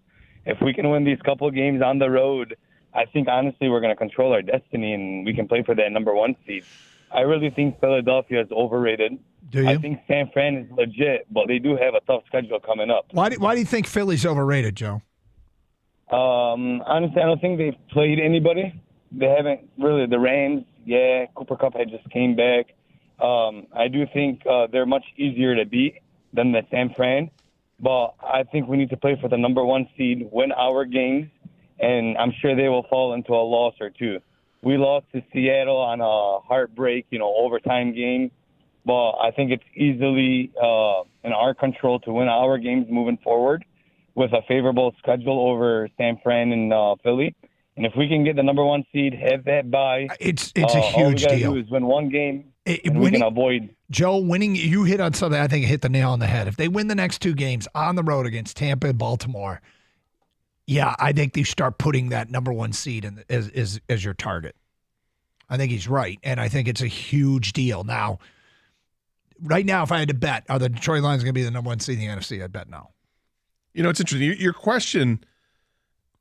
If we can win these couple games on the road, I think, honestly, we're going to control our destiny and we can play for that number 1 seed. I really think Philadelphia is overrated. Do you? I think San Fran is legit, but they do have a tough schedule coming up. Why do you think Philly's overrated, Joe? Honestly, I don't think they've played anybody. They haven't really. The Rams, Cooper Kupp had just came back. I do think they're much easier to beat than the San Fran, but I think we need to play for the number 1 seed, win our games, and I'm sure they will fall into a loss or two. We lost to Seattle on a heartbreak, overtime game. But I think it's easily in our control to win our games moving forward with a favorable schedule over San Fran and Philly. And if we can get the number 1 seed, have that bye, it's a huge all we gotta deal. do is win one game, and we can avoid. Joe, winning, you hit on something I think hit the nail on the head. If they win the next 2 games on the road against Tampa and Baltimore, yeah, I think they start putting that number one seed as your target. I think he's right, and I think it's a huge deal. Now, right now, if I had to bet, are the Detroit Lions going to be the number one seed in the NFC? I'd bet no. You know, it's interesting. Your question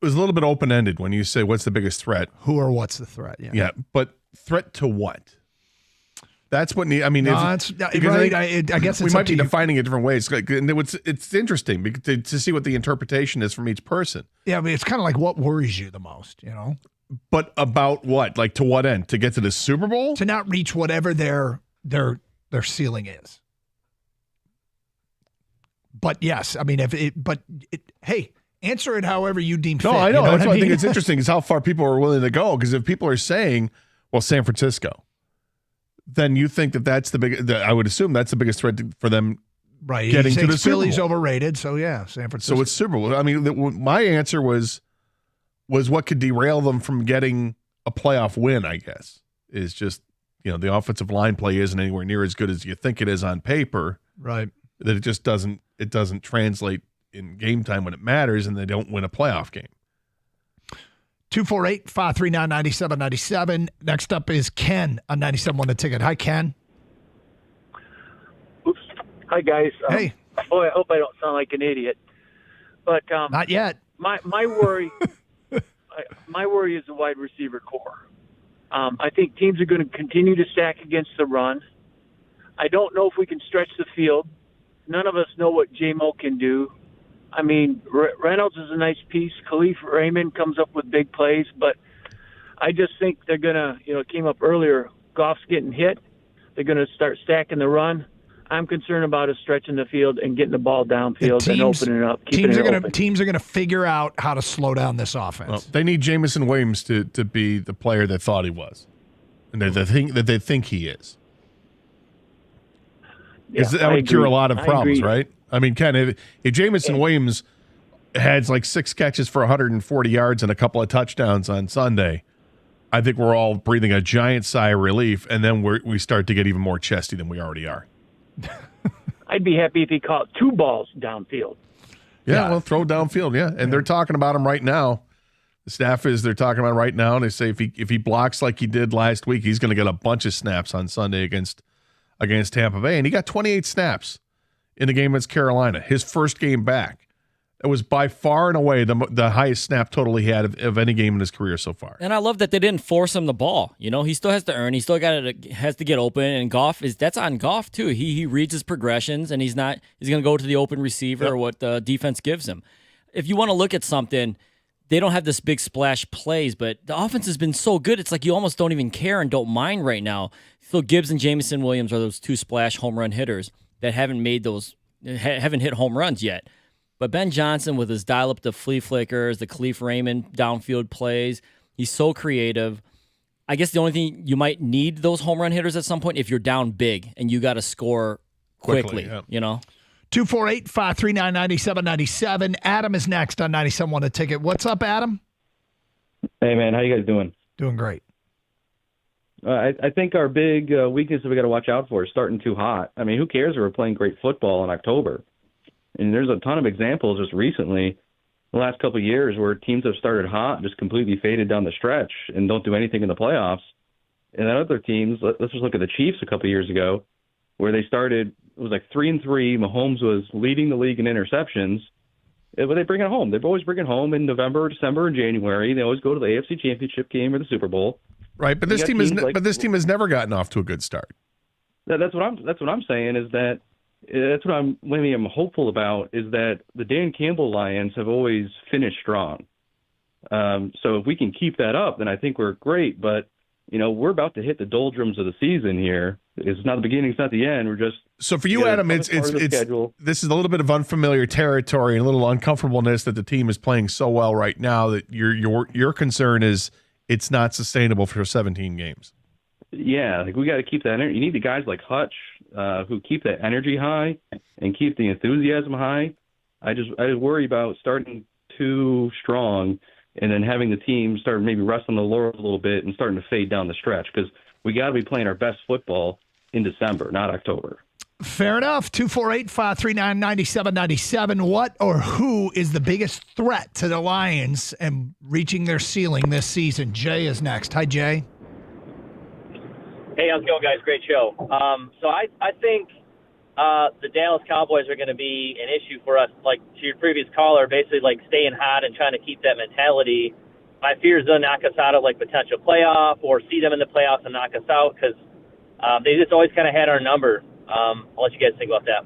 was a little bit open-ended when you say, what's the biggest threat? Who or what's the threat? Yeah, but threat to what? That's what I mean. No, I guess we might be defining it different ways. And it's interesting to see what the interpretation is from each person. Yeah, I mean, it's kind of like what worries you the most, you know? But about what? Like to what end? To get to the Super Bowl? To not reach whatever their ceiling is. But yes, I mean, hey, answer it however you deem fit. No, I know. You That's why I think mean? it's interesting is how far people are willing to go. Because if people are saying, well, San Francisco, then you think that's the big. I would assume that's the biggest threat for them. Right, getting to the Super Bowl. Philly's overrated, so yeah, San Francisco. So it's Super Bowl. I mean, my answer was what could derail them from getting a playoff win. I guess is just the offensive line play isn't anywhere near as good as you think it is on paper. Right. That it just doesn't translate in game time when it matters, and they don't win a playoff game. 248-539-9797. Next up is Ken on 97.1 The Ticket. Hi, Ken. Oops. Hi, guys. Hey. Boy, I hope I don't sound like an idiot. But not yet. My worry, my worry is the wide receiver core. I think teams are going to continue to stack against the run. I don't know if we can stretch the field. None of us know what J-Mo can do. I mean, Reynolds is a nice piece. Khalif Raymond comes up with big plays, but I just think they're going to, it came up earlier, Goff's getting hit. They're going to start stacking the run. I'm concerned about us stretching the field and getting the ball downfield and opening it up. Teams are going to figure out how to slow down this offense. Well, they need Jamison Williams to be the player they thought he was, and that they think he is. Yeah, that would cure a lot of problems, right? I mean, Ken, if Jamison Williams had like 6 catches for 140 yards and a couple of touchdowns on Sunday, I think we're all breathing a giant sigh of relief, and then we start to get even more chesty than we already are. I'd be happy if he caught 2 balls downfield. Yeah, well, throw downfield, yeah. And they're talking about him right now. The staff they're talking about him right now, and they say if he blocks like he did last week, he's going to get a bunch of snaps on Sunday against Tampa Bay, and he got 28 snaps in the game against Carolina, his first game back. It was by far and away the highest snap total he had of any game in his career so far. And I love that they didn't force him the ball. He still has to earn. He still has to get open. And that's on Goff too. He reads his progressions, and he's going to go to the open receiver or what the defense gives him. If you want to look at something, they don't have this big splash plays, but the offense has been so good. It's like you almost don't even care and don't mind right now. So Gibbs and Jamison Williams are those 2 splash home run hitters that haven't hit home runs yet. But Ben Johnson with his dial up the flea flickers, the Khalif Raymond downfield plays, he's so creative. I guess the only thing you might need those home run hitters at some point if you're down big and you got to score quickly. 248-539-9797. Adam is next on 97.1 The Ticket. What's up, Adam? Hey, man. How you guys doing? Doing great. I think our big weakness that we got to watch out for is starting too hot. I mean, who cares if we're playing great football in October? And there's a ton of examples just recently, the last couple of years, where teams have started hot, just completely faded down the stretch and don't do anything in the playoffs. And then other teams, let's just look at the Chiefs a couple of years ago, where they started, it was like 3-3. Mahomes was leading the league in interceptions. But they bring it home. They always bring it home in November, December, and January. They always go to the AFC Championship game or the Super Bowl. Right, but this team has never gotten off to a good start. That's what I'm saying is that that's what I'm hopeful about is that the Dan Campbell Lions have always finished strong. So if we can keep that up, then I think we're great. But we're about to hit the doldrums of the season here. It's not the beginning, it's not the end. We're just so for you, Adam. This is a little bit of unfamiliar territory and a little uncomfortableness that the team is playing so well right now that your concern is it's not sustainable for 17 games. Yeah, we got to keep that energy. You need the guys like Hutch who keep that energy high and keep the enthusiasm high. I just worry about starting too strong and then having the team start maybe resting the laurels a little bit and starting to fade down the stretch because we got to be playing our best football in December, not October. Fair enough. 248-539-9797. What or who is the biggest threat to the Lions and reaching their ceiling this season? Jay is next. Hi, Jay. Hey, how's it going, guys? Great show. So I think the Dallas Cowboys are going to be an issue for us, like to your previous caller, basically like staying hot and trying to keep that mentality. My fear is they'll knock us out of like potential playoff or see them in the playoffs and knock us out because they just always kind of had our number. I'll let you guys think about that.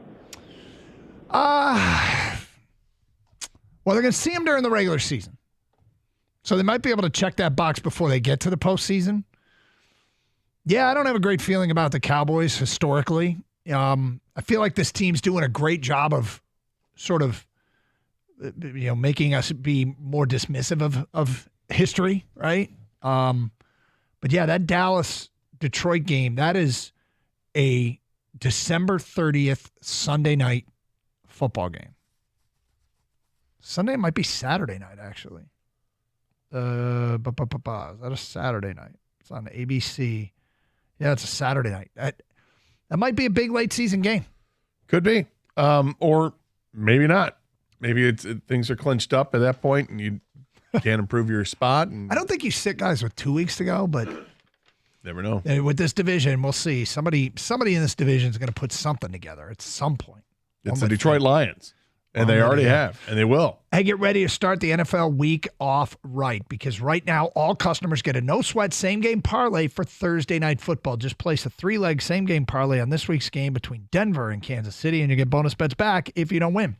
Well, they're going to see them during the regular season. So they might be able to check that box before they get to the postseason. Yeah, I don't have a great feeling about the Cowboys historically. I feel like this team's doing a great job of sort of, making us be more dismissive of history, right? But yeah, that Dallas-Detroit game, that is a December 30th Sunday night football game. Sunday might be Saturday night, actually. Is that a Saturday night? It's on ABC. Yeah, it's a Saturday night. That might be a big late season game. Could be. Or maybe not. Maybe things are clinched up at that point and you can't improve your spot. And I don't think you sit guys with 2 weeks to go, but never know. With this division, we'll see. Somebody in this division is going to put something together at some point. It's the Detroit Lions. And they already have, and they will. Hey, get ready to start the NFL week off right, because right now all customers get a no-sweat same-game parlay for Thursday Night Football. Just place a 3-leg same-game parlay on this week's game between Denver and Kansas City, and you get bonus bets back if you don't win.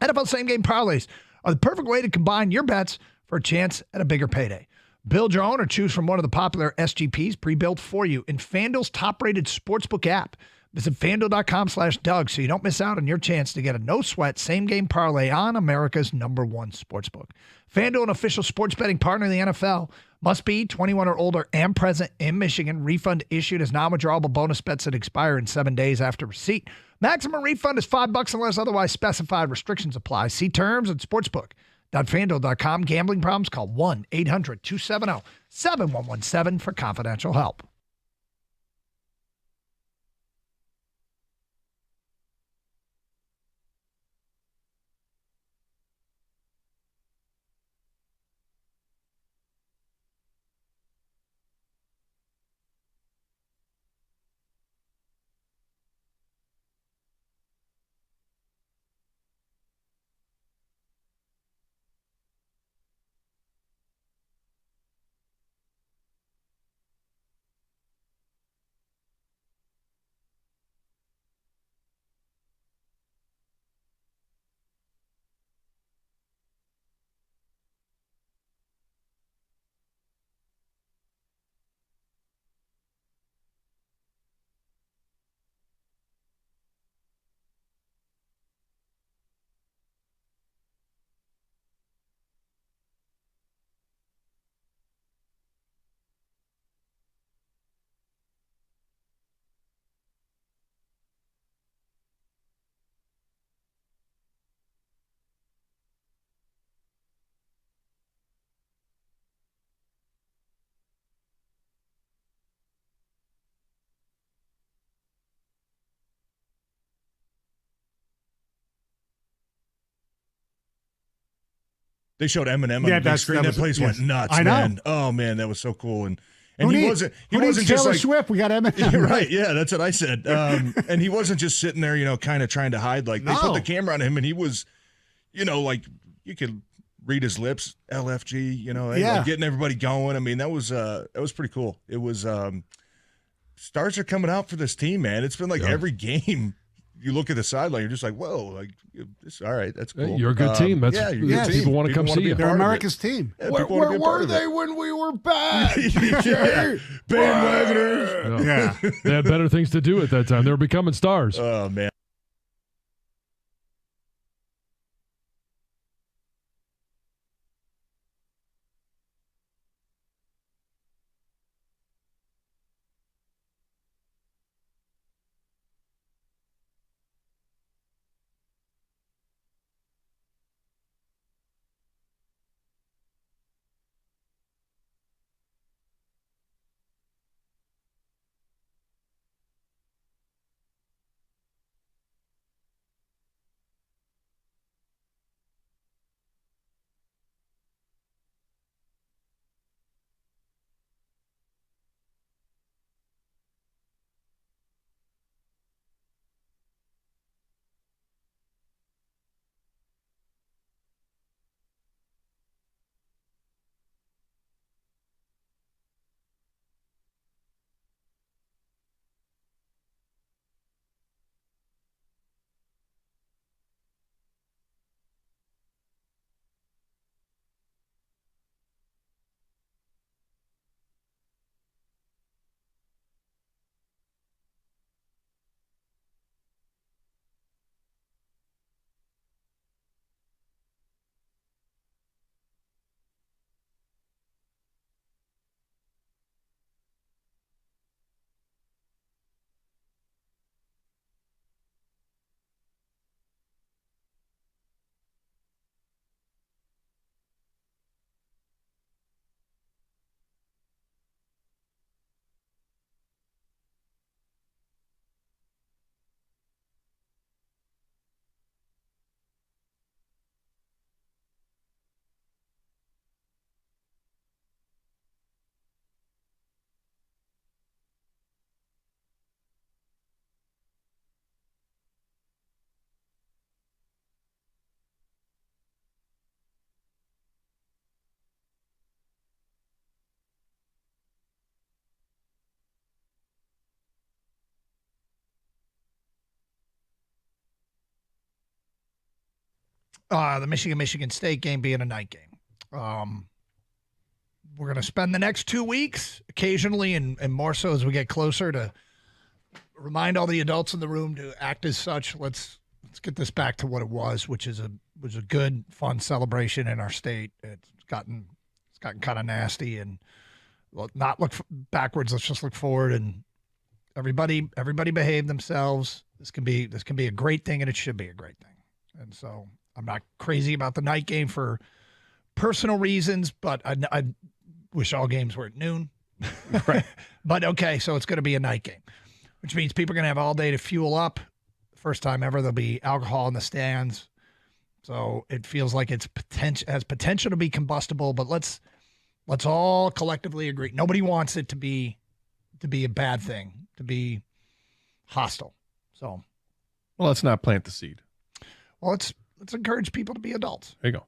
NFL same-game parlays are the perfect way to combine your bets for a chance at a bigger payday. Build your own or choose from one of the popular SGPs pre-built for you in FanDuel's top-rated sportsbook app. Visit FanDuel.com/Doug so you don't miss out on your chance to get a no-sweat same-game parlay on America's #1 sportsbook. FanDuel, an official sports betting partner of the NFL, must be 21 or older and present in Michigan. Refund issued as non-withdrawable bonus bets that expire in 7 days after receipt. Maximum refund is $5 unless otherwise specified. Restrictions apply. See terms at sportsbook.fanduel.com. Gambling problems? Call 1-800-270-7117 for confidential help. They showed Eminem on the big screen. That place went nuts, man. Oh man, that was so cool. And he wasn't just Taylor like Swift. We got Eminem. right. Yeah, that's what I said. And he wasn't just sitting there, kind of trying to hide. Like they put the camera on him, and he was, like you could read his lips, LFG. Like getting everybody going. I mean, that was pretty cool. It was stars are coming out for this team, man. It's been like every game. You look at the sideline, you're just like, whoa, like this. All right, that's cool. You're a good team. That's you're a good team. People want to come see you. They're America's team. Yeah, where were they when we were bad? Bandwagoners. Yeah. They had better things to do at that time. They were becoming stars. Oh man. the Michigan State game being a night game. We're going to spend the next 2 weeks occasionally and more so as we get closer to remind all the adults in the room to act as such. Let's get this back to what it was, which is a good, fun celebration in our state. It's gotten kind of nasty, and not look backwards. Let's just look forward, and everybody behave themselves. This can be a great thing, and it should be a great thing. And so I'm not crazy about the night game for personal reasons, but I wish all games were at noon. Right. But okay, so it's going to be a night game, which means people are going to have all day to fuel up. First time ever, there'll be alcohol in the stands. So it feels like has potential to be combustible, but let's all collectively agree. Nobody wants it to be a bad thing, to be hostile. So, well, let's not plant the seed. Well, let's encourage people to be adults. There you go.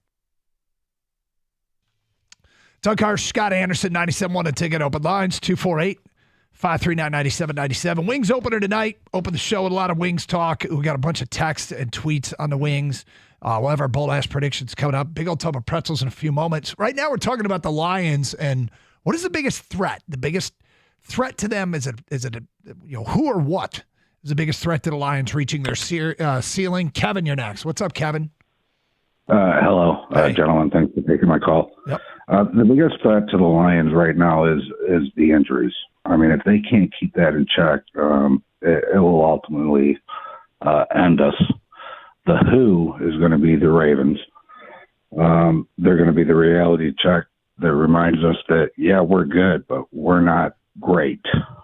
Doug Harsh, Scott Anderson, 97.1 The Ticket, open lines, 248-539-9797. Wings opener tonight. Open the show with a lot of Wings talk. We got a bunch of texts and tweets on the Wings. We'll have our bold-ass predictions coming up. Big old tub of pretzels in a few moments. Right now we're talking about the Lions and what is the biggest threat? The biggest threat to them, is it who or what is the biggest threat to the Lions reaching their ceiling? Kevin, you're next. What's up, Kevin? Hello, gentlemen. Thanks for taking my call. Yep. The biggest threat to the Lions right now is the injuries. I mean, if they can't keep that in check, it will ultimately end us. The who is going to be the Ravens. They're going to be the reality check that reminds us that, yeah, we're good, but we're not great.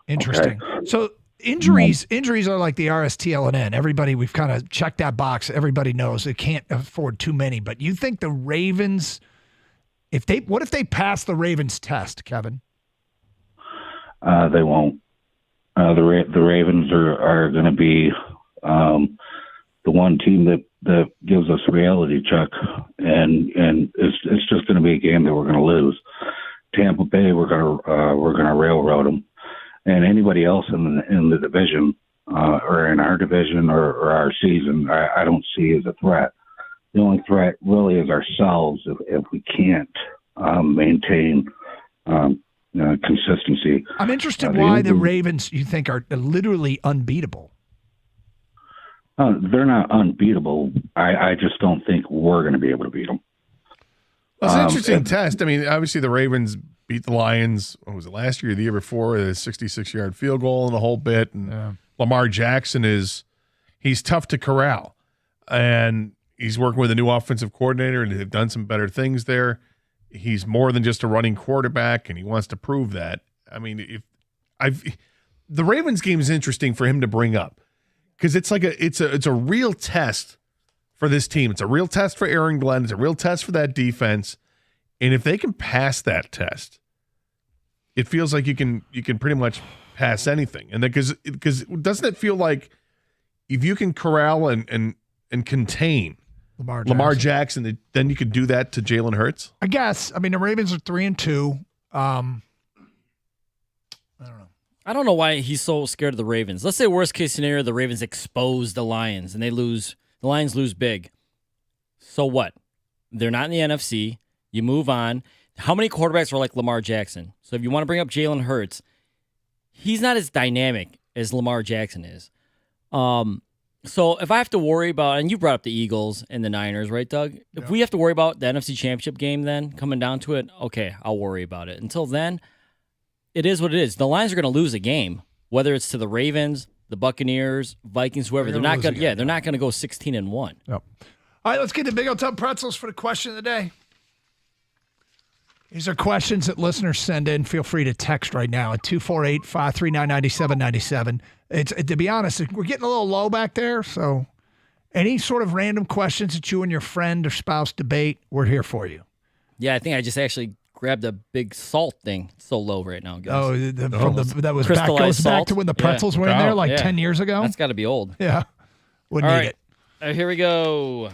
Interesting. Okay? So injuries are like the RSTLNN. Everybody, we've kind of checked that box. Everybody knows it can't afford too many. But you think the Ravens, what if they pass the Ravens test, Kevin? They won't. The Ravens are going to be the one team that gives us a reality check, and it's just going to be a game that we're going to lose. Tampa Bay, we're going to railroad them, and anybody else in the division or in our division or our season, I don't see as a threat. The only threat really is ourselves if we can't maintain consistency. I'm interested why the Ravens, you think, are literally unbeatable. They're not unbeatable. I just don't think we're going to be able to beat them. Well, it's an interesting test. I mean, obviously the Ravens beat the Lions, what was it, last year or the year before, a 66-yard field goal and the whole bit. And Lamar Jackson he's tough to corral. And he's working with a new offensive coordinator, and they've done some better things there. He's more than just a running quarterback, and he wants to prove that. I mean, the Ravens game is interesting for him to bring up because it's like it's a real test for this team. It's a real test for Aaron Glenn. It's a real test for that defense. And if they can pass that test, it feels like you can pretty much pass anything. And because doesn't it feel like if you can corral and contain Lamar Jackson, then you could do that to Jalen Hurts? I guess. I mean, the Ravens are 3-2. I don't know. I don't know why he's so scared of the Ravens. Let's say worst case scenario, the Ravens expose the Lions and they lose. The Lions lose big. So what? They're not in the NFC. You move on. How many quarterbacks are like Lamar Jackson? So if you want to bring up Jalen Hurts, he's not as dynamic as Lamar Jackson is. So if I have to worry about, and you brought up the Eagles and the Niners, right, Doug? Yeah. If we have to worry about the NFC Championship game then, coming down to it, okay, I'll worry about it. Until then, it is what it is. The Lions are going to lose a game, whether it's to the Ravens, the Buccaneers, Vikings, whoever. They're not going to. Yeah, they're not going to go 16-1. Yep. All right, let's get to Big Old Tub Pretzels for the question of the day. These are questions that listeners send in. Feel free to text right now at 248-539-9797. To be honest, we're getting a little low back there, so any sort of random questions that you and your friend or spouse debate, we're here for you. Yeah, I think I just actually grabbed a big salt thing. It's so low right now, guys. Oh, that was goes back to when the pretzels were in there 10 years ago? That's got to be old. Yeah. Wouldn't need it. Here we go.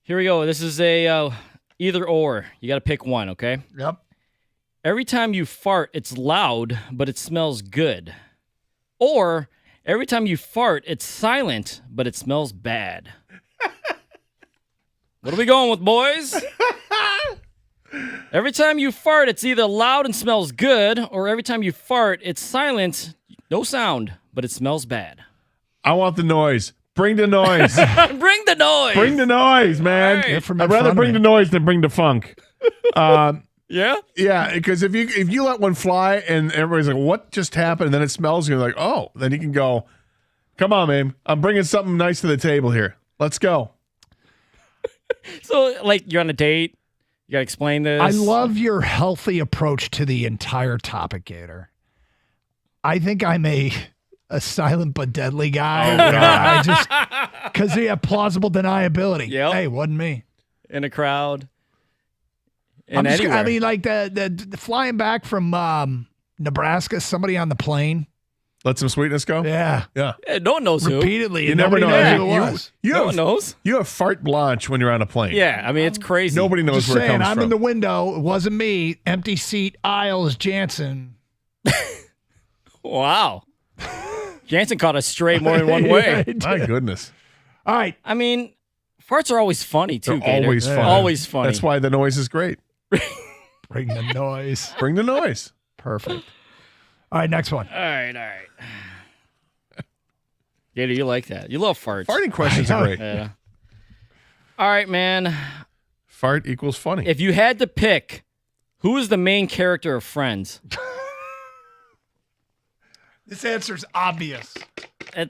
This is a either or. You got to pick one, okay? Yep. Every time you fart, it's loud, but it smells good. Or every time you fart, it's silent, but it smells bad. What are we going with, boys? Every time you fart, it's either loud and smells good, or every time you fart, it's silent, no sound, but it smells bad. I want the noise. Bring the noise. Bring the noise. Bring the noise, man. Right. I'd rather bring the noise than bring the funk. Yeah? Yeah, because if you let one fly and everybody's like, what just happened? And then it smells, and you're like, oh, then you can go, come on, man. I'm bringing something nice to the table here. Let's go. So, like, you're on a date. You got to explain this. I love your healthy approach to the entire topic, Gator. I think I'm a silent but deadly guy. I just because they have plausible deniability. Yep. Hey, wasn't me. In a crowd. I mean, like the flying back from Nebraska, somebody on the plane. Let some sweetness go? Yeah. Yeah. No one knows repeatedly. You never know who it was. No one knows. You have fart blanche when you're on a plane. Yeah, I mean, it's crazy. Nobody knows Just where saying, it comes I'm from. in the window. It wasn't me. Empty seat, aisles, Jansen. Wow. Jansen caught a stray more than one way. Yeah, My goodness. All right. I mean, farts are always funny, too, They're Gator. always funny. Always funny. That's why the noise is great. Bring the noise. Bring the noise. Perfect. All right, next one. All right. Gator, you like that. You love farts. Farting questions are great. Yeah. All right, man. Fart equals funny. If you had to pick, who is the main character of Friends? This answer's obvious. I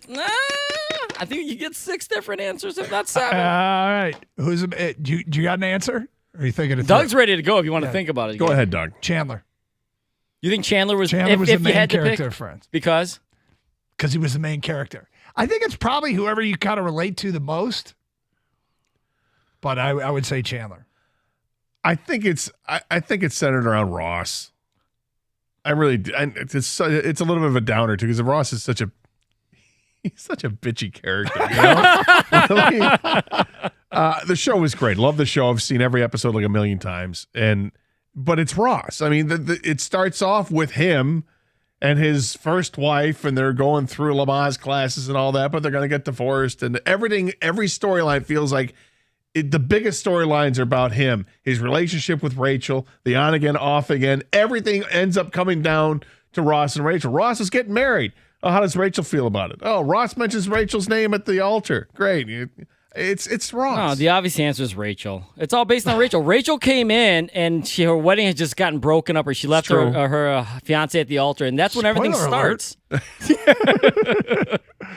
think you get 6 different answers, if not 7. All right. Who's do you got an answer? Or are you thinking? Doug's ready to go if you want to think about it. Go ahead, Doug. Chandler. You think Chandler was the if main you had to character pick? of Friends? Because he was the main character. I think it's probably whoever you kind of relate to the most. But I would say Chandler. I think it's centered around Ross. It's a little bit of a downer too, because Ross is such a bitchy character. You know? The show was great. Love the show. I've seen every episode like a million times. But it's Ross. I mean, it starts off with him and his first wife, and they're going through Lamaze classes and all that, but they're going to get divorced, and every storyline feels like the biggest storylines are about him, his relationship with Rachel, the on again, off again. Everything ends up coming down to Ross and Rachel. Ross is getting married. Oh, how does Rachel feel about it? Oh, Ross mentions Rachel's name at the altar. Great. It's Ross. No, the obvious answer is Rachel. It's all based on Rachel. Rachel came in and her wedding had just gotten broken up, or she left her fiance at the altar, and that's when everything starts.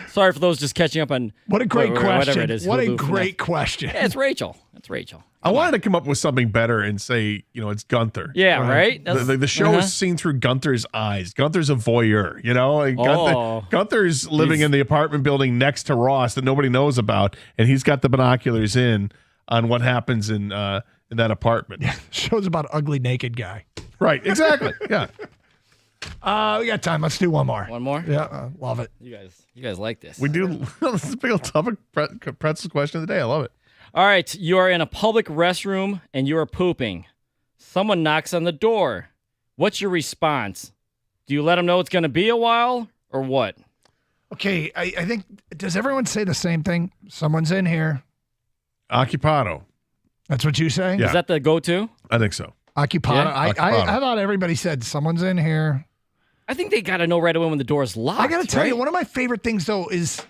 Sorry for those just catching up on what a great question. Whatever it is. What a great question. Yeah, it's Rachel. It's Rachel. I wanted to come up with something better and say, it's Gunther. Yeah, right? The show is seen through Gunther's eyes. Gunther's a voyeur, Like Gunther's living in the apartment building next to Ross that nobody knows about, and he's got the binoculars in on what happens in that apartment. Yeah, show's about ugly naked guy. Right, exactly. Yeah. We got time. Let's do one more. One more? Yeah, love it. You guys like this. We do. This is a big old topic. Pretzel's question of the day. I love it. All right, you are in a public restroom and you are pooping. Someone knocks on the door. What's your response? Do you let them know it's going to be a while or what? Okay, I think, does everyone say the same thing? Someone's in here. Occupado. That's what you say? Yeah. Is that the go-to? I think so. Occupado. Yeah? I thought everybody said someone's in here. I think they got to know right away when the door is locked. I got to tell you, one of my favorite things, though, is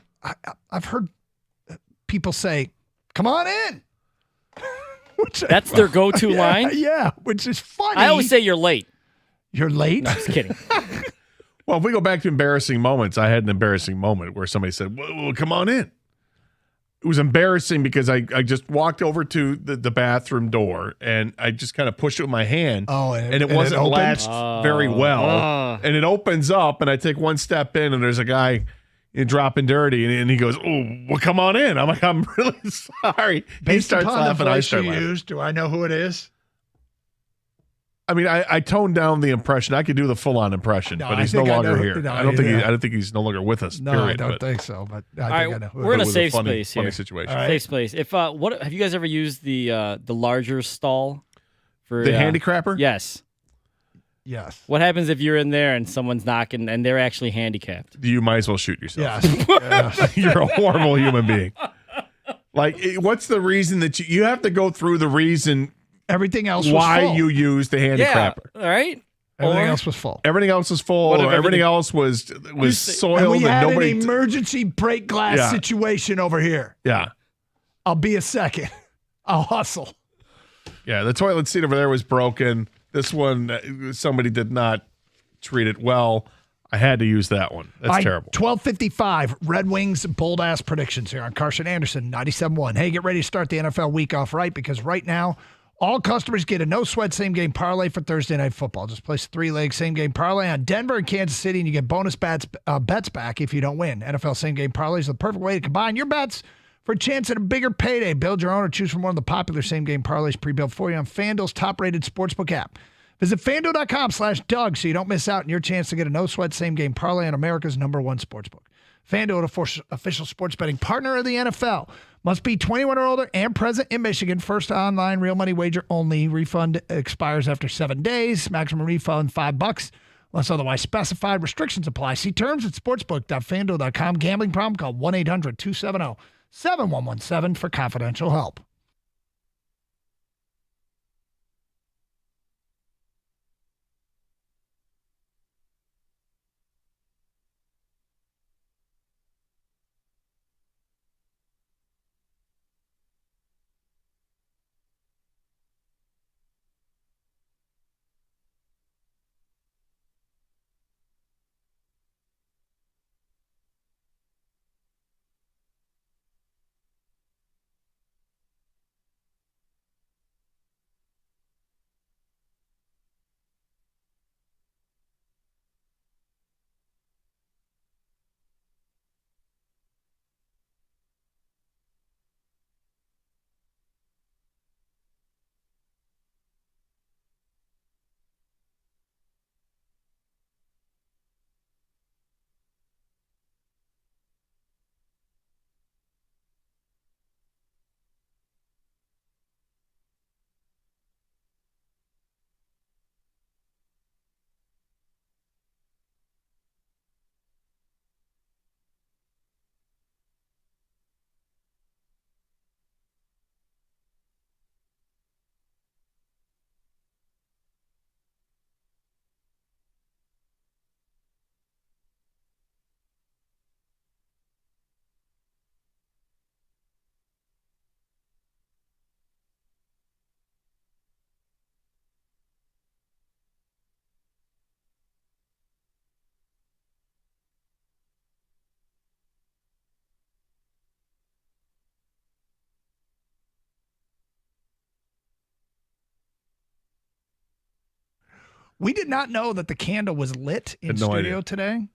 I've heard people say, come on in. That's their go-to line? Yeah, which is funny. I always say you're late. You're late? No, just kidding. Well, if we go back to embarrassing moments, I had an embarrassing moment where somebody said, well, come on in. It was embarrassing because I just walked over to the bathroom door and I just kind of pushed it with my hand. Oh, and it wasn't latched very well. And it opens up and I take one step in and there's a guy dropping dirty and he goes, oh, well, come on in. I'm like, I'm really sorry. He starts laughing. I start laughing. Do I know who it is? I mean, I toned down the impression. I could do the full-on impression, but he's no longer here. I don't think he's no longer with us. No, period, I don't think so. But all right, we're in a safe space here. Funny situation. Safe space. If what have you guys ever used the larger stall for the handicapper? Yes. Yes. What happens if you're in there and someone's knocking and they're actually handicapped? You might as well shoot yourself. Yes. You're a horrible human being. Like, what's the reason that you have to go through the reason everything else was why full. you used the handicrapper? Yeah, all right. Everything else was full. Everything else was full. What if Everything everything- else was soiled. And we had nobody. an emergency break glass Yeah. situation over here. Yeah. I'll be a second. I'll hustle. Yeah, the toilet seat over there was broken. This one, somebody did not treat it well. I had to use that one. That's terrible. 12:55, Red Wings bold-ass predictions here on Carson Anderson, 97.1. Hey, get ready to start the NFL week off right, because right now, all customers get a no-sweat same-game parlay for Thursday Night Football. Just place a three-leg same-game parlay on Denver and Kansas City, and you get bonus bets back if you don't win. NFL same-game parlays is the perfect way to combine your bets for a chance at a bigger payday. Build your own or choose from one of the popular same-game parlays pre-built for you on FanDuel's top-rated sportsbook app. Visit FanDuel.com/Doug so you don't miss out on your chance to get a no-sweat same-game parlay on America's #1 sportsbook. FanDuel, official sports betting partner of the NFL. Must be 21 or older and present in Michigan. First online real money wager only. Refund expires after 7 days. Maximum refund $5 unless otherwise specified. Restrictions apply. See terms at sportsbook.fanduel.com. Gambling problem? Call 1-800-270-7117 for confidential help. We did not know that the candle was lit in studio today.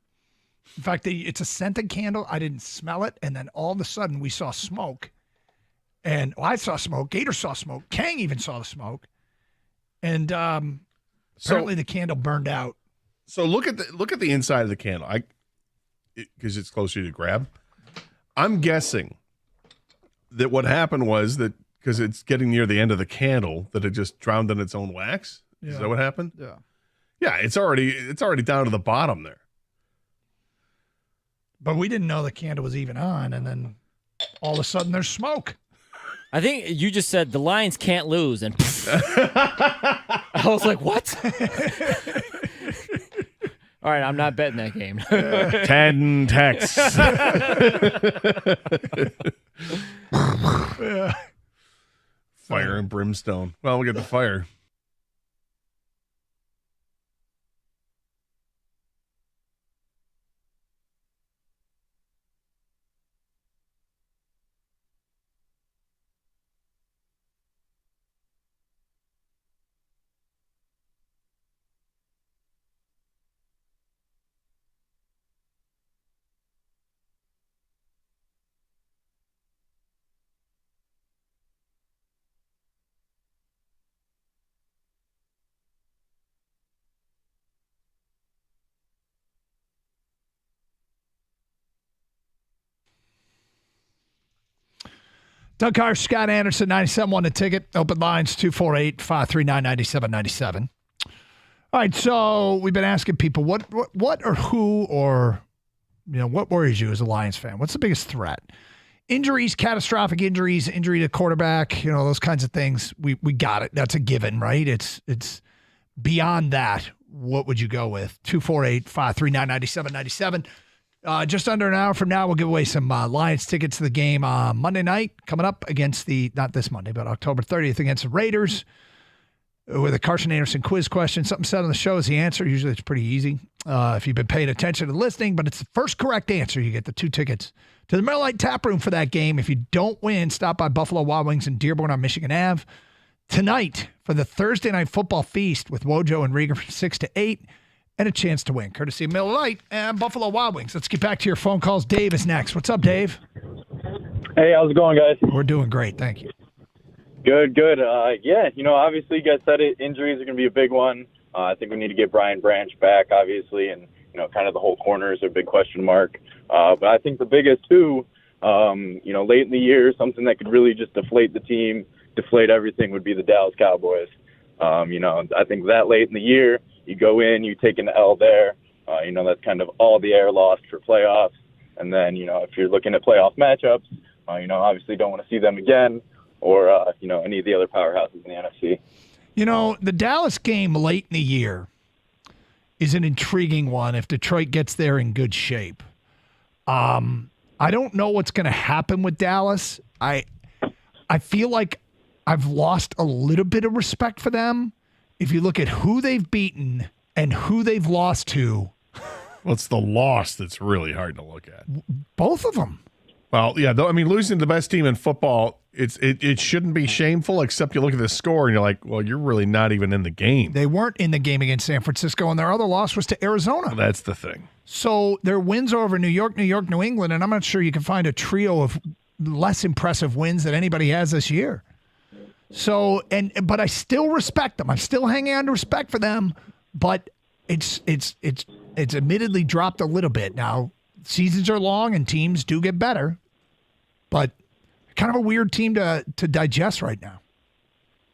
In fact, it's a scented candle. I didn't smell it. And then all of a sudden we saw smoke. And I saw smoke. Gator saw smoke. Kang even saw the smoke. And apparently the candle burned out. So look at the inside of the candle. Because it's closer to grab. I'm guessing that what happened was that because it's getting near the end of the candle, that it just drowned in its own wax. Yeah. Is that what happened? Yeah. Yeah, it's already down to the bottom there. But we didn't know the candle was even on, and then all of a sudden there's smoke. I think you just said the Lions can't lose, and I was like, what? All right, I'm not betting that game. 10 texts. Yeah. Fire and brimstone. Well, we'll get the fire. Doug Carr, Scott Anderson, 97.1 The Ticket. Open lines 248-539-9797. All right, so we've been asking people what or who or what worries you as a Lions fan? What's the biggest threat? injuries, catastrophic injuries, injury to quarterback, those kinds of things, we got it. That's a given, right? It's beyond that. What would you go with? 248-539-9797. Just under an hour from now, we'll give away some Lions tickets to the game Monday night coming up against not this Monday, but October 30th against the Raiders with a Carson Anderson quiz question. Something said on the show is the answer. Usually it's pretty easy if you've been paying attention to listening, but it's the first correct answer. You get the 2 tickets to the Miller Lite Tap Room for that game. If you don't win, stop by Buffalo Wild Wings in Dearborn on Michigan Ave tonight for the Thursday Night Football Feast with Wojo and Rieger from 6 to 8 and a chance to win, courtesy of Miller Lite and Buffalo Wild Wings. Let's get back to your phone calls. Dave is next. What's up, Dave? Hey, how's it going, guys? We're doing great. Thank you. Good. Yeah, obviously you guys said it. Injuries are going to be a big one. I think we need to get Brian Branch back, obviously, and, kind of the whole corners are a big question mark. But I think the biggest two, late in the year, something that could really just deflate the team, deflate everything would be the Dallas Cowboys. I think that late in the year, you go in, you take an L there. That's kind of all the air lost for playoffs. And then, if you're looking at playoff matchups, obviously don't want to see them again or, any of the other powerhouses in the NFC. The Dallas game late in the year is an intriguing one if Detroit gets there in good shape. I don't know what's going to happen with Dallas. I feel like I've lost a little bit of respect for them. If you look at who they've beaten and who they've lost to. Well, it's the loss that's really hard to look at. Both of them. Well, yeah, losing to the best team in football, it shouldn't be shameful, except you look at the score and you're like, well, you're really not even in the game. They weren't in the game against San Francisco, and their other loss was to Arizona. Well, that's the thing. So their wins are over New York, New England, and I'm not sure you can find a trio of less impressive wins that anybody has this year. So, but I still respect them. I'm still hanging on to respect for them, but it's admittedly dropped a little bit. Now, seasons are long and teams do get better, but kind of a weird team to digest right now.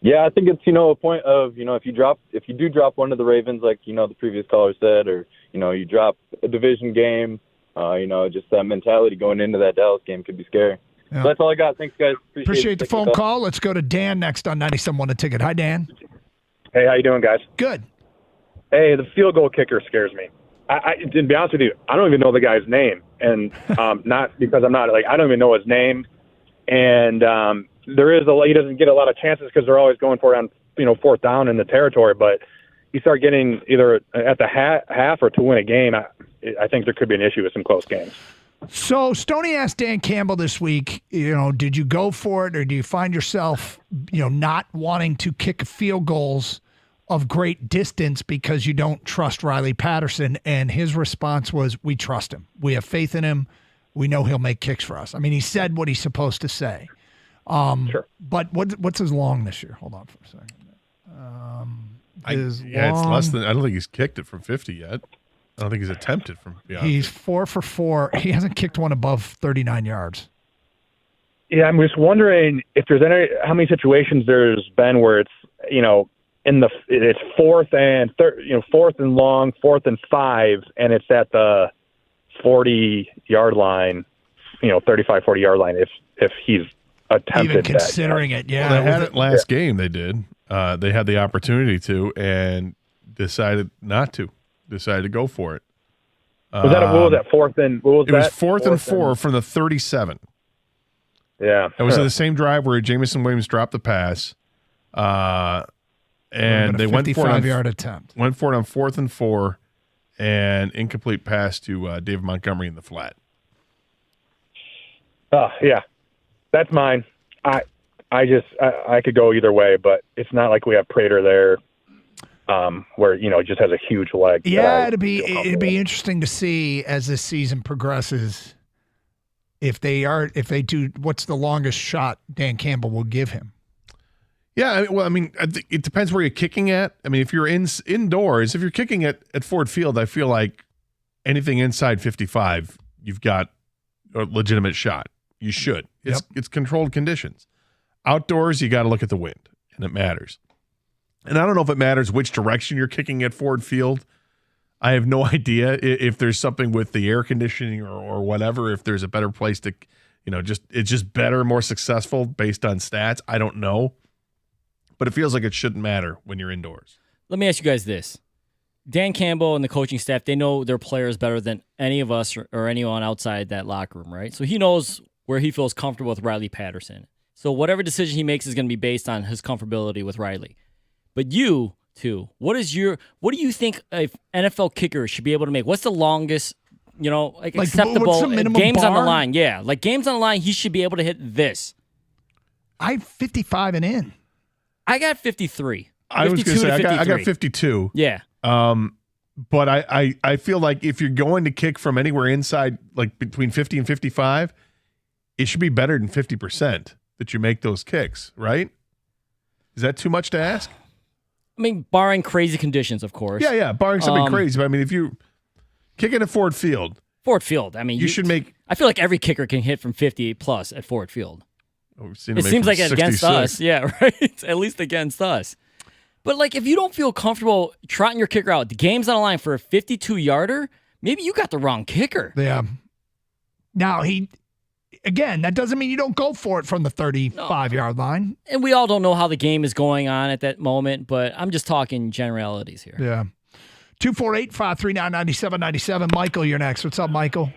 Yeah, I think it's, a point of, if you do drop one of the Ravens, like, the previous caller said, or, you drop a division game, just that mentality going into that Dallas game could be scary. Yeah. So that's all I got. Thanks, guys. Appreciate the phone call. Let's go to Dan next on 97.1 The Ticket. Hi, Dan. Hey, how you doing, guys? Good. Hey, the field goal kicker scares me. To be honest with you, I don't even know the guy's name, and not because I'm not I don't even know his name. And he doesn't get a lot of chances because they're always going for it on fourth down in the territory. But you start getting either at the half or to win a game, I think there could be an issue with some close games. So Stoney asked Dan Campbell this week, did you go for it or do you find yourself, not wanting to kick field goals of great distance because you don't trust Riley Patterson? And his response was, we trust him. We have faith in him. We know he'll make kicks for us. I mean, he said what he's supposed to say. Sure. But what's his long this year? Hold on for a second. It's less than, I don't think he's kicked it from 50 yet. I don't think he's attempted from beyond. He's 4 for 4. He hasn't kicked one above 39 yards. Yeah, I'm just wondering if there's how many situations there's been where it's it's fourth and long, 4th and 5, and it's at the 40-yard line, 35-40-yard line. If he's attempted even considering that, it, yeah. Well, they had it last game. They did. They had the opportunity to and decided not to. Decided to go for it. What was that? Fourth and what was that? It was fourth and 4 from the 37. Yeah, it was in the same drive where Jamison Williams dropped the pass, and they went for it 55-yard attempt. Went for it on 4th and 4, and incomplete pass to David Montgomery in the flat. Yeah, that's mine. I could go either way, but it's not like we have Prater there. Where just has a huge leg. Yeah, it'd be interesting to see as this season progresses if they do. What's the longest shot Dan Campbell will give him? Yeah, it depends where you're kicking at. I mean, if you're indoors, if you're kicking at Ford Field, I feel like anything inside 55, you've got a legitimate shot. You should. It's controlled conditions. Outdoors, you got to look at the wind, and it matters. And I don't know if it matters which direction you're kicking at Ford Field. I have no idea if there's something with the air conditioning or whatever, if there's a better place to, it's just better, more successful based on stats. I don't know. But it feels like it shouldn't matter when you're indoors. Let me ask you guys this. Dan Campbell and the coaching staff, they know their players better than any of us or anyone outside that locker room, right? So he knows where he feels comfortable with Riley Patterson. So whatever decision he makes is going to be based on his comfortability with Riley. But you two, what do you think an NFL kicker should be able to make? What's the longest, acceptable what's the minimum games bar? on the line? Yeah, like games on the line, he should be able to hit this. I'm 55 and in. I got 53. I was going to say I got 52. Yeah. But I feel like if you're going to kick from anywhere inside, like between 50 and 55, it should be better than 50% that you make those kicks, right? Is that too much to ask? I mean, barring crazy conditions, of course. Yeah, barring something crazy. But I mean, if you kick it at Ford Field, I mean, you should make. I feel like every kicker can hit from 50 plus at Ford Field. It seems like against us. Yeah, right? At least against us. But, like, if you don't feel comfortable trotting your kicker out, the game's on the line for a 52-yarder, maybe you got the wrong kicker. Yeah. Now, that doesn't mean you don't go for it from the 35-yard line. And we all don't know how the game is going on at that moment, but I'm just talking generalities here. Yeah. 248-539-9797. Michael, you're next. What's up, Michael?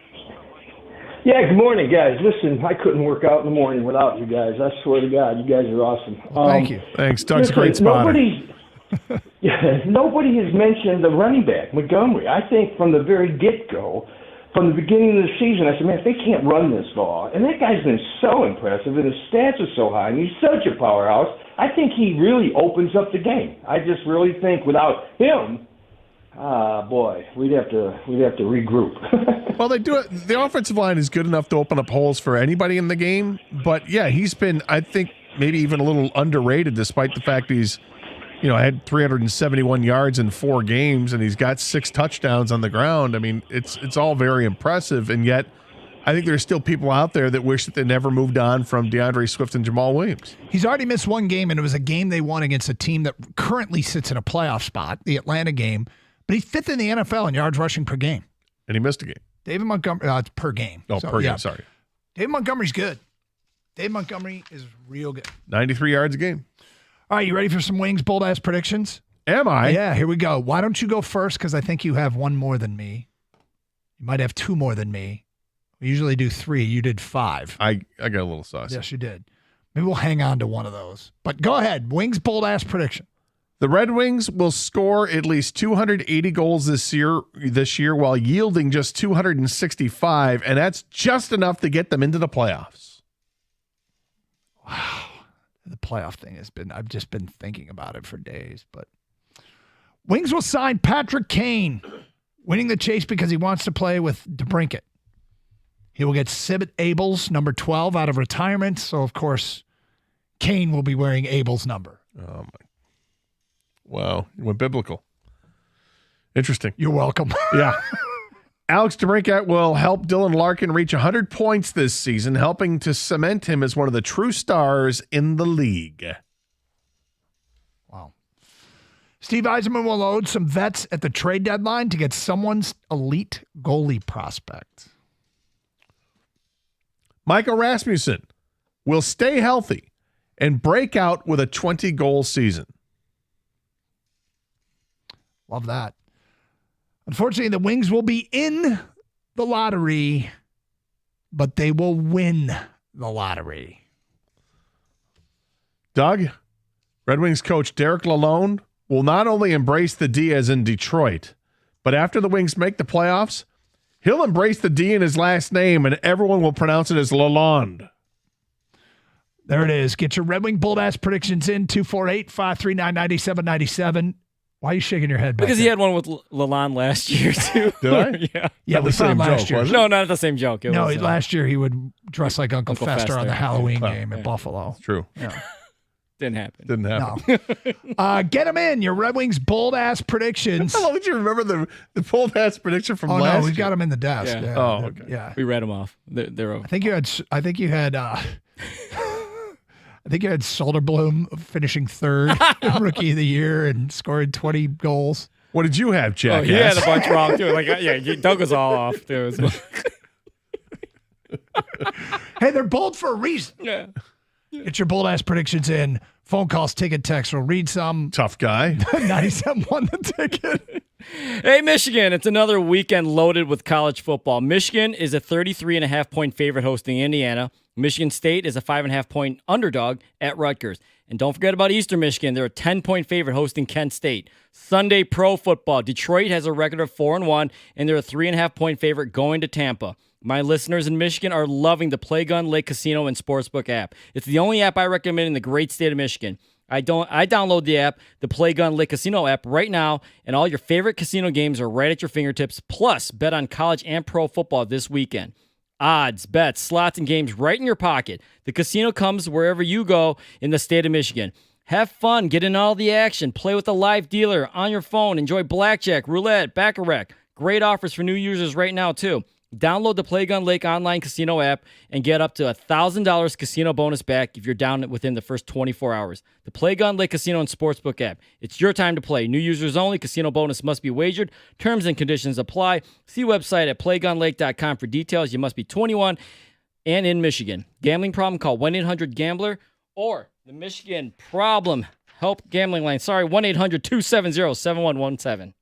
Yeah, good morning, guys. Listen, I couldn't work out in the morning without you guys. I swear to God, you guys are awesome. Thank you. Thanks. Doug's a great spotter. Nobody has mentioned the running back, Montgomery. I think from the very get-go, from the beginning of the season, I said, man, if they can't run this ball, and that guy's been so impressive, and his stats are so high, and he's such a powerhouse, I think he really opens up the game. I just really think without him, boy, we'd have to regroup. Well, they do it. The offensive line is good enough to open up holes for anybody in the game. But yeah, he's been, I think, maybe even a little underrated, despite the fact he's, had 371 yards in 4 games and he's got 6 touchdowns on the ground. I mean, it's all very impressive, and yet I think there's still people out there that wish that they never moved on from DeAndre Swift and Jamal Williams. He's already missed one game, and it was a game they won against a team that currently sits in a playoff spot, the Atlanta game. But he's 5th in the NFL in yards rushing per game. And he missed a game. David Montgomery, it's per game. Oh, per game, sorry. David Montgomery's good. David Montgomery is real good. 93 yards a game. All right, you ready for some Wings bold-ass predictions? Am I? Yeah, here we go. Why don't you go first, because I think you have one more than me. You might have 2 more than me. We usually do 3. You did 5. I got a little saucy. Yes, you did. Maybe we'll hang on to one of those. But go ahead. Wings bold-ass prediction. The Red Wings will score at least 280 goals this year while yielding just 265, and that's just enough to get them into the playoffs. Wow. The playoff thing I've just been thinking about it for days, but Wings will sign Patrick Kane, winning the chase because he wants to play with DeBrincat. He will get Sibit Abel's number 12 out of retirement, so of course Kane will be wearing Abel's number. Oh my. Wow, you went biblical. Interesting. You're welcome. Yeah. Alex DeBrincat will help Dylan Larkin reach 100 points this season, helping to cement him as one of the true stars in the league. Wow. Steve Heisman will load some vets at the trade deadline to get someone's elite goalie prospect. Michael Rasmussen will stay healthy and break out with a 20-goal season. Love that. Unfortunately, the Wings will be in the lottery, but they will win the lottery. Doug, Red Wings coach Derek Lalonde will not only embrace the D as in Detroit, but after the Wings make the playoffs, he'll embrace the D in his last name, and everyone will pronounce it as Lalonde. There it is. Get your Red Wing bold-ass predictions in, 248-539-9797. Why are you shaking your head back Because there? he had one with Lalonde last year, too. Did I? Yeah. Yeah, we found last year. No, not the same joke. Last year he would dress like Uncle Fester on the Halloween game at Buffalo. It's true. Yeah. Didn't happen. Didn't happen. No. Get them in. Your Red Wings bold-ass predictions. How long did you remember the bold-ass prediction from last year? No, we've got them in the desk. Yeah. Yeah. Okay. Yeah. We read them off. They're over. I think you had Soderblom finishing 3rd Rookie of the Year and scoring 20 goals. What did you have, Jack? Oh, he had a bunch wrong, too. Doug was all off, too. Hey, they're bold for a reason. Yeah. Get your bold-ass predictions in. Phone calls, ticket, text. We'll read some. Tough guy. 97 won the ticket. Hey, Michigan, it's another weekend loaded with college football. Michigan is a 33.5-point favorite hosting Indiana. Michigan State is a 5.5-point underdog at Rutgers. And don't forget about Eastern Michigan. They're a 10-point favorite hosting Kent State. Sunday Pro Football. Detroit has a record of 4-1, and they're a 3.5-point favorite going to Tampa. My listeners in Michigan are loving the Playgun Lake Casino and Sportsbook app. It's the only app I recommend in the great state of Michigan. I download the app, the Playgun Lake Casino app, right now, and all your favorite casino games are right at your fingertips. Plus, bet on college and pro football this weekend. Odds, bets, slots, and games right in your pocket. The casino comes wherever you go in the state of Michigan. Have fun, get in all the action, play with a live dealer on your phone, enjoy blackjack, roulette, baccarat. Great offers for new users right now, too. Download the Playgun Lake online casino app and get up to $1,000 casino bonus back if you're down within the first 24 hours. The Playgun Lake Casino and Sportsbook app. It's your time to play. New users only. Casino bonus must be wagered. Terms and conditions apply. See website at playgunlake.com for details. You must be 21 and in Michigan. Gambling problem? Call 1-800-GAMBLER or the Michigan Problem Help Gambling Line. Sorry, 1-800-270-7117.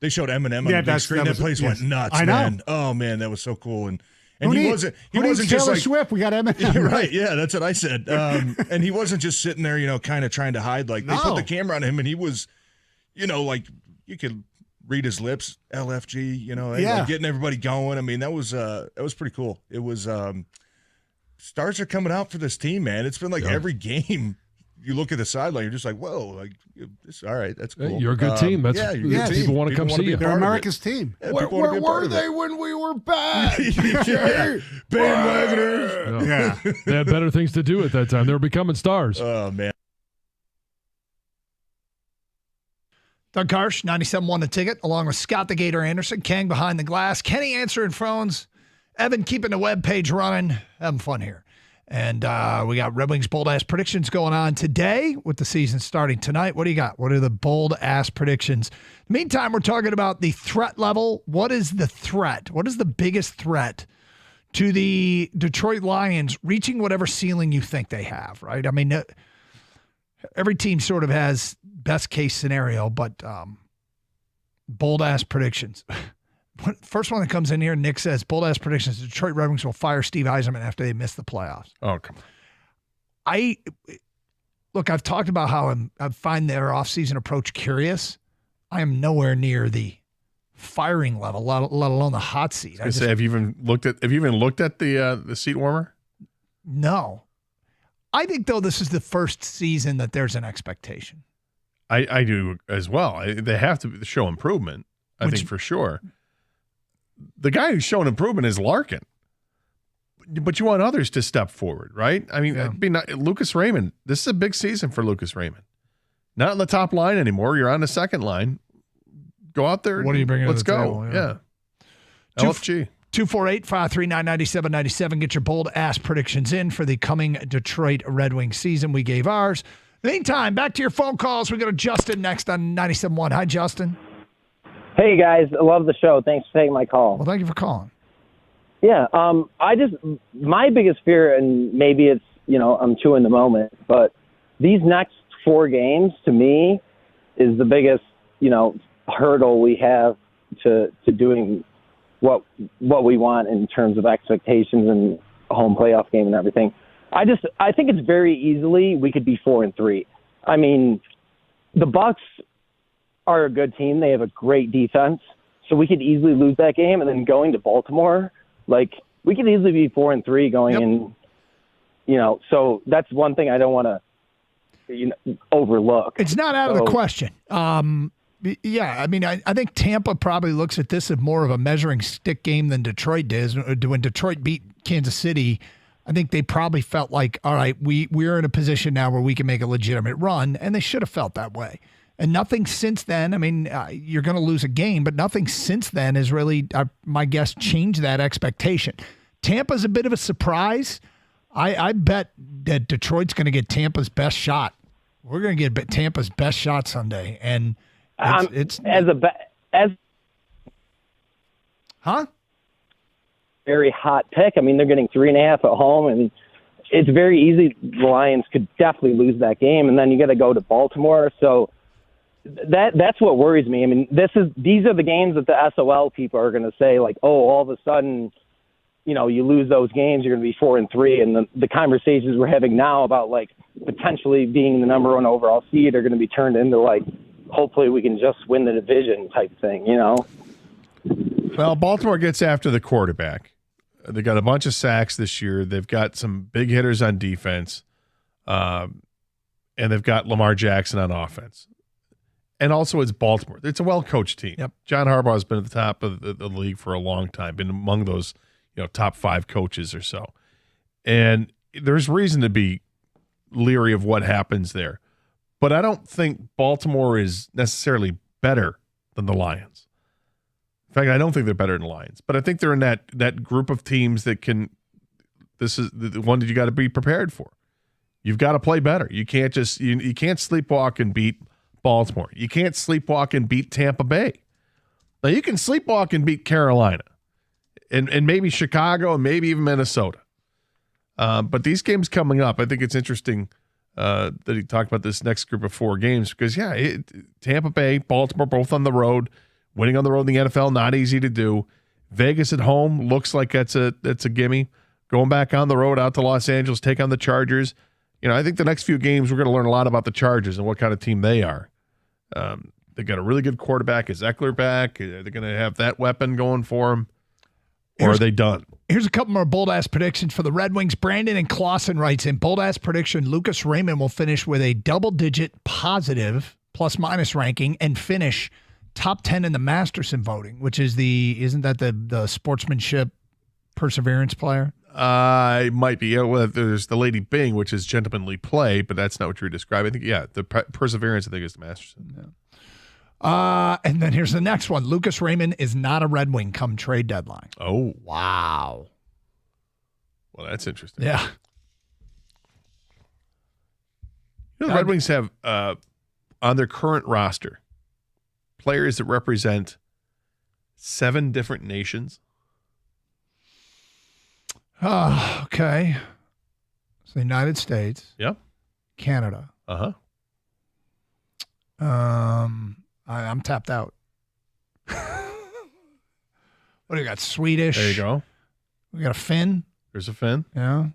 They showed Eminem on the big screen. That place went nuts, I know. man. Oh man, that was so cool. And Who he needs wasn't just Taylor like Swift. We got Eminem. right. Yeah, that's what I said. And he wasn't just sitting there, kind of trying to hide. Like they put the camera on him, and he was, like you could read his lips, LFG. Like getting everybody going. I mean, that was pretty cool. It was stars are coming out for this team, man. It's been like every game. You look at the sideline, you're just like, whoa, like this. All right, that's cool. You're a good team. That's you're a good team. People want to come see you. They're America's team. Yeah, where were they when we were bad? Bandwagoners. Yeah. They had better things to do at that time. They were becoming stars. Oh, man. Doug Karsh, 97.1 The Ticket, along with Scott the Gator Anderson, Kang behind the glass, Kenny answering phones, Evan keeping the web page running, having fun here. And we got Red Wings bold-ass predictions going on today with the season starting tonight. What do you got? What are the bold-ass predictions? Meantime, we're talking about the threat level. What is the threat? What is the biggest threat to the Detroit Lions reaching whatever ceiling you think they have, right? I mean, every team sort of has best-case scenario, but bold-ass predictions. First one that comes in here, Nick says, bold-ass predictions, the Detroit Red Wings will fire Steve Heisman after they miss the playoffs. Oh, come on. I've talked about how I find their offseason approach curious. I am nowhere near the firing level, let alone the hot seat. I was gonna say, have you even looked at the seat warmer? No. I think, though, this is the first season that there's an expectation. I do as well. They have to show improvement, I think, for sure. The guy who's showing improvement is Larkin. But you want others to step forward, right? I mean, Lucas Raymond, this is a big season for Lucas Raymond. Not on the top line anymore. You're on the second line. Go out there. What are you bringing Let's to the go. table? Yeah. LFG. 248-539-9797. Get your bold-ass predictions in for the coming Detroit Red Wings season. We gave ours. Meantime, back to your phone calls. We got Justin next on 97.1. Hi, Justin. Hey, guys. I love the show. Thanks for taking my call. Well, thank you for calling. Yeah. My biggest fear, and maybe it's, I'm chewing the moment, but these next 4 games, to me, is the biggest, hurdle we have to doing what we want in terms of expectations and a home playoff game and everything. I think it's very easily we could be 4-3. I mean, the Bucks are a good team. They have a great defense, so we could easily lose that game. And then going to Baltimore, we could easily be 4-3 going in. So that's one thing I don't want to overlook. It's not out of the question. Yeah, I mean, I think Tampa probably looks at this as more of a measuring stick game than Detroit does. When Detroit beat Kansas City, I think they probably felt like, all right, we're in a position now where we can make a legitimate run, and they should have felt that way. And nothing since then, I mean, you're going to lose a game, but nothing since then has really, my guess, changed that expectation. Tampa's a bit of a surprise. I bet that Detroit's going to get Tampa's best shot. We're going to get Tampa's best shot Sunday, and it's very hot pick. I mean, they're getting 3.5 at home, and it's very easy. The Lions could definitely lose that game, and then you got to go to Baltimore. So that's what worries me. I mean, these are the games that the SOL people are going to say, like, oh, all of a sudden, you lose those games, you're going to be 4-3, and the conversations we're having now about potentially being the number 1 overall seed are going to be turned into hopefully we can just win the division type thing, Well, Baltimore gets after the quarterback. They got a bunch of sacks this year. They've got some big hitters on defense, and they've got Lamar Jackson on offense. And also it's Baltimore. It's a well-coached team. Yep. John Harbaugh has been at the top of the league for a long time, been among those top 5 coaches or so. And there's reason to be leery of what happens there. But I don't think Baltimore is necessarily better than the Lions. In fact, I don't think they're better than the Lions. But I think they're in that group of teams that can – this is the one that you got to be prepared for. You've got to play better. You can't just – you can't sleepwalk and beat Baltimore. You can't sleepwalk and beat Tampa Bay. Now, you can sleepwalk and beat Carolina and maybe Chicago and maybe even Minnesota. But these games coming up, I think it's interesting that he talked about this next group of 4 games because, Tampa Bay, Baltimore, both on the road. Winning on the road in the NFL, not easy to do. Vegas at home looks like that's a gimme. Going back on the road out to Los Angeles, take on the Chargers. I think the next few games we're going to learn a lot about the Chargers and what kind of team they are. They got a really good quarterback. Is Eckler back? Are they going to have that weapon going for them? Or are they done? Here's a couple more bold-ass predictions for the Red Wings. Brandon and Clausen writes in, bold-ass prediction, Lucas Raymond will finish with a double-digit positive plus-minus ranking and finish top 10 in the Masterson voting, which is isn't that the sportsmanship perseverance player? It might be. Well, there's the Lady Bing, which is gentlemanly play, but that's not what you're describing. I think, the perseverance, I think, is the Masterson. Yeah. And then here's the next one. Lucas Raymond is not a Red Wing come trade deadline. Oh. Wow. Well, that's interesting. Yeah. The Red Wings have on their current roster players that represent 7 different nations. Oh, okay. So the United States. Yep. Canada. Uh-huh. I'm tapped out. What do you got? Swedish. There you go. We got a Finn. There's a Finn. Yeah.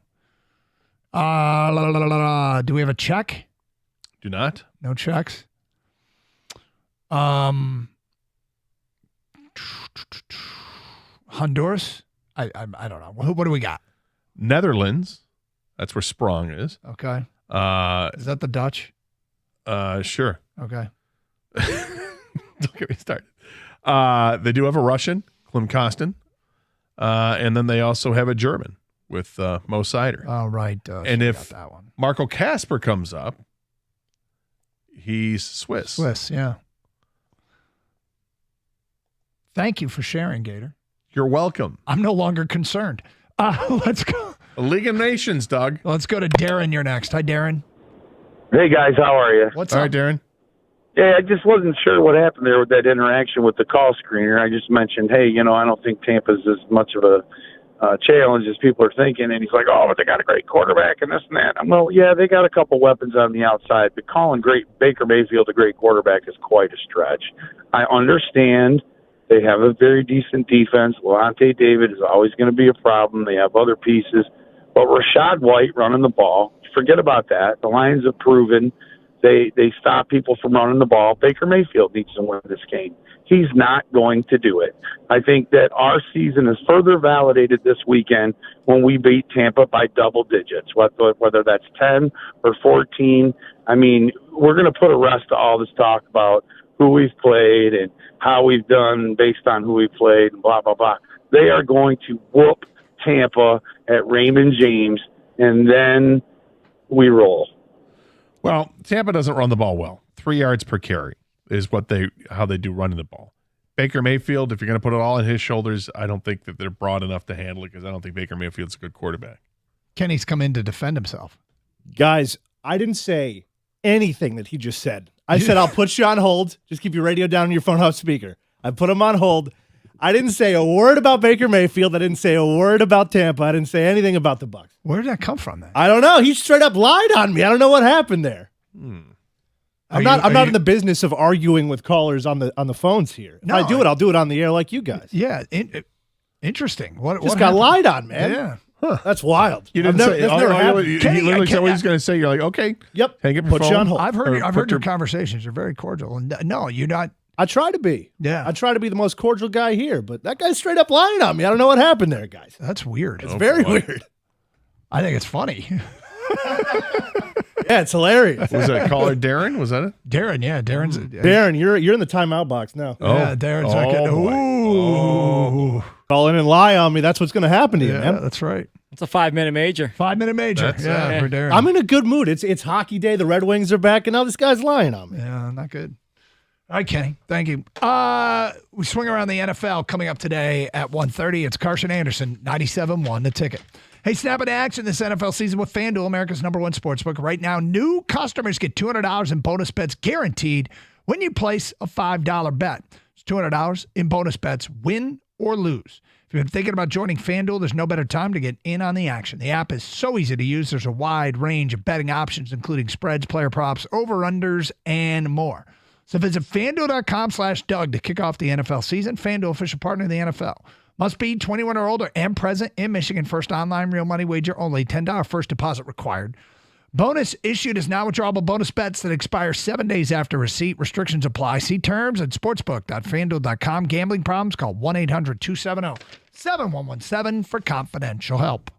Do we have a Czech? Do not. No Czechs. Honduras. I don't know. What do we got? Netherlands. That's where Sprong is. Okay. Is that the Dutch? Sure. Okay. Don't get me started. They do have a Russian, Klim Kostin. And then they also have a German with Mo Sider. Oh, right. And if that one. Marco Kasper comes up, he's Swiss. Swiss, yeah. Thank you for sharing, Gator. You're welcome. I'm no longer concerned. Let's go. A League of Nations, Doug. Let's go to Darren. You're next. Hi, Darren. Hey, guys. How are you? What's All up? right, Darren. Yeah, I just wasn't sure what happened there with that interaction with the call screener. I just mentioned, hey, I don't think Tampa's as much of a challenge as people are thinking. And he's like, oh, but they got a great quarterback and this and that. Well, yeah, they got a couple weapons on the outside, but calling Baker Mayfield a great quarterback is quite a stretch. I understand they have a very decent defense. Levante David is always going to be a problem. They have other pieces. But Rashad White running the ball, forget about that. The Lions have proven they stop people from running the ball. Baker Mayfield needs to win this game. He's not going to do it. I think that our season is further validated this weekend when we beat Tampa by double digits, whether that's 10 or 14. I mean, we're going to put a rest to all this talk about who we've played and how we've done based on who we played and blah, blah, blah. They are going to whoop Tampa at Raymond James, and then we roll. Well, Tampa doesn't run the ball well. 3 yards per carry is how they do running the ball. Baker Mayfield, if you're going to put it all on his shoulders, I don't think that they're broad enough to handle it because I don't think Baker Mayfield's a good quarterback. Kenny's come in to defend himself. Guys, I didn't say anything that he just said. I said, I'll put you on hold. Just keep your radio down on your phone off speaker. I put him on hold. I didn't say a word about Baker Mayfield. I didn't say a word about Tampa. I didn't say anything about the Bucs. Where did that come from then? I don't know. He straight up lied on me. I don't know what happened there. I'm not in the business of arguing with callers on the phones here. If I do it, I'll do it on the air like you guys. Yeah, interesting. What just happened? got lied on, man. Yeah. Huh. That's wild. You didn't say. That's never happened. He literally said what he's going to say. You're like, okay. Yep. Hang up your Put phone. you on hold. I've heard your conversations. You're very cordial. And no, you're not. I try to be. Yeah. I try to be the most cordial guy here, but that guy's straight up lying on me. I don't know what happened there, guys. That's weird. It's very weird. I think it's funny. Yeah, it's hilarious. Was that caller Darren? Was that it? Darren, yeah. Darren's. Darren, you're in the timeout box now. Yeah, Darren's not getting. Ooh. Call in and lie on me. That's what's going to happen to you, man. That's right. It's a 5-minute major. 5-minute major. That's, for Darren. I'm in a good mood. It's hockey day. The Red Wings are back, and now this guy's lying on me. Yeah, not good. All right, Kenny. Thank you. We swing around the NFL coming up today at 1:30. It's Carson Anderson, 97.1, the ticket. Hey, snap into action this NFL season with FanDuel, America's #1 sportsbook. Right now, new customers get $200 in bonus bets guaranteed when you place a $5 bet. It's $200 in bonus bets, win or lose. If you've been thinking about joining FanDuel, there's no better time to get in on the action. The app is so easy to use. There's a wide range of betting options, including spreads, player props, over-unders, and more. So visit FanDuel.com/Doug to kick off the NFL season. FanDuel, official partner of the NFL. Must be 21 or older and present in Michigan. First online real money wager only. $10 first deposit required. Bonus issued as non-withdrawable bonus bets that expire 7 days after receipt. Restrictions apply. See terms at sportsbook.fanduel.com. Gambling problems? Call 1-800-270-7117 for confidential help.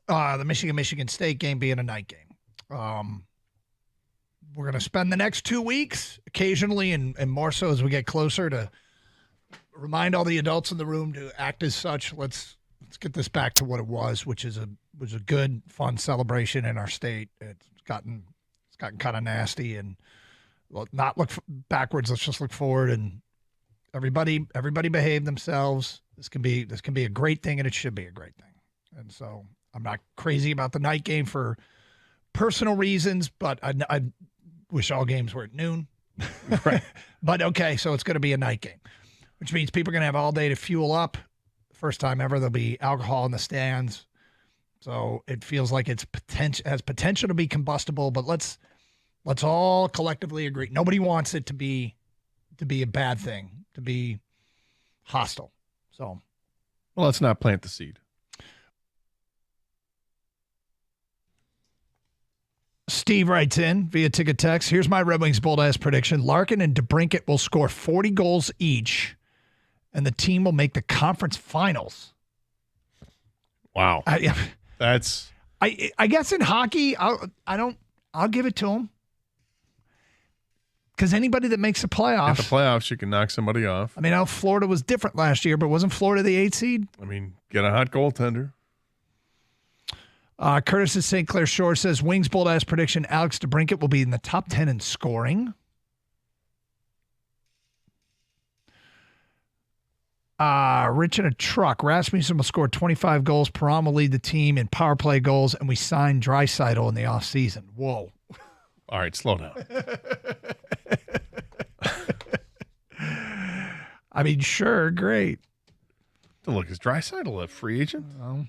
The Michigan State game being a night game. We're going to spend the next 2 weeks occasionally and more so as we get closer to remind all the adults in the room to act as such. Let's get this back to what it was, which was a good, fun celebration in our state. It's gotten kind of nasty, and not look backwards. Let's just look forward, and everybody behave themselves. This can be a great thing, and it should be a great thing. And so I'm not crazy about the night game for personal reasons, but I wish all games were at noon. Right. But okay, so it's going to be a night game, which means people are going to have all day to fuel up. First time ever, there'll be alcohol in the stands. So it feels like has potential to be combustible, but let's all collectively agree. Nobody wants it to be a bad thing, to be hostile. So, well, let's not plant the seed. Steve writes in via ticket text. Here's my Red Wings bold ass prediction. Larkin and DeBrincat will score 40 goals each, and the team will make the conference finals. Wow. That's. I guess in hockey, I'll give it to them. Because anybody that makes the playoffs. At the playoffs, you can knock somebody off. I mean, how Florida was different last year, but wasn't Florida the 8th seed? I mean, get a hot goaltender. Curtis at St. Clair Shore says, Wings bold ass prediction, Alex DeBrincat will be in the top 10 in scoring. Rich in a truck. Rasmussen will score 25 goals. Perron will lead the team in power play goals, and we signed Draisaitl in the offseason. Whoa. All right, slow down. I mean, sure, great. Look, is Draisaitl a free agent? Well,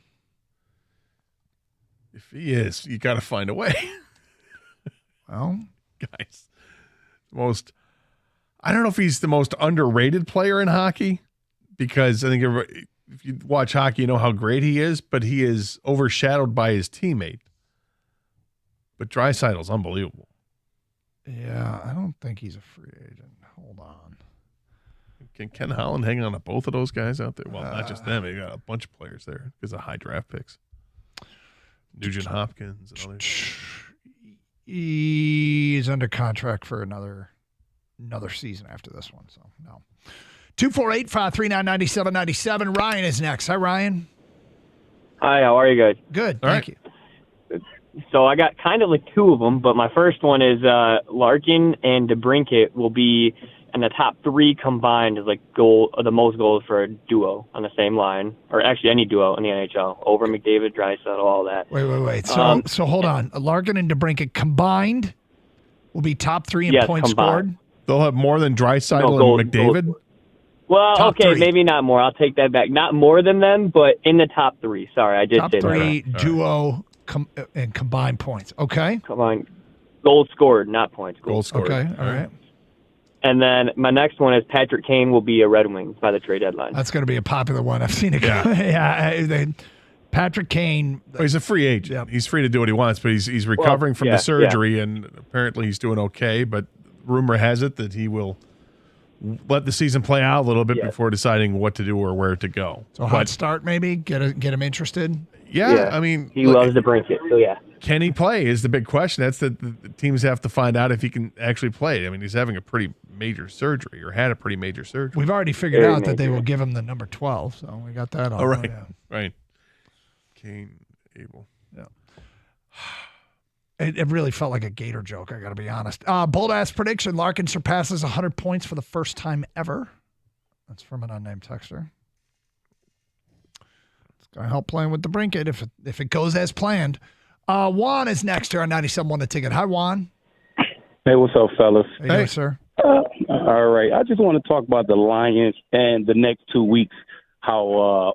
if he is, you got to find a way. Well, guys, I don't know if he's the most underrated player in hockey, because I think if you watch hockey, you know how great he is, but he is overshadowed by his teammate. But Draisaitl's unbelievable. Yeah, I don't think he's a free agent. Hold on. Can Ken Holland hang on to both of those guys out there? Well, not just them. They got a bunch of players there because of high draft picks. Nugent Hopkins and others. He's under contract for another season after this one, so no. 248-539-9797. Ryan is next. Hi, Ryan. Hi, how are you guys? Good, thank you. So I got kind of like two of them, but my first one is Larkin and DeBrincat will be in the top three combined as like the most goals for a duo on the same line, or actually any duo in the NHL over McDavid, Draisaitl, all that. Wait. So hold on. Larkin and DeBrincat combined will be top three in points scored. They'll have more than Draisaitl and McDavid. Well, Top okay, three. maybe not more. I'll take that back. Not more than them, but in the top three. Sorry, I did Top say three that. duo and combined points. Okay. Combined goals scored, not points. Goals scored. Okay. All right. And then my next one is Patrick Kane will be a Red Wings by the trade deadline. That's going to be a popular one. I've seen it. Patrick Kane. Well, he's a free agent. Yep. He's free to do what he wants, but he's recovering from the surgery, and apparently he's doing okay. But rumor has it that he will let the season play out a little bit before deciding what to do or where to go. So hot start maybe, get him interested. Yeah, I mean, he loves to bring it. So yeah. Can he play is the big question. That's the teams have to find out if he can actually play. I mean, he's having a pretty major surgery or had a pretty major surgery. We've already figured out that they will give him the number 12, so we got that on. All right, Yeah. right. Kane, Abel. Yeah. It really felt like a Gator joke, I got to be honest. Bold-ass prediction, Larkin surpasses 100 points for the first time ever. That's from an unnamed texter. It's going to help playing with the Brinket if it goes as planned. Juan is next here on 97.1 The Ticket. Hi, Juan. Hey, what's up, fellas? Hey, sir. All right. I just want to talk about the Lions and the next 2 weeks, how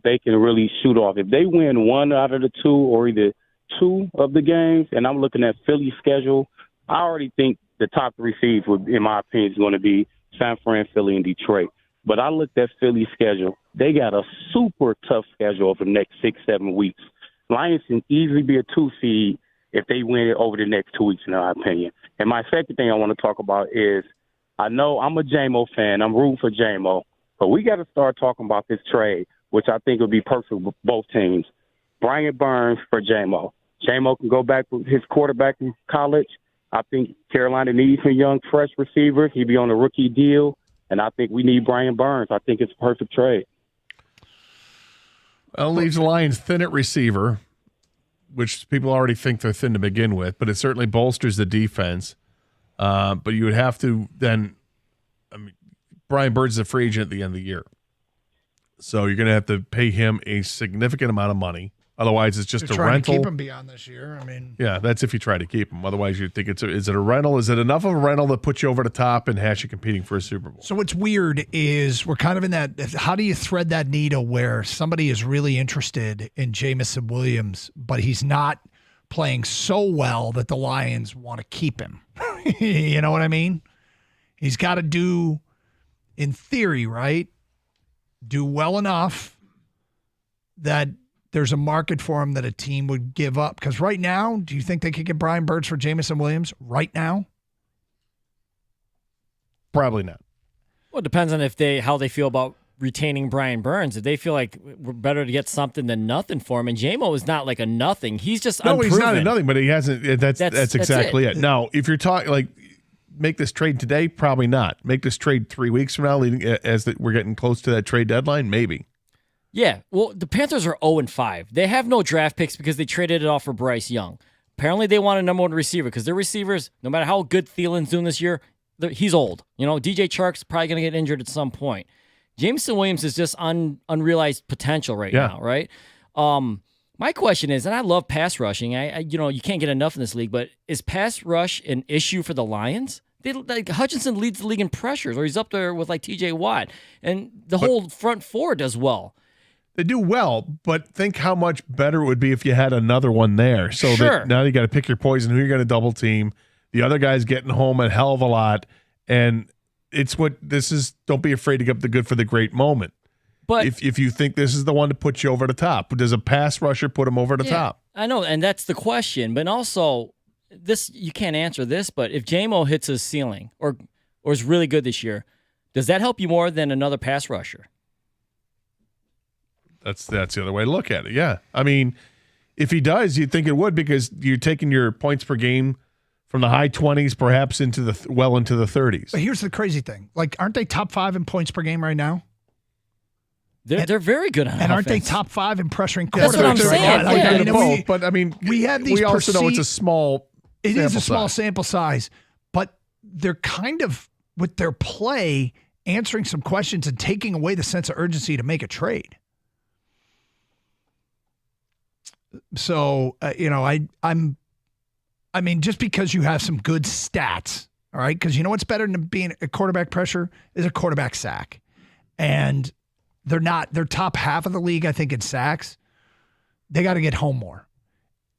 they can really shoot off. If they win one out of the two or either two of the games, and I'm looking at Philly's schedule, I already think the top three seeds would, in my opinion, is going to be San Fran, Philly, and Detroit. But I looked at Philly's schedule. They got a super tough schedule over the next 6-7 weeks. Lions can easily be a 2 seed if they win it over the next 2 weeks, in my opinion. And my second thing I want to talk about is I know I'm a JMO fan. I'm rooting for JMO. But we got to start talking about this trade, which I think would be perfect for both teams. Brian Burns for JMO. JMO can go back with his quarterback in college. I think Carolina needs some young, fresh receivers. He'd be on a rookie deal. And I think we need Brian Burns. I think it's a perfect trade. Well, leaves the Lions thin at receiver, which people already think they're thin to begin with, but it certainly bolsters the defense. But you would have to then, Brian Burns is a free agent at the end of the year. So you're going to have to pay him a significant amount of money. Otherwise, it's just a rental. To keep him beyond this year. Yeah, that's if you try to keep him. Otherwise, you'd think is it a rental? Is it enough of a rental that puts you over the top and has you competing for a Super Bowl? So what's weird is we're kind of in that, how do you thread that needle where somebody is really interested in Jamison Williams, but he's not playing so well that the Lions want to keep him? You know what I mean? He's got to do, in theory, right, do well enough that there's a market for him that a team would give up. Because right now, do you think they could get Brian Burns for Jamison Williams right now? Probably not. Well, it depends on how they feel about retaining Brian Burns. If they feel like we're better to get something than nothing for him, and JMO is not like a nothing. He's just unproven. He's not a nothing, but he hasn't. That's exactly it. Now, if you're talking like make this trade today, probably not. Make this trade 3 weeks from now, we're getting close to that trade deadline, maybe. Yeah, well, the Panthers are 0-5. They have no draft picks because they traded it off for Bryce Young. Apparently, they want a number one receiver because their receivers, no matter how good Thielen's doing this year, he's old. DJ Chark's probably going to get injured at some point. Jameson Williams is just unrealized potential right now, right? My question is, and I love pass rushing. You can't get enough in this league, but is pass rush an issue for the Lions? Hutchinson leads the league in pressures, or he's up there with like T.J. Watt, and the whole front four does well. They do well, but think how much better it would be if you had another one there. So that now you got to pick your poison, who you're going to double team. The other guy's getting home a hell of a lot, and it's what this is. Don't be afraid to get the good for the great moment. But if you think this is the one to put you over the top, does a pass rusher put him over the top? I know, and that's the question. But also, this you can't answer this. But if J-Mo hits his ceiling or is really good this year, does that help you more than another pass rusher? That's the other way to look at it. Yeah, I mean, if he does, you'd think it would because you're taking your points per game from the high 20s, perhaps into the into the 30s. But here's the crazy thing: like, aren't they top 5 in points per game right now? They're very good on and offense. aren't they top 5 in pressuring quarterbacks? That's what I'm saying. Right now? Both, but I mean, we have these. We also know it's a small. It is a small size. sample size, but they're kind of with their play answering some questions and taking away the sense of urgency to make a trade. So I mean, just because you have some good stats, all right, because you know what's better than being a quarterback pressure is a quarterback sack. And they're top half of the league, I think, in sacks. They got to get home more.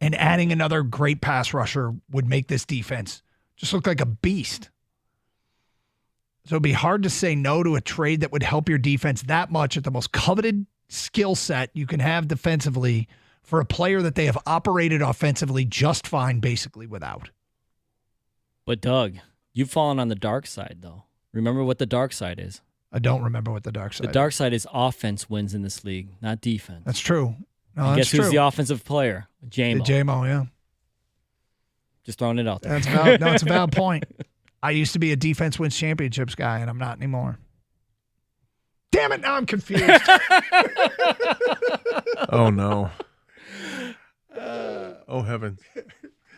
And adding another great pass rusher would make this defense just look like a beast. So it'd be hard to say no to a trade that would help your defense that much at the most coveted skill set you can have defensively for a player that they have operated offensively just fine, basically, without. But, Doug, you've fallen on the dark side, though. Remember what the dark side is. I don't remember what the dark side is. The dark side is offense wins in this league, not defense. That's true. No, and that's guess who's true. the offensive player? J-Mo. J-Mo, yeah. Just throwing it out there. That's valid. No, it's a valid point. I used to be a defense wins championships guy, and I'm not anymore. Damn it, now I'm confused. Oh, no. Oh, heavens.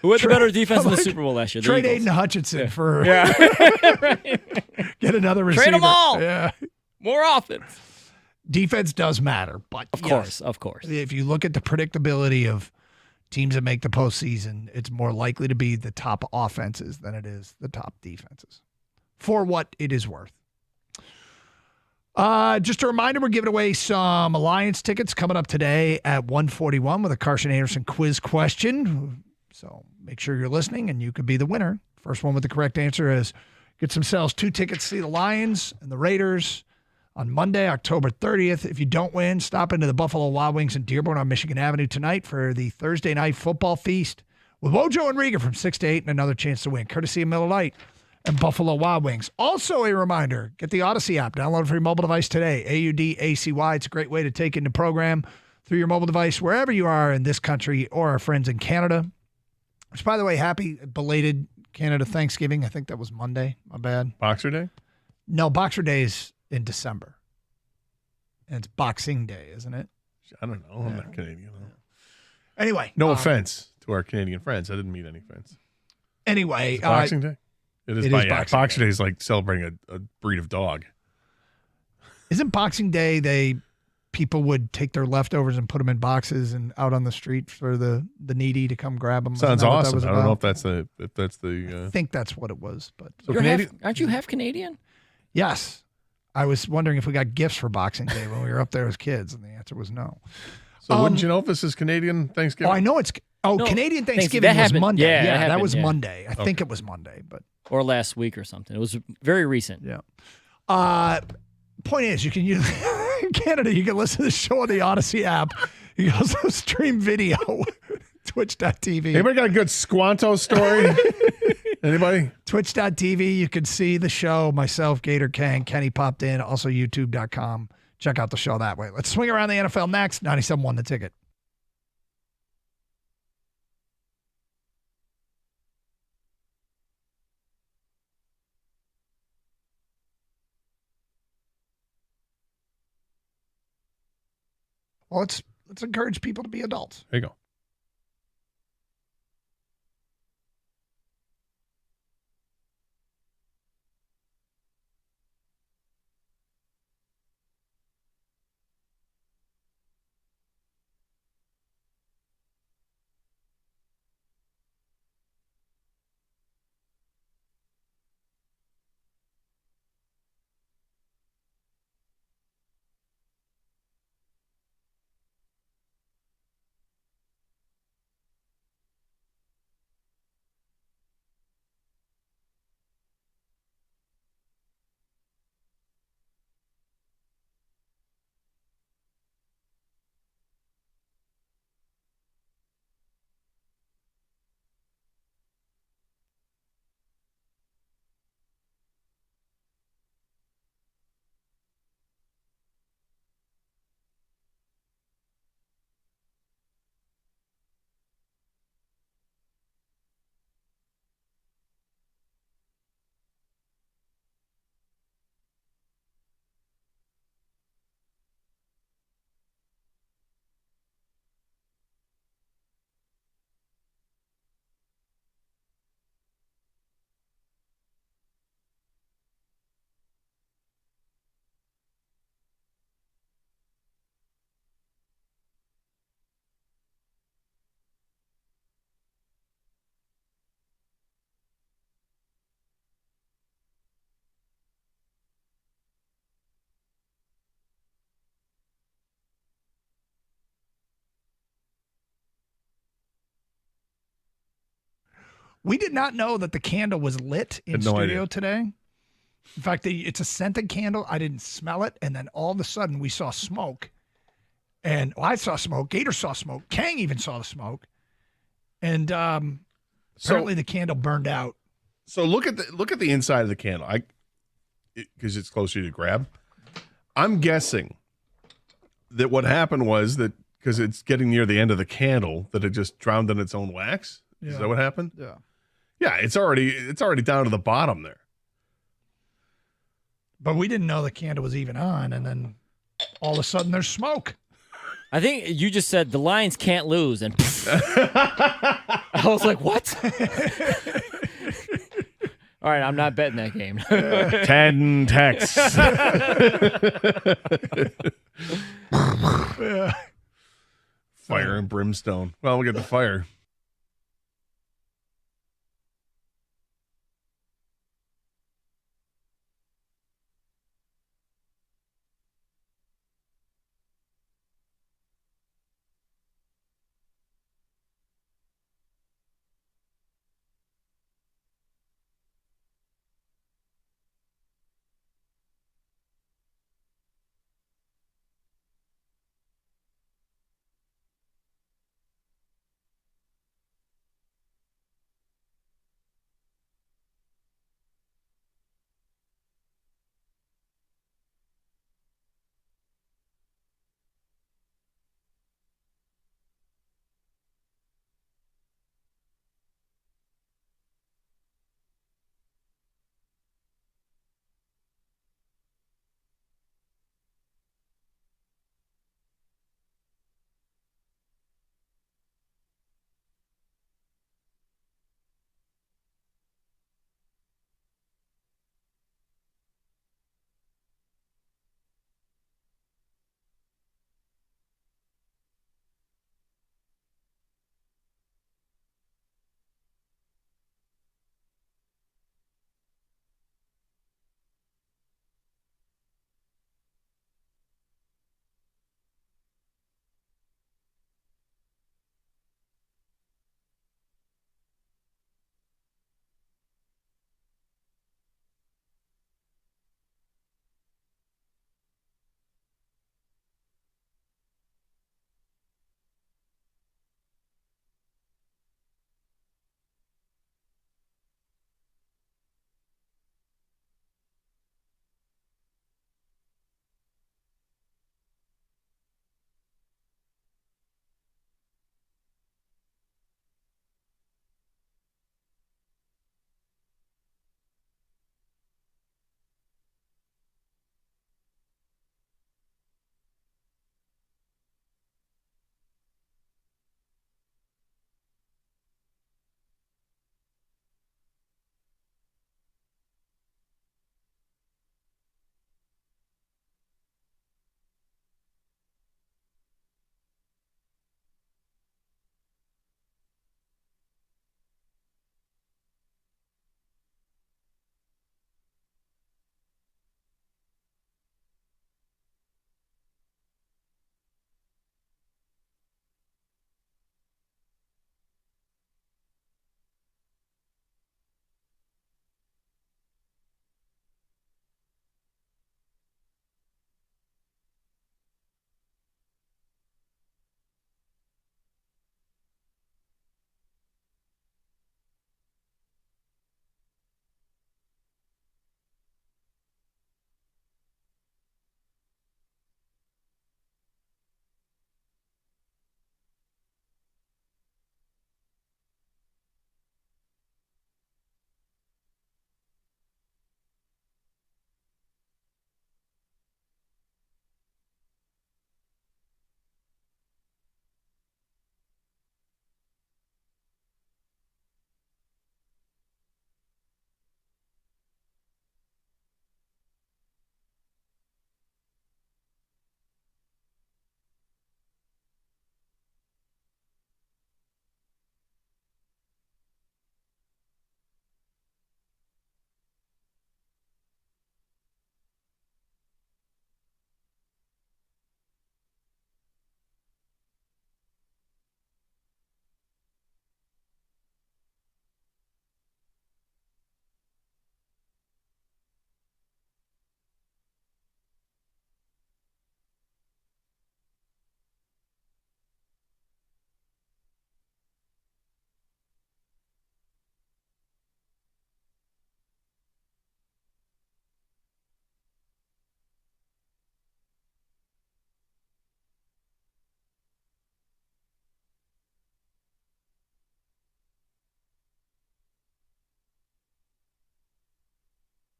Who had the better defense in the Super Bowl last year? The Trade Eagles. Aiden Hutchinson for Right. get another receiver. Trade them all. Yeah. More offense. Defense does matter, but Of course. if you look at the predictability of teams that make the postseason, it's more likely to be the top offenses than it is the top defenses, for what it is worth. Just a reminder, we're giving away some Alliance tickets coming up today at 1:41 with a Carson Anderson quiz question. So make sure you're listening, and you could be the winner. First one with the correct answer is get themselves 2 tickets to see the Lions and the Raiders on Monday, October 30th. If you don't win, stop into the Buffalo Wild Wings in Dearborn on Michigan Avenue tonight for the Thursday night football feast with Wojo and Riga from 6 to 8 and another chance to win, courtesy of Miller Lite and Buffalo Wild Wings. Also a reminder, get the Odyssey app. Download it for your mobile device today. AUDACY. It's a great way to take in the program through your mobile device wherever you are in this country or our friends in Canada. Which, by the way, happy belated Canada Thanksgiving. I think that was Monday. My bad. Boxer Day? No, Boxer Day is in December. And it's Boxing Day, isn't it? I don't know. I'm not Canadian. Anyway. No offense to our Canadian friends. I didn't mean any offense. Anyway. Is it Boxing Day? It is Boxing Day is like celebrating a breed of dog. Isn't Boxing Day people would take their leftovers and put them in boxes and out on the street for the needy to come grab them? Sounds awesome. I don't know if that's the. I think that's what it was, but So aren't you half Canadian? Yes. I was wondering if we got gifts for Boxing Day when we were up there as kids, and the answer was no. So wouldn't you know if this is Canadian Thanksgiving? Oh, I know it's. No, Canadian that Thanksgiving was happened. Monday. Yeah, that happened, was yeah. Monday. I think it was Monday, but Or last week or something. It was very recent. Yeah. Point is, you can use in Canada. You can listen to the show on the Odyssey app. You can also stream video. Twitch.tv. Anybody got a good Squanto story? Anybody? Twitch.tv. You can see the show. Myself, Gator Kang, Kenny popped in. Also YouTube.com. Check out the show that way. Let's swing around the NFL next. 97.1 The Ticket. Well, let's encourage people to be adults. There you go. We did not know that the candle was lit in Had no studio idea. today. In fact, it's a scented candle. I didn't smell it. And then all of a sudden we saw smoke. And I saw smoke. Gator saw smoke. Kang even saw the smoke. And apparently the candle burned out. So look at the inside of the candle. Because it's closer to grab. I'm guessing that what happened was that because it's getting near the end of the candle that it just drowned in its own wax. Yeah. Is that what happened? Yeah. Yeah, it's already down to the bottom there. But we didn't know the candle was even on. And then all of a sudden there's smoke. I think you just said the Lions can't lose, and I was like, what? All right, I'm not betting that game. 10 texts. Fire and brimstone. Well, we'll get the fire.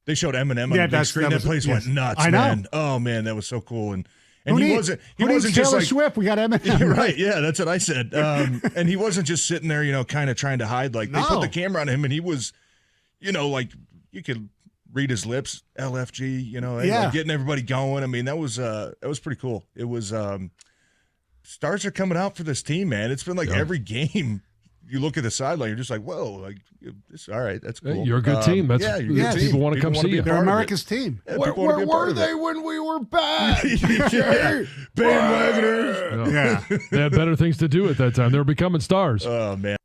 They showed Eminem on the big screen. That place went nuts, I know. man. Oh man, that was so cool. And Who he needs- wasn't who needs just Taylor like Swift. We got Eminem. right. Yeah, that's what I said. And he wasn't just sitting there, kind of trying to hide. Like they put the camera on him, and he was, like you could read his lips, LFG. Like getting everybody going. I mean, that was pretty cool. It was. Stars are coming out for this team, man. It's been like every game. You look at the sideline, you're just like, whoa, like this. All right, that's cool. You're a good team. That's people want to come see you. They're America's team. Yeah, where were they when we were bad? Bandwagoners. Yeah. They had better things to do at that time. They were becoming stars. Oh man.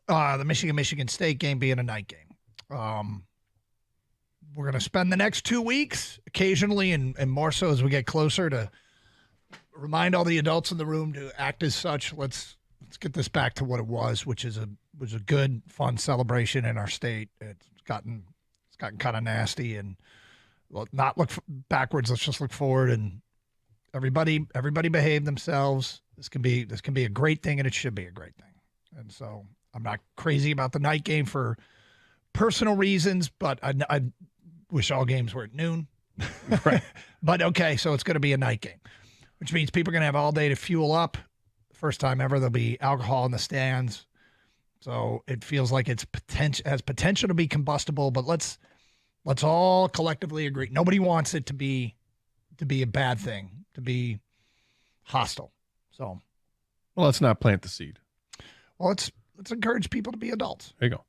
The Michigan State game being a night game. We're going to spend the next 2 weeks occasionally and more so as we get closer to remind all the adults in the room to act as such. Let's get this back to what it was, which is a good, fun celebration in our state. It's gotten kind of nasty, and not look backwards. Let's just look forward, and everybody behave themselves. This can be a great thing, and it should be a great thing. And so I'm not crazy about the night game for personal reasons, but I wish all games were at noon. Right. But okay, so it's going to be a night game, which means people are going to have all day to fuel up. First time ever, there'll be alcohol in the stands. So it feels like has potential to be combustible, but let's all collectively agree. Nobody wants it to be a bad thing, to be hostile. So, well, let's not plant the seed. Well, let's encourage people to be adults. There you go.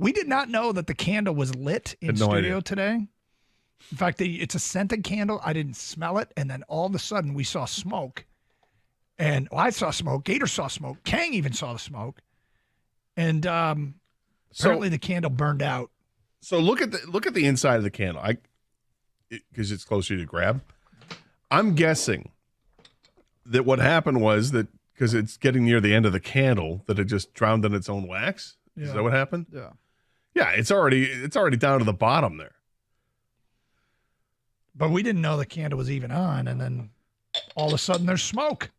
We did not know that the candle was lit in Had no studio idea. today. In fact, it's a scented candle. I didn't smell it. And then all of a sudden we saw smoke. And I saw smoke. Gator saw smoke. Kang even saw the smoke. And apparently the candle burned out. So look at the inside of the candle. Because it's closer to grab. I'm guessing that what happened was that because it's getting near the end of the candle, that it just drowned in its own wax. Yeah. Is that what happened? Yeah. Yeah, it's already down to the bottom there. But we didn't know the candle was even on. And then all of a sudden there's smoke.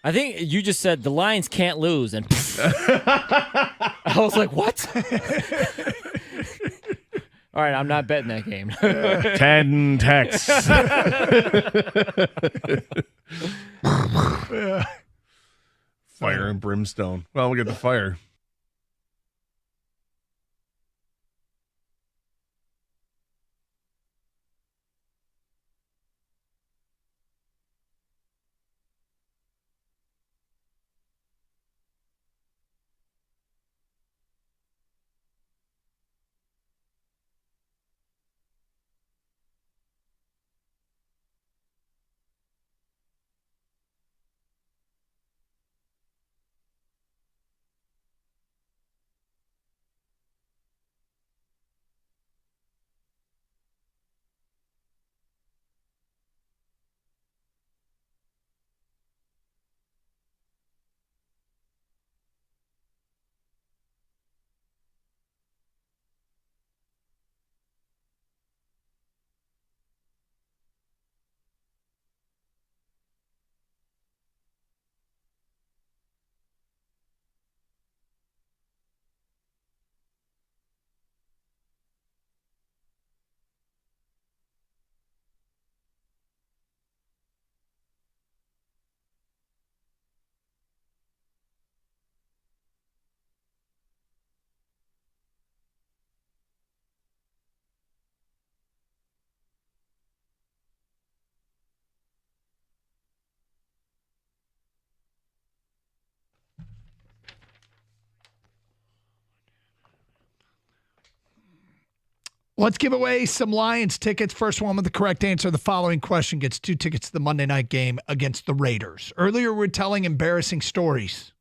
I think you just said the Lions can't lose, and I was like, what? All right, I'm not betting that game. 10 texts. Fire and brimstone. Well, we'll get the fire. Let's give away some Lions tickets. First one with the correct answer. The following question gets 2 tickets to the Monday night game against the Raiders. Earlier, we were telling embarrassing stories.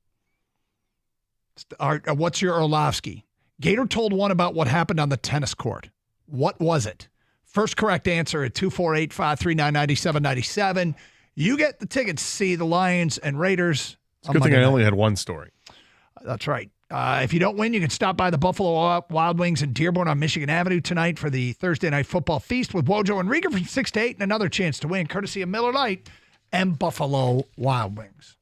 What's your Orlovsky? Gator told one about what happened on the tennis court. What was it? First correct answer at 248-539-9797. You get the tickets to see the Lions and Raiders. It's a good thing I only had one story. That's right. If you don't win, you can stop by the Buffalo Wild Wings in Dearborn on Michigan Avenue tonight for the Thursday Night Football Feast with Wojo and Rieger from 6 to 8 and another chance to win, courtesy of Miller Lite and Buffalo Wild Wings.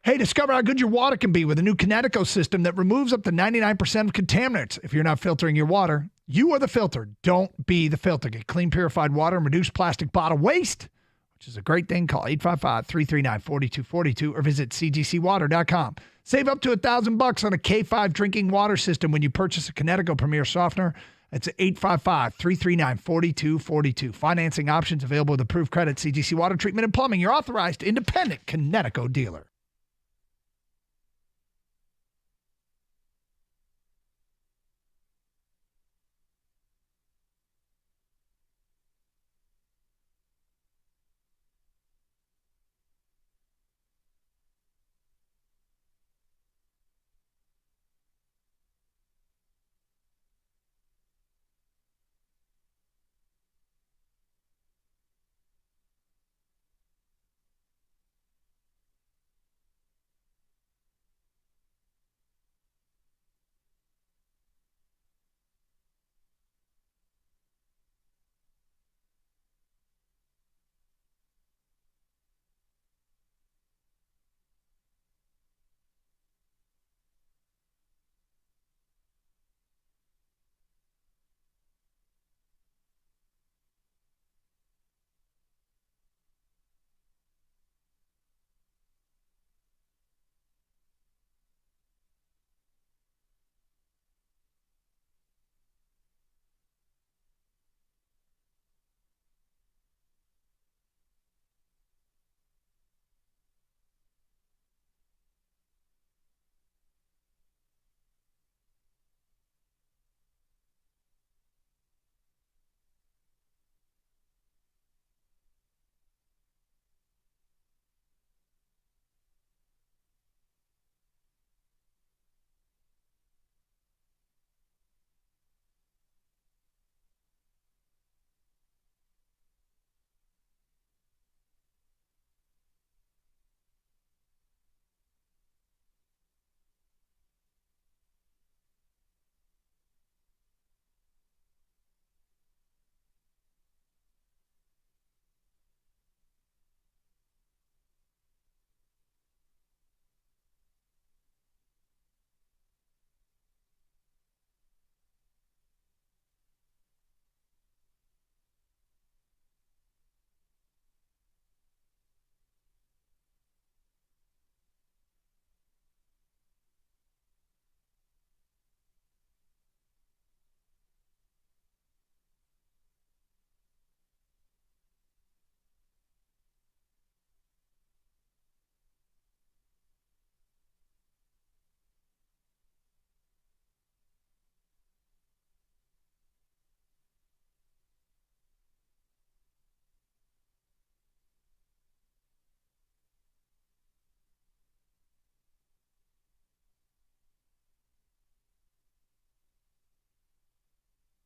Hey, discover how good your water can be with a new Kinetico system that removes up to 99% of contaminants. If you're not filtering your water, you are the filter. Don't be the filter. Get clean, purified water and reduce plastic bottle waste, which is a great thing. Call 855-339-4242 or visit cgcwater.com. Save up to $1,000 on a K5 drinking water system when you purchase a Kinetico Premier softener. That's 855-339-4242. Financing options available with approved credit. CGC Water Treatment and Plumbing, your authorized independent Kinetico dealer.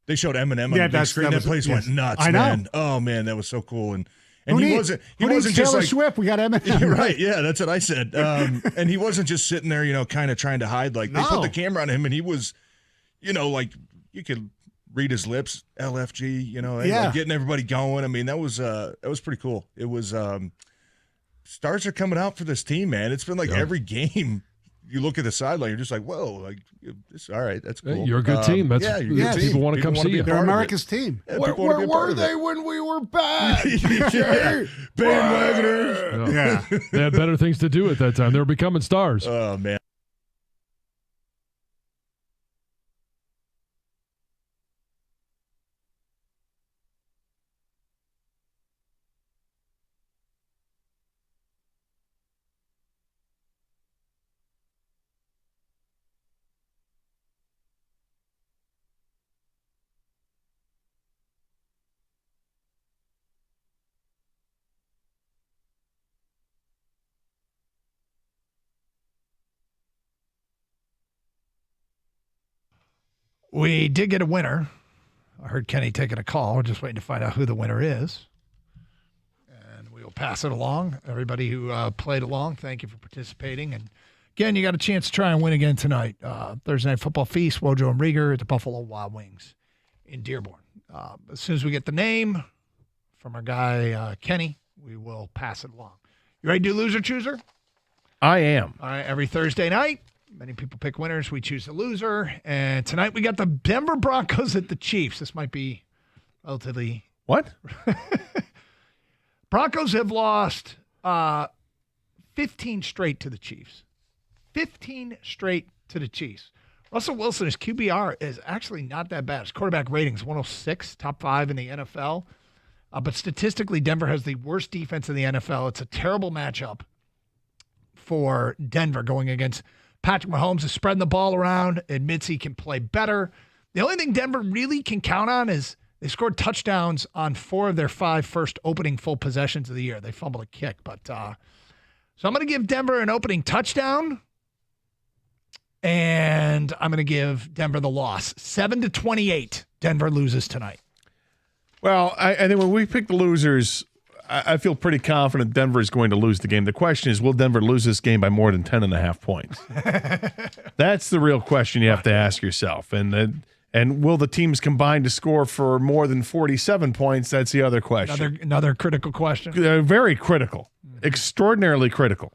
They showed Eminem on Yeah, the big screen. That place went nuts, I know. man. Oh man, that was so cool. And Who he needs- wasn't who needs just Taylor like Swift. We got Eminem. right. Yeah, that's what I said. And he wasn't just sitting there, kind of trying to hide. Like they put the camera on him, and he was, like you could read his lips, LFG. And, like, getting everybody going. I mean, that was pretty cool. It was stars are coming out for this team, man. It's been like every game. You look at the sideline, you're just like, whoa, like this. All right, that's cool. You're a good team. That's you're a good team. people want to come see you. They're America's team. Yeah, where were they when we were bad? Bandwagoners. Yeah. They had better things to do at that time. They were becoming stars. Oh man. We did get a winner. I heard Kenny taking a call. We're just waiting to find out who the winner is. And we will pass it along. Everybody who played along, thank you for participating. And again, you got a chance to try and win again tonight. Thursday Night Football Feast, Wojo and Rieger at the Buffalo Wild Wings in Dearborn. As soon as we get the name from our guy, Kenny, we will pass it along. You ready to do Loser Chooser? I am. All right, every Thursday night, many people pick winners. We choose a loser. And tonight we got the Denver Broncos at the Chiefs. This might be relatively... What? Broncos have lost 15 straight to the Chiefs. 15 straight to the Chiefs. Russell Wilson, his QBR is actually not that bad. His quarterback rating is 106, top 5 in the NFL. But statistically, Denver has the worst defense in the NFL. It's a terrible matchup for Denver going against Patrick Mahomes, is spreading the ball around, admits he can play better. The only thing Denver really can count on is they scored touchdowns on 4 of their 5 first opening full possessions of the year. They fumbled a kick. But so I'm going to give Denver an opening touchdown, and I'm going to give Denver the loss. 7-28, Denver loses tonight. Well, I think when we pick the losers, I feel pretty confident Denver is going to lose the game. The question is, will Denver lose this game by more than 10.5 points? That's the real question you have to ask yourself. And will the teams combine to score for more than 47 points? That's the other question. Another critical question. Very critical. Extraordinarily critical.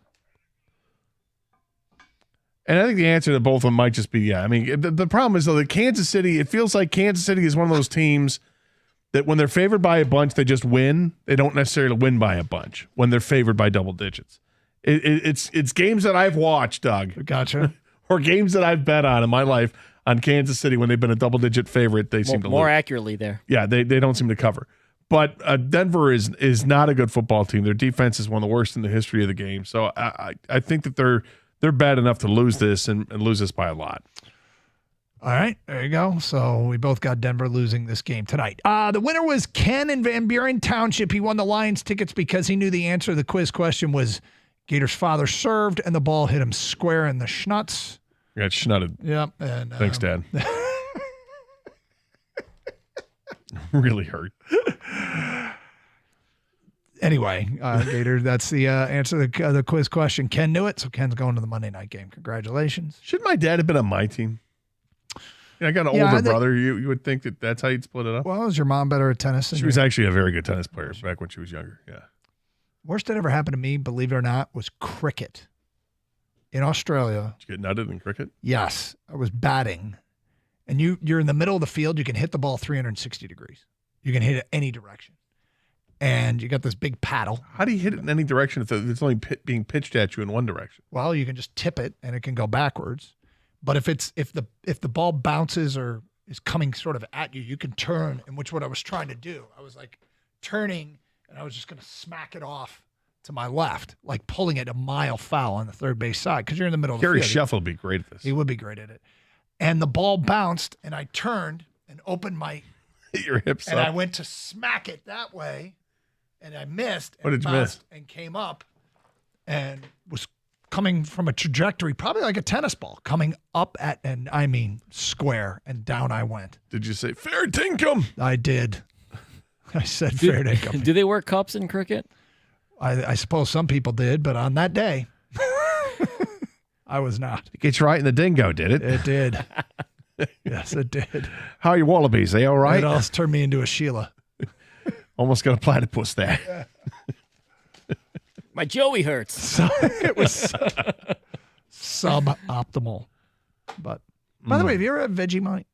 And I think the answer to both of them might just be, yeah. I mean, the problem is, though, that Kansas City, it feels like Kansas City is one of those teams that when they're favored by a bunch, they just win. They don't necessarily win by a bunch when they're favored by double digits. It's games that I've watched, Doug. Gotcha. Or games that I've bet on in my life on Kansas City when they've been a double-digit favorite, they seem to lose. More accurately there. Yeah, they don't seem to cover. But Denver is not a good football team. Their defense is one of the worst in the history of the game. So I think that they're bad enough to lose this and lose this by a lot. All right, there you go. So we both got Denver losing this game tonight. The winner was Ken in Van Buren Township. He won the Lions tickets because he knew the answer to the quiz question was Gator's father served, and the ball hit him square in the schnutz. You got schnutted. Yep. And, thanks, Dad. Really hurt. Anyway, Gator, that's the answer to the quiz question. Ken knew it, so Ken's going to the Monday night game. Congratulations. Should my dad have been on my team? I got an older brother. You would think that's how you'd split it up. Well, is your mom better at tennis? She was actually a very good tennis player back when she was younger. Yeah. Worst that ever happened to me, believe it or not, was cricket. In Australia. Did you get nutted in cricket? Yes. I was batting. And you're in the middle of the field. You can hit the ball 360 degrees. You can hit it any direction. And you got this big paddle. How do you hit it in any direction if it's only being pitched at you in one direction? Well, you can just tip it and it can go backwards. But if the ball bounces or is coming sort of at you, you can turn, in which what I was trying to do. I was like turning and I was just going to smack it off to my left, like pulling it a mile foul on the third base side because you're in the middle of the field. Gary Sheffield would be great at this. He would be great at it. And the ball bounced and I turned and opened my your hips and up. I went to smack it that way and I missed. What and did you miss? And came up and was coming from a trajectory, probably like a tennis ball, coming up at, and I mean square, and down I went. Did you say fair dinkum? I did. I said fair dinkum. Do they wear cups in cricket? I suppose some people did, but on that day, I was not. It gets right in the dingo, did it? It did. Yes, it did. How are your wallabies? They all right? It almost turned me into a Sheila. Almost got a platypus there. My Joey hurts. So it was suboptimal. But by the way, have you ever had Vegemite?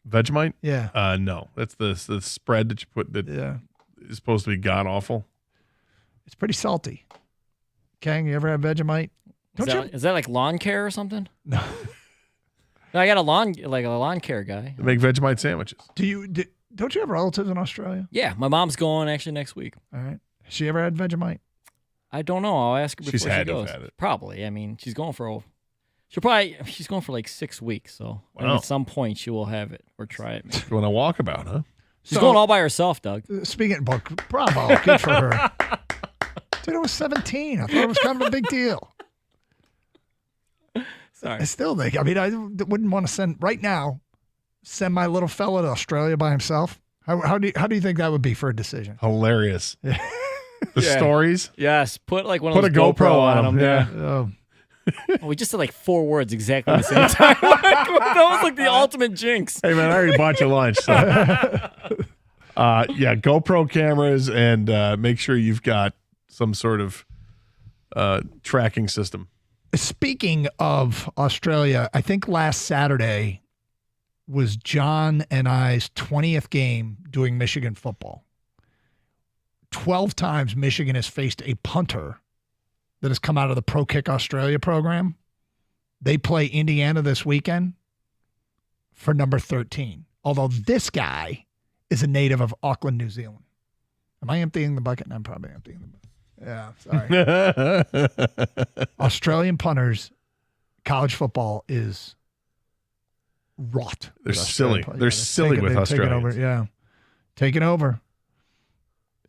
Vegemite? Yeah. No. That's the spread that you put that is supposed to be god awful. It's pretty salty. Kang, you ever had Vegemite? Is that like lawn care or something? No. No, I got a lawn care guy. They make Vegemite sandwiches. Don't you have relatives in Australia? Yeah, my mom's going actually next week. All right. Has she ever had Vegemite? I don't know. I'll ask her before She's she had to goes. have had it. Probably. I mean, she's going for like 6 weeks, so I think Wow. at some point she will have it or try it. Maybe. Going on a walkabout, huh? She's going all by herself, Doug. Speaking of book, bravo, good for her. Dude, I was 17. I thought it was kind of a big deal. Sorry. I still think, I wouldn't want to send my little fella to Australia by himself. How do you think that would be for a decision? Hilarious. The Yeah. stories. Yes, put like one Put of a those GoPro on him. him. Yeah. Oh. Oh, we just said like 4 words exactly the same time. That was like the ultimate jinx. Hey, man, I already bought you lunch. So. GoPro cameras and make sure you've got some sort of tracking system. Speaking of Australia, I think last Saturday was John and I's 20th game doing Michigan football. 12 times Michigan has faced a punter that has come out of the Pro Kick Australia program. They play Indiana this weekend for number 13. Although this guy is a native of Auckland, New Zealand. Am I emptying the bucket? No, I'm probably emptying the bucket. Yeah, sorry. Australian punters, college football is rot. They're silly. They're silly with Australians. Taking over.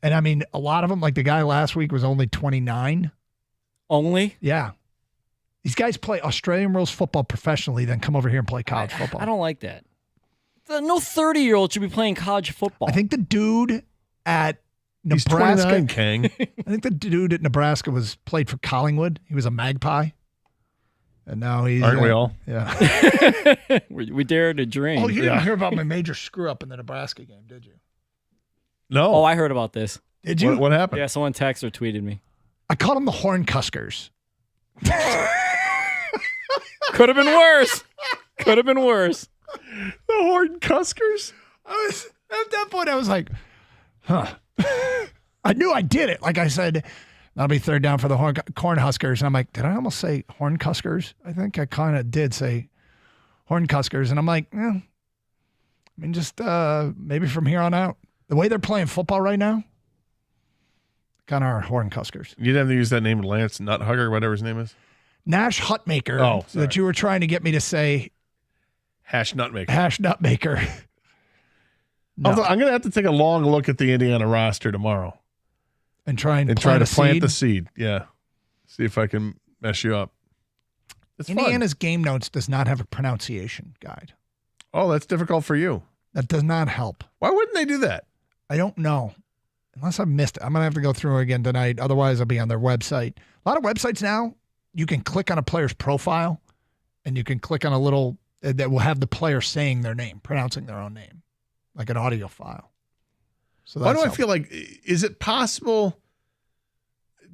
And I mean, a lot of them, like the guy last week was only 29. Only? Yeah. These guys play Australian rules football professionally, then come over here and play college football. I don't like that. No 30-year-old should be playing college football. I think the dude at He's Nebraska, 29, Kang. I think the dude at Nebraska played for Collingwood. He was a Magpie. And now he's... Aren't we all? Yeah. we dare to dream. Oh, you didn't hear about my major screw-up in the Nebraska game, did you? No. Oh, I heard about this. Did you? What happened? Yeah, someone texted or tweeted me. I called them the Horncuskers. Could have been worse. Could have been worse. The Horncuskers? At that point, I was like, huh. I knew I did it. Like I said, that'll be third down for the Cornhuskers. And I'm like, did I almost say Horncuskers? I think I kind of did say Horncuskers. And I'm like, just maybe from here on out. The way they're playing football right now, kind of are Horncuskers. You'd have to use that name, Lance Nuthugger, whatever his name is. Nash Hutmaker. Oh, sorry. That you were trying to get me to say. Hash Nutmaker. Hash Nutmaker. No. Although I'm going to have to take a long look at the Indiana roster tomorrow. And try to plant seed? the seed. Yeah. See if I can mess you up. It's Indiana's game notes does not have a pronunciation guide. Oh, that's difficult for you. That does not help. Why wouldn't they do that? I don't know. Unless I've missed it. I'm going to have to go through it again tonight. Otherwise, I'll be on their website. A lot of websites now, you can click on a player's profile and you can click on a little that will have the player saying their name, pronouncing their own name, like an audio file. So why do I feel like, is it possible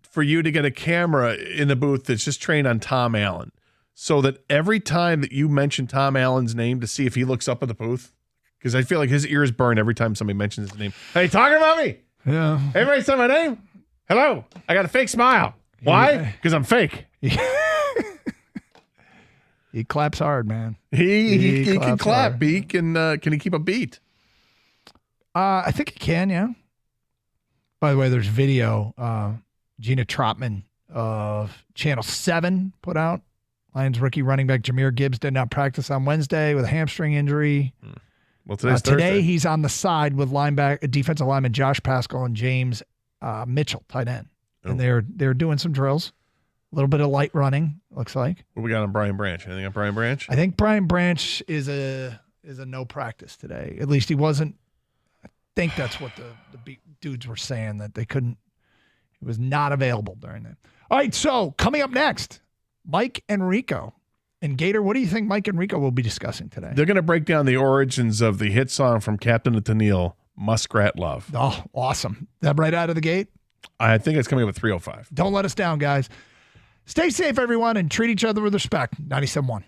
for you to get a camera in the booth that's just trained on Tom Allen so that every time that you mention Tom Allen's name to see if he looks up at the booth? Because I feel like his ears burn every time somebody mentions his name. Hey, talking about me? Yeah. Everybody say my name? Hello. I got a fake smile. Why? Because I'm fake. He claps hard, man. He can claps clap. hard. He can he keep a beat? I think he can, yeah. By the way, there's video Gina Trotman of Channel 7 put out. Lions rookie running back Jahmyr Gibbs did not practice on Wednesday with a hamstring injury. Well, today's today Thursday. he's on the side with defensive lineman Josh Pascal and James Mitchell, tight end. And they're doing some drills. A little bit of light running, looks like. What we got on Brian Branch? Anything on Brian Branch? I think Brian Branch is a no practice today. At least he wasn't. I think that's what the dudes were saying, that they couldn't. He was not available during that. All right, so coming up next, Mike and Rico. And Gator, what do you think Mike and Rico will be discussing today? They're going to break down the origins of the hit song from Captain and Tennille, Muskrat Love. Oh, awesome. That right out of the gate? I think it's coming up at 3:05. Don't let us down, guys. Stay safe, everyone, and treat each other with respect. 97.1.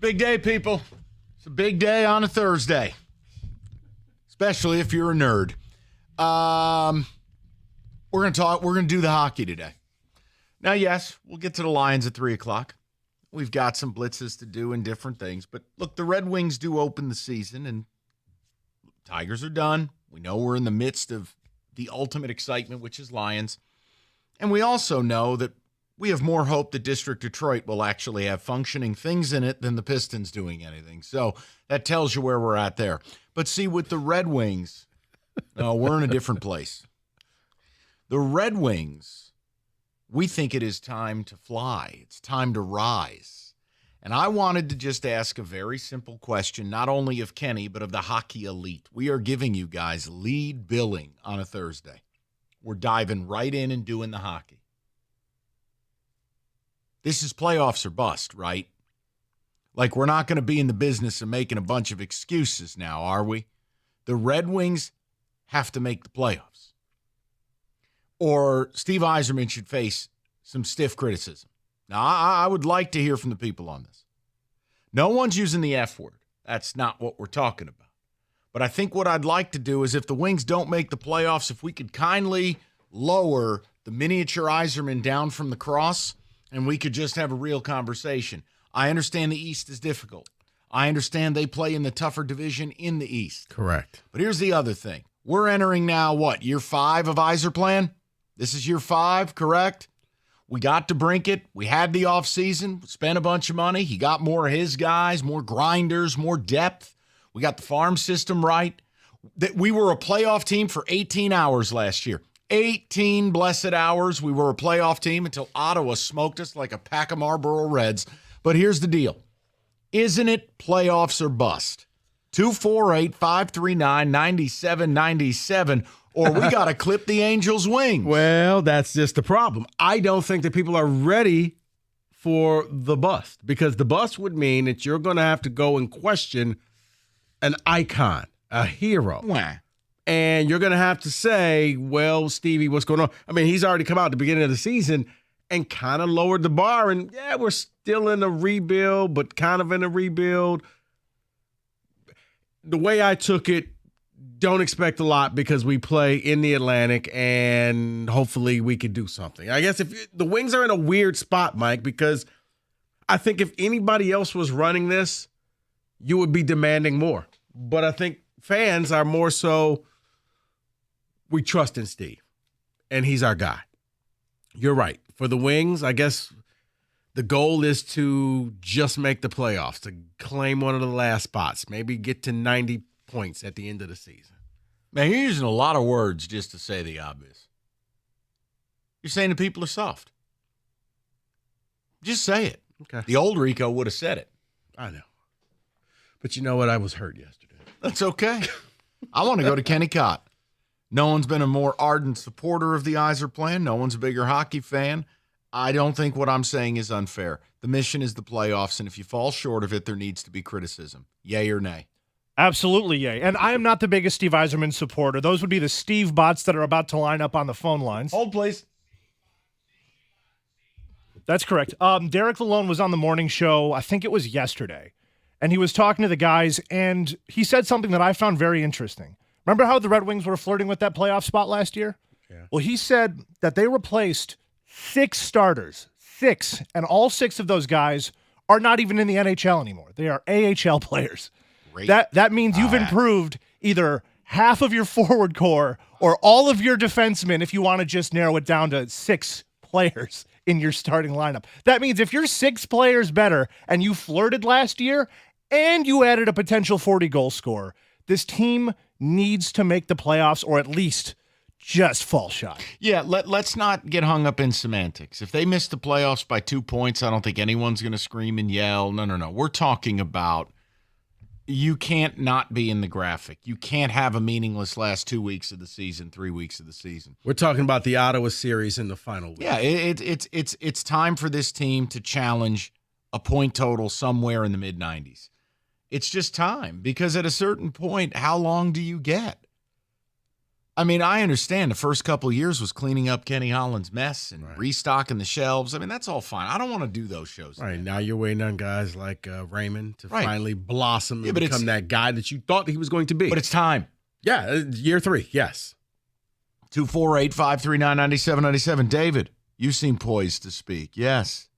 Big day, people. It's a big day on a Thursday, especially if you're a nerd. We're going to do the hockey today. Now, yes, we'll get to the Lions at 3 o'clock. We've got some blitzes to do and different things. But look, the Red Wings do open the season, and Tigers are done. We know we're in the midst of the ultimate excitement, which is Lions. And we also know that we have more hope that District Detroit will actually have functioning things in it than the Pistons doing anything. So that tells you where we're at there. But see, with the Red Wings, we're in a different place. The Red Wings, we think it is time to fly. It's time to rise. And I wanted to just ask a very simple question, not only of Kenny, but of the hockey elite. We are giving you guys lead billing on a Thursday. We're diving right in and doing the hockey. This is playoffs or bust, right? Like, we're not going to be in the business of making a bunch of excuses now, are we? The Red Wings have to make the playoffs, or Steve Yzerman should face some stiff criticism. Now, I would like to hear from the people on this. No one's using the F word. That's not what we're talking about. But I think what I'd like to do is, if the Wings don't make the playoffs, if we could kindly lower the miniature Yzerman down from the cross and we could just have a real conversation. I understand the East is difficult. I understand they play in the tougher division in the East. Correct. But here's the other thing. We're entering now, what, year 5 of Yzerplan? This is year 5, correct? We got to Brinkett. We had the offseason, spent a bunch of money. He got more of his guys, more grinders, more depth. We got the farm system right. That we were a playoff team for 18 hours last year. 18 blessed hours. We were a playoff team until Ottawa smoked us like a pack of Marlboro Reds. But here's the deal. Isn't it playoffs or bust? 248-539-9797, or we got to clip the Angels' wings. Well, that's just the problem. I don't think that people are ready for the bust, because the bust would mean that you're going to have to go and question an icon, a hero. Wah. And you're going to have to say, well, Stevie, what's going on? I mean, he's already come out at the beginning of the season and kind of lowered the bar. And, yeah, we're still in a rebuild, but kind of in a rebuild. The way I took it, don't expect a lot because we play in the Atlantic and hopefully we could do something. I guess if the Wings are in a weird spot, Mike, because I think if anybody else was running this, you would be demanding more. But I think fans are more so, we trust in Steve, and he's our guy. You're right. For the Wings, I guess the goal is to just make the playoffs, to claim one of the last spots, maybe get to 90 points at the end of the season. Man, you're using a lot of words just to say the obvious. You're saying the people are soft. Just say it. Okay. The old Rico would have said it. I know. But you know what? I was hurt yesterday. That's okay. I want to go to Kenny Cott. No one's been a more ardent supporter of the Yzerplan. No one's a bigger hockey fan. I don't think what I'm saying is unfair. The mission is the playoffs, and if you fall short of it, there needs to be criticism. Yay or nay? Absolutely, yay. And I am not the biggest Steve Yzerman supporter. Those would be the Steve bots that are about to line up on the phone lines. Hold, please. That's correct. Derek Lalone was on the morning show, I think it was yesterday, and he was talking to the guys, and he said something that I found very interesting. Remember how the Red Wings were flirting with that playoff spot last year? Yeah. Well, he said that they replaced 6 starters, 6, and all 6 of those guys are not even in the NHL anymore. They are AHL players. Great. That means you've improved either half of your forward core or all of your defensemen if you want to just narrow it down to 6 players in your starting lineup. That means if you're 6 players better and you flirted last year and you added a potential 40-goal scorer, this team needs to make the playoffs or at least just fall shy. Yeah, let's not get hung up in semantics. If they miss the playoffs by 2 points, I don't think anyone's going to scream and yell. No. We're talking about you can't not be in the graphic. You can't have a meaningless last 2 weeks of the season, 3 weeks of the season. We're talking about the Ottawa series in the final week. Yeah, it's time for this team to challenge a point total somewhere in the mid-90s. It's just time, because at a certain point, how long do you get? I mean, I understand the first couple of years was cleaning up Kenny Holland's mess and restocking the shelves. I mean, that's all fine. I don't want to do those shows. Right. Now you're waiting on guys like Raymond to Right. finally blossom Yeah, and but become that guy that you thought he was going to be. But it's time. Yeah, year 3, yes. 248-539-9797. David, you seem poised to speak. Yes.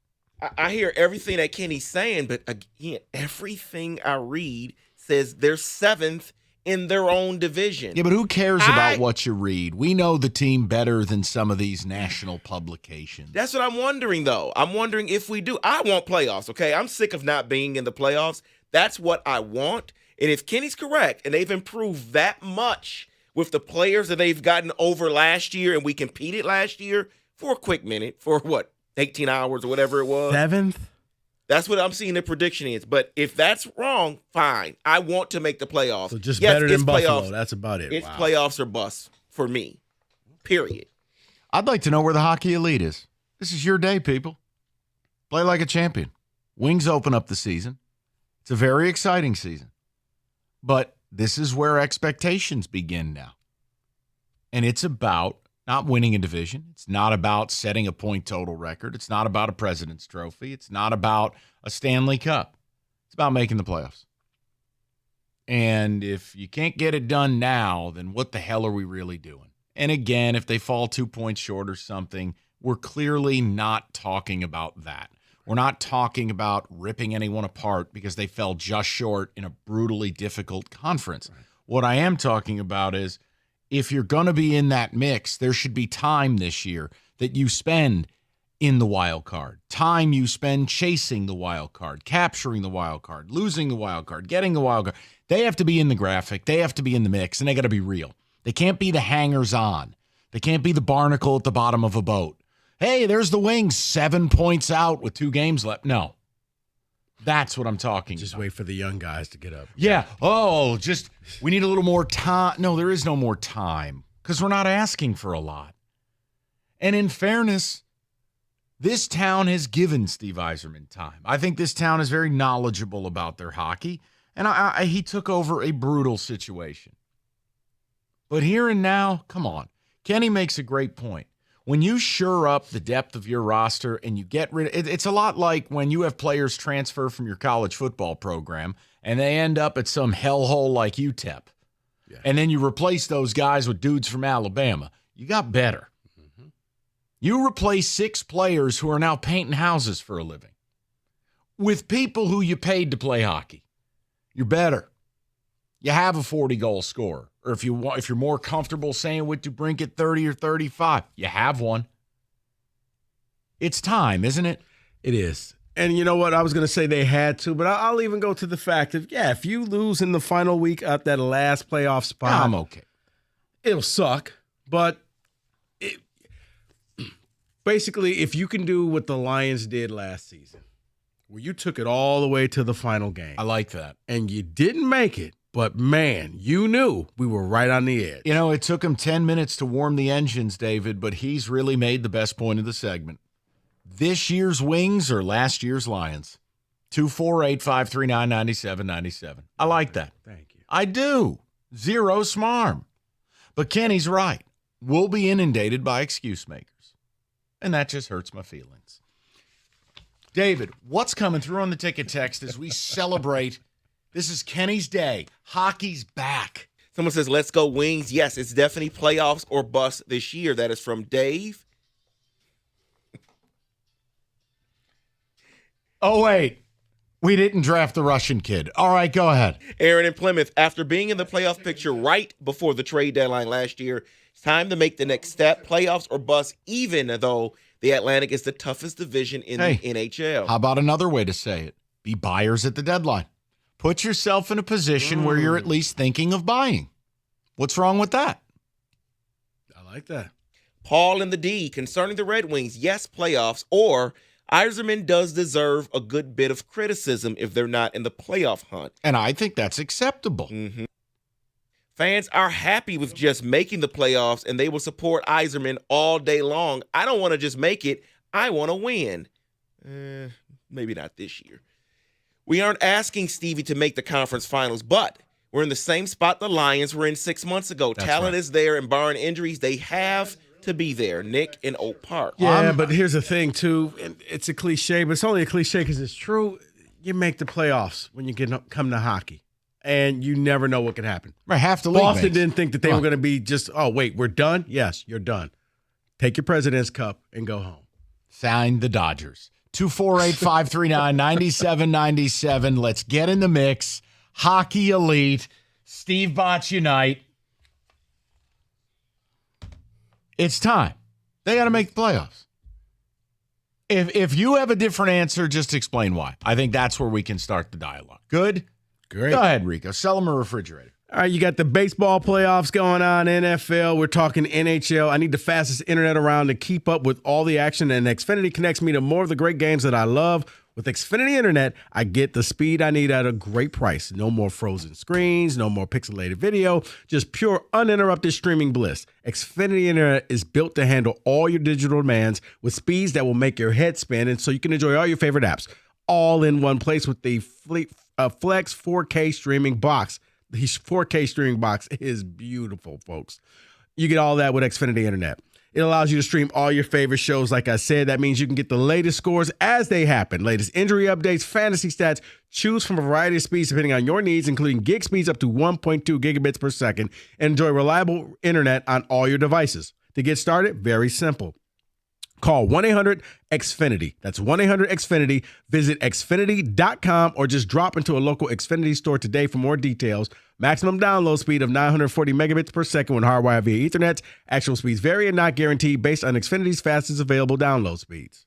I hear everything that Kenny's saying, but again, everything I read says they're 7th in their own division. Yeah, but who cares about what you read? We know the team better than some of these national publications. That's what I'm wondering, though. I'm wondering if we do. I want playoffs, okay? I'm sick of not being in the playoffs. That's what I want. And if Kenny's correct and they've improved that much with the players that they've gotten over last year and we competed last year for a quick minute, for what, 18 hours or whatever it was? 7th? That's what I'm seeing the prediction is. But if that's wrong, fine. I want to make the playoffs. So just yes, better than it's Buffalo. Playoffs. That's about it. It's Wow. playoffs or bust for me, period. I'd like to know where the hockey elite is. This is your day, people. Play like a champion. Wings open up the season. It's a very exciting season. But this is where expectations begin now. And it's about not winning a division. It's not about setting a point total record. It's not about a President's Trophy. It's not about a Stanley Cup. It's about making the playoffs. And if you can't get it done now, then what the hell are we really doing? And again, if they fall 2 points short or something, we're clearly not talking about that. We're not talking about ripping anyone apart because they fell just short in a brutally difficult conference. Right. What I am talking about is if you're going to be in that mix, there should be time this year that you spend in the wild card, time you spend chasing the wild card, capturing the wild card, losing the wild card, getting the wild card. They have to be in the graphic. They have to be in the mix, and they got to be real. They can't be the hangers-on. They can't be the barnacle at the bottom of a boat. Hey, there's the Wings, 7 points out with 2 games left. No. That's what I'm talking Just about. wait for the young guys to get up. Yeah. Oh, we need a little more time. No, there is no more time because we're not asking for a lot. And in fairness, this town has given Steve Yzerman time. I think this town is very knowledgeable about their hockey, and he took over a brutal situation. But here and now, come on. Kenny makes a great point. When you shore up the depth of your roster and you get rid of it's a lot like when you have players transfer from your college football program and they end up at some hellhole like UTEP. Yeah. And then you replace those guys with dudes from Alabama. You got better. Mm-hmm. You replace 6 players who are now painting houses for a living with people who you paid to play hockey. You're better. You have a 40-goal scorer. Or if you're more comfortable saying with DeBrincat 30 or 35, you have one. It's time, isn't it? It is. And you know what? I was going to say they had to, but I'll even go to the fact of, if you lose in the final week at that last playoff spot, I'm okay. It'll suck. But basically, if you can do what the Lions did last season, where you took it all the way to the final game. I like that. And you didn't make it. But, man, you knew we were right on the edge. You know, it took him 10 minutes to warm the engines, David, but he's really made the best point of the segment. This year's Wings or last year's Lions? 248-539-9797. I like that. Thank you. I do. Zero smarm. But Kenny's right. We'll be inundated by excuse makers. And that just hurts my feelings. David, what's coming through on the ticket text as we celebrate? This is Kenny's day. Hockey's back. Someone says, let's go Wings. Yes, it's definitely playoffs or bust this year. That is from Dave. Oh, wait. We didn't draft the Russian kid. All right, go ahead. Aaron in Plymouth, after being in the playoff picture right before the trade deadline last year, it's time to make the next step. Playoffs or bust, even though the Atlantic is the toughest division in the NHL. How about another way to say it? Be buyers at the deadline. Put yourself in a position where you're at least thinking of buying. What's wrong with that? I like that. Paul in the D, concerning the Red Wings, yes, playoffs, or Yzerman does deserve a good bit of criticism if they're not in the playoff hunt. And I think that's acceptable. Mm-hmm. Fans are happy with just making the playoffs, and they will support Yzerman all day long. I don't want to just make it. I want to win. Maybe not this year. We aren't asking Stevie to make the conference finals, but We're in the same spot the Lions were in 6 months ago. That's Talent right. is there, and barring injuries, they have to be there. Nick in Oak Park. Yeah, but here's the thing, too. And it's a cliche, but it's only a cliche because it's true. You make the playoffs when you come to hockey, and you never know what can happen. Right, half the league Boston makes. didn't think that they were going to be just, oh, wait, we're done? Yes, you're done. Take your President's Cup and go home. Sign the Dodgers. 248-539-9797. Let's get in the mix. Hockey Elite. Steve Botch Unite. It's time. They got to make the playoffs. If you have a different answer, just explain why. I think that's where we can start the dialogue. Good? Great. Go ahead, Rico. Sell them a refrigerator. All right, you got the baseball playoffs going on, NFL. We're talking NHL. I need the fastest internet around to keep up with all the action, and Xfinity connects me to more of the great games that I love. With Xfinity Internet, I get the speed I need at a great price. No more frozen screens, no more pixelated video, just pure uninterrupted streaming bliss. Xfinity Internet is built to handle all your digital demands with speeds that will make your head spin, and so you can enjoy all your favorite apps all in one place with the Flex 4K streaming box. The 4K streaming box is beautiful, folks. You get all that with Xfinity Internet. It allows you to stream all your favorite shows. Like I said, that means you can get the latest scores as they happen. Latest injury updates, fantasy stats. Choose from a variety of speeds depending on your needs, including gig speeds up to 1.2 gigabits per second. And enjoy reliable internet on all your devices. To get started, very simple. Call 1-800-XFINITY. That's 1-800-XFINITY. Visit Xfinity.com or just drop into a local Xfinity store today for more details. Maximum download speed of 940 megabits per second when hardwired via Ethernet. Actual speeds vary and not guaranteed based on Xfinity's fastest available download speeds.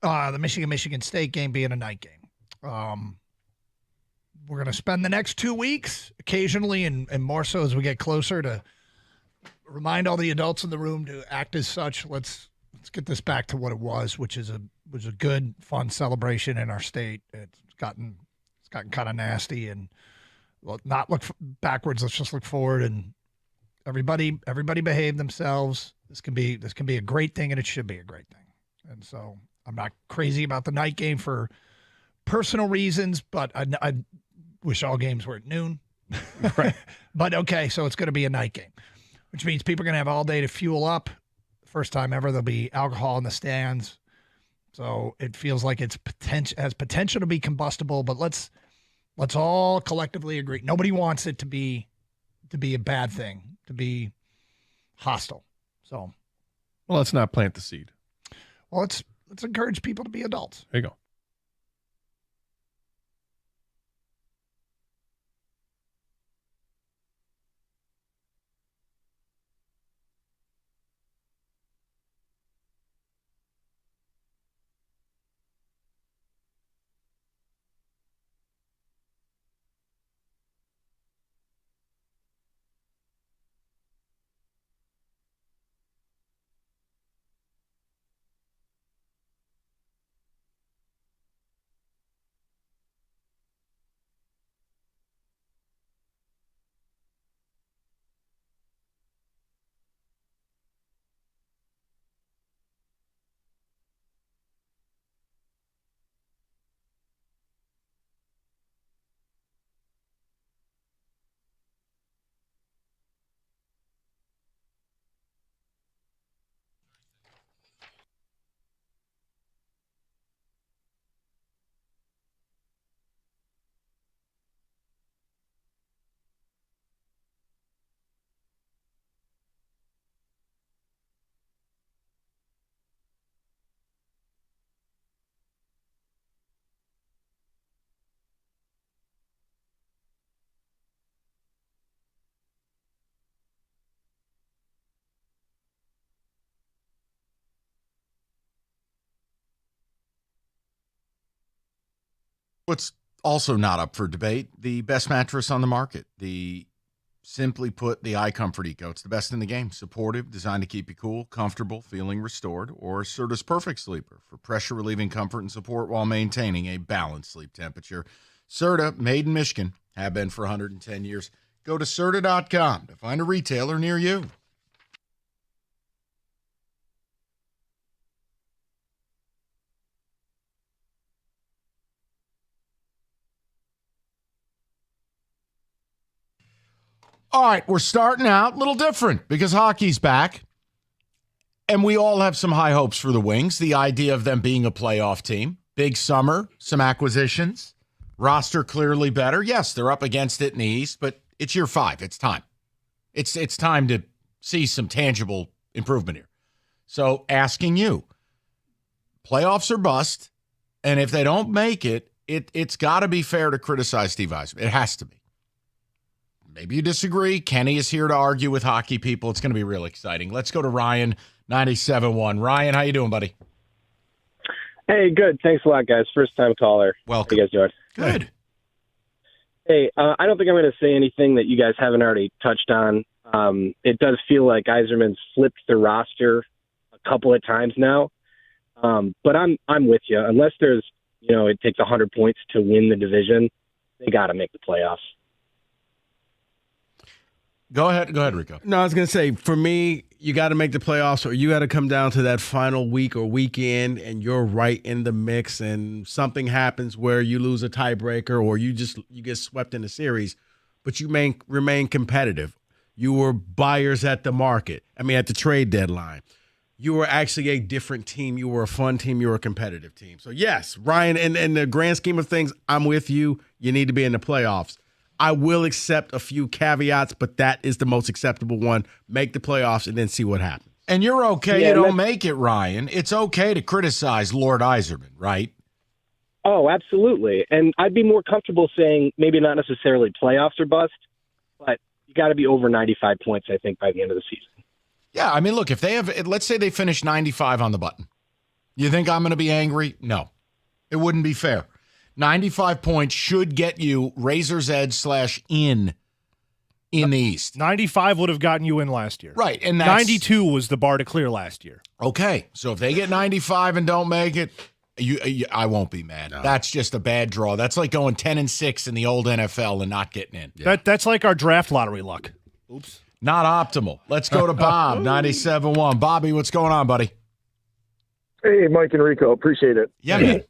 The Michigan State game being a night game. We're going to spend the next 2 weeks occasionally and more so as we get closer to remind all the adults in the room to act as such. Let's get this back to what it was, which is a good, fun celebration in our state. It's gotten kind of nasty, and not look backwards. Let's just look forward, and everybody behave themselves. This can be a great thing, and it should be a great thing. And so I'm not crazy about the night game for personal reasons, but I wish all games were at noon. Right. But okay, so it's going to be a night game, which means people are going to have all day to fuel up. First time ever, there'll be alcohol in the stands. So it feels like has potential to be combustible, but let's all collectively agree. Nobody wants it to be a bad thing, to be hostile. So, well, let's not plant the seed. Well, let's encourage people to be adults. There you go. What's also not up for debate, the best mattress on the market. Simply put, the iComfort Eco. It's the best in the game. Supportive, designed to keep you cool, comfortable, feeling restored. Or Serta's Perfect Sleeper for pressure-relieving comfort and support while maintaining a balanced sleep temperature. Serta, made in Michigan, have been for 110 years. Go to Serta.com to find a retailer near you. All right, we're starting out a little different because hockey's back, and we all have some high hopes for the Wings. The idea of them being a playoff team. Big summer, some acquisitions, roster clearly better. Yes, they're up against it in the East, but it's year 5. It's time. It's time to see some tangible improvement here. So asking you, playoffs or bust, and if they don't make it, it's got to be fair to criticize Steve Yzerman. It has to be. Maybe you disagree. Kenny is here to argue with hockey people. It's going to be real exciting. Let's go to Ryan, 97.1. Ryan, how you doing, buddy? Hey, good. Thanks a lot, guys. First-time caller. Welcome. How you guys doing? Good. Hey, I don't think I'm going to say anything that you guys haven't already touched on. It does feel like Yzerman's flipped the roster a couple of times now. But I'm with you. Unless there's, it takes 100 points to win the division, they got to make the playoffs. Go ahead, Rico. No, I was going to say, for me, you got to make the playoffs or you got to come down to that final week or weekend and you're right in the mix and something happens where you lose a tiebreaker or you get swept in the series, but you remain competitive. You were buyers at the market. At the trade deadline. You were actually a different team. You were a fun team. You were a competitive team. So, yes, Ryan, in the grand scheme of things, I'm with you. You need to be in the playoffs. I will accept a few caveats, but that is the most acceptable one. Make the playoffs and then see what happens. And you're okay. You don't make it, Ryan. It's okay to criticize Lord Yzerman, right? Oh, absolutely. And I'd be more comfortable saying maybe not necessarily playoffs or bust, but you got to be over 95 points, I think, by the end of the season. Yeah, look, if they have, let's say they finish 95 on the button. You think I'm going to be angry? No. It wouldn't be fair. 95 points should get you razor's edge / in the East. 95 would have gotten you in last year. Right. And 92 was the bar to clear last year. Okay. So if they get 95 and don't make it, I won't be mad. No. That's just a bad draw. That's like going 10-6 in the old NFL and not getting in. Yeah. That's like our draft lottery luck. Oops. Not optimal. Let's go to Bob, 97.1. Bobby, what's going on, buddy? Hey, Mike and Rico. Appreciate it. Yeah, man.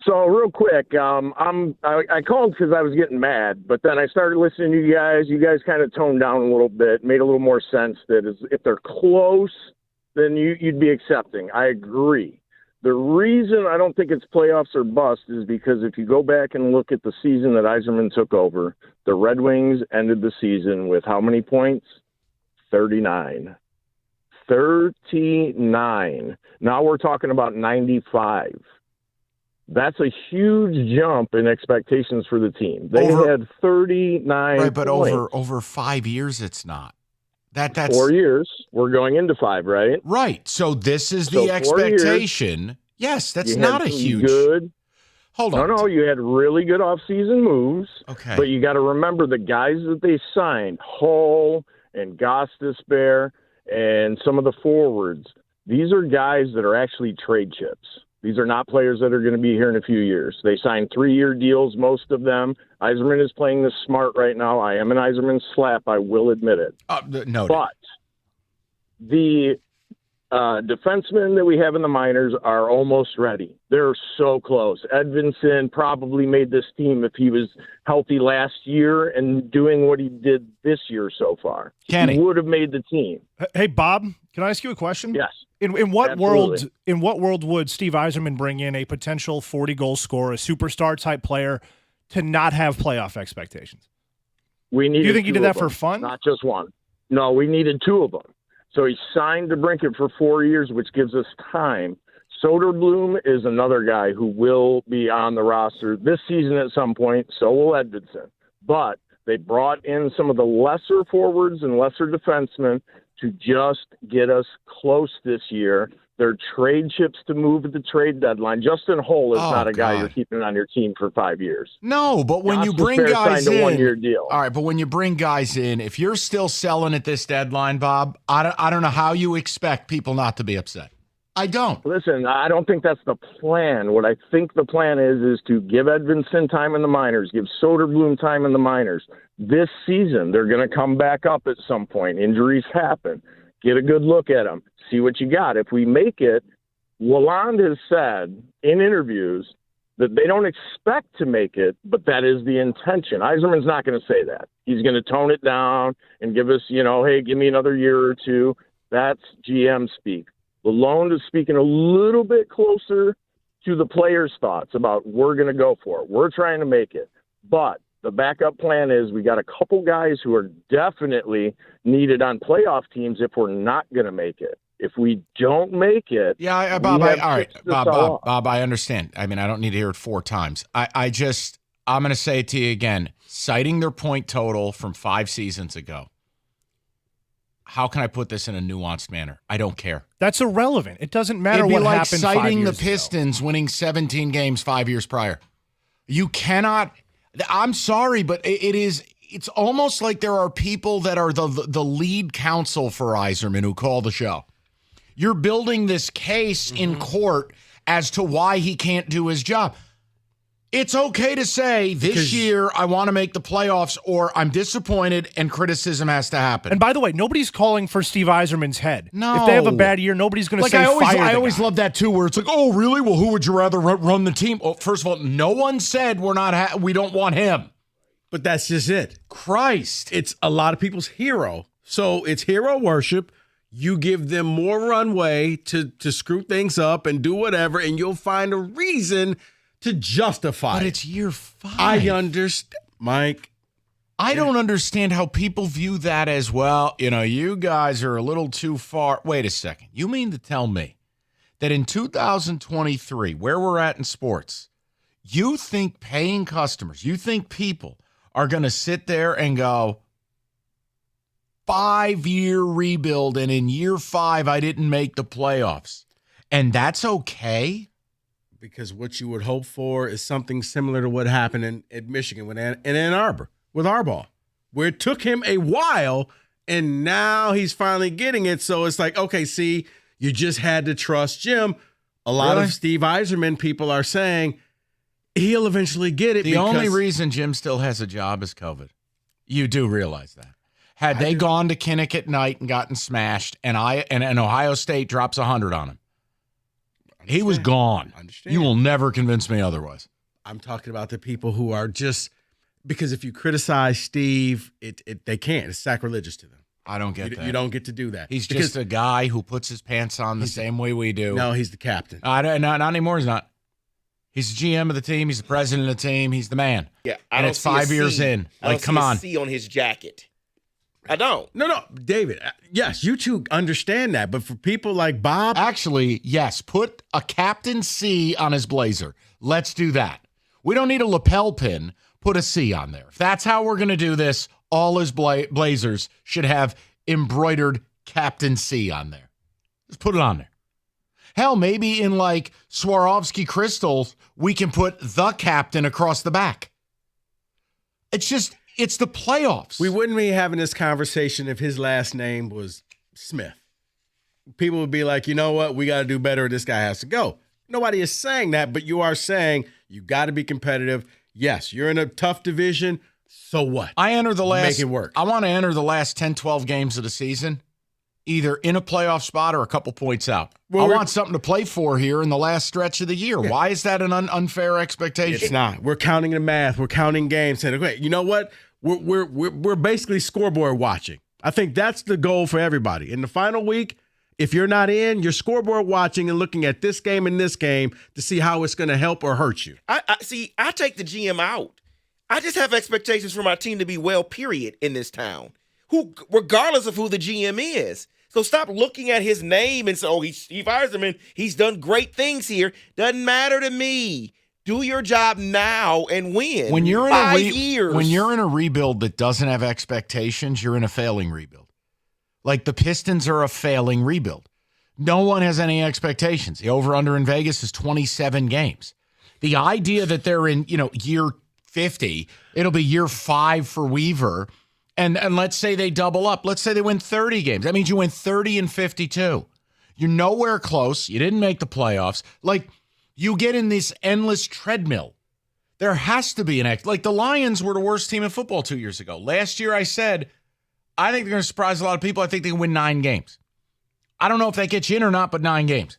So real quick, I called because I was getting mad, but then I started listening to you guys. You guys kind of toned down a little bit, made a little more sense that if they're close, then you'd be accepting. I agree. The reason I don't think it's playoffs or bust is because if you go back and look at the season that Yzerman took over, the Red Wings ended the season with how many points? 39. 39. Now we're talking about 95. That's a huge jump in expectations for the team. They had 39 right, but points. over 5 years, it's not. That's 4 years. We're going into 5, right? Right. So this is the expectation. Yes, that's not a huge. Good. Hold on. No, you had really good offseason moves. Okay. But you got to remember the guys that they signed, Hull and Gostisbehere and some of the forwards. These are guys that are actually trade chips. These are not players that are going to be here in a few years. They signed 3-year deals, most of them. Yzerman is playing this smart right now. I am an Yzerman slap, I will admit it. No. But the defensemen that we have in the minors are almost ready. They're so close. Edvinsson probably made this team if he was healthy last year and doing what he did this year so far. He would have made the team. Hey, Bob, can I ask you a question? Yes. In what world would Steve Yzerman bring in a potential 40-goal scorer, a superstar type player, to not have playoff expectations? Do you think he did that for fun? Not just one. No, we needed 2 of them. So he signed DeBrincat for 4 years, which gives us time. Soderblom is another guy who will be on the roster this season at some point. So will Edvinsson. But they brought in some of the lesser forwards and lesser defensemen to just get us close this year They're trade chips to move at the trade deadline. Justin Hull is not a guy God. you're keeping on your team for 5 years. No, but when you Oscar bring Fair guys signed a in, one-year deal. all right. But when you bring guys in, if you're still selling at this deadline, Bob, I don't know how you expect people not to be upset. I don't. Listen, I don't think that's the plan. What I think the plan is to give Edvinson time in the minors, give Soderblom time in the minors. This season, they're going to come back up at some point. Injuries happen. Get a good look at them. See what you got. If we make it, Lalonde has said in interviews that they don't expect to make it, but that is the intention. Yzerman's not going to say that. He's going to tone it down and give us, hey, give me another year or two. That's GM speak. Lalonde is speaking a little bit closer to the players' thoughts about we're going to go for it. We're trying to make it. But the backup plan is we got a couple guys who are definitely needed on playoff teams if we're not going to make it. If we don't make it, Bob, Bob, I understand. I mean, I don't need to hear it 4 times. I'm going to say it to you again, citing their point total from 5 seasons ago. How can I put this in a nuanced manner? I don't care. That's irrelevant. It doesn't matter It'd be what like happened 5 citing years the Pistons winning 17 games 5 years prior. You cannot. I'm sorry, but it's almost like there are people that are the lead counsel for Yzerman who call the show. You're building this case in court as to why he can't do his job. It's okay to say this year I want to make the playoffs or I'm disappointed and criticism has to happen. And by the way, nobody's calling for Steve Yzerman's head. No. If they have a bad year, nobody's going to say I always love that too, where it's like, oh, really? Well, who would you rather run the team? Well, first of all, no one said we don't want him. But that's just it. Christ. It's a lot of people's hero. So it's hero worship. You give them more runway to screw things up and do whatever, and you'll find a reason to justify But it. it's year 5. I understand, Mike. I don't understand how people view that as, well, you guys are a little too far. Wait a second. You mean to tell me that in 2023, where we're at in sports, you think paying customers, you think people are going to sit there and go, 5-year rebuild, and in year 5, I didn't make the playoffs. And that's okay? Because what you would hope for is something similar to what happened in Michigan in Ann Arbor with Harbaugh, where it took him a while, and now he's finally getting it. So it's like, okay, see, you just had to trust Jim. A lot of Steve Yzerman people are saying he'll eventually get it. The only reason Jim still has a job is COVID. You do realize that. Had they gone to Kinnick at night and gotten smashed, and Ohio State drops 100 on him, he was gone. You will never convince me otherwise. I'm talking about the people who are just because if you criticize Steve, they can't. It's sacrilegious to them. I don't get that. You don't get to do that. He's just a guy who puts his pants on the same way we do. No, he's the captain. Not anymore. He's not. He's the GM of the team. He's the president of the team. He's the man. Yeah, and it's 5 years in. Like, come on. C on his jacket. I don't. No, David. Yes, you two understand that, but for people like Bob, actually, yes, put a Captain C on his blazer. Let's do that. We don't need a lapel pin. Put a C on there. If that's how we're going to do this, all his blazers should have embroidered Captain C on there. Just put it on there. Hell, maybe in like Swarovski crystals, we can put the captain across the back. It's the playoffs. We wouldn't be having this conversation if his last name was Smith. People would be like, you know what? We got to do better. This guy has to go. Nobody is saying that, but you are saying you got to be competitive. Yes, you're in a tough division. So what? Make it work. I want to enter the last 10, 12 games of the season, either in a playoff spot or a couple points out. I want something to play for here in the last stretch of the year. Yeah. Why is that an unfair expectation? It's not. We're counting the math. We're counting games. Saying, okay, you know what? We're basically scoreboard watching. I think that's the goal for everybody. In the final week, if you're not in, you're scoreboard watching and looking at this game and this game to see how it's going to help or hurt you. I take the GM out. I just have expectations for my team to be well, period, in this town, regardless of who the GM is. So stop looking at his name and say, oh, he's Steve Yzerman. He's done great things here. Doesn't matter to me. Do your job now and win. When you're in 5 years. When you're in a rebuild that doesn't have expectations, you're in a failing rebuild. Like the Pistons are a failing rebuild. No one has any expectations. The over-under in Vegas is 27 games. The idea that they're in, year 50, it'll be year 5 for Weaver, and let's say they double up. Let's say they win 30 games. That means you win 30 and 52. You're nowhere close. You didn't make the playoffs. Like, you get in this endless treadmill. There has to be like the Lions were the worst team in football 2 years ago. Last year I said, I think they're going to surprise a lot of people. I think they can win 9 games. I don't know if that gets you in or not, but 9 games.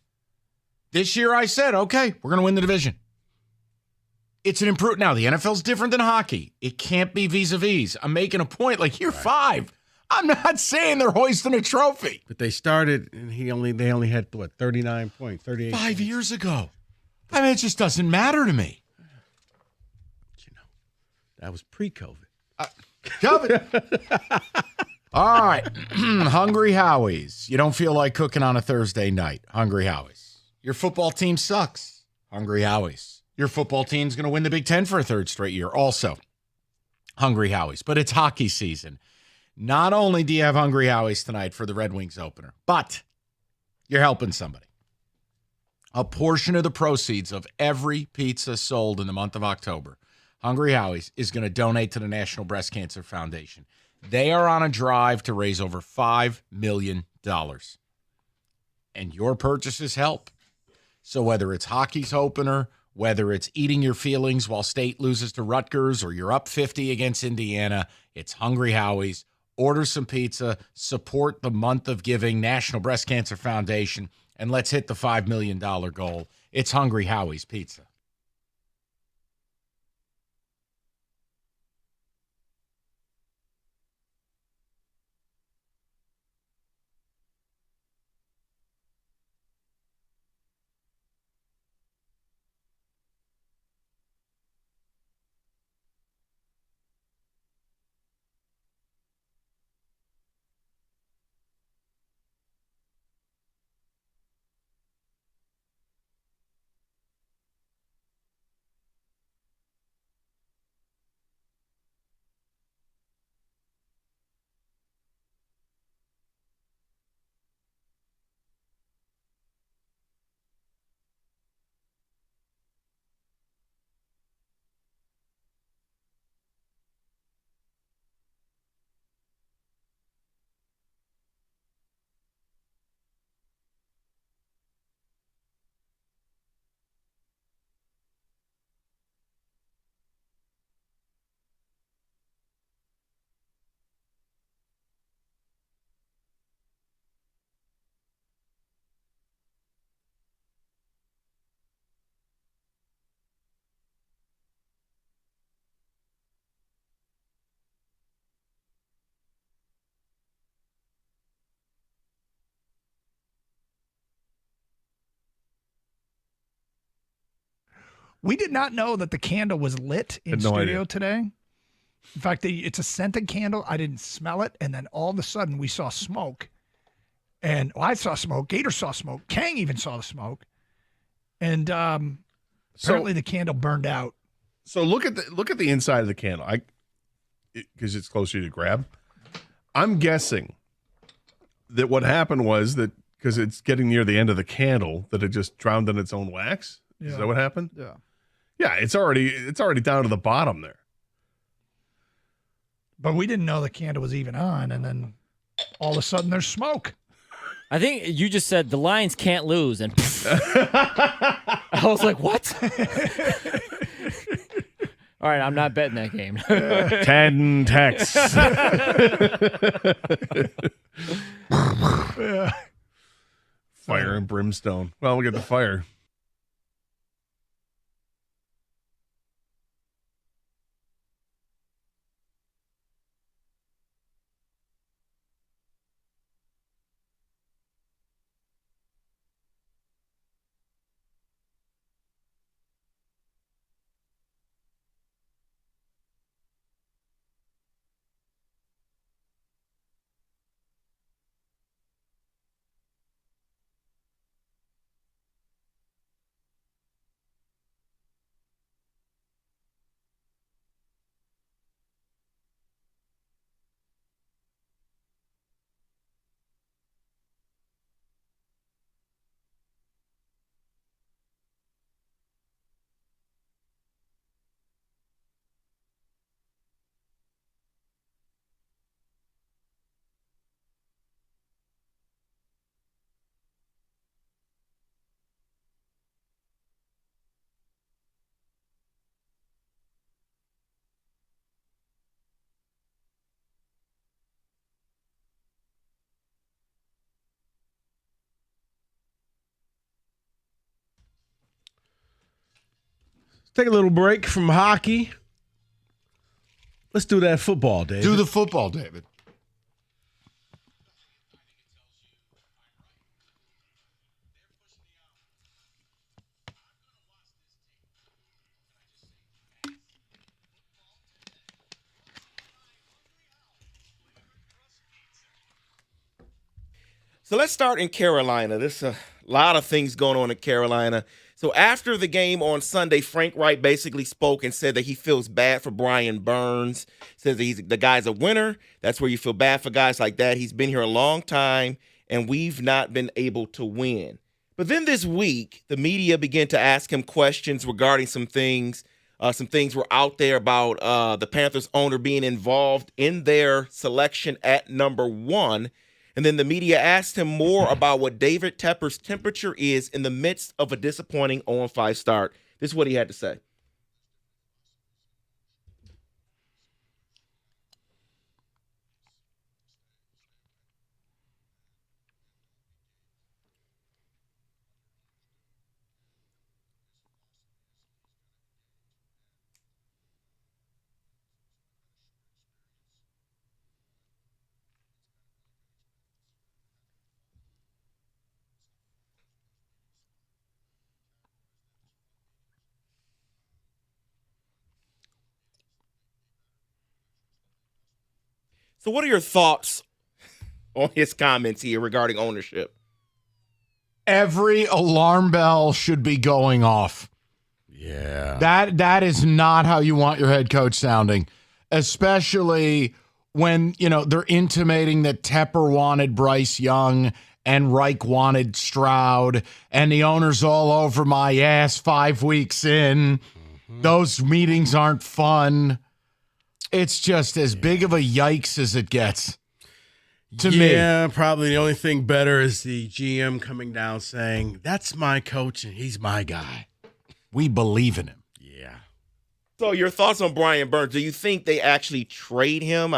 This year I said, okay, we're going to win the division. It's an improvement. Now, the NFL's different than hockey. It can't be vis-a-vis. I'm making a point like year 5. I'm not saying they're hoisting a trophy. But they started, and they only had, 39 points, 38 5 points. years ago. I mean, it just doesn't matter to me. That was pre-COVID. All right. Hungry Howies. You don't feel like cooking on a Thursday night. Hungry Howies. Your football team sucks. Hungry Howies. Your football team's going to win the Big Ten for a third straight year. Also, Hungry Howies. But it's hockey season. Not only do you have Hungry Howies tonight for the Red Wings opener, but you're helping somebody. A portion of the proceeds of every pizza sold in the month of October, Hungry Howies is going to donate to the National Breast Cancer Foundation. They are on a drive to raise over $5 million. And your purchases help. So whether it's hockey's opener, whether it's eating your feelings while State loses to Rutgers, or you're up 50 against Indiana, it's Hungry Howies. Order some pizza, support the month of giving, National Breast Cancer Foundation, and let's hit the $5 million goal. It's Hungry Howie's Pizza. We did not know that the candle was lit in studio today. In fact, it's a scented candle. I didn't smell it. And then all of a sudden we saw smoke. And I saw smoke. Gator saw smoke. Kang even saw the smoke. And apparently the candle burned out. So look at the inside of the candle. Because it's closer to grab. I'm guessing that what happened was that because it's getting near the end of the candle, that it just drowned in its own wax. Yeah. Is that what happened? Yeah. Yeah, it's already down to the bottom there. But we didn't know the candle was even on, and then all of a sudden there's smoke. I think you just said the Lions can't lose, and I was like, what? All right, I'm not betting that game. 10 texts. Yeah. Fire and brimstone. Well, we get the fire. Take a little break from hockey. Let's do that football, David. Do the football, David. So let's start in Carolina. There's a lot of things going on in Carolina. So after the game on Sunday, Frank Wright basically spoke and said that he feels bad for Brian Burns. Says that the guy's a winner. That's where you feel bad for guys like that. He's been here a long time, and we've not been able to win. But then this week, the media began to ask him questions regarding some things. Some things were out there about the Panthers owner being involved in their selection at number 1. And then the media asked him more about what David Tepper's temperature is in the midst of a disappointing 0-5 start. This is what he had to say. So what are your thoughts on his comments here regarding ownership? Every alarm bell should be going off. Yeah. That is not how you want your head coach sounding, especially when, they're intimating that Tepper wanted Bryce Young and Reich wanted Stroud, and the owner's all over my ass 5 weeks in. Those meetings aren't fun. It's just as big of a yikes as it gets to me. Yeah, probably the only thing better is the GM coming down saying, that's my coach and he's my guy. We believe in him. Yeah. So your thoughts on Brian Burns? Do you think they actually trade him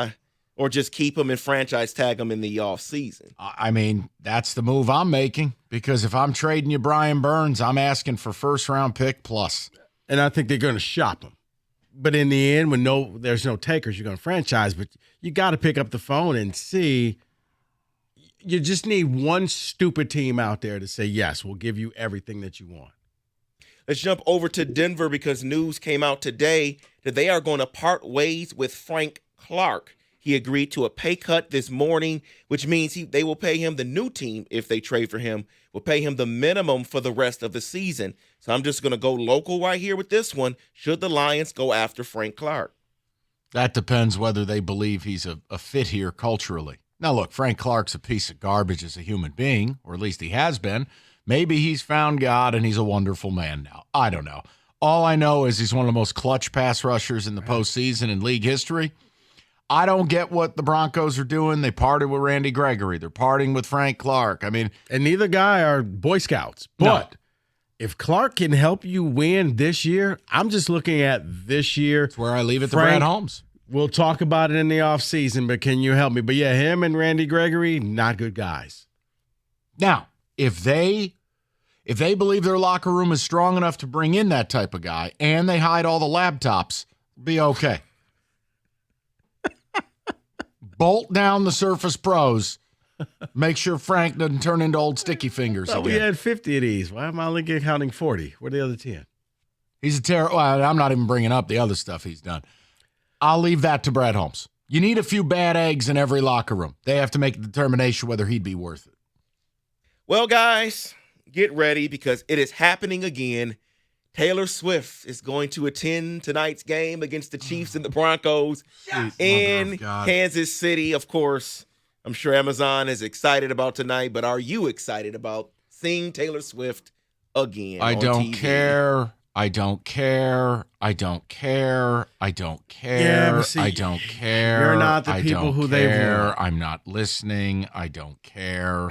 or just keep him and franchise tag him in the offseason? I mean, that's the move I'm making, because if I'm trading you Brian Burns, I'm asking for first-round pick plus. And I think they're going to shop him. But in the end, when there's no takers, you're going to franchise. But you got to pick up the phone and see. You just need one stupid team out there to say, yes, we'll give you everything that you want. Let's jump over to Denver, because news came out today that they are going to part ways with Frank Clark. He agreed to a pay cut this morning, which means they will pay him, the new team, if they trade for him, will pay him the minimum for the rest of the season. So I'm just going to go local right here with this one. Should the Lions go after Frank Clark? That depends whether they believe he's a fit here culturally. Now, look, Frank Clark's a piece of garbage as a human being, or at least he has been. Maybe he's found God and he's a wonderful man now. I don't know. All I know is he's one of the most clutch pass rushers in the postseason in league history. I don't get what the Broncos are doing. They parted with Randy Gregory. They're parting with Frank Clark. I mean, and neither guy are Boy Scouts. But if Clark can help you win this year, I'm just looking at this year. That's where I leave it to Brad Holmes. We'll talk about it in the offseason, but can you help me? But yeah, him and Randy Gregory, not good guys. Now, if they believe their locker room is strong enough to bring in that type of guy and they hide all the laptops, be okay. Bolt down the Surface Pros. Make sure Frank doesn't turn into old sticky fingers again. We had 50 of these. Why am I only counting 40? Where are the other 10? He's a terrible. Well, I'm not even bringing up the other stuff he's done. I'll leave that to Brad Holmes. You need a few bad eggs in every locker room. They have to make a determination whether he'd be worth it. Well, guys, get ready, because it is happening again. Taylor Swift is going to attend tonight's game against the Chiefs and the Broncos in Kansas City. Of course, I'm sure Amazon is excited about tonight, but are you excited about seeing Taylor Swift again? I on don't TV? care. I don't care. I don't care. I don't care. Yeah, but see, I don't care. You're not the people who they want. I'm not listening. I don't care.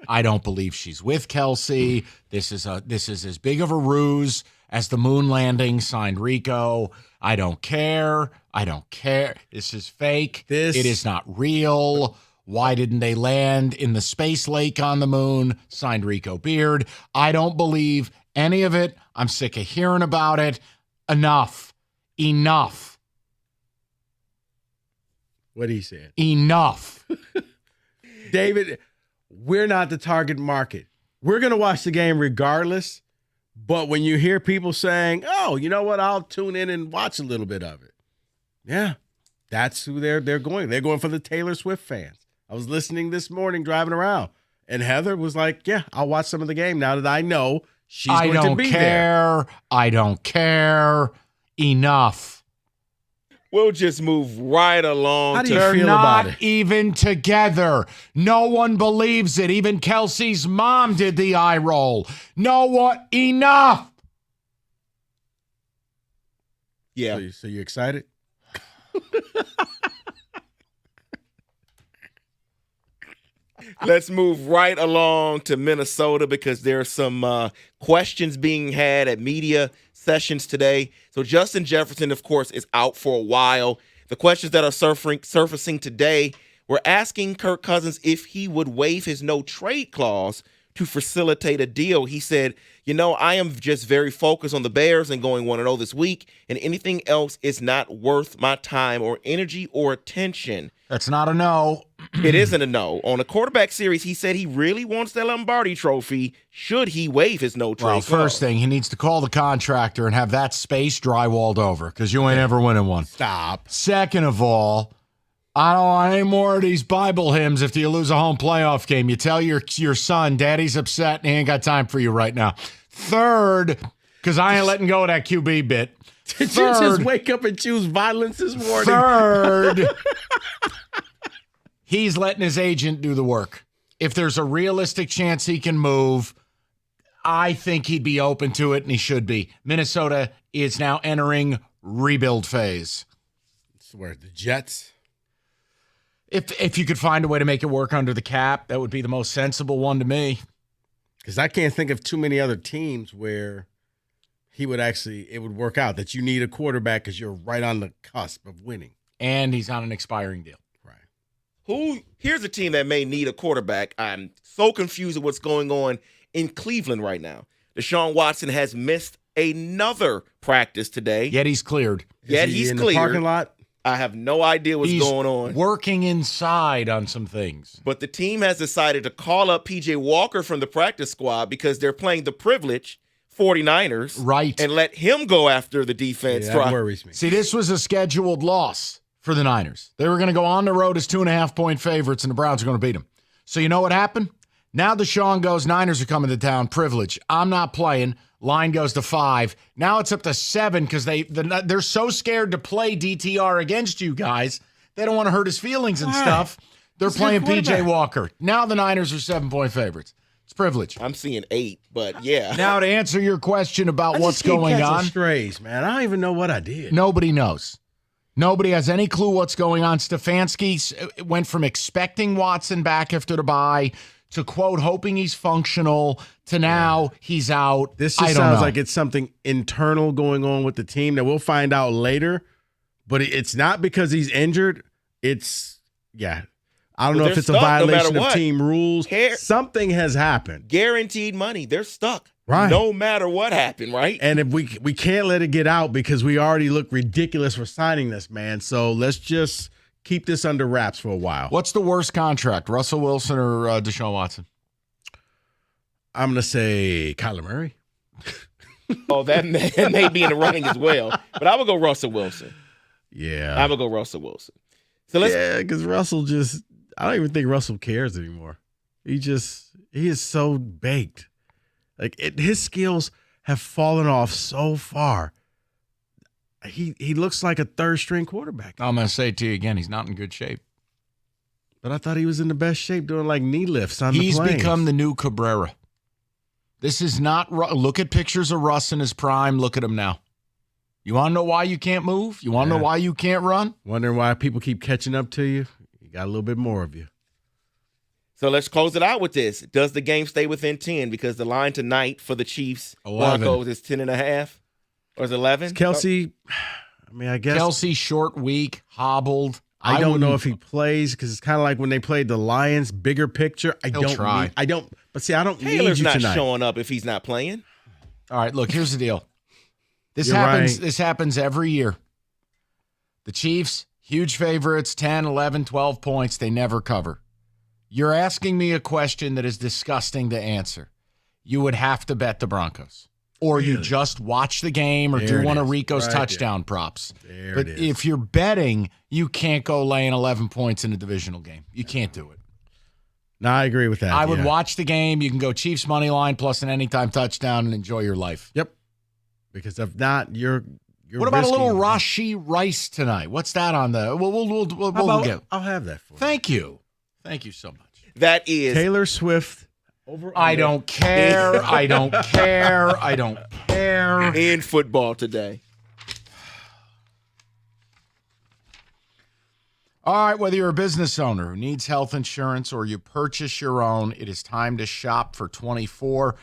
I don't believe she's with Kelsey. This is as big of a ruse as the moon landing. Signed Rico. I don't care. I don't care. This is fake. It is not real. Why didn't they land in the space lake on the moon? Signed Rico Beard. I don't believe any of it. I'm sick of hearing about it. Enough. What he said. Enough. David, we're not the target market. We're going to watch the game regardless. But when you hear people saying, oh, you know what, I'll tune in and watch a little bit of it. Yeah, that's who they're going. They're going for the Taylor Swift fans. I was listening this morning driving around, and Heather was like, yeah, I'll watch some of the game now that I know she's going to be there. I don't care. Enough. We'll just move right along. How do you They're feel not about it? even together. No one believes it. Even Kelsey's mom did the eye roll. No one. Enough. Yeah. So you excited? Let's move right along to Minnesota because there are some questions being had at media sessions today. So Justin Jefferson, of course, is out for a while. The questions that are surfacing today, we're asking Kirk Cousins if he would waive his no-trade clause to facilitate a deal. He said, I am just very focused on the Bears and going 1-0 this week, and anything else is not worth my time or energy or attention. That's not a no. It isn't a no. On a quarterback series, he said he really wants the Lombardi trophy. Should he waive his no-trade Well, clause? first thing, he needs to call the contractor and have that space drywalled over because you ain't ever winning one. Stop. Second of all, I don't want any more of these Bible hymns if you lose a home playoff game. You tell your son, Daddy's upset and he ain't got time for you right now. Third, because I ain't letting go of that QB bit. Did you just wake up and choose violence this morning? Third, he's letting his agent do the work. If there's a realistic chance he can move, I think he'd be open to it, and he should be. Minnesota is now entering rebuild phase. Where the Jets? If you could find a way to make it work under the cap, that would be the most sensible one to me. Because I can't think of too many other teams where it would work out, that you need a quarterback because you're right on the cusp of winning. And he's on an expiring deal. Here's a team that may need a quarterback. I'm so confused with what's going on in Cleveland right now. Deshaun Watson has missed another practice today. Yet he's cleared. He's in cleared. the parking lot? I have no idea what's going on. Working inside on some things. But the team has decided to call up P.J. Walker from the practice squad because they're playing the privileged 49ers. Right. And let him go after the defense. Yeah, that worries me. See, this was a scheduled loss for the Niners. They were going to go on the road as 2.5-point favorites, and the Browns are going to beat them. So you know what happened? Now Deshaun goes, Niners are coming to town, privilege. I'm not playing. Line goes to 5. Now it's up to 7 because they're so scared to play DTR against you guys. They don't want to hurt his feelings and stuff. They're playing PJ Walker. Now the Niners are 7-point favorites. It's privilege. I'm seeing 8, but yeah. Now to answer your question about what's going on. Strays, man. I don't even know what I did. Nobody knows. Nobody has any clue what's going on. Stefanski went from expecting Watson back after the bye to, quote, hoping he's functional, to now he's out. This just sounds like it's something internal going on with the team that we'll find out later. But it's not because he's injured. It's, I don't know if it's a violation of team rules. Something has happened. Guaranteed money. They're stuck. Right. No matter what happened, right? And if we can't let it get out because we already look ridiculous for signing this man. So let's just keep this under wraps for a while. What's the worst contract, Russell Wilson or Deshaun Watson? I'm going to say Kyler Murray. Oh, that may be in the running as well. But I would go Russell Wilson. Yeah. I would go Russell Wilson. So because Russell I don't even think Russell cares anymore. He is so baked. Like his skills have fallen off so far. He looks like a third-string quarterback. I'm going to say it to you again, he's not in good shape. But I thought he was in the best shape doing like knee lifts on the He's planes. become the new Cabrera. This is not – look at pictures of Russ in his prime. Look at him now. You want to know why you can't move? You want to know why you can't run? Wondering why people keep catching up to you? You got a little bit more of you. So let's close it out with this. Does the game stay within 10? Because the line tonight for the Chiefs 11. Broncos is 10.5. Or is it 11? Kelsey, I mean, I guess. Kelsey, short week, hobbled. I don't know if he plays because it's kind of like when they played the Lions, bigger picture. But see, I don't Taylor's need you not tonight. showing up if he's not playing. All right, look, here's the deal. This You're happens. right. This happens every year. The Chiefs, huge favorites, 10, 11, 12 points. They never cover. You're asking me a question that is disgusting to answer. You would have to bet the Broncos. Or you just watch the game or do one of Rico's touchdown props. But if you're betting, you can't go laying 11 points in a divisional game. You can't do it. No, I agree with that. I would watch the game. You can go Chiefs money line plus an anytime touchdown and enjoy your life. Yep. Because if not, you're what about risking a little Rashi Rice tonight? What's that on the? We'll get. I'll have that for you. Thank you. Thank you so much. That is Taylor Swift. I don't care. I don't care. I don't care. In football today. All right, whether you're a business owner who needs health insurance or you purchase your own, it is time to shop for 24.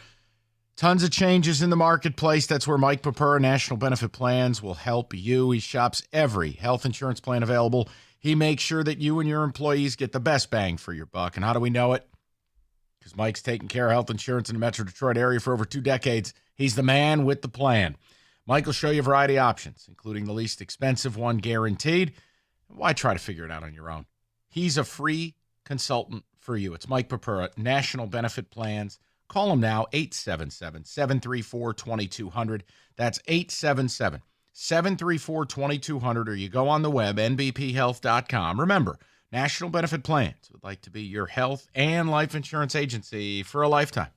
Tons of changes in the marketplace. That's where Mike Papura National Benefit Plans will help you. He shops every health insurance plan available. He makes sure that you and your employees get the best bang for your buck. And how do we know it? Because Mike's taken care of health insurance in the Metro Detroit area for over 2 decades. He's the man with the plan. Mike will show you a variety of options, including the least expensive one guaranteed. Why try to figure it out on your own? He's a free consultant for you. It's Mike Papura, National Benefit Plans. Call him now, 877-734-2200. That's 877-734-2200, or you go on the web, nbphealth.com. Remember, National Benefit Plans would like to be your health and life insurance agency for a lifetime.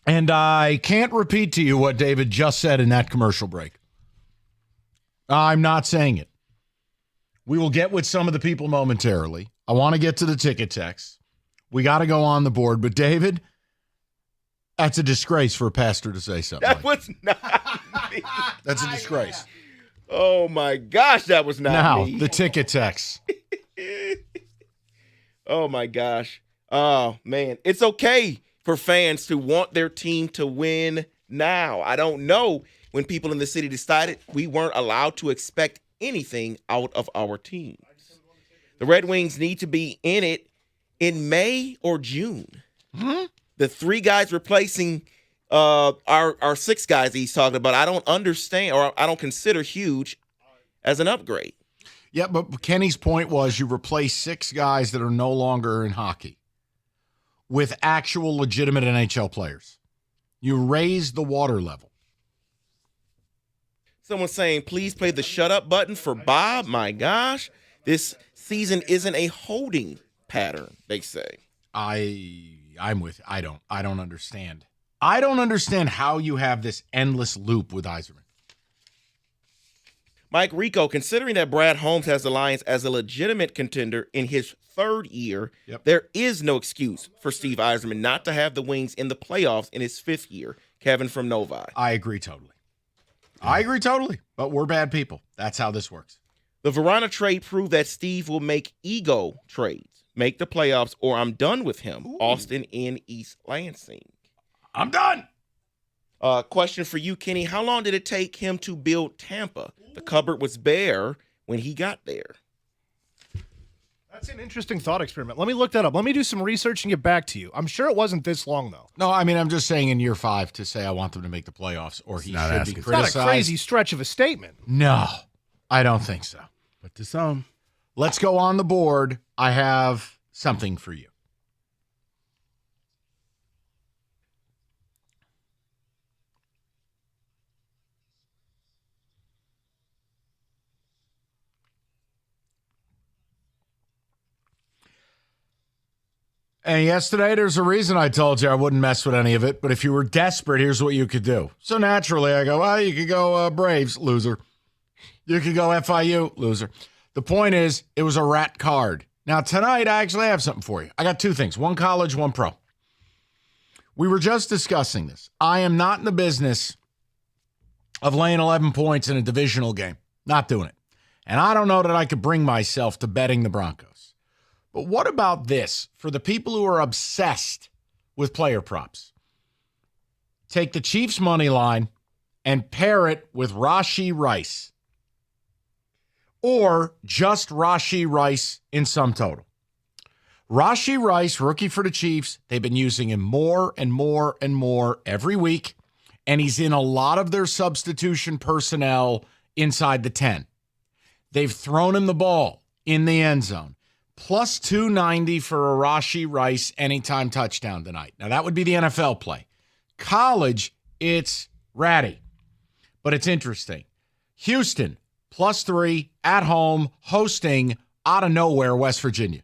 And I can't repeat to you what David just said in that commercial break. I'm not saying it. We will get with some of the people momentarily. I want to get to the ticket text. We got to go on the board. But, David, that's a disgrace for a pastor to say something. That was not me. That's a disgrace. Oh, my gosh, that was not me. Now, the ticket text. Oh, my gosh. Oh, man. It's okay for fans to want their team to win now. I don't know when people in the city decided we weren't allowed to expect anything out of our teams. The Red Wings need to be in it in May or June. Mm-hmm. The 3 guys replacing our 6 guys he's talking about, I don't understand, or I don't consider huge as an upgrade. Yeah, but Kenny's point was you replace 6 guys that are no longer in hockey with actual legitimate NHL players. You raise the water level. Someone saying, please play the shut up button for Bob. My gosh, this season isn't a holding pattern, they say. I'm with you. I don't understand. I don't understand how you have this endless loop with Yzerman. Mike Rico, considering that Brad Holmes has the Lions as a legitimate contender in his 3rd year, there is no excuse for Steve Yzerman not to have the Wings in the playoffs in his 5th year. Kevin from Novi. I agree totally. But we're bad people. That's how this works. The Verona trade proved that Steve will make ego trades, make the playoffs, or I'm done with him. Ooh. Austin in East Lansing. I'm done. Question for you, Kenny. How long did it take him to build Tampa? The cupboard was bare when he got there. That's an interesting thought experiment. Let me look that up. Let me do some research and get back to you. I'm sure it wasn't this long, though. No, I mean, I'm just saying in year 5 to say I want them to make the playoffs or he should be criticized. It's not a crazy stretch of a statement. No, I don't think so. But to some. Let's go on the board. I have something for you. And yesterday, there's a reason I told you I wouldn't mess with any of it. But if you were desperate, here's what you could do. So naturally, I go, well, you could go Braves, loser. You could go FIU, loser. The point is, it was a rat card. Now, tonight, I actually have something for you. I got 2 things, one college, one pro. We were just discussing this. I am not in the business of laying 11 points in a divisional game. Not doing it. And I don't know that I could bring myself to betting the Broncos. But what about this for the people who are obsessed with player props? Take the Chiefs money line and pair it with Rashee Rice. Or just Rashee Rice in sum total. Rashee Rice, rookie for the Chiefs, they've been using him more and more and more every week, and he's in a lot of their substitution personnel inside the 10. They've thrown him the ball in the end zone. Plus 290 for a Rashee Rice anytime touchdown tonight. Now, that would be the NFL play. College, it's ratty, but it's interesting. Houston, plus 3 at home, hosting out of nowhere West Virginia.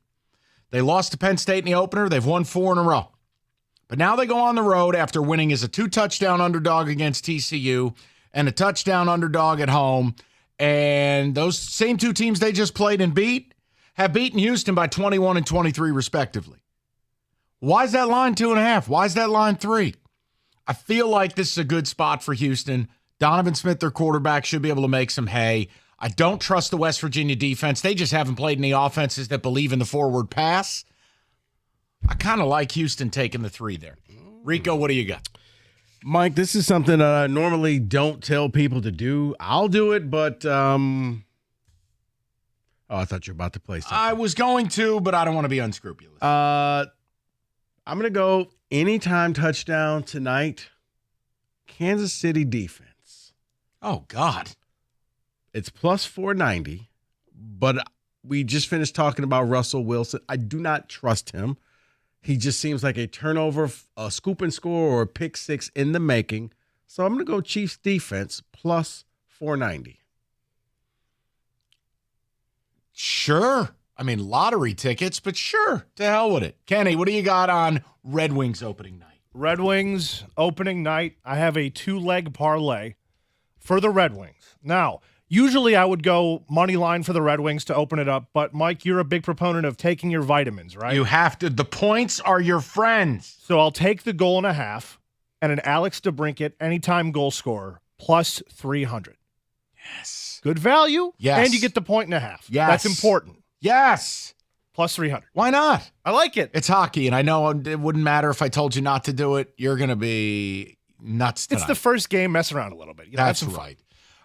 They lost to Penn State in the opener. They've won 4 in a row. But now they go on the road after winning as a 2-touchdown underdog against TCU and a touchdown underdog at home. And those same 2 teams they just played and beat have beaten Houston by 21 and 23 respectively. Why is that line 2.5? Why is that line 3? I feel like this is a good spot for Houston. Donovan Smith, their quarterback, should be able to make some hay. I don't trust the West Virginia defense. They just haven't played any offenses that believe in the forward pass. I kind of like Houston taking the 3 there. Rico, what do you got? Mike, this is something that I normally don't tell people to do. I'll do it, but I thought you were about to play something. I was going to, but I don't want to be unscrupulous. I'm going to go anytime touchdown tonight. Kansas City defense. Oh, God. It's plus 490, but we just finished talking about Russell Wilson. I do not trust him. He just seems like a turnover, a scoop and score, or a pick 6 in the making. So I'm going to go Chiefs defense plus 490. Sure. I mean, lottery tickets, but sure. To hell with it. Kenny, what do you got on Red Wings opening night? Red Wings opening night. I have a 2-leg parlay for the Red Wings. Now, usually I would go money line for the Red Wings to open it up, but Mike, you're a big proponent of taking your vitamins, right? You have to. The points are your friends. So I'll take the 1.5 and an Alex DeBrincat anytime goal scorer plus 300. Yes. Good value. Yes. And you get the 1.5. Yes. That's important. Yes. Plus 300. Why not? I like it. It's hockey, and I know it wouldn't matter if I told you not to do it. You're going to be nuts tonight. It's the first game. Mess around a little bit. You know, That's have some right.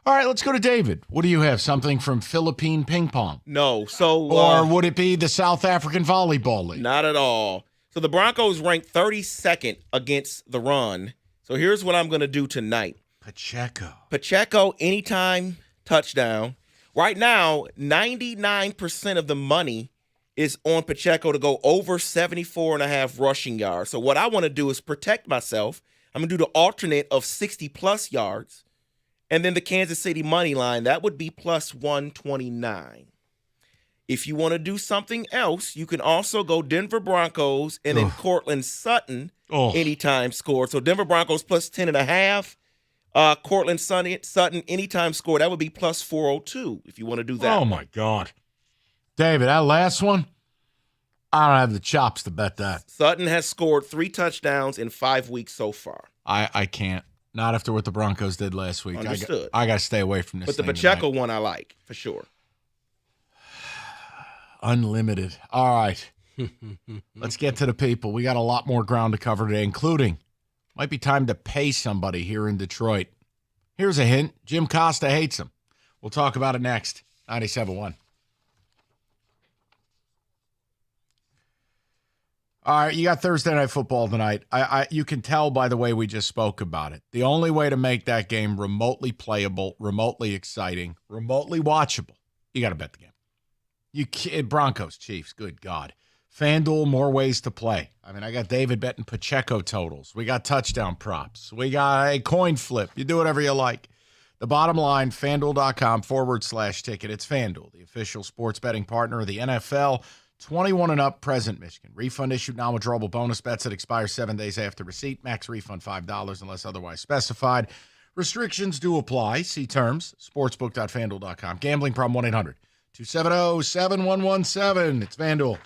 All right, let's go to David. What do you have? Something from Philippine ping pong? No. So, or would it be the South African Volleyball League? Not at all. So the Broncos ranked 32nd against the run. So here's what I'm going to do tonight. Pacheco, anytime touchdown. Right now, 99% of the money is on Pacheco to go over 74.5 rushing yards. So what I want to do is protect myself. I'm going to do the alternate of 60-plus yards. And then the Kansas City money line, that would be plus 129. If you want to do something else, you can also go Denver Broncos and then Cortland Sutton anytime score. So Denver Broncos plus 10.5. Cortland Sutton anytime score. That would be plus 402 if you want to do that. Oh, my God. David, that last one, I don't have the chops to bet that. Sutton has scored 3 touchdowns in 5 weeks so far. I can't. Not after what the Broncos did last week. Understood. I got to stay away from this. But the thing Pacheco tonight. one I like, for sure. Unlimited. All right. Let's get to the people. We got a lot more ground to cover today, including might be time to pay somebody here in Detroit. Here's a hint. Jim Costa hates him. We'll talk about it next. 97.1. All right, you got Thursday Night Football tonight. You can tell by the way we just spoke about it. The only way to make that game remotely playable, remotely exciting, remotely watchable, you got to bet the game. Broncos, Chiefs, good God. FanDuel, more ways to play. I mean, I got David betting Pacheco totals. We got touchdown props. We got a coin flip. You do whatever you like. The bottom line, FanDuel.com/ticket. It's FanDuel, the official sports betting partner of the NFL. 21 and up, present Michigan. Refund issued, non-withdrawable bonus bets that expire 7 days after receipt. Max refund $5 unless otherwise specified. Restrictions do apply. See terms. Sportsbook.fanduel.com. Gambling problem 1-800-270-7117. It's FanDuel.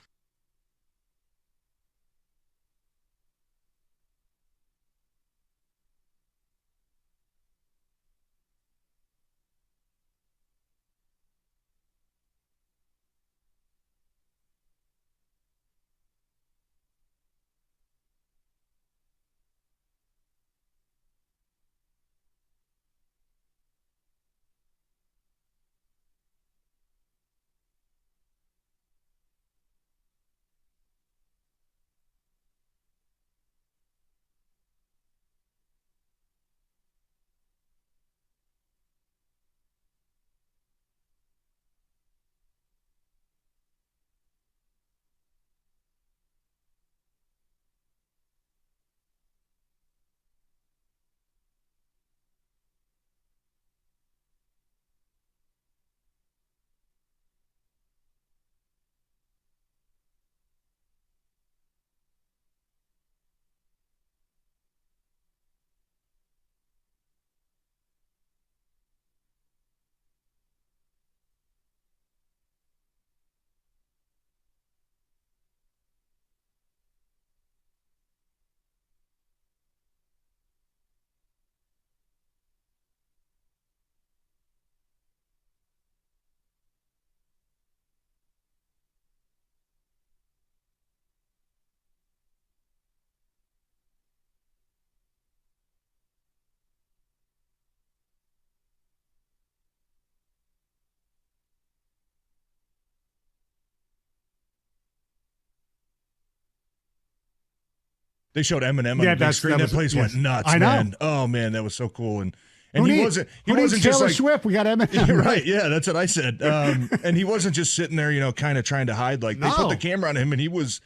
They showed Eminem on the big screen. That place went nuts, I know. man. Oh man, that was so cool. And Who he needs- wasn't who needs just Taylor like Swift. We got Eminem. You're right. Yeah, that's what I said. And he wasn't just sitting there, kind of trying to hide. Like they put the camera on him, and he was,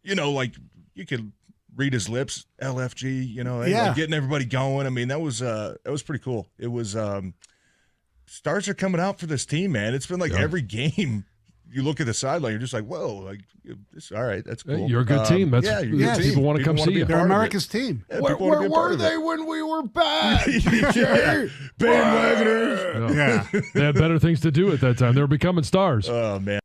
like you could read his lips, LFG. Like getting everybody going. I mean, that was pretty cool. It was stars are coming out for this team, man. It's been like every game. you look at the sideline, you're just like, whoa, like this. All right, that's cool. You're a good team. That's yeah, you're a good team. people want to come see you. They're America's team. Yeah, where were they when we were bad? Bandwagoners. Yeah. They had better things to do at that time. They were becoming stars. Oh, man.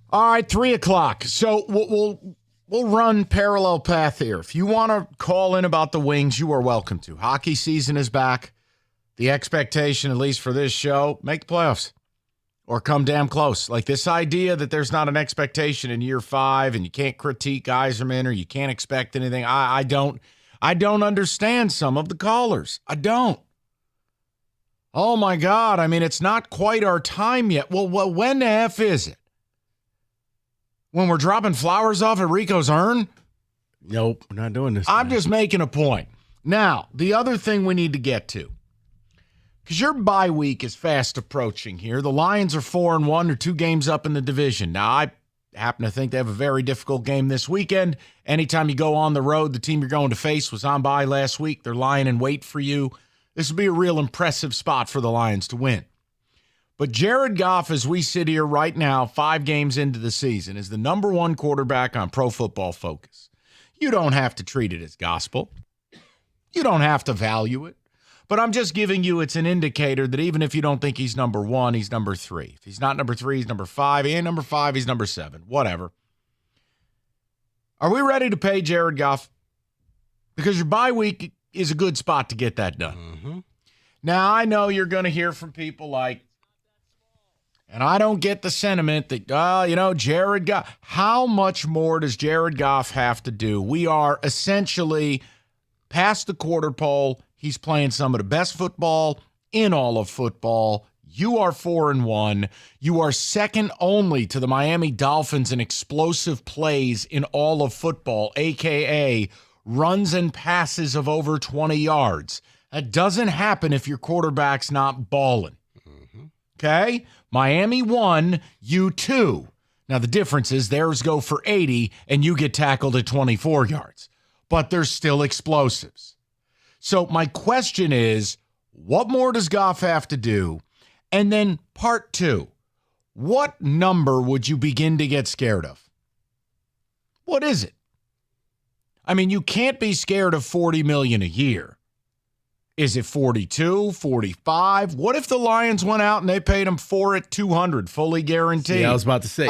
All right, 3 o'clock. So we'll run parallel path here. If you want to call in about the Wings, you are welcome to. Hockey season is back. The expectation, at least for this show, make the playoffs or come damn close. Like this idea that there's not an expectation in year 5 and you can't critique Yzerman or you can't expect anything. I don't understand some of the callers. I don't. Oh my God. I mean, it's not quite our time yet. Well, when the F is it? When we're dropping flowers off at Rico's urn? Nope, we're not doing this. I'm just making a point. Now, the other thing we need to get to, because your bye week is fast approaching here. The Lions are 4-1. They're 2 games up in the division. Now, I happen to think they have a very difficult game this weekend. Anytime you go on the road, the team you're going to face was on bye last week. They're lying in wait for you. This will be a real impressive spot for the Lions to win. But Jared Goff, as we sit here right now, 5 games into the season, is the number 1 quarterback on Pro Football Focus. You don't have to treat it as gospel. You don't have to value it. But I'm just giving you, it's an indicator that even if you don't think he's number 1, he's number 3. If he's not number 3, he's number 5. And number 5, he's number 7. Whatever. Are we ready to pay Jared Goff? Because your bye week is a good spot to get that done. Mm-hmm. Now, I know you're going to hear from people like, and I don't get the sentiment that, Jared Goff. How much more does Jared Goff have to do? We are essentially past the quarter pole. He's playing some of the best football in all of football. You are 4-1. You are second only to the Miami Dolphins in explosive plays in all of football, a.k.a. runs and passes of over 20 yards. That doesn't happen if your quarterback's not balling. Okay? Miami 1, you 2. Now, the difference is theirs go for 80 and you get tackled at 24 yards. But they're still explosives. So my question is, what more does Goff have to do? And then part 2, what number would you begin to get scared of? What is it? I mean, you can't be scared of $40 million a year. Is it 42, 45? What if the Lions went out and they paid him $200, fully guaranteed? Yeah, I was about to say.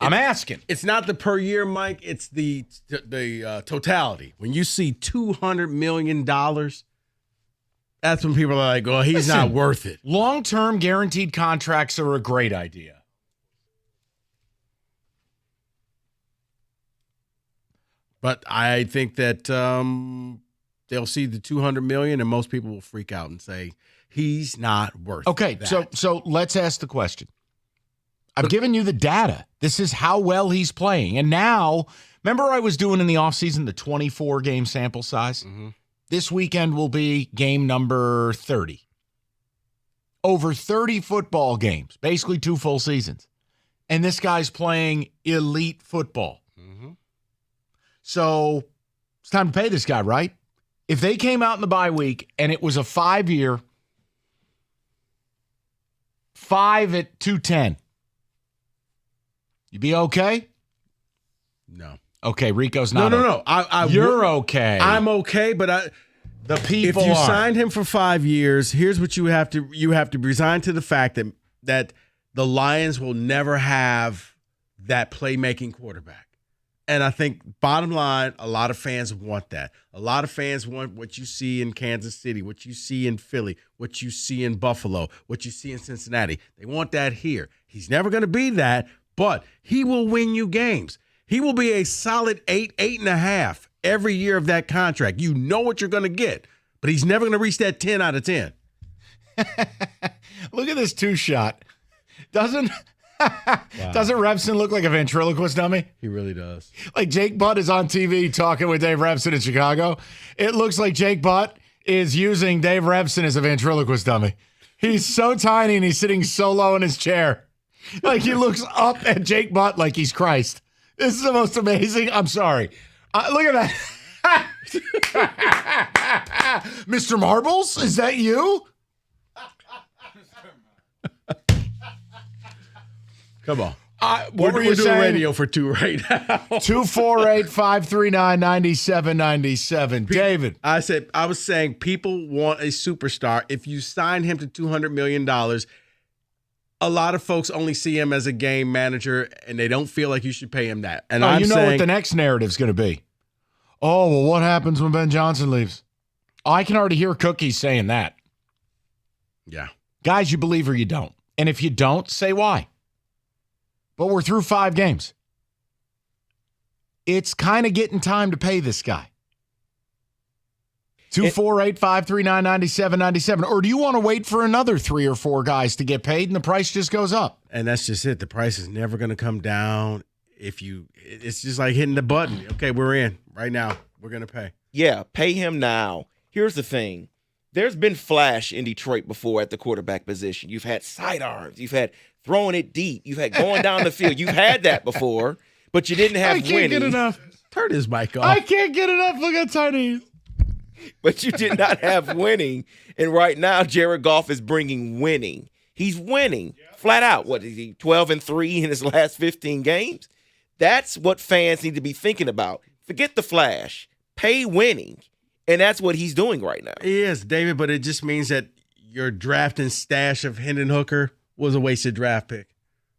I'm asking. It's not the per year, Mike. It's the totality. When you see $200 million, that's when people are like, well, he's not worth it. Long-term guaranteed contracts are a great idea. But I think that they'll see the $200 million and most people will freak out and say He's not worth Okay, that. so let's ask the question. I've given you the data. This is how well he's playing. And now, remember I was doing in the offseason the 24-game sample size? Mm-hmm. This weekend will be game number 30. Over 30 football games, basically 2 full seasons. And this guy's playing elite football. Mm-hmm. So it's time to pay this guy, right? If they came out in the bye week and it was a 5-year, 5 at 210, you'd be okay? No. Okay, Rico's not. No. You're okay. I'm okay, but the people if you are. signed him for 5 years, here's what you have to resign to the fact that the Lions will never have that playmaking quarterback. And I think bottom line, a lot of fans want that. A lot of fans want what you see in Kansas City, what you see in Philly, what you see in Buffalo, what you see in Cincinnati. They want that here. He's never going to be that, but he will win you games. He will be a solid 8.5 every year of that contract. You know what you're going to get, but he's never going to reach that 10 out of 10. Look at this 2-shot. Doesn't Repson look like a ventriloquist dummy? He really does. Like Jake Butt is on TV talking with Dave Repson in Chicago. It looks like Jake Butt is using Dave Repson as a ventriloquist dummy. He's so tiny and he's sitting so low in his chair. Like he looks up at Jake Butt like he's Christ. This is the most amazing. I'm sorry. Look at that. Mr. Marbles, is that you? Come on. What were you doing saying? radio for 2 right now. 248-539-9797. David. I was saying people want a superstar. If you sign him to $200 million, a lot of folks only see him as a game manager, and they don't feel like you should pay him that. And you know what the next narrative's going to be. Oh, well, what happens when Ben Johnson leaves? I can already hear Cookies saying that. Yeah. Guys, you believe or you don't. And if you don't, say why. But we're through 5 games. It's kind of getting time to pay this guy. 248-539-9797. Or do you want to wait for another 3 or 4 guys to get paid and the price just goes up? And that's just it. The price is never going to come down. It's just like hitting the button. Okay, we're in right now. We're going to pay. Yeah, pay him now. Here's the thing. There's been flash in Detroit before at the quarterback position. You've had sidearms. You've had throwing it deep. You've had going down the field. You've had that before, but you didn't have winning. I can't get enough. Turn his mic off. I can't get enough. Look how tiny he is. But you did not have winning. And right now, Jared Goff is bringing winning. He's winning flat out. What is he, 12-3 in his last 15 games? That's what fans need to be thinking about. Forget the flash. Pay winning. And that's what he's doing right now. He is, David, but it just means that your drafting stash of Hendon Hooker was a wasted draft pick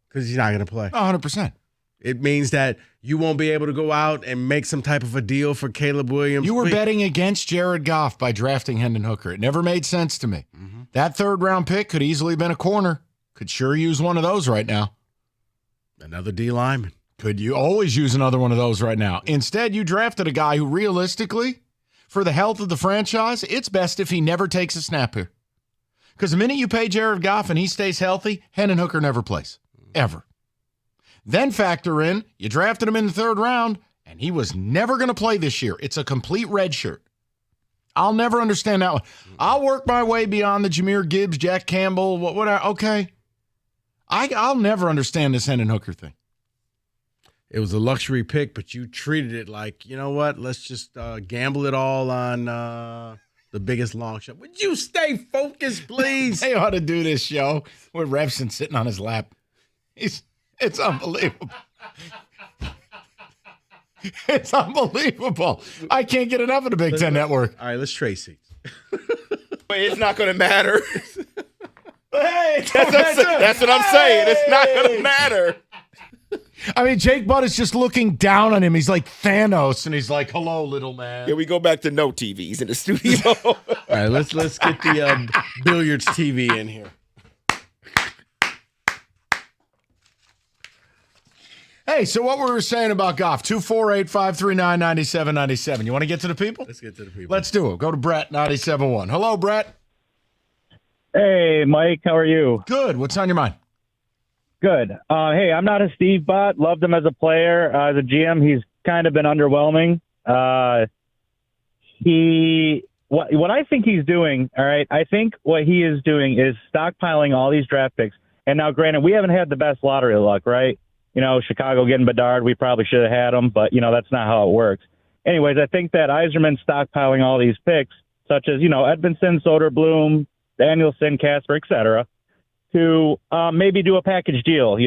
because he's not going to play. 100%. It means that you won't be able to go out and make some type of a deal for Caleb Williams. You were betting against Jared Goff by drafting Hendon Hooker. It never made sense to me. Mm-hmm. That 3rd-round pick could easily have been a corner. Could sure use one of those right now. Another D lineman. Could you always use another one of those right now? Instead, you drafted a guy who realistically, for the health of the franchise, it's best if he never takes a snap here. Because the minute you pay Jared Goff and he stays healthy, Hendon Hooker never plays. Ever. Then factor in, you drafted him in the 3rd round, and he was never going to play this year. It's a complete red shirt. I'll never understand that one. I'll work my way beyond the Jahmyr Gibbs, Jack Campbell, whatever. Okay. I'll never understand this Hendon Hooker thing. It was a luxury pick, but you treated it like, you know what? Let's just gamble it all on the biggest long shot. Would you stay focused, please? They ought to do this show with Repson sitting on his lap. It's unbelievable. It's unbelievable. I can't get enough of the Big Ten Network. All right, let's trade seats. But it's not going to matter. Hey, that's what I'm saying. It's not going to matter. I mean, Jake Butt is just looking down on him. He's like Thanos, and he's like, "Hello, little man." Yeah, we go back to no TVs in the studio. All right, let's get the billiards TV in here. Hey, so what were we saying about Goff? 248-539-9797. You want to get to the people? Let's get to the people. Let's do it. Go to Brett, 97.1. Hello, Brett. Hey, Mike, how are you? Good. What's on your mind? Good. Hey, I'm not a Steve bot. Loved him as a player. As a GM, he's kind of been underwhelming. What I think he's doing, all right, I think what he is doing is stockpiling all these draft picks. And now, granted, we haven't had the best lottery luck, right? Chicago getting Bedard, we probably should have had him, but, that's not how it works. Anyways, I think that Yzerman's stockpiling all these picks, such as, Edmondson, Soderblom, Danielson, Casper, etc., to maybe do a package deal,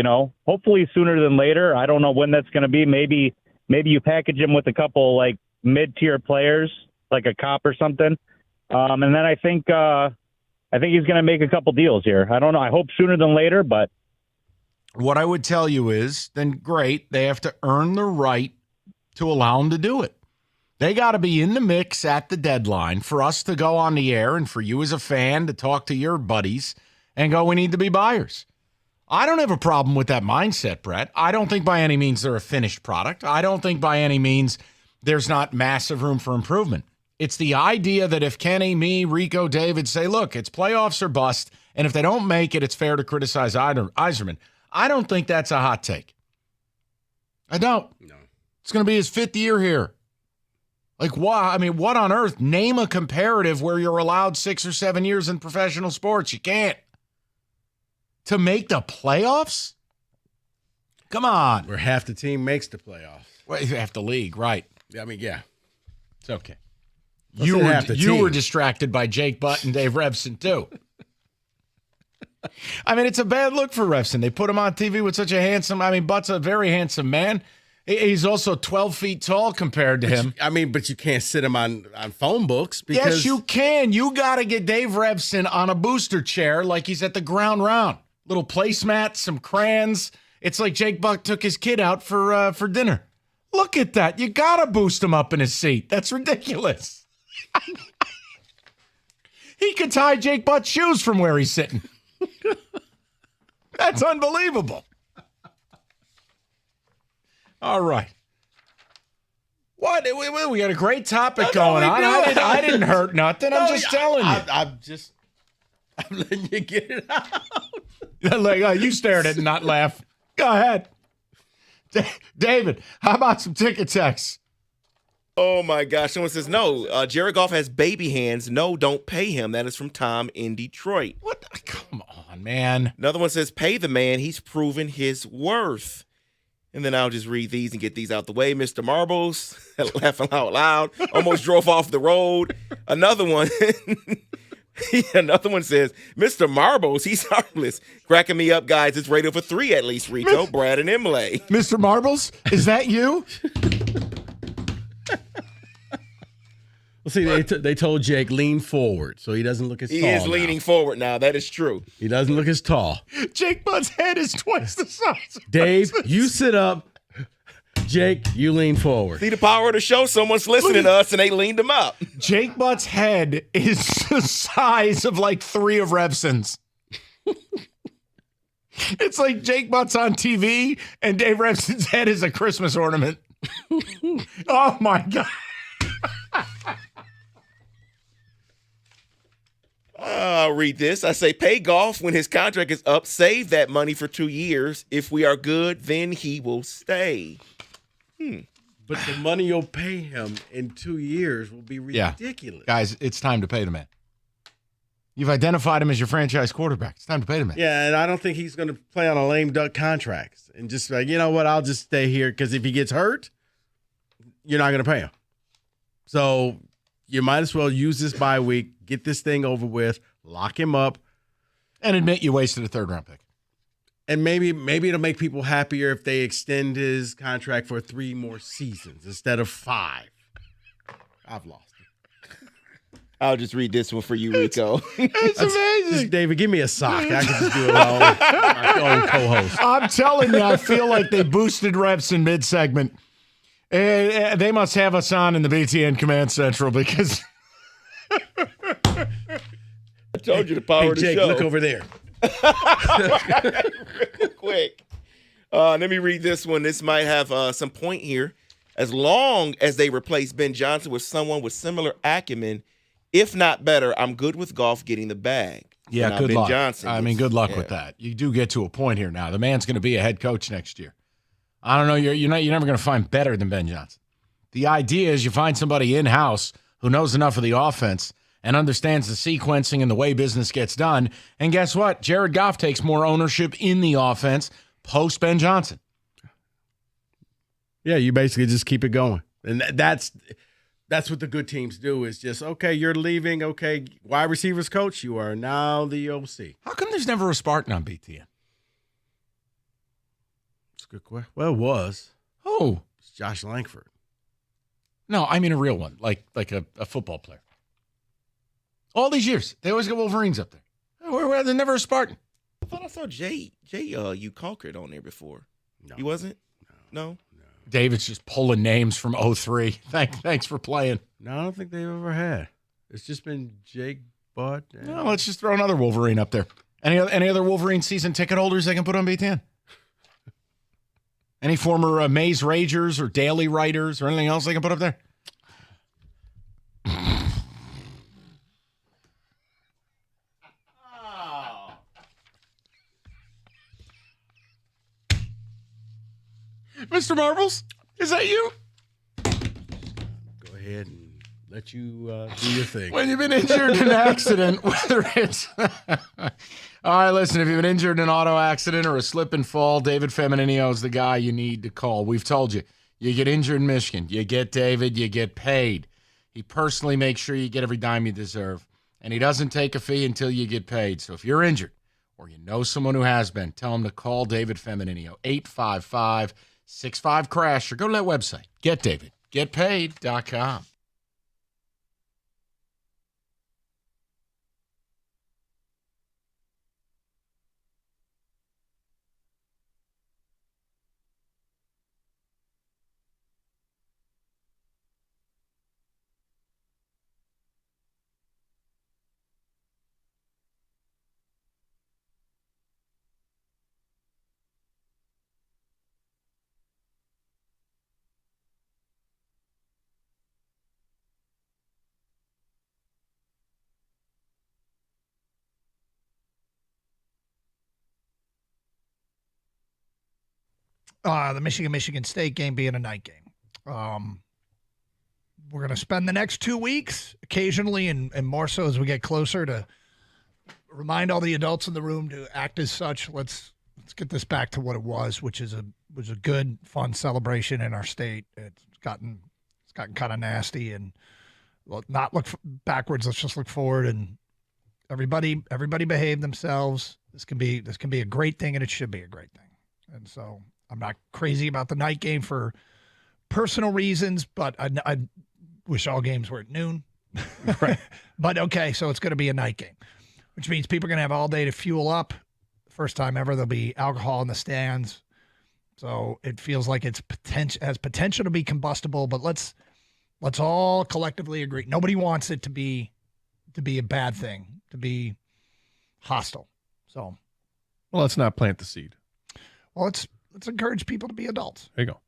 hopefully sooner than later. I don't know when that's going to be. Maybe you package him with a couple, like, mid-tier players, like a Cop or something. And then I think he's going to make a couple deals here. I don't know. I hope sooner than later, but. What I would tell you is, then great, they have to earn the right to allow him to do it. They got to be in the mix at the deadline for us to go on the air and for you as a fan to talk to your buddies and go, we need to be buyers. I don't have a problem with that mindset, Brett. I don't think by any means they're a finished product. I don't think by any means there's not massive room for improvement. It's the idea that if Kenny, me, Rico, David say, look, it's playoffs or bust, and if they don't make it, it's fair to criticize Yzerman. I don't think that's a hot take. I don't. No. It's going to be his 5th year here. Like, why? I mean, what on earth? Name a comparative where you're allowed 6 or 7 years in professional sports. You can't. To make the playoffs? Come on. Where half the team makes the playoffs. Well, half the league, right. I mean, yeah. It's okay. You were distracted by Jake Butt and Dave Revson, too. I mean, it's a bad look for Revson. They put him on TV with such a handsome, Butt's a very handsome man. He's also 12 feet tall compared to him. But you can't sit him on phone books. Because yes, you can. You got to get Dave Revson on a booster chair like he's at the ground round. Little placemat, some crayons. It's like Jake Butt took his kid out for dinner. Look at that. You got to boost him up in his seat. That's ridiculous. He could tie Jake Butt's shoes from where he's sitting. That's unbelievable. All right. What? We got a great topic going on. I didn't hurt nothing. I'm just telling you. I'm letting you get it out. Like, you stared at it and not laugh. Go ahead. David, how about some ticket texts? Oh, my gosh. Someone says, no, Jared Goff has baby hands. No, don't pay him. That is from Tom in Detroit. What? Come on, man. Another one says, pay the man. He's proven his worth. And then I'll just read these and get these out the way. Mr. Marbles, laughing out loud, almost drove off the road. Another one says, Mr. Marbles, he's harmless. Cracking me up, guys. It's rated for 3 at least, Rico, Brad, and Emily. Mr. Marbles, is that you? Well, see, they told Jake lean forward, so he doesn't look as tall. He is leaning forward now. That is true. He doesn't look as tall. Jake Butt's head is twice the size of Dave, you sit up. Jake, you lean forward. See the power of the show? Someone's listening to us, and they leaned him up. Jake Butt's head is the size of like 3 of Revson's. It's like Jake Butt's on TV, and Dave Revson's head is a Christmas ornament. Oh, my God. I'll read this. I say, pay Goff when his contract is up. Save that money for 2 years. If we are good, then he will stay. But the money you'll pay him in 2 years will be ridiculous. Guys, it's time to pay the man. You've identified him as your franchise quarterback. It's time to pay the man. Yeah, and I don't think he's going to play on a lame duck contract and just like, you know what, I'll just stay here because if he gets hurt, you're not going to pay him. So you might as well use this bye week, get this thing over with, lock him up. And admit you wasted a 3rd-round pick. And maybe it'll make people happier if they extend his contract for 3 more seasons instead of 5. I've lost it. I'll just read this one for you, Rico. It's amazing. Just, David, give me a sock. I can just do it all with my own co-host. I'm telling you, I feel like they boosted Revson mid-segment. They must have us on in the BTN Command Central because I told you the power of the Jake, show. Look over there. Real quick. Let me read this one. This might have some point here. As long as they replace Ben Johnson with someone with similar acumen, if not better, I'm good with Goff getting the bag. Yeah, now good Ben luck. Johnson I mean, gets- good luck yeah. with that. You do get to a point here now. The man's going to be a head coach next year. I don't know. You're never going to find better than Ben Johnson. The idea is you find somebody in-house who knows enough of the offense and understands the sequencing and the way business gets done. And guess what? Jared Goff takes more ownership in the offense post Ben Johnson. Yeah, you basically just keep it going. And that's what the good teams do is just, okay, you're leaving. Okay, wide receivers coach, you are now the OC. How come there's never a Spartan on BTN? That's a good question. Well, it was. Oh. It's Josh Langford. No, I mean a real one, like a football player. All these years, they always get Wolverines up there. They're never a Spartan. I thought I saw Jay you conquered on there before. No. He wasn't? No. David's just pulling names from 03. Thanks for playing. No, I don't think they've ever had. It's just been Jake Butt. No, let's just throw another Wolverine up there. Any other Wolverine season ticket holders they can put on BTN? Any former Maze Ragers or Daily Writers or anything else they can put up there? Mr. Marbles, is that you? Go ahead and let you do your thing. When you've been injured in an accident, whether it's... All right, listen, if you've been injured in an auto accident or a slip and fall, David Femininio is the guy you need to call. We've told you. You get injured in Michigan, you get David, you get paid. He personally makes sure you get every dime you deserve, and he doesn't take a fee until you get paid. So if you're injured or you know someone who has been, tell him to call David Femininio, 855-65-CRASH, or go to that website, getdavidgetpaid.com. The Michigan State game being a night game. We're going to spend the next 2 weeks occasionally and more so as we get closer to remind all the adults in the room to act as such. Let's get this back to what it was, which is a good, fun celebration in our state. It's gotten kind of nasty, and not look backwards. Let's just look forward, and everybody behave themselves. This can be a great thing, and it should be a great thing. And so I'm not crazy about the night game for personal reasons, but I wish all games were at noon. Right. But okay, so it's going to be a night game, which means people are going to have all day to fuel up. First time ever, there'll be alcohol in the stands. So it feels like has potential to be combustible, but let's all collectively agree. Nobody wants it to be a bad thing, to be hostile. So, well, let's not plant the seed. Well, let's encourage people to be adults. There you go.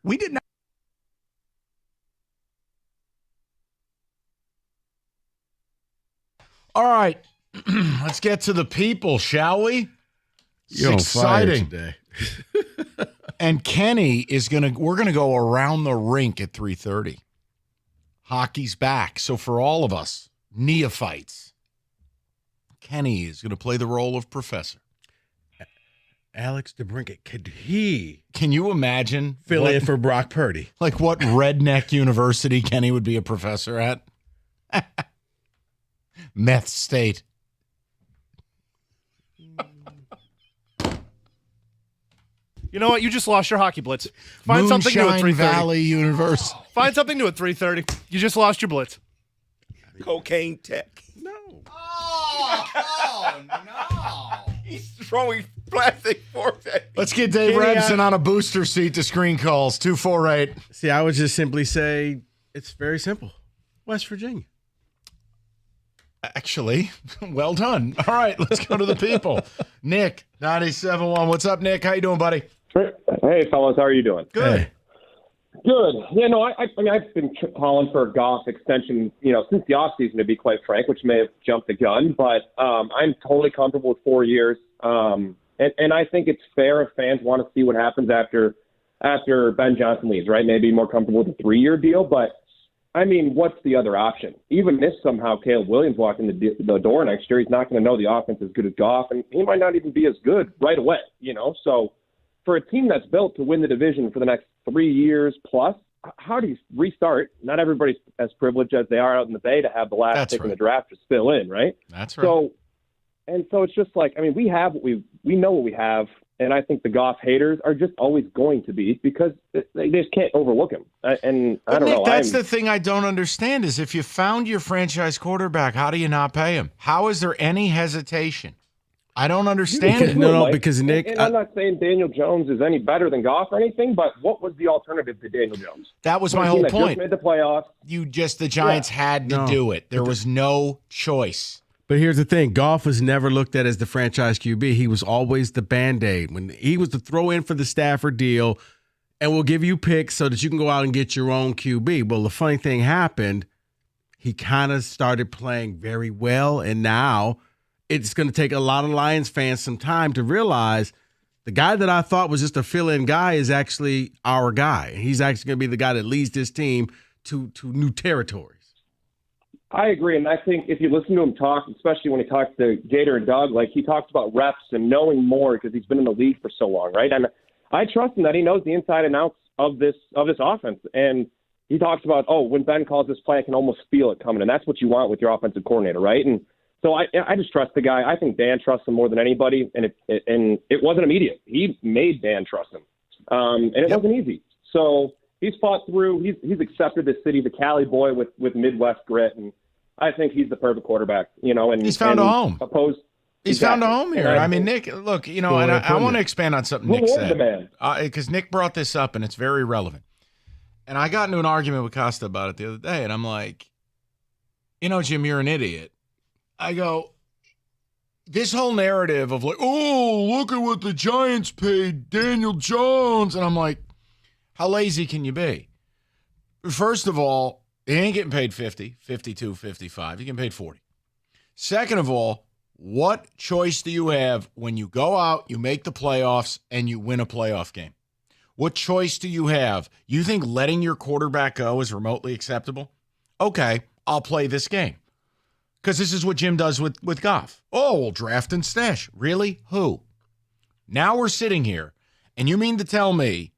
We did not. All right. Let's get to the people, shall we? It's You're on fire exciting. today. And Kenny we're gonna go around the rink at 3:30. Hockey's back. So for all of us neophytes, Kenny is gonna play the role of professor. Alex DeBrincat, Can you imagine fill in for Brock Purdy? Like what redneck university Kenny would be a professor at? Meth State. You know what? You just lost your hockey blitz. Find something new at 3:30. Valley University. Find something new at 3:30. You just lost your blitz. Cocaine Tech. Oh, no. He's throwing plastic forks at me. Let's get Dave Kenny, Rebson on a booster seat to screen calls. 248. See, I would just simply say it's very simple. West Virginia. Actually, well done. All right, let's go to the people. Nick, 97.1. What's up, Nick? How you doing, buddy? Hey, fellas, how are you doing? Good. Hey. Good. Yeah, no, I mean, I've been calling for a Goff extension, since the offseason, to be quite frank, which may have jumped the gun, but I'm totally comfortable with 4 years. And I think it's fair if fans want to see what happens after Ben Johnson leaves, right? Maybe more comfortable with a 3-year deal, but I mean, what's the other option? Even if somehow Caleb Williams walked in the door next year, he's not going to know the offense as good as Goff, and he might not even be as good right away, So for a team that's built to win the division for the next 3 years plus, how do you restart? Not everybody's as privileged as they are out in the Bay to have the last pick in the draft to fill in, right? That's right. So it's just like, I mean, we have we know what we have. And I think the Goff haters are just always going to be because they just can't overlook him. And I don't Nick, know. That's the thing I don't understand is if you found your franchise quarterback, how do you not pay him? How is there any hesitation? I don't understand it. No, because Nick. And I'm not saying Daniel Jones is any better than Goff or anything, but what was the alternative to Daniel Jones? That was my whole point. Just made the playoffs. The Giants had to do it. There was no choice. But here's the thing. Goff was never looked at as the franchise QB. He was always the Band-Aid. When he was the throw-in for the Stafford deal, and we'll give you picks so that you can go out and get your own QB. Well, the funny thing happened, he kind of started playing very well, and now it's going to take a lot of Lions fans some time to realize the guy that I thought was just a fill-in guy is actually our guy. He's actually going to be the guy that leads this team to new territories. I agree, and I think if you listen to him talk, especially when he talks to Gator and Doug, like he talks about reps and knowing more because he's been in the league for so long, right? And I trust him that he knows the inside and outs of this offense. And he talks about, when Ben calls this play, I can almost feel it coming, and that's what you want with your offensive coordinator, right? And so I just trust the guy. I think Dan trusts him more than anybody, and it wasn't immediate. He made Dan trust him, and it wasn't easy. So he's fought through. He's accepted this city, the Cali boy with Midwest grit, and I think he's the perfect quarterback, and he's found a home. He's found a home here. And I mean, Nick, look, and I want to expand on something Nick said because Nick brought this up and it's very relevant. And I got into an argument with Costa about it the other day, and I'm like, Jim, you're an idiot. I go, this whole narrative of like, look at what the Giants paid Daniel Jones, and I'm like, how lazy can you be? First of all, he ain't getting paid 50, 52, 55. He getting paid 40. Second of all, what choice do you have when you go out, you make the playoffs, and you win a playoff game? What choice do you have? You think letting your quarterback go is remotely acceptable? Okay, I'll play this game. Because this is what Jim does with Goff. We'll draft and stash. Really? Who? Now we're sitting here, and you mean to tell me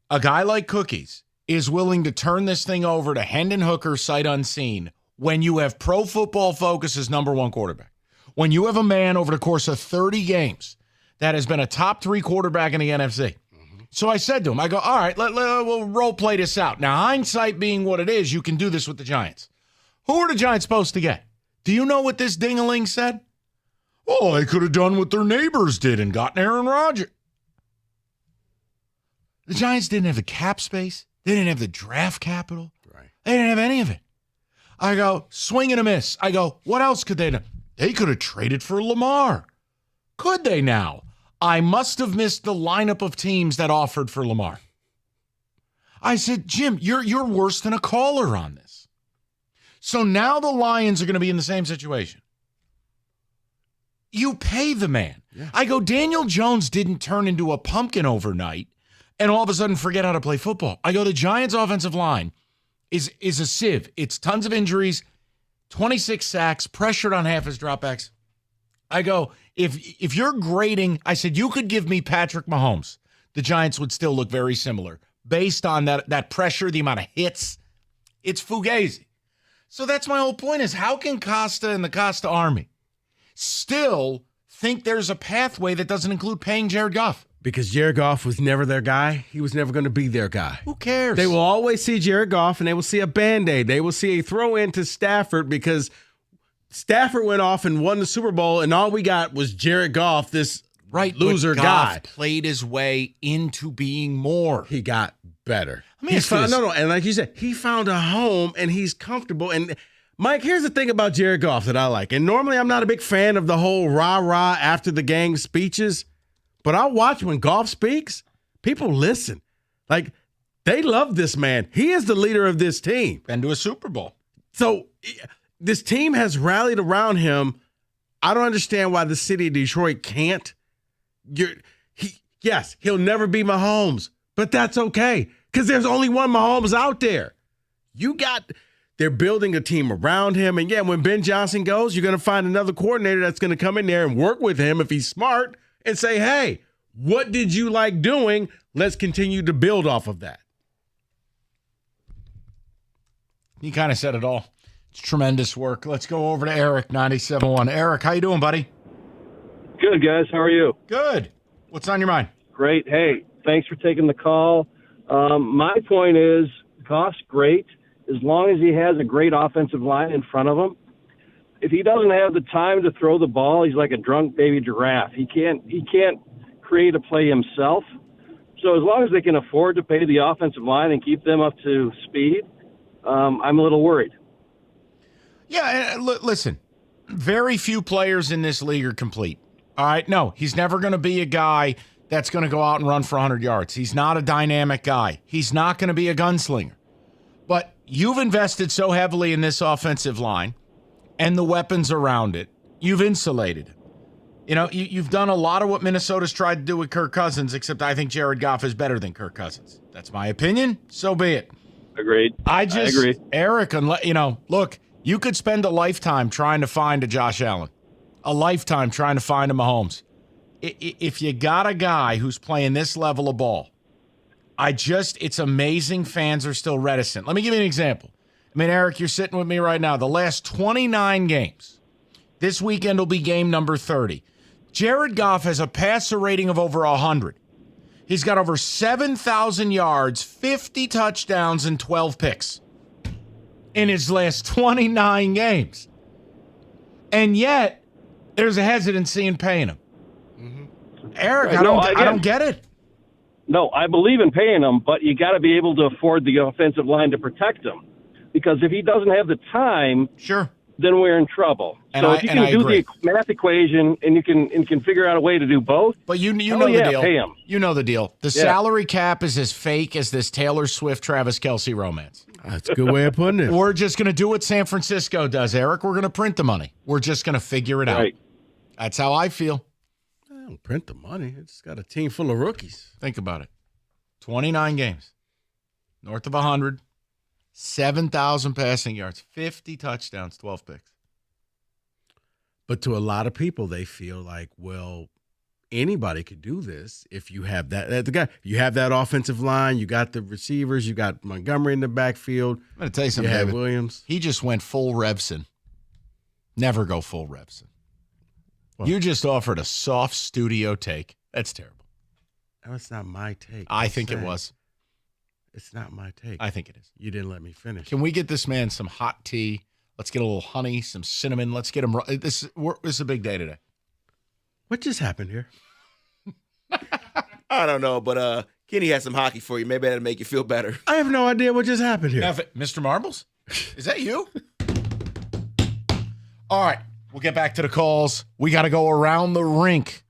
a guy like Cookies is willing to turn this thing over to Hendon Hooker sight unseen when you have Pro Football Focus's number one quarterback, when you have a man over the course of 30 games that has been a top 3 quarterback in the NFC. So I said to him, I go, all right, we'll role play this out. Now, hindsight being what it is, you can do this with the Giants. Who are the Giants supposed to get? Do you know what this ding-a-ling said? They could have done what their neighbors did and gotten Aaron Rodgers. The Giants didn't have the cap space. They didn't have the draft capital. Right. They didn't have any of it. I go, swing and a miss. I go, what else could they do? They could have traded for Lamar. Could they now? I must have missed the lineup of teams that offered for Lamar. I said, Jim, you're worse than a caller on this. So now the Lions are going to be in the same situation. You pay the man. Yeah. I go, Daniel Jones didn't turn into a pumpkin overnight and all of a sudden forget how to play football. I go, the Giants' offensive line is a sieve. It's tons of injuries, 26 sacks, pressured on half his dropbacks. I go, if you're grading, I said, you could give me Patrick Mahomes. The Giants would still look very similar based on that pressure, the amount of hits. It's Fugazi. So that's my whole point is how can Costa and the Costa Army still think there's a pathway that doesn't include paying Jared Goff? Because Jared Goff was never their guy. He was never going to be their guy. Who cares? They will always see Jared Goff, and they will see a Band-Aid. They will see a throw-in to Stafford because Stafford went off and won the Super Bowl, and all we got was Jared Goff, this loser but guy. Goff played his way into being more. He got better. Let me ask you this. And like you said, he found a home, and he's comfortable. And Mike, here's the thing about Jared Goff that I like. And normally I'm not a big fan of the whole rah-rah after the game speeches, but I watch when Goff speaks, people listen. Like, they love this man. He is the leader of this team. Been to a Super Bowl. So this team has rallied around him. I don't understand why the city of Detroit can't. Yes, he'll never be Mahomes, but that's okay because there's only one Mahomes out there. They're building a team around him. And yeah, when Ben Johnson goes, you're going to find another coordinator that's going to come in there and work with him if he's smart and say, hey, what did you like doing? Let's continue to build off of that. He kind of said it all. It's tremendous work. Let's go over to Eric, 97.1. Eric, how you doing, buddy? Good, guys. How are you? Good. What's on your mind? Great. Hey, thanks for taking the call. My point is, Goff's great as long as he has a great offensive line in front of him. If he doesn't have the time to throw the ball, he's like a drunk baby giraffe. He can't create a play himself. So as long as they can afford to pay the offensive line and keep them up to speed, I'm a little worried. Yeah, listen, very few players in this league are complete. All right, no, he's never going to be a guy that's going to go out and run for 100 yards. He's not a dynamic guy. He's not going to be a gunslinger. But you've invested so heavily in this offensive line and the weapons around it. You've insulated it. You know, you've done a lot of what Minnesota's tried to do with Kirk Cousins, except I think Jared Goff is better than Kirk Cousins. That's my opinion. So be it. Agreed. I agree. Eric, look, you could spend a lifetime trying to find a Josh Allen, a lifetime trying to find a Mahomes. If you got a guy who's playing this level of ball, it's amazing fans are still reticent. Let me give you an example. I mean, Eric, you're sitting with me right now. The last 29 games, this weekend will be game number 30. Jared Goff has a passer rating of over 100. He's got over 7,000 yards, 50 touchdowns, and 12 picks in his last 29 games. And yet, there's a hesitancy in paying him. Mm-hmm. Eric, I don't get it. No, I believe in paying him, but you got to be able to afford the offensive line to protect him. Because if he doesn't have the time, sure, then we're in trouble. So if you can do the math equation and you can figure out a way to do both. But you know the deal. Pay him. You know the deal. The salary cap is as fake as this Taylor Swift, Travis Kelce romance. That's a good way of putting it. We're just going to do what San Francisco does, Eric. We're going to print the money. We're just going to figure it out. That's how I feel. I don't print the money. It's got a team full of rookies. Think about it. 29 games. North of 100. 7,000 passing yards. 50 touchdowns. 12 picks. But to a lot of people, they feel like, well, anybody could do this if you have you have that offensive line, you got the receivers, you got Montgomery in the backfield. I'm going to tell you something, David. Williams. He just went full Revson. Never go full Revson. Well, you just offered a soft studio take. That's terrible. That's not my take. I think it was. It's not my take. I think it is. You didn't let me finish. Can we get this man some hot tea? Let's get a little honey, some cinnamon. Let's get him. This is a big day today. What just happened here? I don't know, but Kenny has some hockey for you. Maybe that'll make you feel better. I have no idea what just happened here. Mr. Marbles? Is that you? All right. We'll get back to the calls. We got to go around the rink.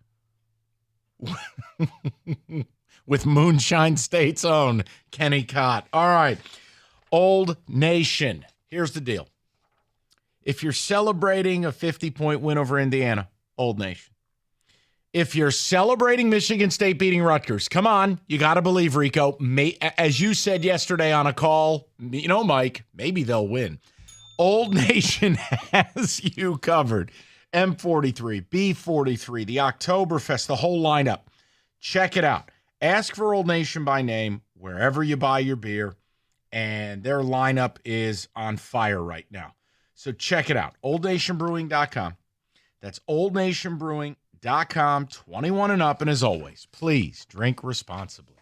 with Moonshine State's own Kenny Cott. All right. Old Nation. Here's the deal. If you're celebrating a 50-point win over Indiana, Old Nation. If you're celebrating Michigan State beating Rutgers, come on, you got to believe, Rico. As you said yesterday on a call, Mike, maybe they'll win. Old Nation has you covered. M43, B43, the Oktoberfest, the whole lineup. Check it out. Ask for Old Nation by name wherever you buy your beer, and their lineup is on fire right now. So check it out, oldnationbrewing.com. That's oldnationbrewing.com, 21 and up. And as always, please drink responsibly.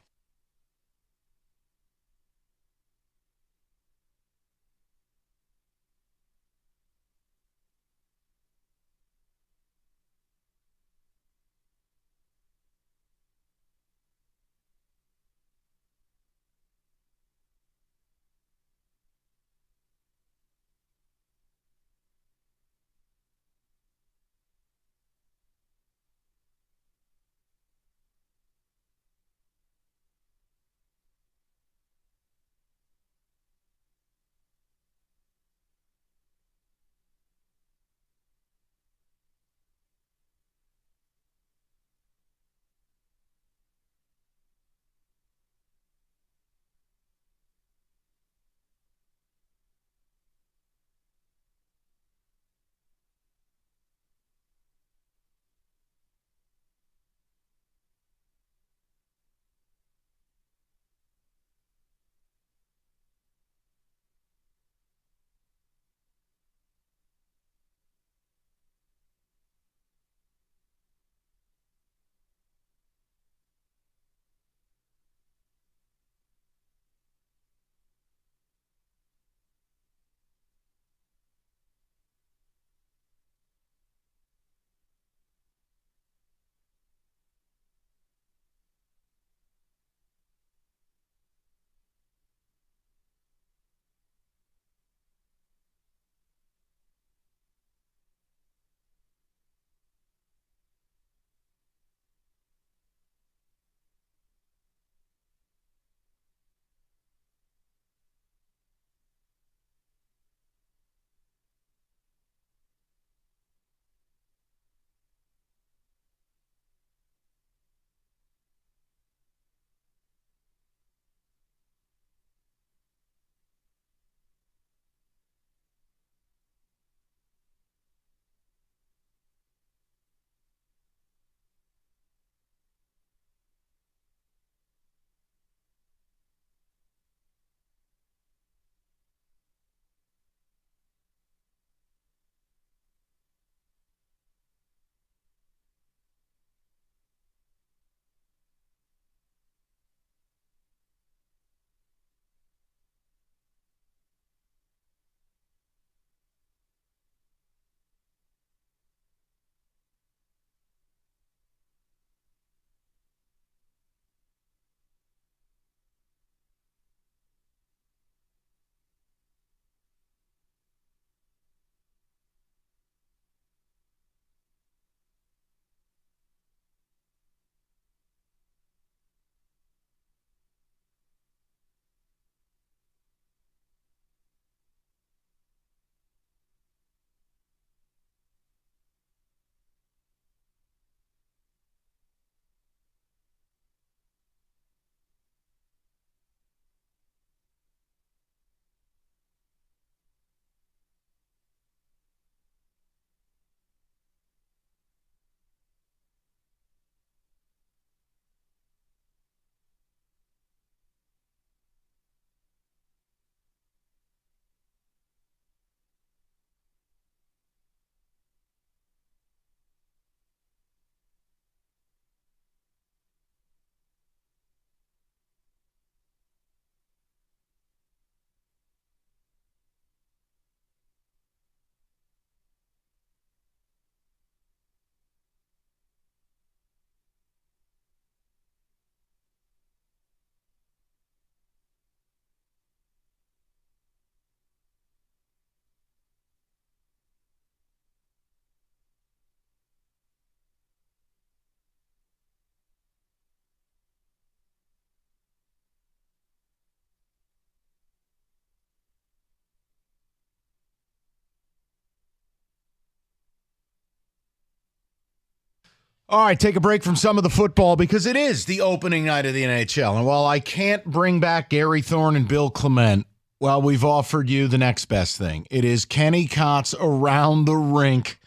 All right, take a break from some of the football because it is the opening night of the NHL. And while I can't bring back Gary Thorne and Bill Clement, well, we've offered you the next best thing. It is Kenny Kotz Around the Rink.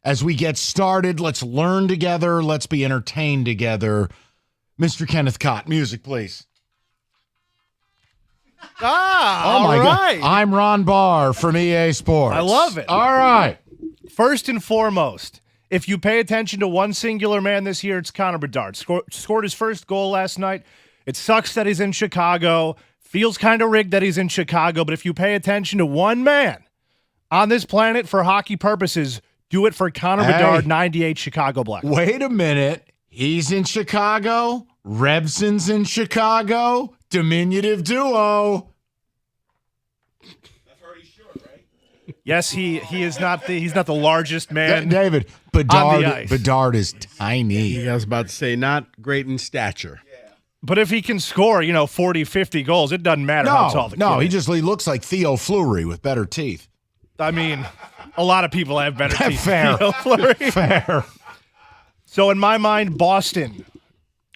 As we get started, let's learn together. Let's be entertained together. Mr. Kenneth Kott, music, please. All right. God. I'm Ron Barr from EA Sports. I love it. All right. First and foremost, if you pay attention to one singular man this year, it's Connor Bedard. Scored his first goal last night. It sucks that he's in Chicago. Feels kind of rigged that he's in Chicago. But if you pay attention to one man on this planet for hockey purposes, do it for Connor Bedard, 98 Chicago Black. Wait a minute. He's in Chicago. Rebson's in Chicago. Diminutive duo. Yes, he is not he's not the largest man. David, Bedard is tiny. I was about to say, not great in stature. But if he can score, 40, 50 goals, it doesn't matter how tall the kid is. He looks like Theo Fleury with better teeth. I mean, a lot of people have better teeth. Fair. Theo Fleury. Fair. So in my mind, Boston.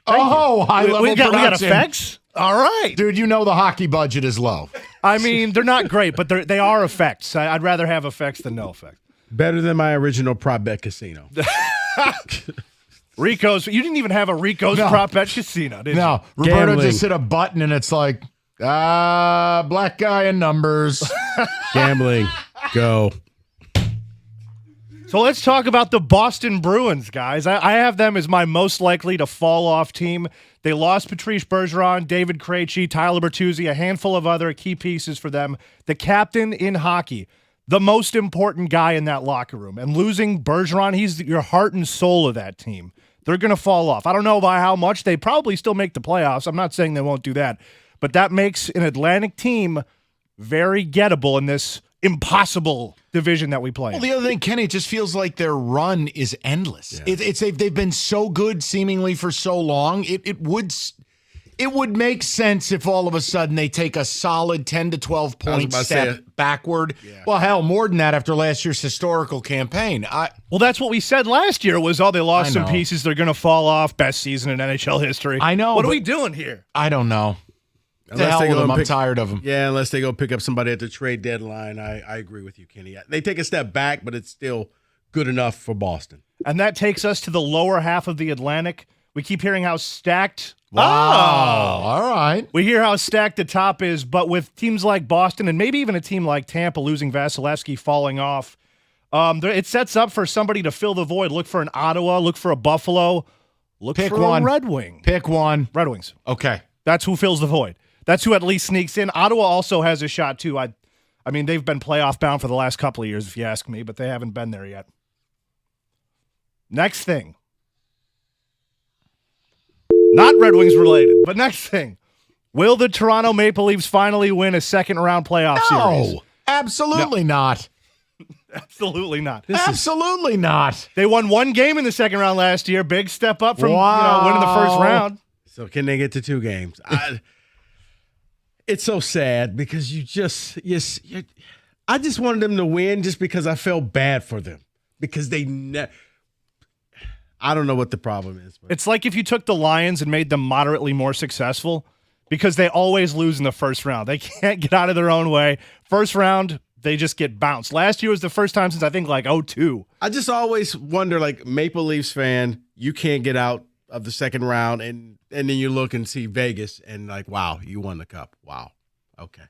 High level we got production. effects? All right. Dude, the hockey budget is low. I mean, they're not great, but they are effects. I'd rather have effects than no effects. Better than my original prop bet casino. Rico's. You didn't even have a Rico's prop bet casino, did you? No. Roberto just hit a button and it's like, black guy in numbers. Gambling. Go. So let's talk about the Boston Bruins, guys. I have them as my most likely to fall off team. They lost Patrice Bergeron, David Krejci, Tyler Bertuzzi, a handful of other key pieces for them. The captain in hockey, the most important guy in that locker room. And losing Bergeron, he's your heart and soul of that team. They're going to fall off. I don't know by how much. They probably still make the playoffs. I'm not saying they won't do that. But that makes an Atlantic team very gettable in this impossible division that we play. Well, the other thing, Kenny, it just feels like their run is endless. Yeah. They've been so good seemingly for so long. It would make sense if all of a sudden they take a solid 10 to 12 point step backward. Yeah. Well, hell, more than that after last year's historical campaign. Well, that's what we said last year was, they lost some pieces. They're going to fall off. Best season in NHL history. I know. What are we doing here? I don't know. I'm tired of them. Yeah, unless they go pick up somebody at the trade deadline. I agree with you, Kenny. They take a step back, but it's still good enough for Boston. And that takes us to the lower half of the Atlantic. We keep hearing how stacked. Wow. All right. We hear how stacked the top is, but with teams like Boston and maybe even a team like Tampa losing Vasilevsky, falling off, it sets up for somebody to fill the void. Look for an Ottawa. Look for a Buffalo. Pick for one. a Red Wing. Pick one. Red Wings. Okay. That's who fills the void. That's who at least sneaks in. Ottawa also has a shot, too. I mean, they've been playoff bound for the last couple of years, if you ask me, but they haven't been there yet. Next thing. Not Red Wings related, but next thing. Will the Toronto Maple Leafs finally win a second-round playoff series? No, absolutely not. Absolutely not. Absolutely not. They won one game in the second round last year. Big step up from winning the first round. So can they get to 2 games? It's so sad because I just wanted them to win just because I felt bad for them because I don't know what the problem is. But. It's like if you took the Lions and made them moderately more successful because they always lose in the first round. They can't get out of their own way. First round, they just get bounced. Last year was the first time since I think 2002. I just always wonder, Maple Leafs fan, you can't get out of the second round and then you look and see Vegas and wow, you won the cup. Wow. Okay.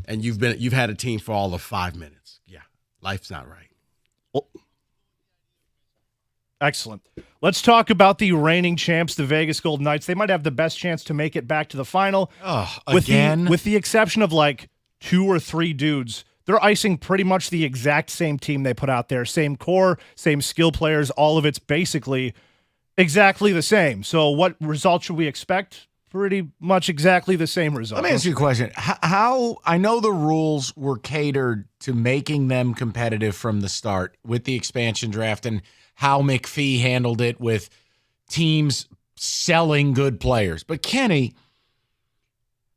And you've had a team for all of 5 minutes. Yeah. Life's not right. Well, excellent. Let's talk about the reigning champs, the Vegas Golden Knights. They might have the best chance to make it back to the final. Again? With the exception of 2 or 3 dudes. They're icing pretty much the exact same team they put out there. Same core, same skill players. All of it's basically exactly the same. So what result should we expect? Pretty much exactly the same result. Let me ask you a question. How I know the rules were catered to making them competitive from the start with the expansion draft and how McPhee handled it with teams selling good players. But Kenny,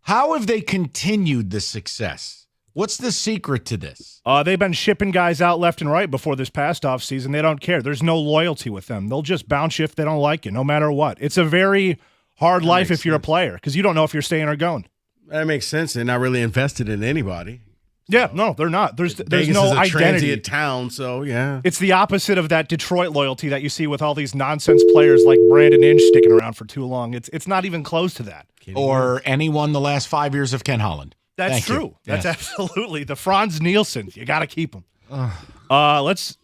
how have they continued the success? What's the secret to this? They've been shipping guys out left and right before this past offseason. They don't care. There's no loyalty with them. They'll just bounce you if they don't like you, no matter what. It's a very hard life if you're a player because you don't know if you're staying or going. That makes sense. They're not really invested in anybody. Yeah, no, they're not. There's Vegas no is a identity. transient town, so yeah. It's the opposite of that Detroit loyalty that you see with all these nonsense players like Brandon Inge sticking around for too long. It's not even close to that. Or anyone the last 5 years of Ken Holland. That's Thank true. you. That's Yes. absolutely the Franz Nielsen. You got to keep him. Let's.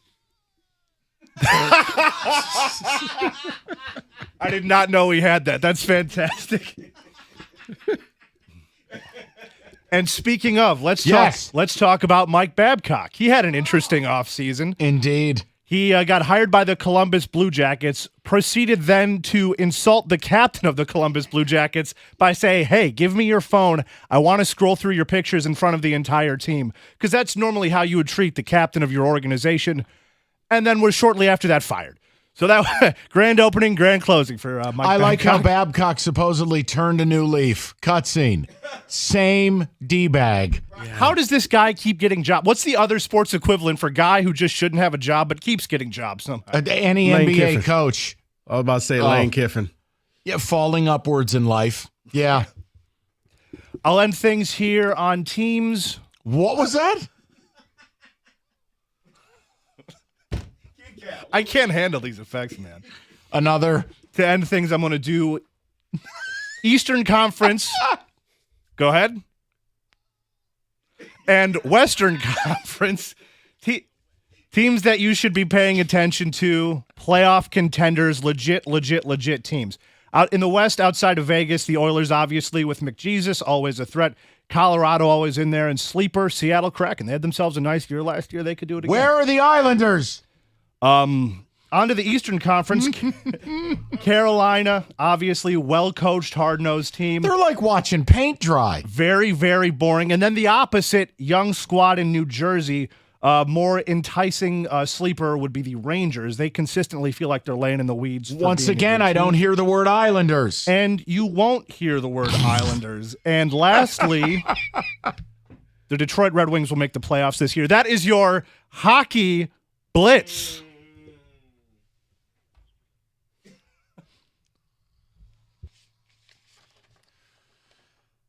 I did not know he had that. That's fantastic. And speaking of, let's talk about Mike Babcock. He had an interesting offseason. Indeed. He got hired by the Columbus Blue Jackets, proceeded then to insult the captain of the Columbus Blue Jackets by saying, hey, give me your phone. I want to scroll through your pictures in front of the entire team. Because that's normally how you would treat the captain of your organization. And then was shortly after that fired. So that grand opening, grand closing for Mike Babcock. I like how Babcock supposedly turned a new leaf. Cutscene. Same D-bag. How does this guy keep getting jobs? What's the other sports equivalent for a guy who just shouldn't have a job but keeps getting jobs somehow? Any Lane NBA Kiffin. coach. I was about to say Lane Kiffin. Yeah, falling upwards in life. Yeah. I'll end things here on teams. What was that? I can't handle these effects, man. Another. To end things, I'm going to do Eastern Conference. Go ahead. And Western Conference. Teams that you should be paying attention to. Playoff contenders. Legit teams. Out in the West, outside of Vegas, the Oilers, obviously, with McJesus, always a threat. Colorado always in there. And sleeper, Seattle Kraken. They had themselves a nice year last year. They could do it again. Where are the Islanders? On to the Eastern Conference. Carolina, obviously, well-coached, hard-nosed team. They're like watching paint dry. Very, very boring. And then the opposite, young squad in New Jersey. More enticing sleeper would be the Rangers. They consistently feel like they're laying in the weeds. Once again, I don't hear the word Islanders. And you won't hear the word Islanders. And lastly, the Detroit Red Wings will make the playoffs this year. That is your hockey blitz.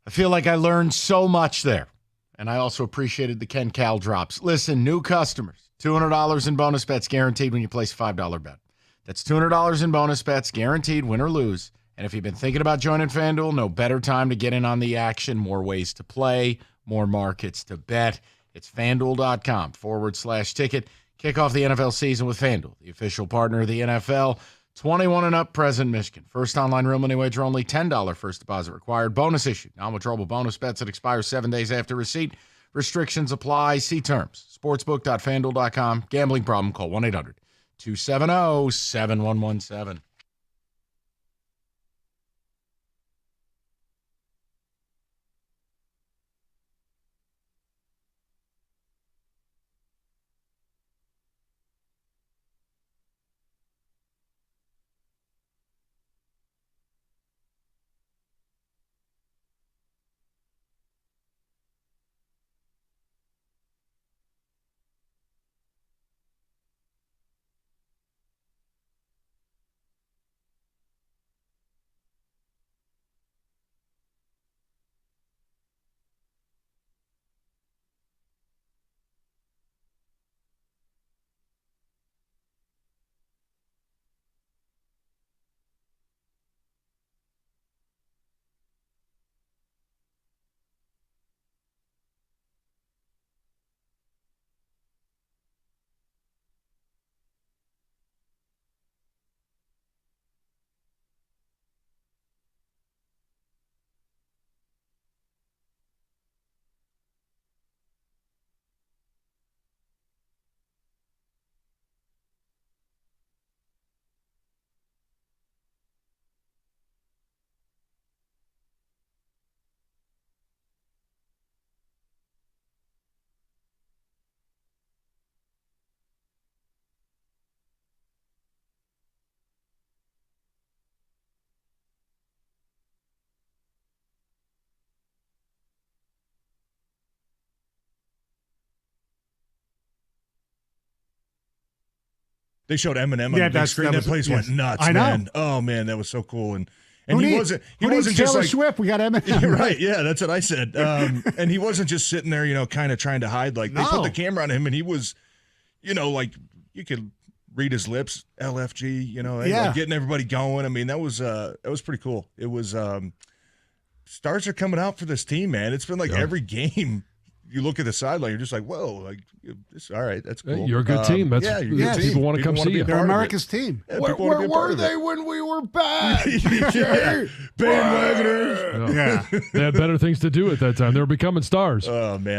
I feel like I learned so much there. And I also appreciated the Ken Cal drops. Listen, new customers, $200 in bonus bets guaranteed when you place a $5 bet. That's $200 in bonus bets guaranteed, win or lose. And if you've been thinking about joining FanDuel, no better time to get in on the action. More ways to play, more markets to bet. It's FanDuel.com/ticket. Kick off the NFL season with FanDuel, the official partner of the NFL. 21 and up, present Michigan. First online real money wager, only $10 first deposit required. Bonus issued. Non-withdrawable bonus bets that expire 7 days after receipt. Restrictions apply. See terms. Sportsbook.fanduel.com. Gambling problem? Call 1-800-270-7117. They showed Eminem on Yeah, the big screen. That place went nuts, I know. man. Oh man, that was so cool. And Who he needs- wasn't who needs just Taylor like Swift. We got Eminem. right. Yeah, that's what I said. And he wasn't just sitting there, kind of trying to hide. Like they put the camera on him, and he was, like you could read his lips, LFG. Like getting everybody going. I mean, that was pretty cool. It was. Stars are coming out for this team, man. It's been like every game. You look at the sideline, you're just like, whoa, like this. All right, that's cool. You're a good team. That's yeah, you're a good team. People want to come see you. They're America's team. Yeah, where were they when we were bad? Bandwagoners. Yeah. They had better things to do at that time. They were becoming stars. Oh man.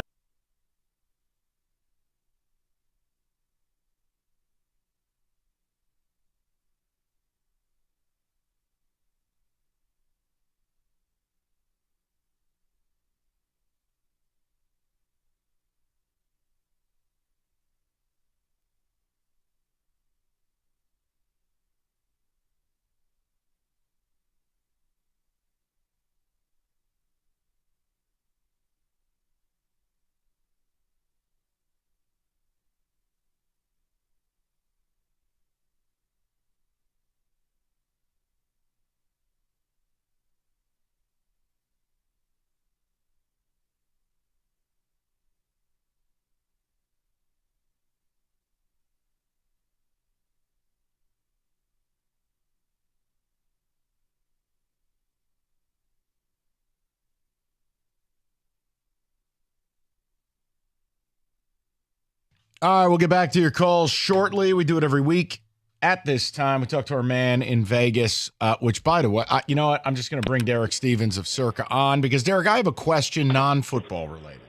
All right, we'll get back to your calls shortly. We do it every week at this time. We talk to our man in Vegas, which, by the way, you know what? I'm just going to bring Derek Stevens of Circa on because, Derek, I have a question non-football related,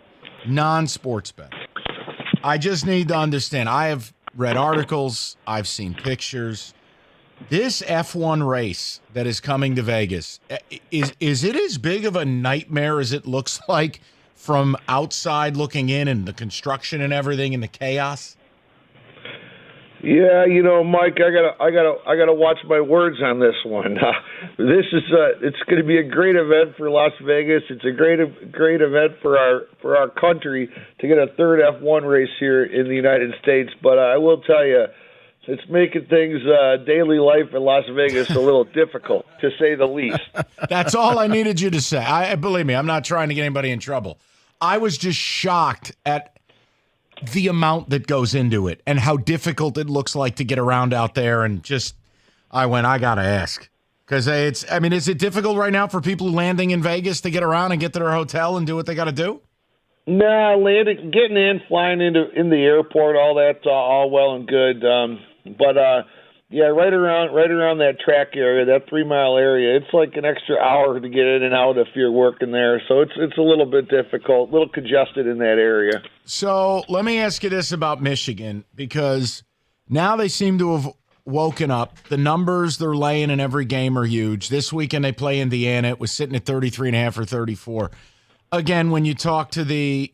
non-sports bet. I just need to understand. I have read articles. I've seen pictures. This F1 race that is coming to Vegas, is it as big of a nightmare as it looks like from outside looking in and the construction and everything and the chaos? Yeah, Mike, I gotta watch my words on this one. This is it's going to be a great event for Las Vegas. It's a great event for our country to get a third F1 race here in the United States. But I will tell you, it's making things daily life in Las Vegas a little difficult, to say the least. That's all I needed you to say. I believe me, I'm not trying to get anybody in trouble. I was just shocked at the amount that goes into it and how difficult it looks like to get around out there. And I got to ask. Because is it difficult right now for people landing in Vegas to get around and get to their hotel and do what they got to do? Nah, getting in, flying in the airport, all that's all well and good. But right around that track area, that 3 mile area, it's like an extra hour to get in and out if you're working there. So it's a little bit difficult, a little congested in that area. So let me ask you this about Michigan, because now they seem to have woken up. The numbers they're laying in every game are huge. This weekend they play Indiana. It was sitting at 33.5 or 34. Again, when you talk to the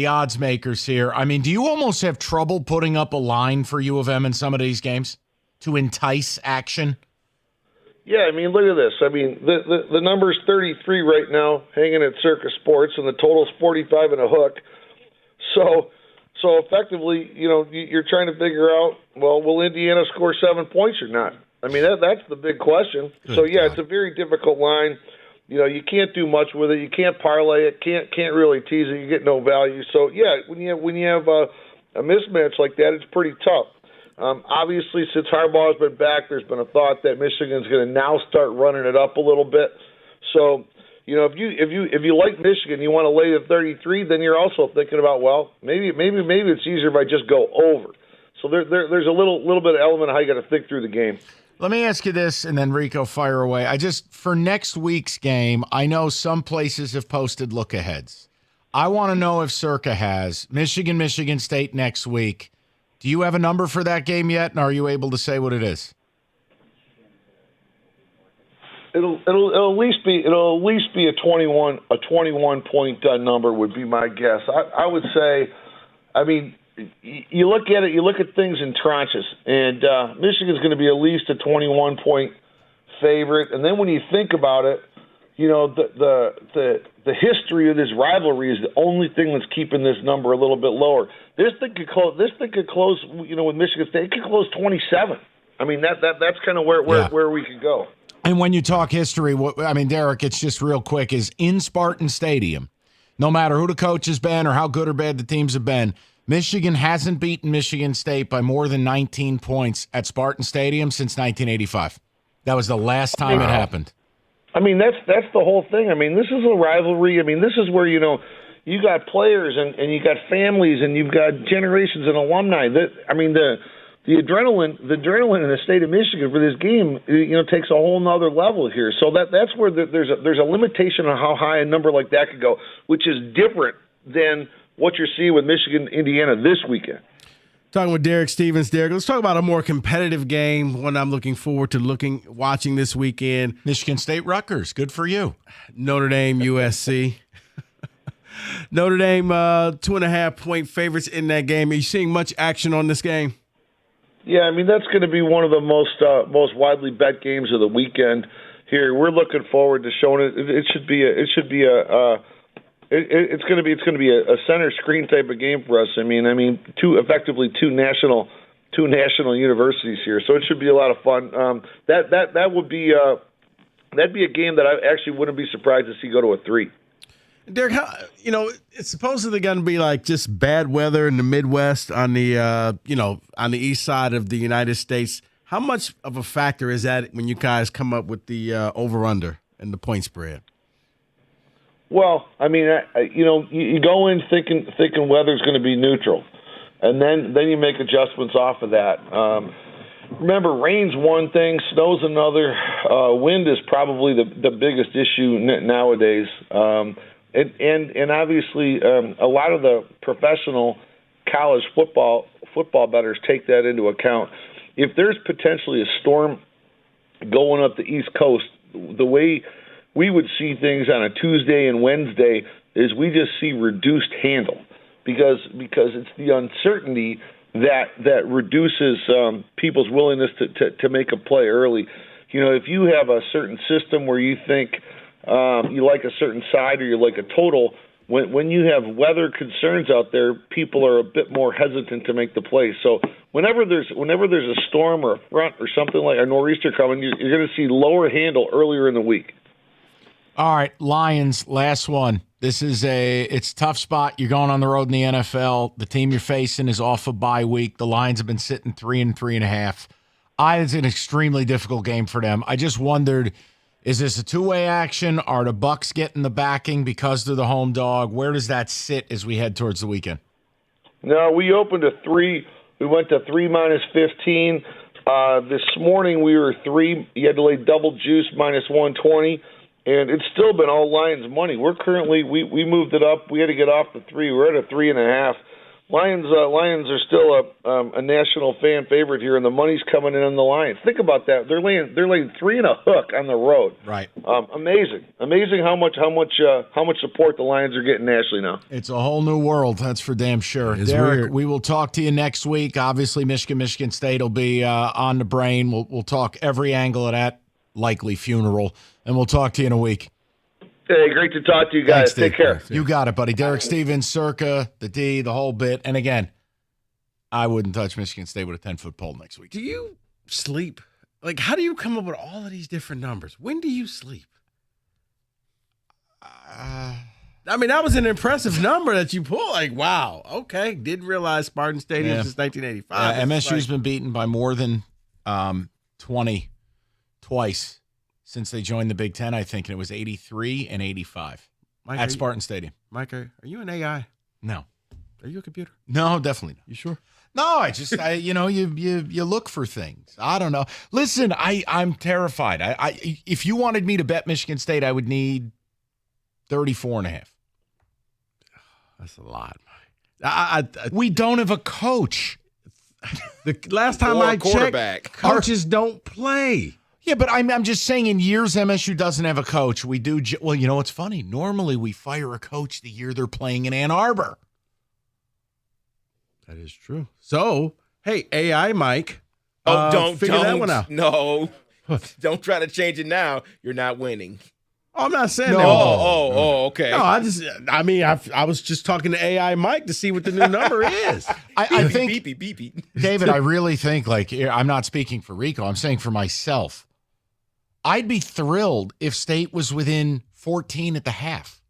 odds makers here, do you almost have trouble putting up a line for U of M in some of these games to entice action? Yeah, look at this. The number's 33 right now, hanging at Circa Sports, and the total's 45 and a hook. So effectively, you're trying to figure out, well, will Indiana score 7 points or not? That's the big question. Good so yeah, God. It's a very difficult line. You can't do much with it. You can't parlay it. Can't really tease it. You get no value. So yeah, when you have a mismatch like that, it's pretty tough. Obviously, since Harbaugh's been back, there's been a thought that Michigan's going to now start running it up a little bit. So, if you like Michigan, you want to lay the 33, then you're also thinking about, well, maybe it's easier if I just go over. So there's a little bit of element of how you got to think through the game. Let me ask you this, and then Rico, fire away. For next week's game, I know some places have posted look-aheads. I want to know if Circa has Michigan State next week. Do you have a number for that game yet, and are you able to say what it is? It'll at least be a 21 point number would be my guess. I would say, you look at it, you look at things in tranches, and Michigan's going to be at least a 21 point favorite. And then when you think about it, the history of this rivalry is the only thing that's keeping this number a little bit lower. This thing could close. With Michigan State, it could close 27. I mean, that's kind of where we could go. And when you talk history, Derek, it's just real quick, is in Spartan Stadium, no matter who the coach has been or how good or bad the teams have been, Michigan hasn't beaten Michigan State by more than 19 points at Spartan Stadium since 1985. That was the last time it happened. I mean, that's the whole thing. I mean, this is a rivalry. I mean, this is where, you got players and you got families and you've got generations and alumni. The adrenaline in the state of Michigan for this game, takes a whole nother level here. So that's where there's a limitation on how high a number like that could go, which is different than what you're seeing with Michigan, Indiana this weekend. Talking with Derek Stevens. Derek, let's talk about a more competitive game, one I'm looking forward to watching this weekend. Michigan State Rutgers, good for you. Notre Dame, USC. Notre Dame, 2.5-point favorites in that game. Are you seeing much action on this game? Yeah, I mean, that's going to be one of the most widely bet games of the weekend here. We're looking forward to showing it. It's going to be a center screen type of game for us. I mean, two national universities here, so it should be a lot of fun. That'd be a game that I actually wouldn't be surprised to see go to a 3. Derek, it's supposedly going to be like just bad weather in the Midwest on the on the east side of the United States. How much of a factor is that when you guys come up with the over/under and the point spread? Well, I mean, you go in thinking weather's going to be neutral, and then you make adjustments off of that. Remember, rain's one thing, snow's another. Wind is probably the biggest issue nowadays, and obviously a lot of the professional college football bettors take that into account. If there's potentially a storm going up the East Coast, the way we would see things on a Tuesday and Wednesday is we just see reduced handle because it's the uncertainty that reduces people's willingness to make a play early. If you have a certain system where you think you like a certain side or you like a total, when you have weather concerns out there, people are a bit more hesitant to make the play. So whenever there's a storm or a front or something like a nor'easter coming, you're going to see lower handle earlier in the week. All right, Lions, last one. This is it's a tough spot. You're going on the road in the NFL. The team you're facing is off a bye week. The Lions have been sitting 3 and 3.5. It's an extremely difficult game for them. I just wondered, is this a two-way action? Are the Bucs getting the backing because they're the home dog? Where does that sit as we head towards the weekend? No, we opened at 3. We went to 3 minus 15. This morning we were 3. You had to lay double juice minus 120. And it's still been all Lions money. We're currently we moved it up. We had to get off the 3. We're at a 3.5. Lions are still a national fan favorite here, and the money's coming in on the Lions. Think about that. They're laying 3 and a hook on the road. Right. Amazing how much support the Lions are getting nationally now. It's a whole new world. That's for damn sure. Derek, weird. We will talk to you next week. Obviously, Michigan State will be on the brain. We'll talk every angle of that likely funeral, and we'll talk to you in a week. Hey, great to talk to you guys. Thanks, Take care. You got it, buddy. Derek Stevens, Circa, the D, the whole bit. And again, I wouldn't touch Michigan State with a 10-foot pole next week. Do you sleep? Like, how do you come up with all of these different numbers? When do you sleep? That was an impressive number that you pulled. Like, wow, okay. Didn't realize Spartan Stadium since 1985. MSU's been beaten by more than 20 twice since they joined the Big Ten, I think, and it was 83 and 85 at Spartan Stadium. Mike, are you an AI? No. Are you a computer? No, definitely not. You sure? No, you look for things. I don't know. Listen, I'm terrified. If you wanted me to bet Michigan State, I would need 34.5. That's a lot. We don't have a coach. The last time I checked, coaches don't play. Yeah, but I'm just saying in years MSU doesn't have a coach. We do. Well, you know what's funny? Normally we fire a coach the year they're playing in Ann Arbor. That is true. So, hey, AI Mike. Don't figure that one out. No. Don't try to change it now. You're not winning. Oh, I'm not saying No. that. Okay. No, I was just talking to AI Mike to see what the new number is. I think, beepy. David, I really think, I'm not speaking for Rico. I'm saying for myself. I'd be thrilled if State was within 14 at the half.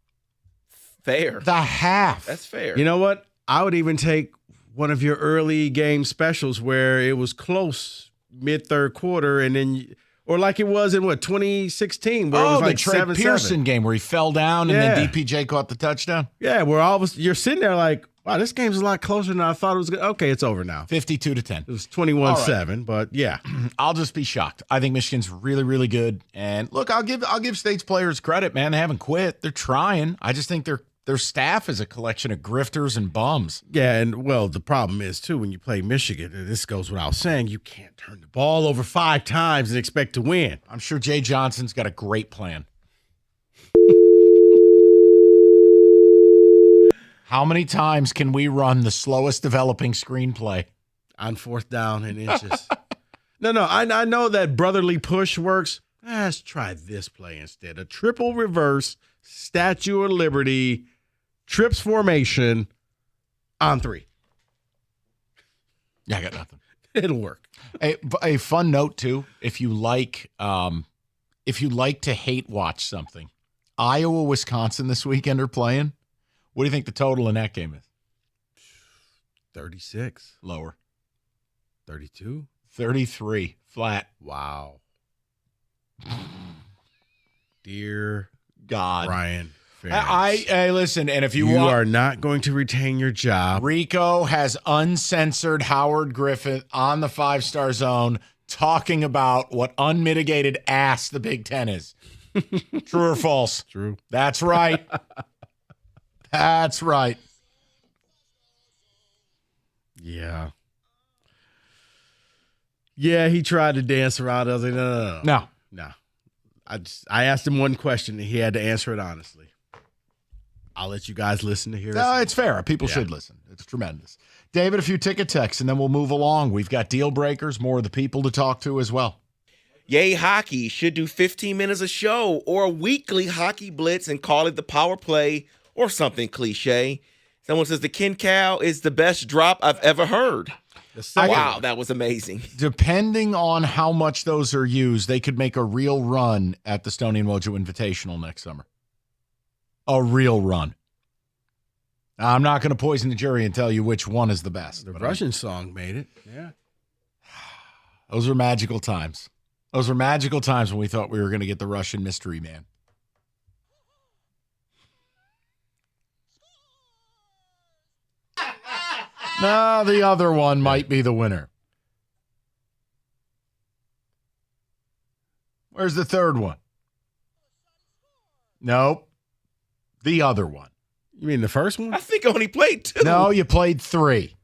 Fair. The half. That's fair. You know what? I would even take one of your early game specials where it was close mid-third quarter, and then or like it was in 2016 where it was like the Trey 7-7. Pearson game where he fell down and then DPJ caught the touchdown. Yeah, where you're sitting there like, wow, this game's a lot closer than I thought it was. Okay, it's over now. 52-10. It was 21-7, but yeah. I'll just be shocked. I think Michigan's really, really good. And look, I'll give State's players credit, man. They haven't quit. They're trying. I just think their staff is a collection of grifters and bums. Yeah, and well, the problem is too when you play Michigan, and this goes without saying, you can't turn the ball over 5 times and expect to win. I'm sure Jay Johnson's got a great plan. How many times can we run the slowest developing screenplay on 4th down and inches? No, I know that brotherly push works. Let's try this play instead. A triple reverse, Statue of Liberty, trips formation on 3. Yeah, I got nothing. It'll work. A fun note too, if you like to hate watch something, Iowa, Wisconsin this weekend are playing. What do you think the total in that game is? 36. Lower. 32. 33. Flat. Wow. Dear God. Ryan. I listen, and if you are not going to retain your job. Rico has uncensored Howard Griffith on the 5-Star Zone talking about what unmitigated ass the Big Ten is. True or false? True. That's right. That's right. Yeah. Yeah, he tried to dance around. I was like, no. I asked him one question, and he had to answer it honestly. I'll let you guys listen to hear. No, it's fair. People should listen. It's tremendous. David, a few ticket texts, and then we'll move along. We've got deal breakers, more of the people to talk to as well. Yay Hockey should do 15 minutes a show or a weekly hockey blitz and call it the power play or something cliche. Someone says the Ken Cow is the best drop I've ever heard. Wow, that was amazing. Depending on how much those are used, they could make a real run at the Stony and Mojo Invitational next summer. A real run. I'm not going to poison the jury and tell you which one is the best. The Russian song made it. Yeah. Those were magical times. Those were magical times when we thought we were going to get the Russian mystery man. No, the other one might be the winner. Where's the third one? Nope. The other one. You mean the first one? I think I only played 2. No, you played 3.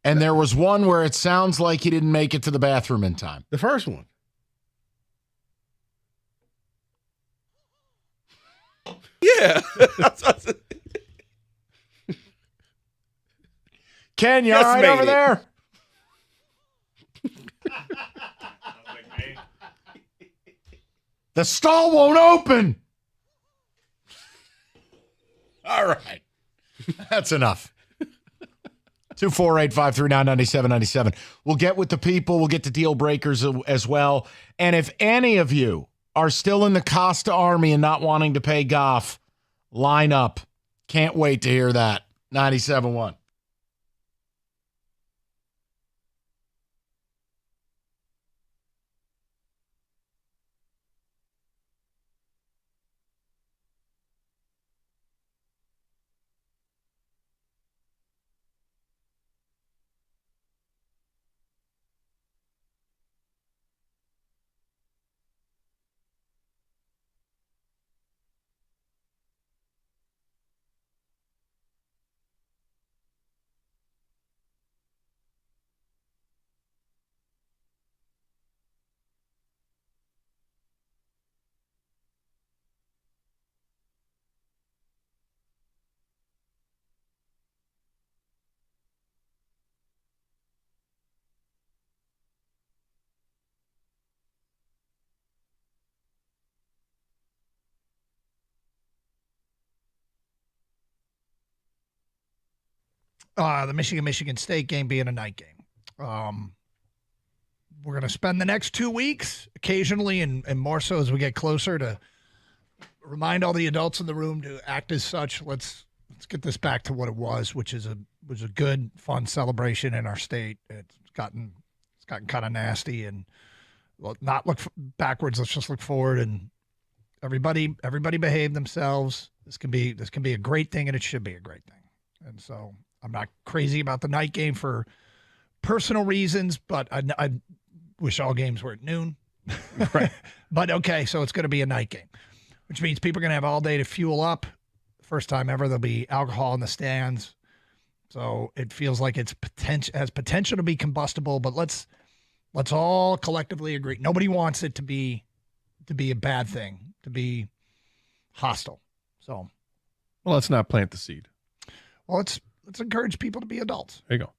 And there was one where it sounds like he didn't make it to the bathroom in time. The first one. Yeah. Ken, you all right over there? The stall won't open. All right. That's enough. 248-539-9797. We'll get with the people. We'll get to deal breakers as well. And if any of you are still in the Costa Army and not wanting to pay Goff, line up. Can't wait to hear that. 97.1. the Michigan State game being a night game. We're going to spend the next 2 weeks occasionally and more so as we get closer to remind all the adults in the room to act as such. Let's get this back to what it was, which was a good, fun celebration in our state. It's gotten kind of nasty, and not look backwards. Let's just look forward, and everybody behave themselves. This can be a great thing, and it should be a great thing. And so I'm not crazy about the night game for personal reasons, but I wish all games were at noon. Right. But okay, so it's going to be a night game, which means people are going to have all day to fuel up. First time ever, there'll be alcohol in the stands. So it feels like has potential to be combustible, but let's all collectively agree. Nobody wants it to be a bad thing, to be hostile. So, well, let's not plant the seed. Well, let's encourage people to be adults. There you go.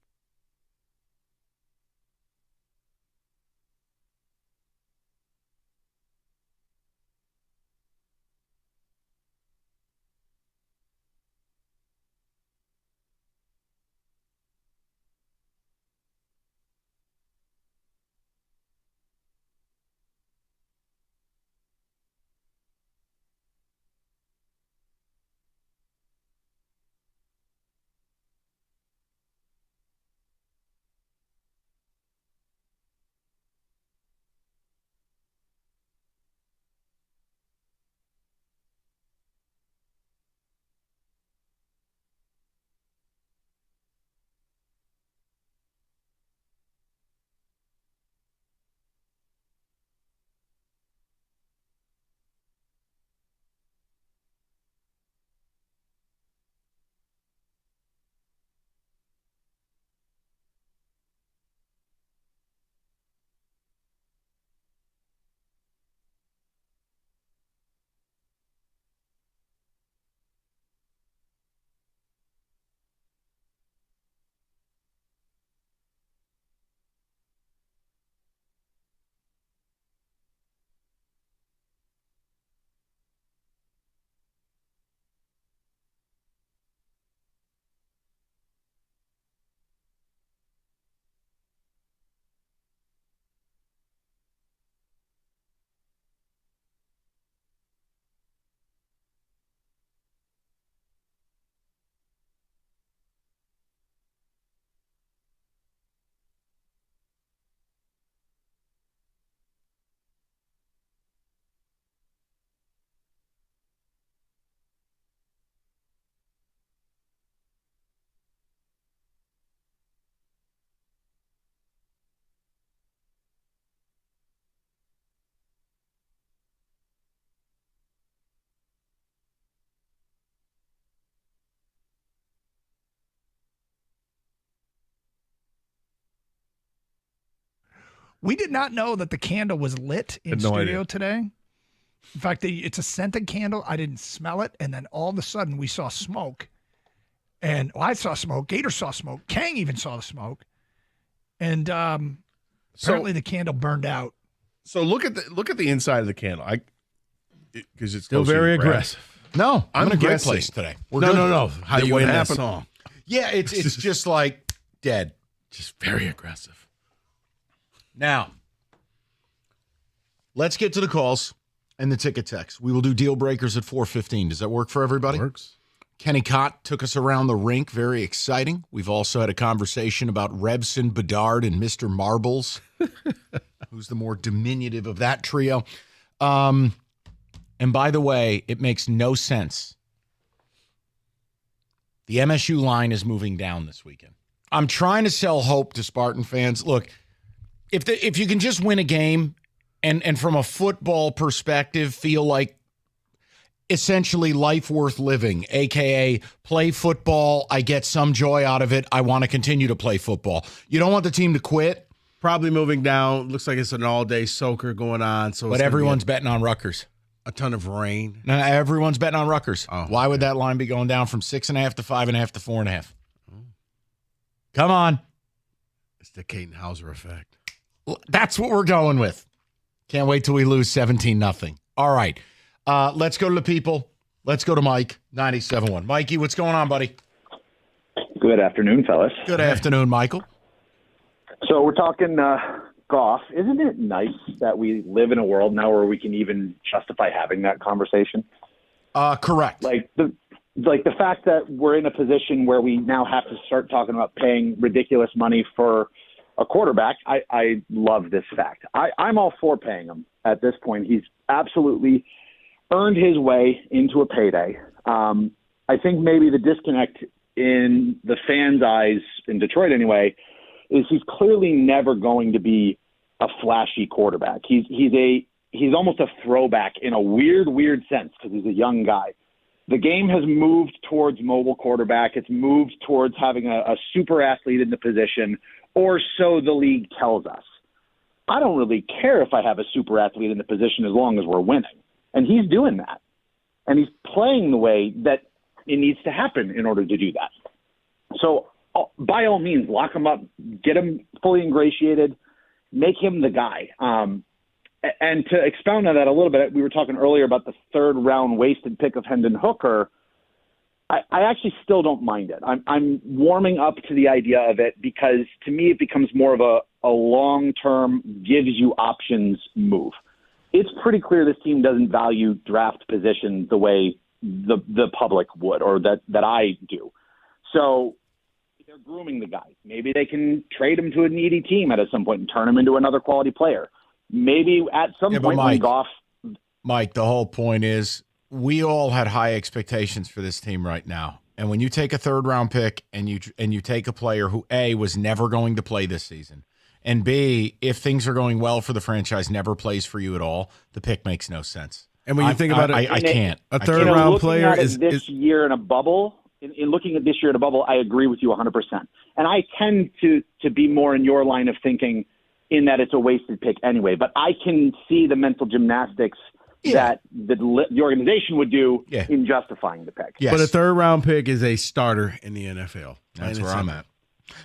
We did not know that the candle was lit in studio today. In fact, it's a scented candle. I didn't smell it. And then all of a sudden we saw smoke. And I saw smoke. Gator saw smoke. Kang even saw the smoke. And apparently the candle burned out. So look at the inside of the candle. Because it's still very aggressive. No, I'm in a great guessing. place today. No. How you in that happened? song? Yeah, it's just like dead. Just very aggressive. Now, let's get to the calls and the ticket text. We will do deal breakers at 4:15. Does that work for everybody? Works. Kenny Cott took us around the rink. Very exciting. We've also had a conversation about Rebson, Bedard, and Mr. Marbles. Who's the more diminutive of that trio? And by the way, it makes no sense. The MSU line is moving down this weekend. I'm trying to sell hope to Spartan fans. Look, if you can just win a game and from a football perspective feel like essentially life worth living, a.k.a. play football, I get some joy out of it, I want to continue to play football. You don't want the team to quit. Probably moving down. Looks like it's an all-day soaker going on. But everyone's betting on Rutgers. A ton of rain. No, everyone's betting on Rutgers. Oh, why would that line be going down from 6.5 to 5.5 to 4.5? Come on. It's the Caden Hauser effect. That's what we're going with. Can't wait till we lose 17-0. All right. Let's go to the people. Let's go to Mike, 97.1. Mikey, what's going on, buddy? Good afternoon, fellas. Good afternoon, Michael. So we're talking golf. Isn't it nice that we live in a world now where we can even justify having that conversation? Correct. Like the fact that we're in a position where we now have to start talking about paying ridiculous money for a quarterback. I love this fact. I'm all for paying him at this point. He's absolutely earned his way into a payday. I think maybe the disconnect in the fans' eyes, in Detroit anyway, is he's clearly never going to be a flashy quarterback. He's almost a throwback in a weird sense because he's a young guy. The game has moved towards mobile quarterback. It's moved towards having a super athlete in the position, or so the league tells us. I don't really care if I have a super athlete in the position as long as we're winning. And he's doing that. And he's playing the way that it needs to happen in order to do that. So by all means, lock him up, get him fully ingratiated, make him the guy. And to expound on that a little bit, we were talking earlier about the third-round wasted pick of Hendon Hooker. I actually still don't mind it. I'm warming up to the idea of it because, to me, it becomes more of a long-term, gives you options move. It's pretty clear this team doesn't value draft position the way the public would, or that I do. So they're grooming the guy. Maybe they can trade him to a needy team at some point and turn him into another quality player. Maybe at some point when Goff... Mike, the whole point is we all had high expectations for this team right now. And when you take a third-round pick and you take a player who, A, was never going to play this season, and B, if things are going well for the franchise, never plays for you at all, the pick makes no sense. And when you think about it, I can't. A third-round player is this year in a bubble. In looking at this year in a bubble, I agree with you 100%. And I tend to be more in your line of thinking in that it's a wasted pick anyway. But I can see the mental gymnastics that the organization would do in justifying the pick. But a third-round pick is a starter in the NFL. That's where I'm at.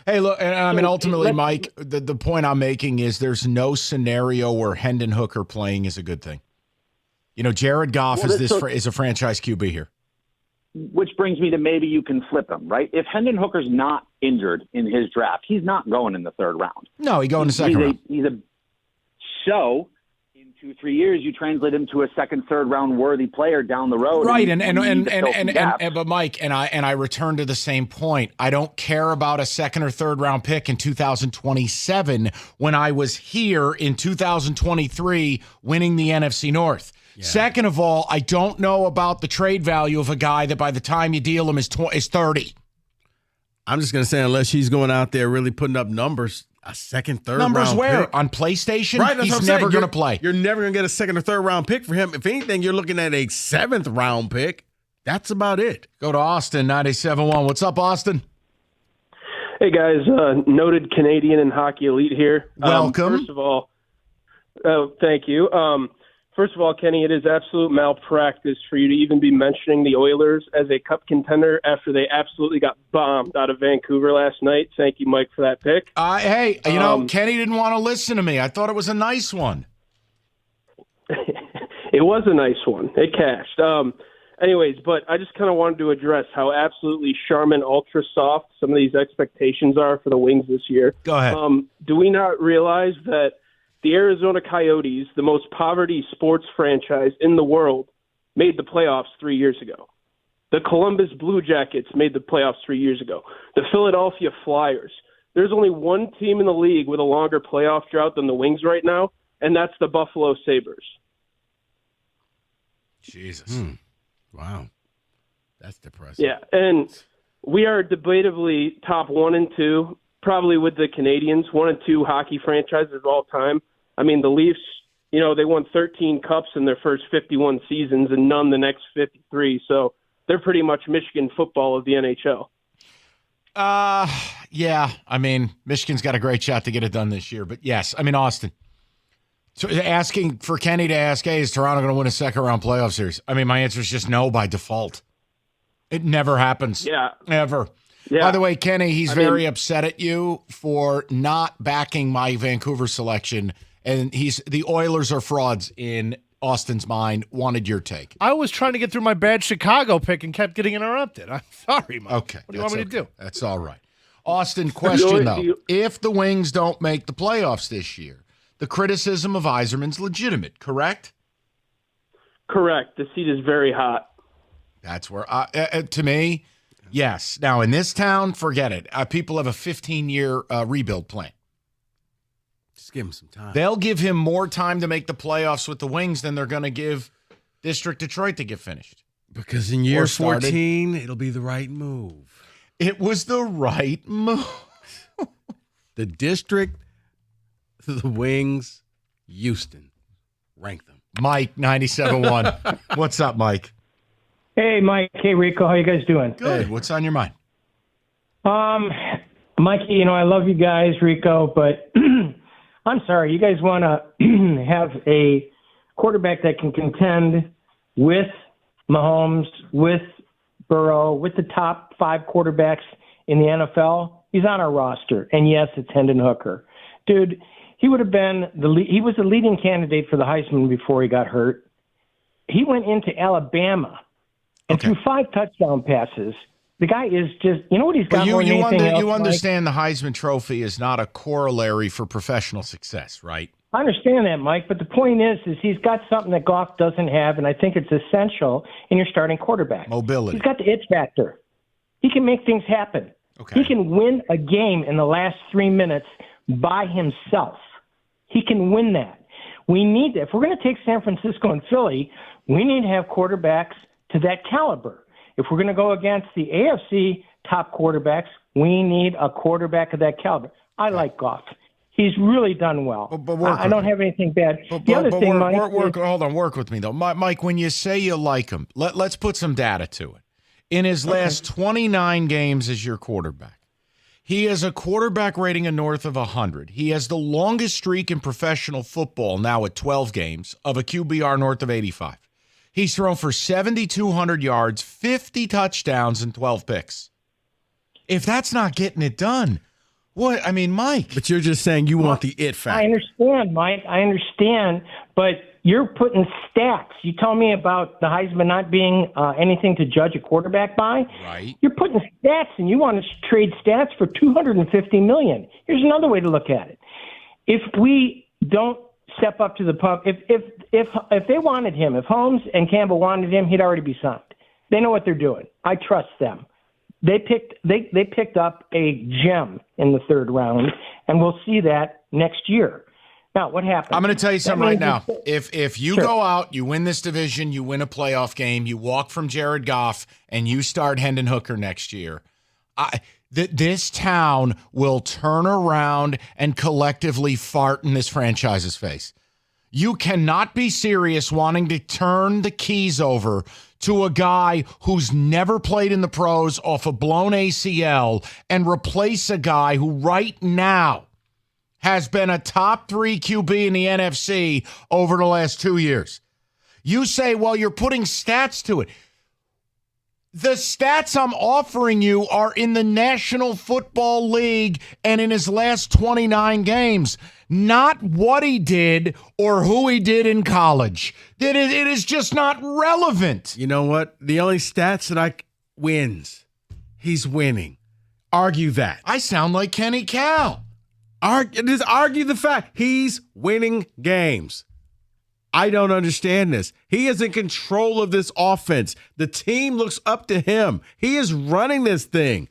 Hey, look, and I mean, ultimately, Mike, the point I'm making is there's no scenario where Hendon Hooker playing is a good thing. You know, Jared Goff is a franchise QB here. Which brings me to maybe you can flip him, right? If Hendon Hooker's not injured in his draft, he's not going in the third round. No, he's going in the second round. So in 2-3 years, you translate him to a second, third round worthy player down the road. Right, but Mike, and I return to the same point. I don't care about a second or third round pick in 2027 when I was here in 2023 winning the NFC North. Yeah. Second of all, I don't know about the trade value of a guy that by the time you deal him is 30. I'm just going to say, unless he's going out there really putting up numbers, a second, third numbers round where? pick. On PlayStation? Right, that's he's never going to play. You're never going to get a second or third round pick for him. If anything, you're looking at a seventh round pick. That's about it. Go to Austin, 97.1. What's up, Austin? Hey, guys. Noted Canadian and hockey elite here. Welcome. First of all, thank you. First of all, Kenny, it is absolute malpractice for you to even be mentioning the Oilers as a cup contender after they absolutely got bombed out of Vancouver last night. Thank you, Mike, for that pick. Hey, Kenny didn't want to listen to me. I thought it was a nice one. It was a nice one. It cashed. Anyways, but I just kind of wanted to address how absolutely Charmin ultra soft some of these expectations are for the Wings this year. Go ahead. Do we not realize that the Arizona Coyotes, the most poverty sports franchise in the world, made the playoffs 3 years ago? The Columbus Blue Jackets made the playoffs 3 years ago. The Philadelphia Flyers. There's only one team in the league with a longer playoff drought than the Wings right now, and that's the Buffalo Sabres. Jesus. Wow. That's depressing. Yeah, and we are debatably top 1 and 2, probably with the Canadians, 1 and 2 hockey franchises of all time. I mean, the Leafs, they won 13 cups in their first 51 seasons and none the next 53. So they're pretty much Michigan football of the NHL. Yeah. I mean, Michigan's got a great shot to get it done this year. But yes, I mean, Austin. So asking for Kenny to ask, hey, is Toronto going to win a second round playoff series? I mean, my answer is just no by default. It never happens. Yeah. Ever. Yeah. By the way, Kenny, he's very upset at you for not backing my Vancouver selection. And the Oilers are frauds in Austin's mind, wanted your take. I was trying to get through my bad Chicago pick and kept getting interrupted. I'm sorry, Mike. Okay. What do you want me to do? That's all right. Austin, question, though. If the Wings don't make the playoffs this year, the criticism of Yzerman's legitimate, correct? Correct. The seat is very hot. That's where, to me, yes. Now, in this town, forget it. People have a 15-year rebuild plan. Just give him some time. They'll give him more time to make the playoffs with the Wings than they're going to give District Detroit to get finished. Because in year 14, it'll be the right move. It was the right move. The District, the Wings, Houston. Rank them. Mike, 97.1. What's up, Mike? Hey, Mike. Hey, Rico. How you guys doing? Good. What's on your mind? Mikey, I love you guys, Rico, but I'm sorry. You guys want to have a quarterback that can contend with Mahomes, with Burrow, with the top 5 quarterbacks in the NFL. He's on our roster, and yes, it's Hendon Hooker. Dude, he would have been he was the leading candidate for the Heisman before he got hurt. He went into Alabama and threw 5 touchdown passes. The guy is just, you know what he's got more than anything else, you understand the Heisman Trophy is not a corollary for professional success, right? I understand that, Mike, but the point is he's got something that Goff doesn't have, and I think it's essential in your starting quarterback. Mobility. He's got the it factor. He can make things happen. He can win a game in the last 3 minutes by himself. He can win that. We need that. If we're going to take San Francisco and Philly, we need to have quarterbacks to that caliber. If we're going to go against the AFC top quarterbacks, we need a quarterback of that caliber. I like Goff. He's really done well. I don't have anything bad. The other thing, Mike, hold on, work with me, though. Mike, when you say you like him, let's put some data to it. In his last 29 games as your quarterback, he has a quarterback rating of north of 100. He has the longest streak in professional football, now at 12 games, of a QBR north of 85. He's thrown for 7,200 yards, 50 touchdowns, and 12 picks. If that's not getting it done, what? I mean, Mike. But you're just saying you want the it factor. I understand, Mike. I understand, but you're putting stats. You tell me about the Heisman not being anything to judge a quarterback by. Right. You're putting stats, and you want to trade stats for $250 million. Here's another way to look at it. If we don't step up to the pump, if they wanted him, if Holmes and Campbell wanted him, he'd already be signed. They know what they're doing. I trust them. They picked up a gem in the 3rd round, and we'll see that next year. Now, what happens? I'm going to tell you something right now. If you go out, you win this division, you win a playoff game, you walk from Jared Goff, and you start Hendon Hooker next year, this town will turn around and collectively fart in this franchise's face. You cannot be serious wanting to turn the keys over to a guy who's never played in the pros off a blown ACL and replace a guy who right now has been a top 3 QB in the NFC over the last 2 years. You say, well, you're putting stats to it. The stats I'm offering you are in the National Football League and in his last 29 games, not what he did or who he did in college. It is just not relevant. You know what? The only stats that wins. He's winning. Argue that. I sound like Kenny Cal. Just argue the fact he's winning games. I don't understand this. He is in control of this offense. The team looks up to him. He is running this thing.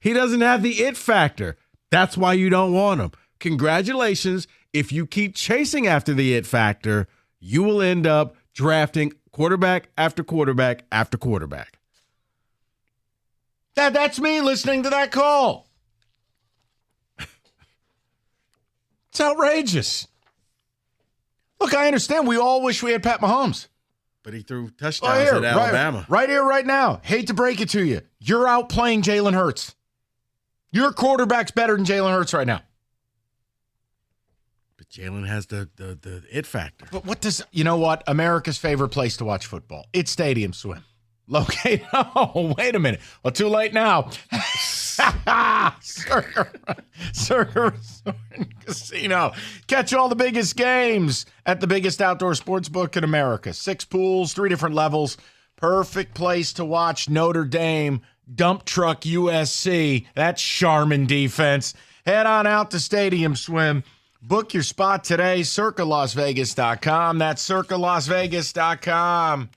He doesn't have the it factor. That's why you don't want him. Congratulations. If you keep chasing after the it factor, you will end up drafting quarterback after quarterback after quarterback. That's me listening to that call. It's outrageous. Look, I understand. We all wish we had Pat Mahomes. But he threw touchdowns at Alabama. Right here, right now. Hate to break it to you. You're outplaying Jalen Hurts. Your quarterback's better than Jalen Hurts right now. But Jalen has the it factor. But what does, you know what? America's favorite place to watch football. It's Stadium Swim. Locate. Oh, wait a minute. Well, too late now. Circa Resort and Casino. Catch all the biggest games at the biggest outdoor sports book in America. 6 pools, 3 different levels. Perfect place to watch Notre Dame dump truck USC. That's Charmin defense. Head on out to Stadium Swim. Book your spot today, circalasvegas.com. That's circalasvegas.com.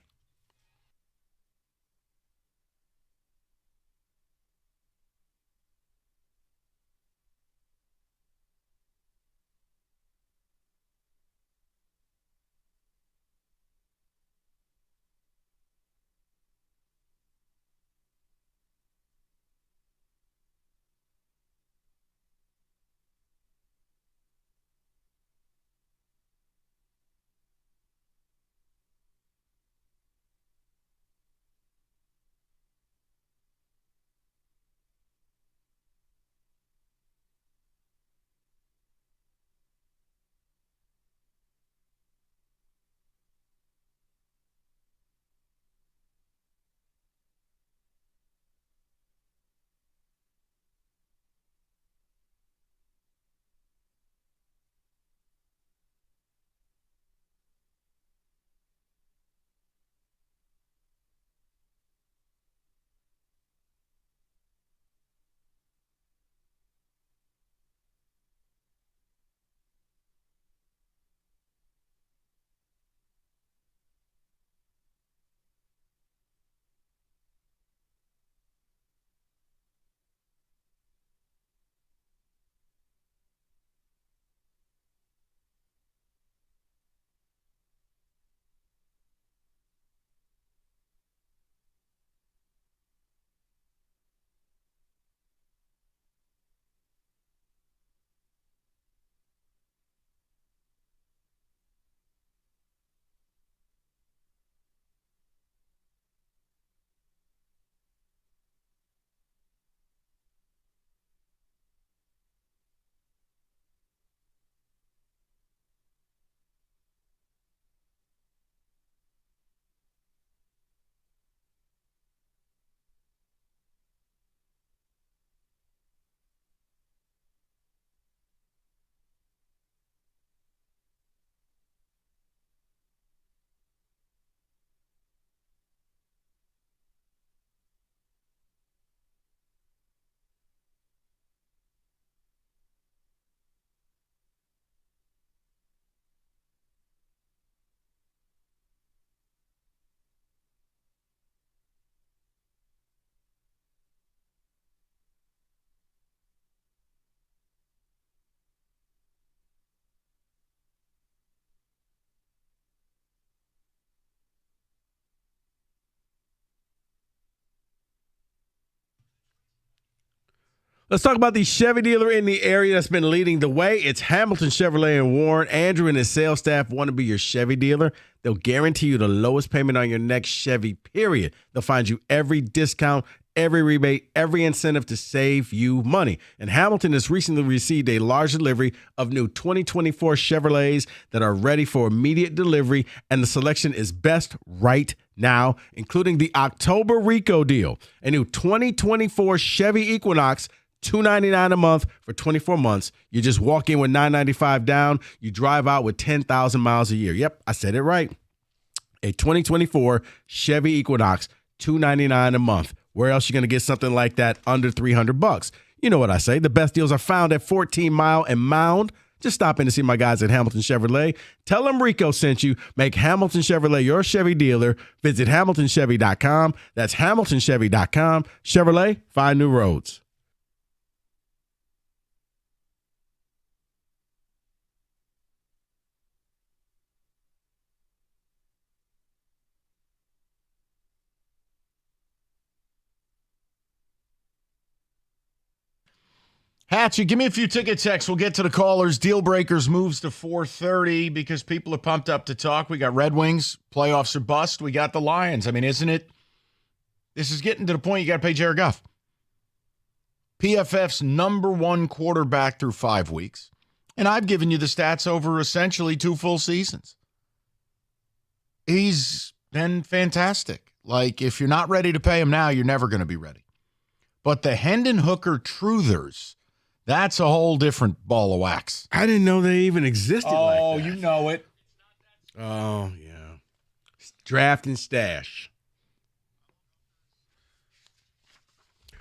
Let's talk about the Chevy dealer in the area that's been leading the way. It's Hamilton Chevrolet in Warren. Andrew and his sales staff want to be your Chevy dealer. They'll guarantee you the lowest payment on your next Chevy, period. They'll find you every discount, every rebate, every incentive to save you money. And Hamilton has recently received a large delivery of new 2024 Chevrolets that are ready for immediate delivery, and the selection is best right now, including the October Rico deal. A new 2024 Chevy Equinox, $299 a month for 24 months. You just walk in with $995 down. You drive out with 10,000 miles a year. Yep, I said it right. A 2024 Chevy Equinox, $299 a month. Where else are you going to get something like that under $300? You know what I say. The best deals are found at 14 Mile and Mound. Just stop in to see my guys at Hamilton Chevrolet. Tell them Rico sent you. Make Hamilton Chevrolet your Chevy dealer. Visit HamiltonChevy.com. That's HamiltonChevy.com. Chevrolet, find new roads. Hatchie, give me a few ticket checks. We'll get to the callers. Deal breakers moves to 4:30 because people are pumped up to talk. We got Red Wings, playoffs or bust. We got the Lions. I mean, isn't it? This is getting to the point you got to pay Jared Goff. PFF's #1 quarterback through 5 weeks. And I've given you the stats over essentially 2 full seasons. He's been fantastic. Like, if you're not ready to pay him now, you're never going to be ready. But the Hendon Hooker truthers, that's a whole different ball of wax. I didn't know they even existed like that. Oh, you know it. Oh, yeah. Draft and stash.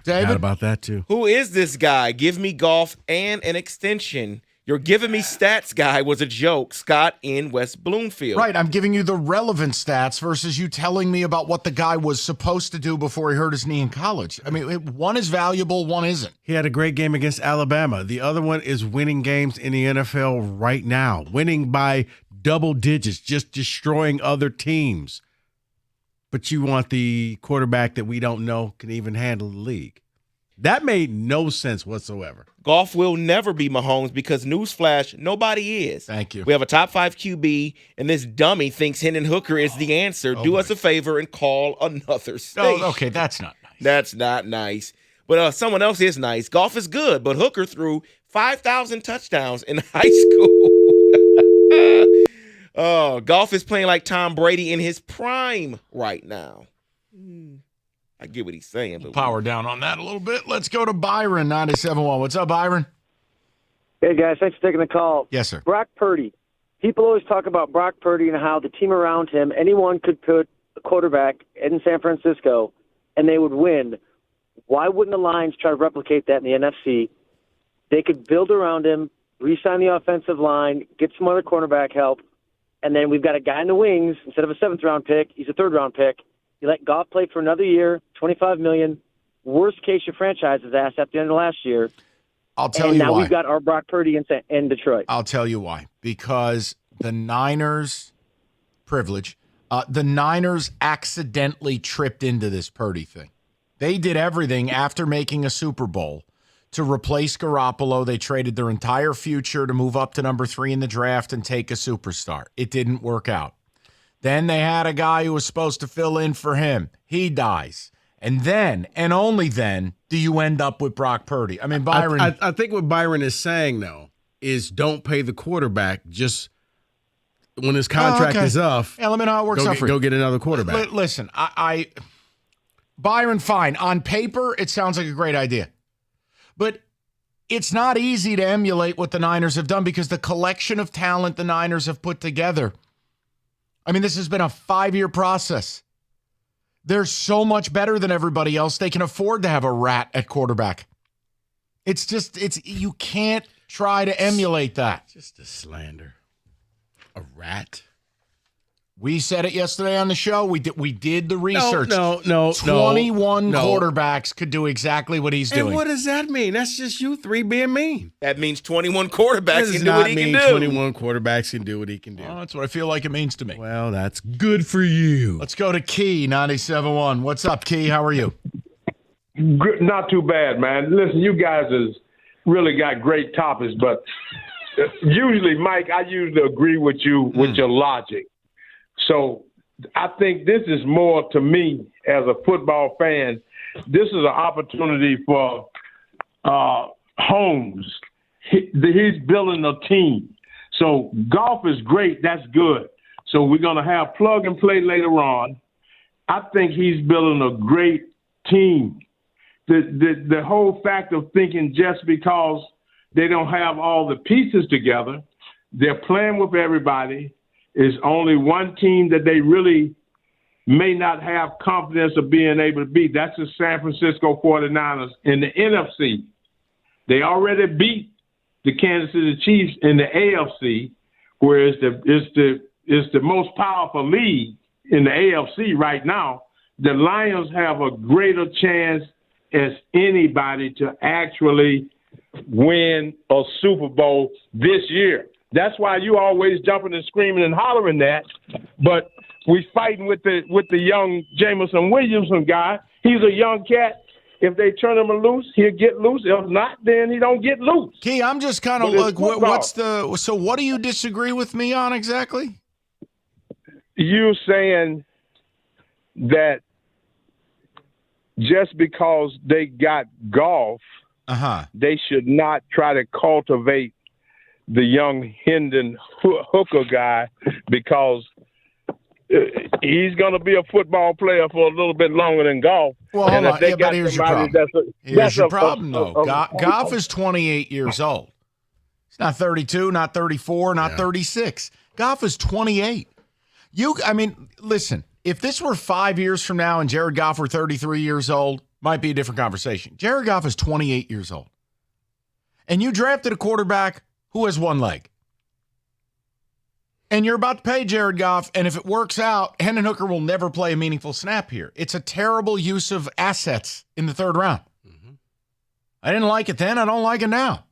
David? Forgot about that, too. Who is this guy? Give me golf and an extension. Your giving me stats guy was a joke. Scott in West Bloomfield. Right, I'm giving you the relevant stats versus you telling me about what the guy was supposed to do before he hurt his knee in college. I mean, one is valuable, one isn't. He had a great game against Alabama. The other one is winning games in the NFL right now, winning by double digits, just destroying other teams. But you want the quarterback that we don't know can even handle the league. That made no sense whatsoever. Golf will never be Mahomes because, newsflash, nobody is. Thank you. We have a top 5 QB, and this dummy thinks Hendon Hooker is the answer. Do us a favor and call another station. Oh, okay, that's not nice. That's not nice. But someone else is nice. Golf is good, but Hooker threw 5,000 touchdowns in high school. Oh, golf is playing like Tom Brady in his prime right now. I get what he's saying. But Power down on that a little bit. Let's go to Byron, 97.1. What's up, Byron? Hey, guys. Thanks for taking the call. Yes, sir. Brock Purdy. People always talk about Brock Purdy and how the team around him, anyone could put a quarterback in San Francisco and they would win. Why wouldn't the Lions try to replicate that in the NFC? They could build around him, re-sign the offensive line, get some other cornerback help, and then we've got a guy in the wings. Instead of a 7th-round pick, he's a 3rd-round pick. You let Goff play for another year, $25 million. Worst case, your franchise is asked at the end of last year. I'll tell you why. And now we've got our Brock Purdy in Detroit. I'll tell you why. Because the Niners, the Niners accidentally tripped into this Purdy thing. They did everything after making a Super Bowl to replace Garoppolo. They traded their entire future to move up to number 3 in the draft and take a superstar. It didn't work out. Then they had a guy who was supposed to fill in for him. He dies. And then, and only then, do you end up with Brock Purdy. I mean, Byron. I think what Byron is saying, though, is don't pay the quarterback just when his contract is up. Yeah, let me know how it works out for you. Go get another quarterback. Listen, Byron, fine. On paper, it sounds like a great idea. But it's not easy to emulate what the Niners have done because the collection of talent the Niners have put together, I mean, this has been a 5-year process. They're so much better than everybody else. They can afford to have a rat at quarterback. You can't try to emulate that. Just a slander. A rat. We said it yesterday on the show. We did the research. No. 21 quarterbacks could do exactly what he's doing. And what does that mean? That's just you 3 being mean. That means 21 quarterbacks can do what he can do. 21 quarterbacks can do what he can do. Well, that's what I feel like it means to me. Well, that's good for you. Let's go to Key, 97.1. What's up, Key? How are you? Good, not too bad, man. Listen, you guys has really got great topics, but usually, Mike, I usually agree with you with your logic. So I think this is more, to me, as a football fan, this is an opportunity for Holmes. He's building a team. So golf is great. That's good. So we're going to have plug and play later on. I think he's building a great team. The whole fact of thinking just because they don't have all the pieces together, they're playing with everybody. Is only one team that they really may not have confidence of being able to beat. That's the San Francisco 49ers in the NFC. They already beat the Kansas City Chiefs in the AFC, whereas it's the most powerful league in the AFC right now. The Lions have a greater chance as anybody to actually win a Super Bowl this year. That's why you always jumping and screaming and hollering that. But we fighting with the young Jameson Williamson guy. He's a young cat. If they turn him loose, he'll get loose. If not, then he don't get loose. Key, I'm just kind of like, so what do you disagree with me on exactly? You saying that just because they got golf, they should not try to cultivate the young Hendon Hooker guy because he's going to be a football player for a little bit longer than golf. Well, hold on. Yeah, but here's your problem. Here's your problem, though. Goff is 28 years old. He's not 32, not 34, not 36. Goff is 28. Listen, if this were 5 years from now and Jared Goff were 33 years old, might be a different conversation. Jared Goff is 28 years old. And you drafted a quarterback who has one leg. And you're about to pay Jared Goff, and if it works out, Hendon Hooker will never play a meaningful snap here. It's a terrible use of assets in the third round. Mm-hmm. I didn't like it then. I don't like it now.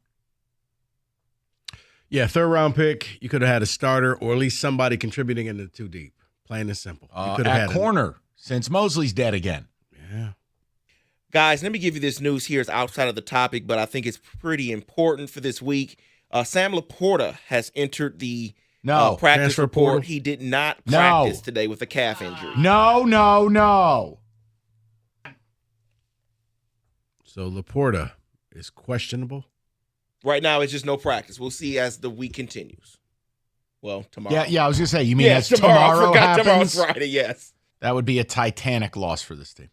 Yeah, third-round pick. You could have had a starter or at least somebody contributing in the two deep. Plain and simple. You could have at corner, since Mosley's dead again. Yeah. Guys, let me give you this news here. It's outside of the topic, but I think it's pretty important for this week. Sam Laporta has entered the practice report. Portal. He did not practice today with a calf injury. No. So Laporta is questionable? Right now, it's just no practice. We'll see as the week continues. Well, tomorrow. Yeah, I was going to say, you mean as tomorrow I forgot happens? Tomorrow's Friday, yes. That would be a titanic loss for this team.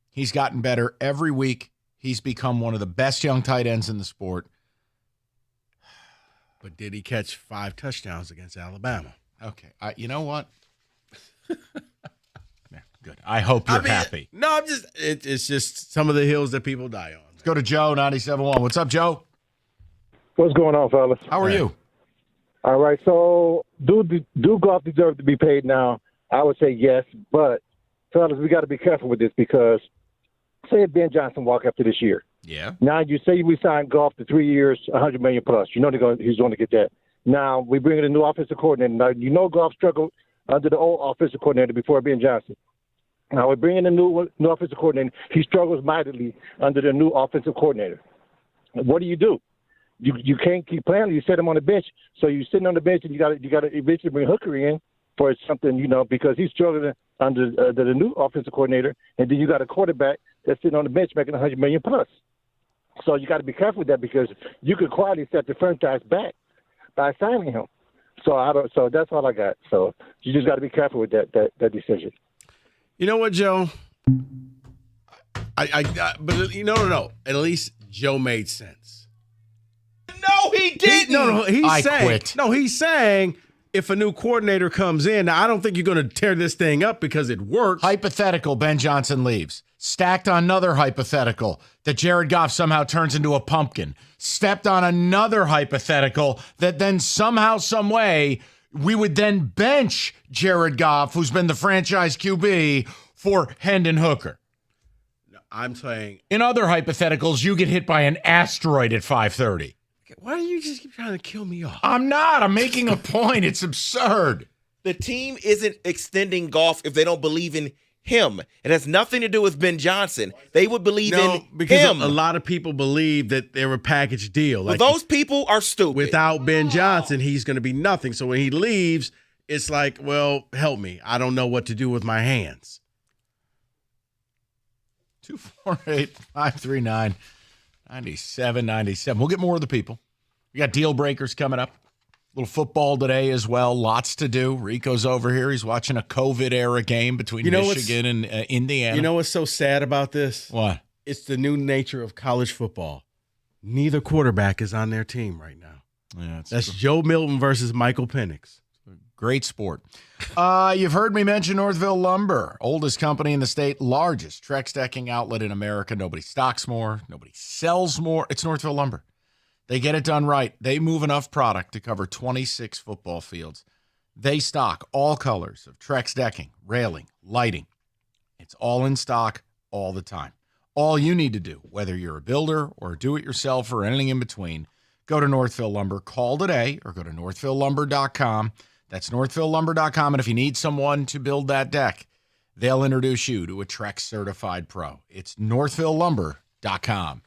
He's gotten better every week. He's become one of the best young tight ends in the sport. But did he catch 5 touchdowns against Alabama? Okay. You know what? Yeah, good. I hope you're happy. No, it's just some of the hills that people die on. Let's go to Joe, 97.1. What's up, Joe? What's going on, fellas? How are you? All right, so do Goff deserve to be paid now? I would say yes, but fellas, we got to be careful with this because say if Ben Johnson walk after this year. Yeah. Now you say we signed Goff to 3 years, $100 million plus. You know he's going to get that. Now we bring in a new offensive coordinator. Now you know Goff struggled under the old offensive coordinator before Ben Johnson. Now we're bringing a new offensive coordinator. He struggles mightily under the new offensive coordinator. What do? You can't keep playing. You set him on the bench. So you're sitting on the bench, and you got to eventually bring Hooker in for something, because he's struggling under the new offensive coordinator. And then you got a quarterback that's sitting on the bench making $100 million plus. So you got to be careful with that because you could quietly set the franchise back by signing him. So that's all I got. So you just got to be careful with that decision. You know what, Joe? But no. At least Joe made sense. No, he didn't. He's saying if a new coordinator comes in, now I don't think you're going to tear this thing up because it works. Hypothetical, Ben Johnson leaves. Stacked on another hypothetical that Jared Goff somehow turns into a pumpkin. Stepped on another hypothetical that then somehow, some way, we would then bench Jared Goff, who's been the franchise QB, for Hendon Hooker. I'm saying, in other hypotheticals, you get hit by an asteroid at 5:30. Why do you just keep trying to kill me off? I'm not. I'm making a point. It's absurd. The team isn't extending Goff if they don't believe in him. It has nothing to do with Ben Johnson. They would believe in because him. A lot of people believe that they're a package deal. Well, those people are stupid. Without Ben Johnson, he's going to be nothing. So when he leaves, it's like, well, help me. I don't know what to do with my hands. 248-539-9797. We'll get more of the people. We got deal breakers coming up. A little football today as well. Lots to do. Rico's over here. He's watching a COVID-era game between Michigan and Indiana. You know what's so sad about this? What? It's the new nature of college football. Neither quarterback is on their team right now. Yeah, that's Joe Milton versus Michael Penix. Great sport. You've heard me mention Northville Lumber, oldest company in the state, largest Trex decking outlet in America. Nobody stocks more. Nobody sells more. It's Northville Lumber. They get it done right. They move enough product to cover 26 football fields. They stock all colors of Trex decking, railing, lighting. It's all in stock all the time. All you need to do, whether you're a builder or a do-it-yourself or anything in between, go to Northville Lumber. Call today or go to northvillelumber.com. That's northvillelumber.com. And if you need someone to build that deck, they'll introduce you to a Trex certified pro. It's northvillelumber.com.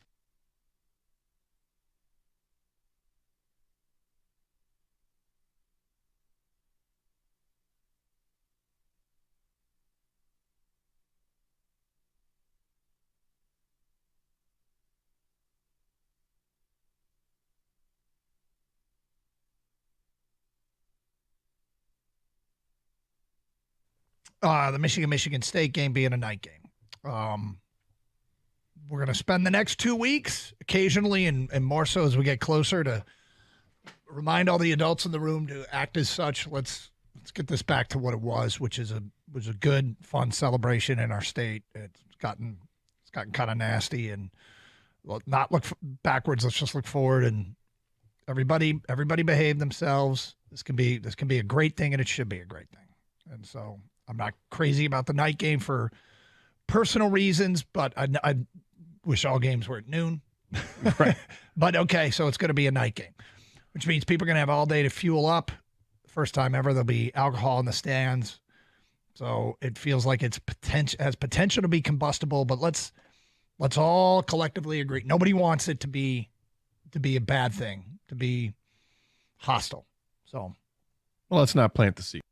The Michigan State game being a night game. We're going to spend the next 2 weeks occasionally and more so as we get closer to remind all the adults in the room to act as such. Let's get this back to what it was, which is a good, fun celebration in our state. It's gotten kind of nasty, and not look backwards. Let's just look forward, and everybody behave themselves. This can be a great thing, and it should be a great thing. And so I'm not crazy about the night game for personal reasons, but I wish all games were at noon. Right. But okay, so it's going to be a night game, which means people are going to have all day to fuel up. First time ever, there'll be alcohol in the stands. So it feels like has potential to be combustible, but let's all collectively agree. Nobody wants it to be a bad thing, to be hostile. So, well, let's not plant the seed.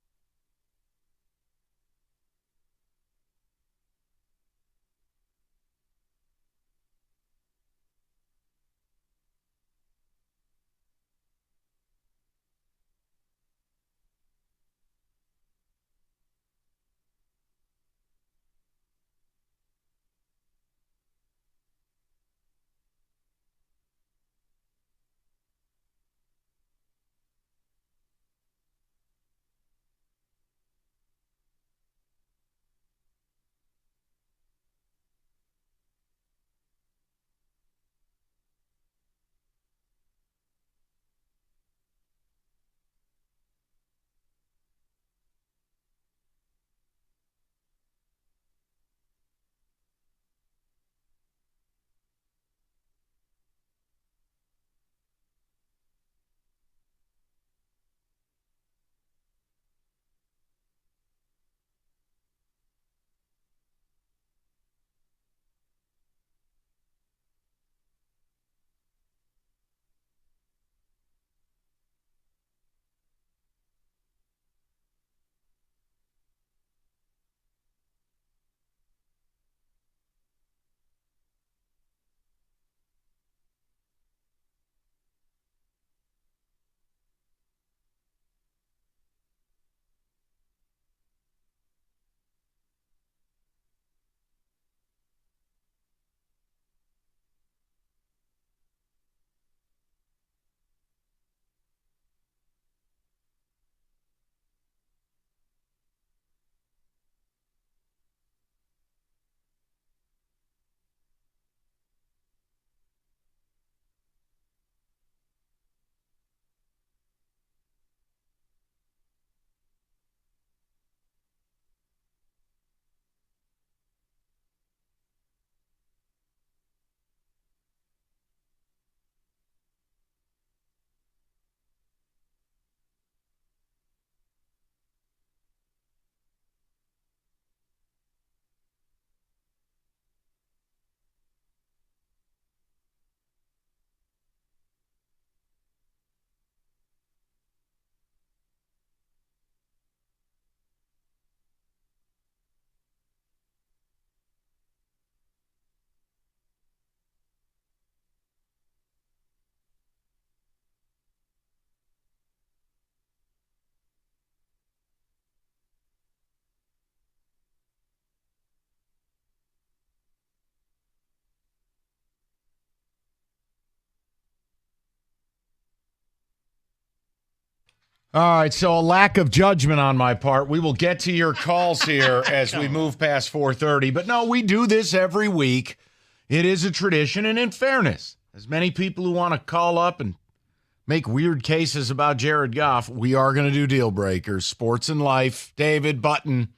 All right, so a lack of judgment on my part. We will get to your calls here as we move past 4:30. But no, we do this every week. It is a tradition, and in fairness, as many people who want to call up and make weird cases about Jared Goff, we are going to do deal breakers, sports and life. David Button.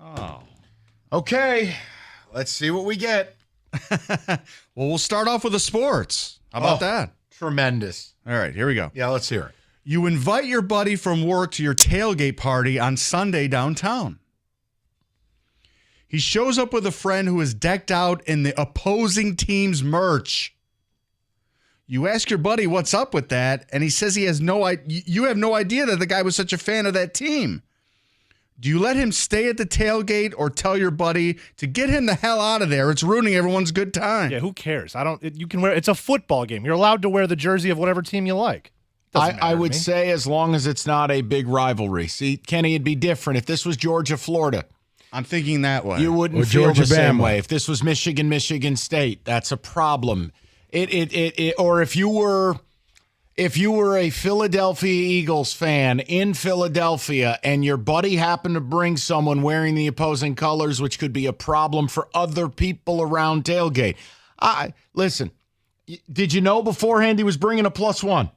Oh. Okay, let's see what we get. Well, we'll start off with the sports. How about that? Tremendous. All right, here we go. Yeah, let's hear it. You invite your buddy from work to your tailgate party on Sunday downtown. He shows up with a friend who is decked out in the opposing team's merch. You ask your buddy what's up with that, and he says he has no idea. You have no idea that the guy was such a fan of that team. Do you let him stay at the tailgate or tell your buddy to get him the hell out of there? It's ruining everyone's good time. Yeah, who cares? You can wear. It's a football game. You're allowed to wear the jersey of whatever team you like. I would say as long as it's not a big rivalry. See, Kenny, it'd be different if this was Georgia, Florida. I'm thinking that way. You wouldn't feel the same way. If this was Michigan, Michigan State, that's a problem. Or if you were a Philadelphia Eagles fan in Philadelphia and your buddy happened to bring someone wearing the opposing colors, which could be a problem for other people around tailgate. Listen, did you know beforehand he was bringing a +1?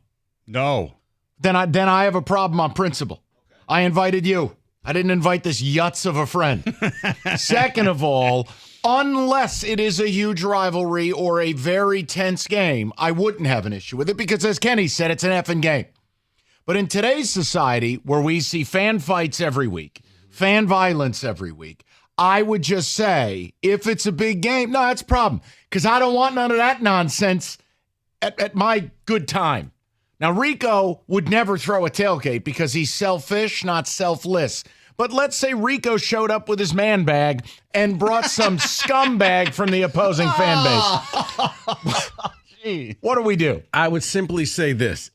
No. Then I have a problem on principle. I invited you. I didn't invite this yutz of a friend. Second of all, unless it is a huge rivalry or a very tense game, I wouldn't have an issue with it because, as Kenny said, it's an effing game. But in today's society, where we see fan fights every week, fan violence every week, I would just say, if it's a big game, no, that's a problem because I don't want none of that nonsense at my good time. Now, Rico would never throw a tailgate because he's selfish, not selfless. But let's say Rico showed up with his man bag and brought some scumbag from the opposing fan base. What do we do? I would simply say this.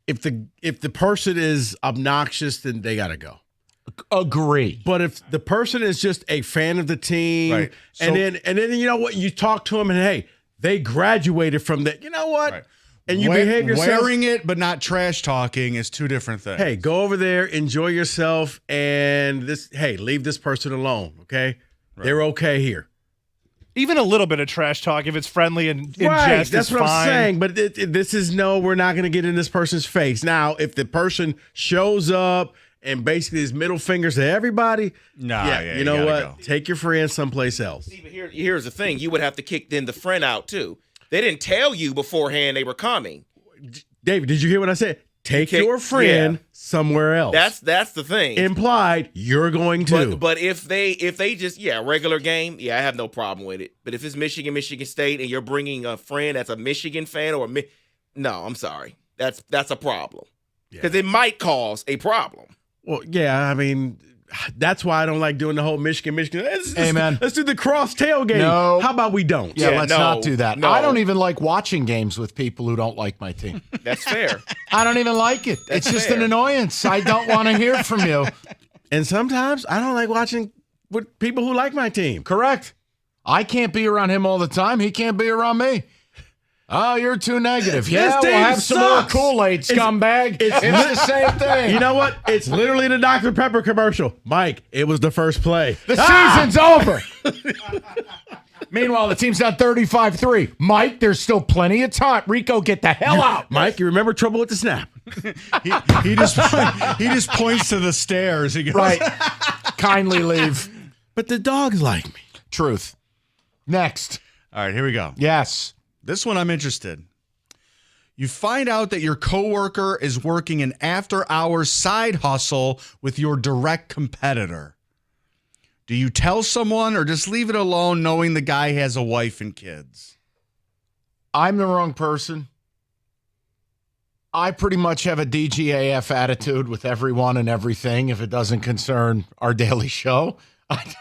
If the person is obnoxious, then they got to go. Agree. But if the person is just a fan of the team, right. and then you know what, you talk to them and hey, they graduated from that. You know what? Right. And you behave yourself. Wearing it but not trash talking is two different things. Hey, go over there, enjoy yourself, and leave this person alone, okay? Right. They're okay here. Even a little bit of trash talk, if it's friendly and in right, jest, that's is what fine. I'm saying. But this is we're not going to get in this person's face. Now, if the person shows up and basically his middle fingers to everybody, you know what? Go. Take your friend someplace else. See, but here's the thing. You would have to kick the friend out, too. They didn't tell you beforehand they were coming. David, did you hear what I said? Take your friend somewhere else. That's the thing. Implied, you're going to. But if they just regular game, I have no problem with it. But if it's Michigan State, and you're bringing a friend that's a Michigan fan no, I'm sorry, that's a problem because it might cause a problem. Well, yeah, I mean. That's why I don't like doing the whole Michigan. Amen. Let's do the cross tailgate. No. How about we don't? Let's not do that. No. I don't even like watching games with people who don't like my team. That's fair. I don't even like it. It's just an annoyance. I don't want to hear from you. And sometimes I don't like watching with people who like my team. Correct. I can't be around him all the time. He can't be around me. Oh, you're too negative. Yeah, we'll have some more Kool-Aid, scumbag. It's the same thing. You know what? It's literally the Dr. Pepper commercial. Mike, it was the first play. The season's over. Meanwhile, the team's down 35-3. Mike, there's still plenty of time. Rico, get the hell out. Mike, you remember trouble with the snap. he just points to the stairs. He goes, right. Kindly leave. But the dogs like me. Truth. Next. All right, here we go. Yes. This one I'm interested. You find out that your coworker is working an after-hours side hustle with your direct competitor. Do you tell someone or just leave it alone knowing the guy has a wife and kids? I'm the wrong person. I pretty much have a DGAF attitude with everyone and everything if it doesn't concern our daily show.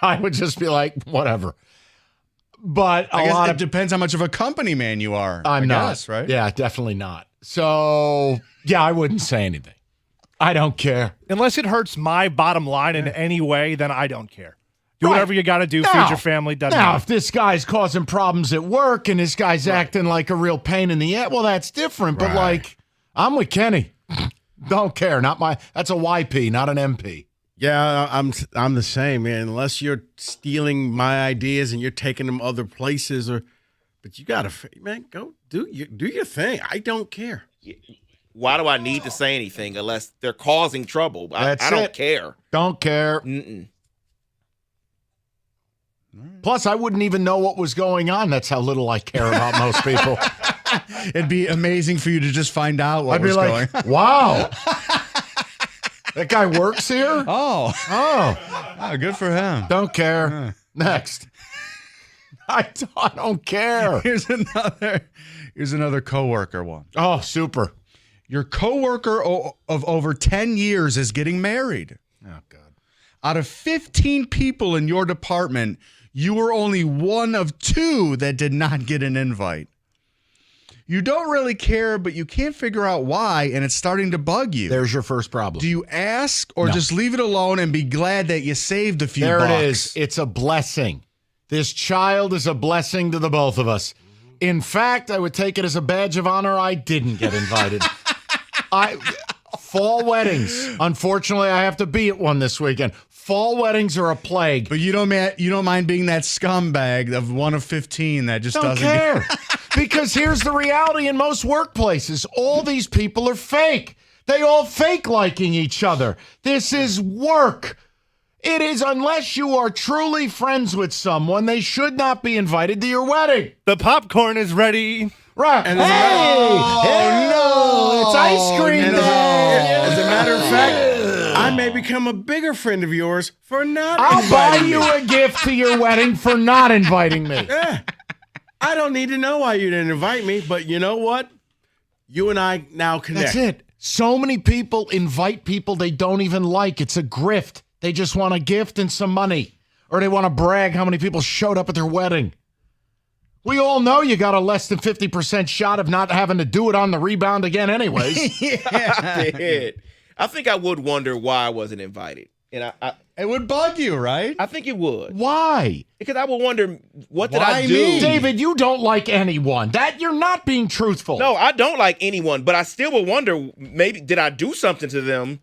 I would just be like, whatever. But I guess it depends how much of a company man you are. I'm not. Guess, right? Yeah, definitely not. So, I wouldn't say anything. I don't care. Unless it hurts my bottom line in any way, then I don't care. Do whatever you got to do. Feed your family. Doesn't matter. If this guy's causing problems at work and this guy's acting like a real pain in the ass, well, that's different. But, I'm with Kenny. Don't care. That's a YP, not an MP. Yeah, I'm the same, man. Unless you're stealing my ideas and you're taking them other places, but you gotta, man, go do your thing. I don't care. Why do I need to say anything unless they're causing trouble? I don't care. Don't care. Mm-mm. Plus, I wouldn't even know what was going on. That's how little I care about most people. It'd be amazing for you to just find out what was going on. Wow. That guy works here? Oh, good for him. Don't care. Next. I don't care. Here's another coworker one. Oh, super. Your coworker of over 10 years is getting married. Oh, God. Out of 15 people in your department, you were only one of 2 that did not get an invite. You don't really care, but you can't figure out why, and it's starting to bug you. There's your first problem. Do you ask or just leave it alone and be glad that you saved a few bucks? There it is. It's a blessing. This child is a blessing to the both of us. In fact, I would take it as a badge of honor I didn't get invited. Fall weddings. Unfortunately, I have to be at one this weekend. Fall weddings are a plague. But you don't mind being that scumbag of one of 15 that just doesn't care. Because here's the reality in most workplaces. All these people are fake. They all fake liking each other. This is work. It is, unless you are truly friends with someone, they should not be invited to your wedding. The popcorn is ready. Right. And no, it's ice cream day. As a matter of fact, I may become a bigger friend of yours for not I'll buy inviting you me. a gift to your wedding for not inviting me. Yeah. I don't need to know why you didn't invite me, but you know what? You and I now connect. That's it. So many people invite people they don't even like. It's a grift. They just want a gift and some money. Or they want to brag how many people showed up at their wedding. We all know you got a less than 50% shot of not having to do it on the rebound again anyways. I did. I think I would wonder why I wasn't invited. And it would bug you, right? I think it would. Why? Because I would wonder, what did I do? David, you don't like anyone. That you're not being truthful. No, I don't like anyone, but I still would wonder, maybe did I do something to them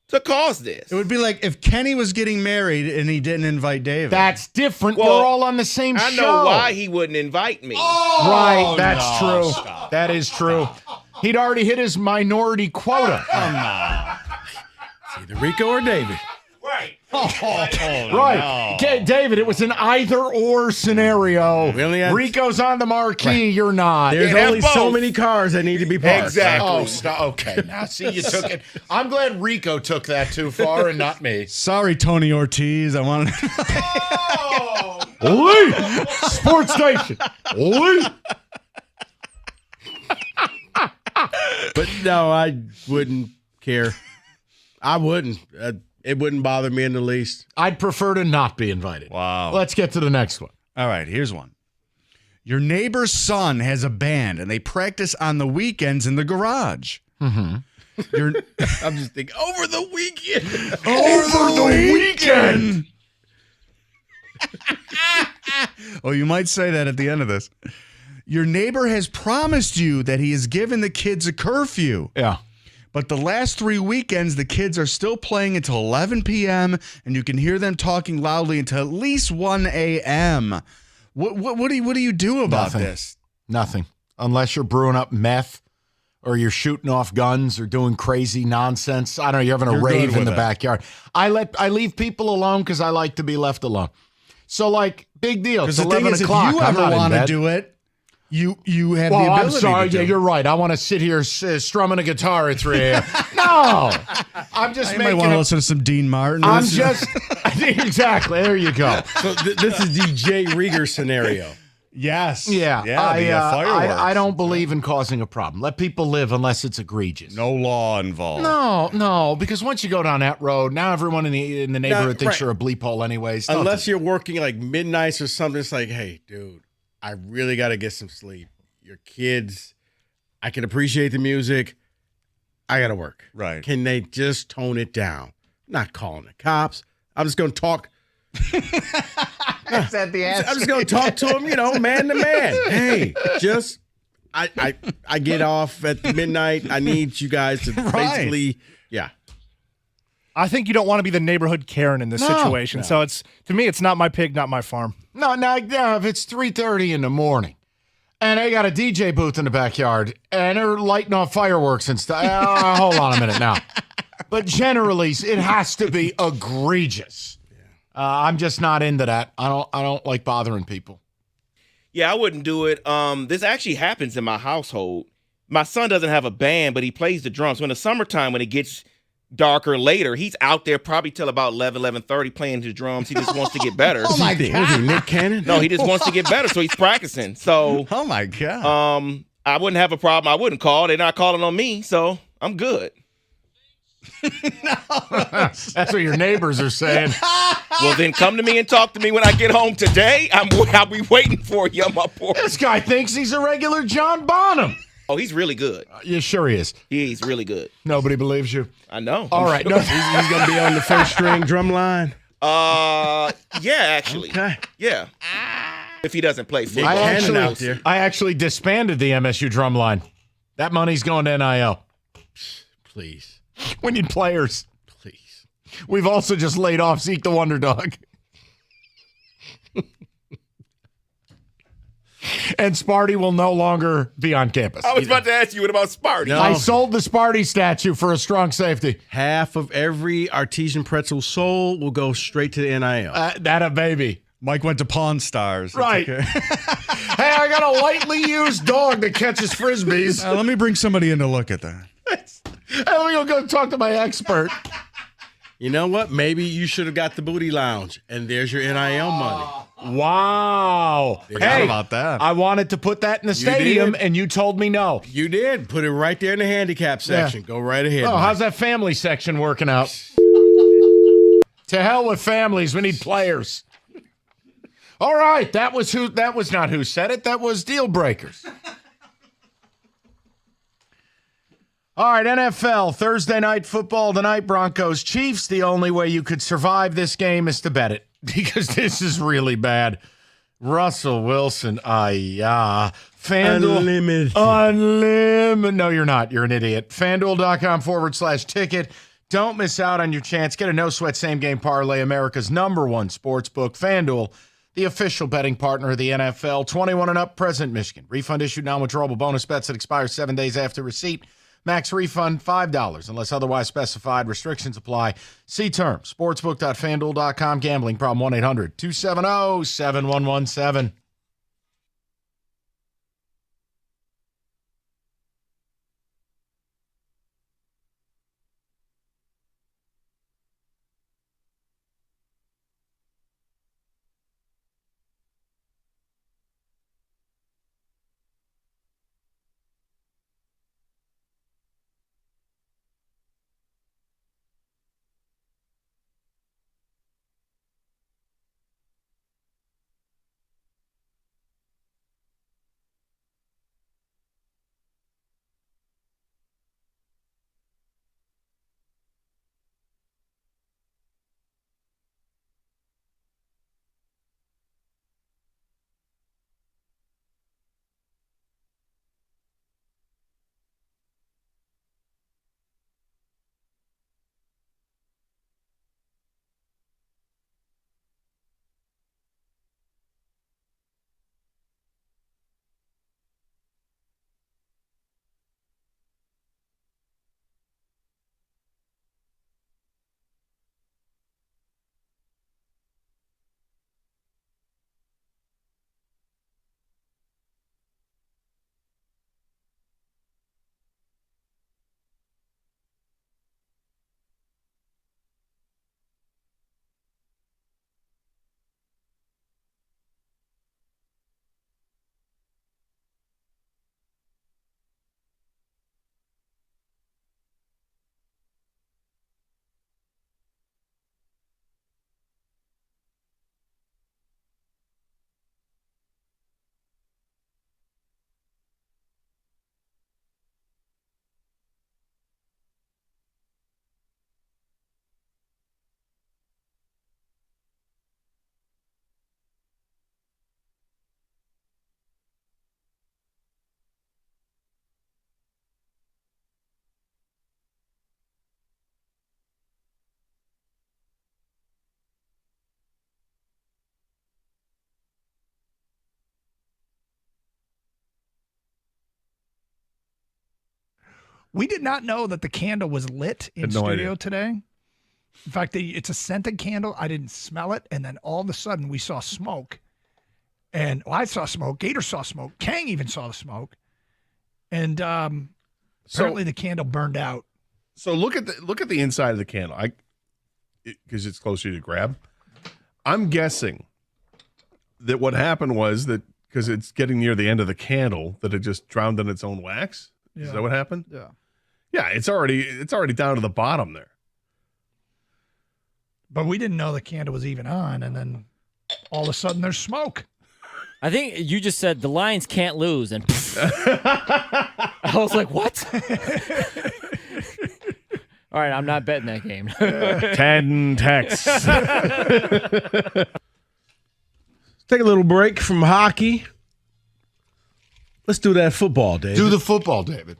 to cause this? It would be like if Kenny was getting married and he didn't invite David. That's different. Well, we're all on the same show. I know why he wouldn't invite me. Right, that's true. Stop. That is true. He'd already hit his minority quota. Come on. It's either Rico or David. Right. Right. No. David, it was an either-or scenario. Rico's on the marquee, right. You're not. There's only so many cars that need to be parked. Exactly. Oh, stop. Okay. Now, see, you took it. I'm glad Rico took that too far and not me. Sorry, Tony Ortiz. I wanted Lee! Sports Station. Lee! But no, I wouldn't care. I wouldn't. It wouldn't bother me in the least. I'd prefer to not be invited. Wow. Let's get to the next one. All right, here's one. Your neighbor's son has a band, and they practice on the weekends in the garage. Mm-hmm. I'm just thinking, over the weekend. Over the weekend. Oh, you might say that at the end of this. Your neighbor has promised you that he has given the kids a curfew. Yeah. But the last 3 weekends, the kids are still playing until 11 p.m., and you can hear them talking loudly until at least 1 a.m. What do you do about this? Nothing. Unless you're brewing up meth or you're shooting off guns or doing crazy nonsense. I don't know, you're having a rave in the backyard. I leave people alone because I like to be left alone. So, like, big deal. It's 11 o'clock. If you ever want to do it, you have the ability I'm sorry. to do Yeah, you're right. I want to sit here strumming a guitar at 3 a.m. No. I'm just You might want to listen to some Dean Martin. I'm just... Exactly. There you go. So this is the Jay Rieger scenario. Yes. Yeah. Fireworks. I don't believe in causing a problem. Let people live unless it's egregious. No law involved. No, because once you go down that road, now everyone in the neighborhood thinks you're a bleep hole anyways. Unless you're working like midnights or something, it's like, hey, dude, I really got to get some sleep. Your kids, I can appreciate the music. I got to work. Right. Can they just tone it down? I'm not calling the cops. I'm just going to talk. Is that the answer? I'm just going to talk to them, man to man. Hey, just, I get off at midnight. I need you guys to basically, yeah. I think you don't want to be the neighborhood Karen in this situation. No. So to me, it's not my pig, not my farm. No, if it's 3:30 in the morning and they got a DJ booth in the backyard and they're lighting off fireworks and stuff. Hold on a minute now. But generally, it has to be egregious. I'm just not into that. I don't like bothering people. Yeah, I wouldn't do it. This actually happens in my household. My son doesn't have a band, but he plays the drums. So in the summertime, when it gets darker later, he's out there probably till about 11:30 playing his drums. He just wants to get better. Oh my God. Was he Nick Cannon? No, he just wants to get better, so he's practicing. So oh my God. I wouldn't have a problem. I wouldn't call. They're not calling on me, so I'm good. That's what your neighbors are saying. Well, then come to me and talk to me when I get home today. I'll be waiting for you on my porch. This guy thinks he's a regular John Bonham. Oh, he's really good. Yeah, sure he is. He's really good. Nobody believes you. I know. All right. No, He's going to be on the first string drum line. Yeah, actually. Okay. Yeah. If he doesn't play football. I actually disbanded the MSU drumline. That money's going to NIL. Please. We need players. Please. We've also just laid off Zeke the Wonder Dog. And Sparty will no longer be on campus. I was about to ask you what about Sparty. I sold the Sparty statue for a strong safety. Half of every artesian pretzel sold will go straight to the NIL. That a baby. Mike went to Pawn Stars. That's Right. okay. Hey, I got a lightly used dog that catches frisbees. Let me bring somebody in to look at that. Hey, let me go talk to my expert. You know what? Maybe you should have got the booty lounge, and there's your NIL money. Wow. Forgot about that. I wanted to put that in the stadium, and you told me no. You did. Put it right there in the handicap section. Go right ahead. Oh, Mike. how's that family section working out? To hell with families. We need players. All right. That was not who said it. That was Deal Breakers. All right, NFL, Thursday night football tonight, Broncos, Chiefs. The only way you could survive this game is to bet it because this is really bad. Russell Wilson, FanDuel. Unlimited. No, you're not. You're an idiot. FanDuel.com/ticket. Don't miss out on your chance. Get a no-sweat same-game parlay, America's #1 sports book. FanDuel, the official betting partner of the NFL. 21 and up, present Michigan. Refund issued, non-withdrawable bonus bets that expire 7 days after receipt. Max refund $5 unless otherwise specified. Restrictions apply. See terms. Sportsbook.fanduel.com. Gambling problem 1-800-270-7117. We did not know that the candle was lit in studio today. In fact, it's a scented candle. I didn't smell it. And then all of a sudden we saw smoke. And I saw smoke. Gator saw smoke. Kang even saw the smoke. And apparently the candle burned out. So look at the inside of the candle. Because it's closer to grab. I'm guessing that what happened was that because it's getting near the end of the candle that it just drowned in its own wax. Yeah. Is that what happened? Yeah. Yeah, it's already down to the bottom there. But we didn't know the candle was even on, and then all of a sudden there's smoke. I think you just said the Lions can't lose, and I was like, what? All right, I'm not betting that game. 10 texts. Take a little break from hockey. Let's do that football, David. Do the football, David.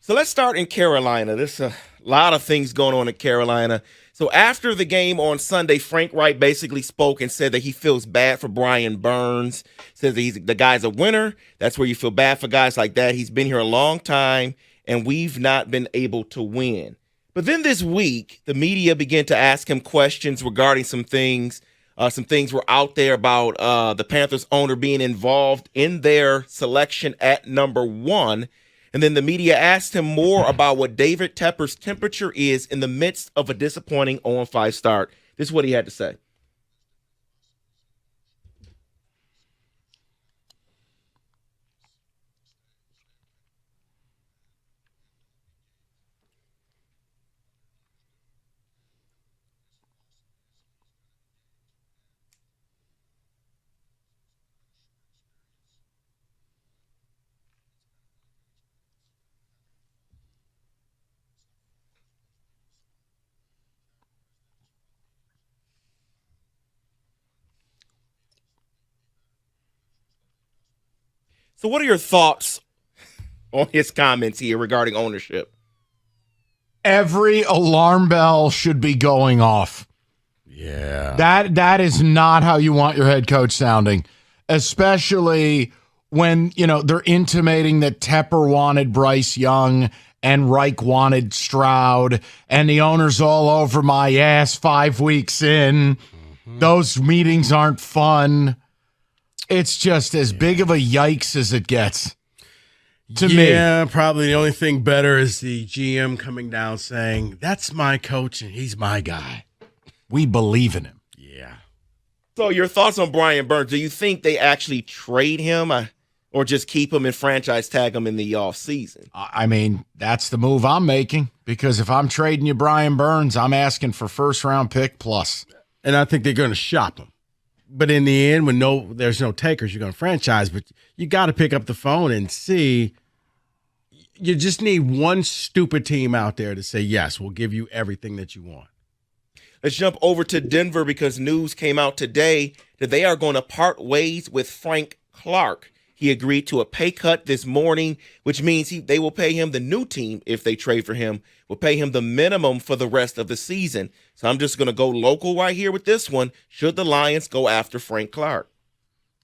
So let's start in Carolina. There's a lot of things going on in Carolina. So after the game on Sunday, Frank Wright basically spoke and said that he feels bad for Brian Burns. Says that the guy's a winner. That's where you feel bad for guys like that. He's been here a long time, and we've not been able to win. But then this week, the media began to ask him questions regarding some things. Some things were out there about the Panthers owner being involved in their selection at number 1. And then the media asked him more about what David Tepper's temperature is in the midst of a disappointing 0-5 start. This is what he had to say. So what are your thoughts on his comments here regarding ownership? Every alarm bell should be going off. Yeah. That is not how you want your head coach sounding, especially when, they're intimating that Tepper wanted Bryce Young and Reich wanted Stroud, and the owner's all over my ass 5 weeks in. Those meetings aren't fun. It's just as big of a yikes as it gets to me. Yeah, probably the only thing better is the GM coming down saying, that's my coach and he's my guy. We believe in him. Yeah. So your thoughts on Brian Burns? Do you think they actually trade him or just keep him and franchise tag him in the offseason? I mean, that's the move I'm making, because if I'm trading you Brian Burns, I'm asking for first-round pick plus. And I think they're going to shop him. But in the end, when there's no takers, you're going to franchise. But you got to pick up the phone and see. You just need one stupid team out there to say, yes, we'll give you everything that you want. Let's jump over to Denver, because news came out today that they are going to part ways with Frank Clark. He agreed to a pay cut this morning, which means they will pay him, the new team, if they trade for him, will pay him the minimum for the rest of the season. So I'm just going to go local right here with this one. Should the Lions go after Frank Clark?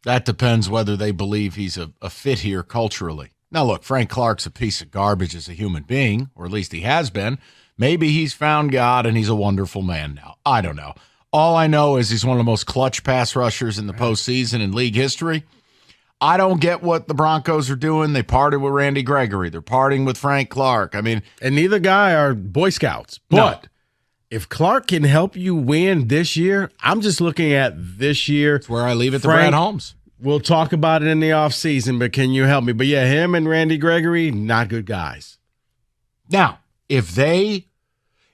That depends whether they believe he's a fit here culturally. Now, look, Frank Clark's a piece of garbage as a human being, or at least he has been. Maybe he's found God and he's a wonderful man now. I don't know. All I know is he's one of the most clutch pass rushers in the postseason in league history. I don't get what the Broncos are doing. They parted with Randy Gregory. They're parting with Frank Clark. I mean, and neither guy are Boy Scouts. But if Clark can help you win this year, I'm just looking at this year. That's where I leave it to Brad Holmes. We'll talk about it in the offseason, but can you help me? But yeah, him and Randy Gregory, not good guys. Now, if they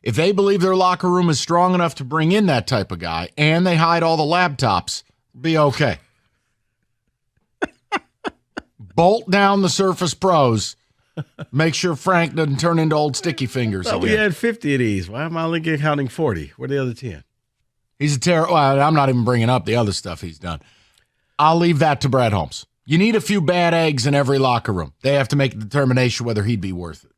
believe their locker room is strong enough to bring in that type of guy and they hide all the laptops, be okay. Bolt down the Surface Pros. Make sure Frank doesn't turn into old sticky fingers again. We had 50 of these. Why am I only counting 40? Where are the other 10? He's a terrible. Well, I'm not even bringing up the other stuff he's done. I'll leave that to Brad Holmes. You need a few bad eggs in every locker room. They have to make a determination whether he'd be worth it.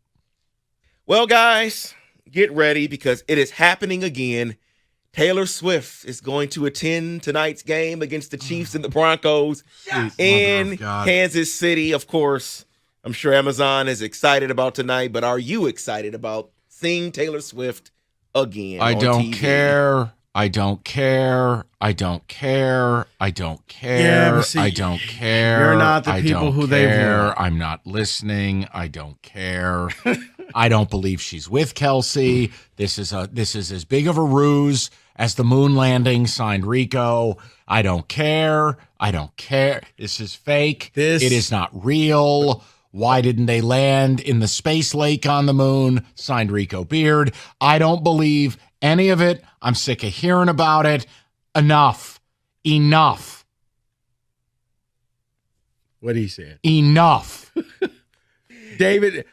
Well, guys, get ready, because it is happening again. Taylor Swift is going to attend tonight's game against the Chiefs and the Broncos in Kansas City. Of course, I'm sure Amazon is excited about tonight, but are you excited about seeing Taylor Swift again? I don't care. I don't care. I don't care. I don't care. Yeah, but see, I don't care. you're not the I people don't who they've care. won. I'm not listening. I don't care. I don't believe she's with Kelsey. This is as big of a ruse as the moon landing. Signed, Rico. I don't care. I don't care. This is fake. It is not real. Why didn't they land in the space lake on the moon? Signed, Rico Beard. I don't believe any of it. I'm sick of hearing about it. Enough. Enough. What he said. Enough. David,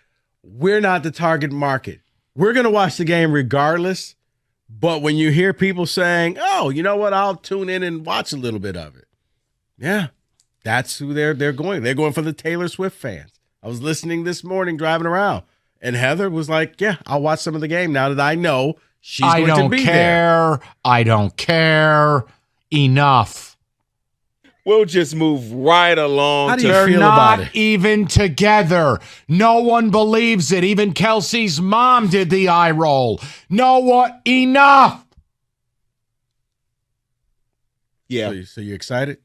we're not the target market. We're going to watch the game regardless. But when you hear people saying, oh, you know what, I'll tune in and watch a little bit of it. Yeah, that's who they're going. They're going for the Taylor Swift fans. I was listening this morning driving around, and Heather was like, yeah, I'll watch some of the game now that I know she's going to be there. I don't care. Enough. We'll just move right along. How do you feel about it? Even together. No one believes it. Even Kelsey's mom did the eye roll. No one. Enough. Yeah. So you excited?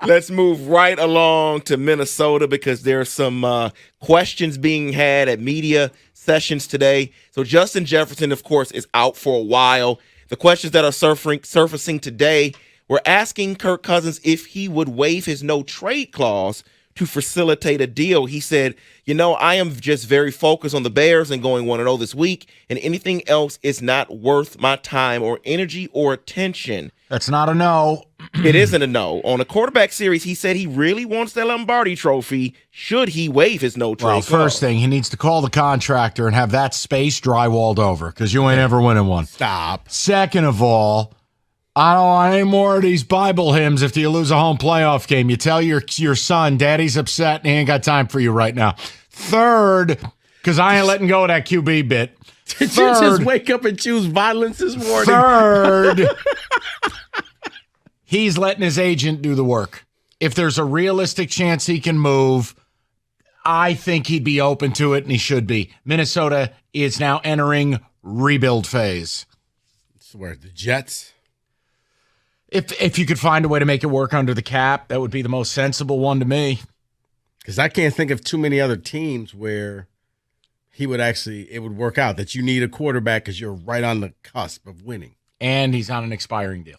Let's move right along to Minnesota because there are some questions being had at media sessions today. So Justin Jefferson, of course, is out for a while. The questions that are surfacing today, we're asking Kirk Cousins if he would waive his no-trade clause to facilitate a deal. He said, I am just very focused on the Bears and going 1-0 this week, and anything else is not worth my time or energy or attention. That's not a no. It isn't a no. On a quarterback series, he said he really wants the Lombardi trophy. Should he waive his no-trade clause? Well, first thing, he needs to call the contractor and have that space drywalled over because you ain't ever winning one. Stop. Second of all, I don't want any more of these Bible hymns if you lose a home playoff game. You tell your son, Daddy's upset and he ain't got time for you right now. Third, because I ain't letting go of that QB bit. Did you just wake up and choose violence this morning? Third, he's letting his agent do the work. If there's a realistic chance he can move, I think he'd be open to it, and he should be. Minnesota is now entering rebuild phase. Where the Jets? If you could find a way to make it work under the cap, that would be the most sensible one to me. Because I can't think of too many other teams where it would work out, that you need a quarterback because you're right on the cusp of winning. And he's on an expiring deal.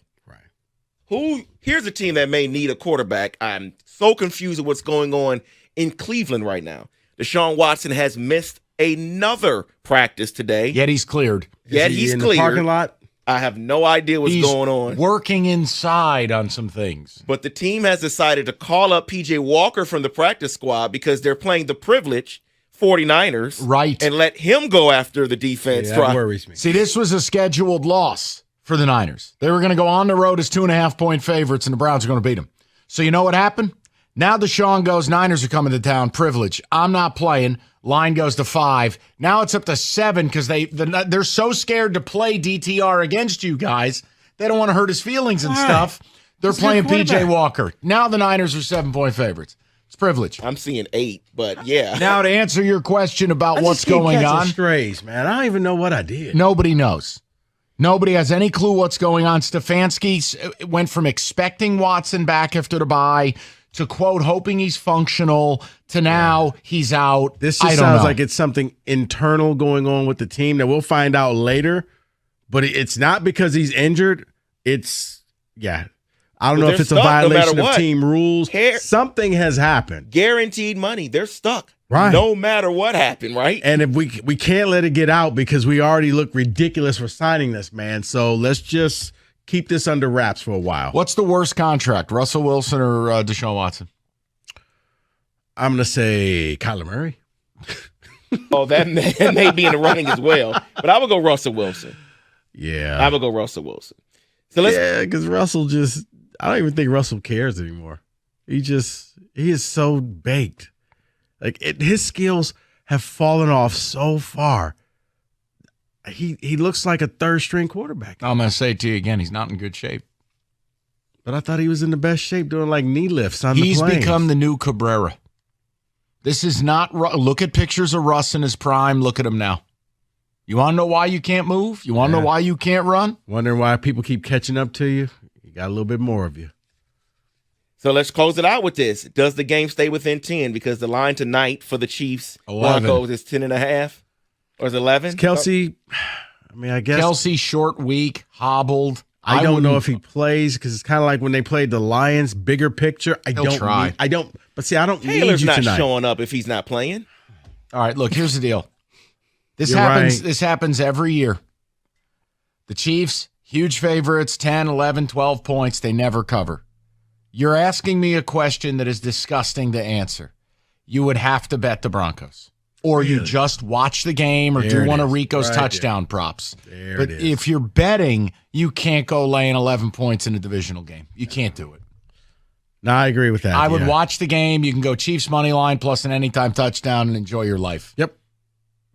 Here's a team that may need a quarterback. I'm so confused with what's going on in Cleveland right now. Deshaun Watson has missed another practice today. Yet he's cleared. He's in cleared. The parking lot? I have no idea what's going on. Working inside on some things. But the team has decided to call up P.J. Walker from the practice squad because they're playing the privilege 49ers. Right. And let him go after the defense. Yeah, that worries me. See, this was a scheduled loss for the Niners. They were going to go on the road as 2.5-point favorites, and the Browns are going to beat them. So you know what happened? Now Deshaun goes, Niners are coming to town, privilege. I'm not playing. Line goes to 5. Now it's up to 7 because they're so scared to play DTR against you guys. They don't want to hurt his feelings and stuff. They're playing P.J. Walker. Now the Niners are 7-point favorites. It's privilege. I'm seeing 8, but yeah. Now to answer your question about what's just keep going catching on. Strays, man. I don't even know what I did. Nobody knows. Nobody has any clue what's going on. Stefanski went from expecting Watson back after the bye to, quote, hoping he's functional to now he's out. This just sounds like it's something internal going on with the team that we'll find out later. But it's not because he's injured. It's, I don't know if it's a violation of team rules. Something has happened. Guaranteed money. They're stuck. Right. No matter what happened, right? And if we can't let it get out because we already look ridiculous for signing this man. So let's just keep this under wraps for a while. What's the worst contract, Russell Wilson or Deshaun Watson? I'm going to say Kyler Murray. Oh, that may be in the running as well. But I would go Russell Wilson. Yeah. I would go Russell Wilson. So because Russell I don't even think Russell cares anymore. He is so baked. His skills have fallen off so far. He looks like a third-string quarterback. I'm going to say it to you again, he's not in good shape. But I thought he was in the best shape doing knee lifts on the planes. He's become the new Cabrera. This is not. Look at pictures of Russ in his prime. Look at him now. You want to know why you can't move? You want to know why you can't run? Wondering why people keep catching up to you? You got a little bit more of you. So let's close it out with this. Does the game stay within 10? Because the line tonight for the Chiefs 11. Broncos is 10.5. Or is it 11? Kelsey, I mean, I guess. Kelsey, short week, hobbled. I don't know if he plays because it's kind of like when they played the Lions, bigger picture. He'll try. But see, I don't Taylor's need you not tonight. showing up if he's not playing. All right, look, here's the deal. This You're happens. right. This happens every year. The Chiefs, huge favorites, 10, 11, 12 points. They never cover. You're asking me a question that is disgusting to answer. You would have to bet the Broncos. Or you just watch the game or There do one it of is. Rico's Right touchdown props. There But it is. if you're betting, you can't go laying 11 points in a divisional game. You can't do it. No, I agree with that. I would yeah. watch the game. You can go Chiefs money line plus an anytime touchdown and enjoy your life. Yep.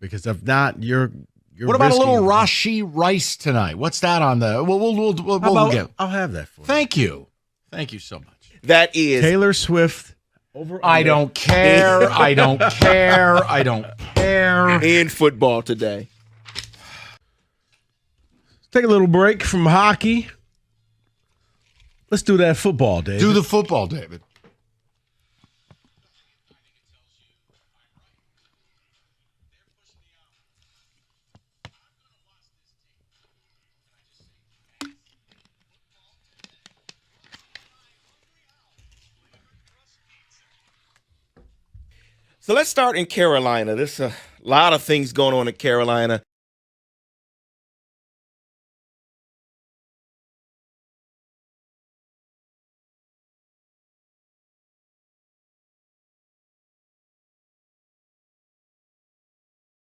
Because if not, you're what about a little risking- Rashi Rice tonight? What's that on the? We'll get. I'll have that for you. Thank you. Thank you so much. That is Taylor Swift. I don't care. I don't care. I don't care. in football today. Take a little break from hockey. Let's do that football, David. Do the football, David. So let's start in Carolina. There's a lot of things going on in Carolina.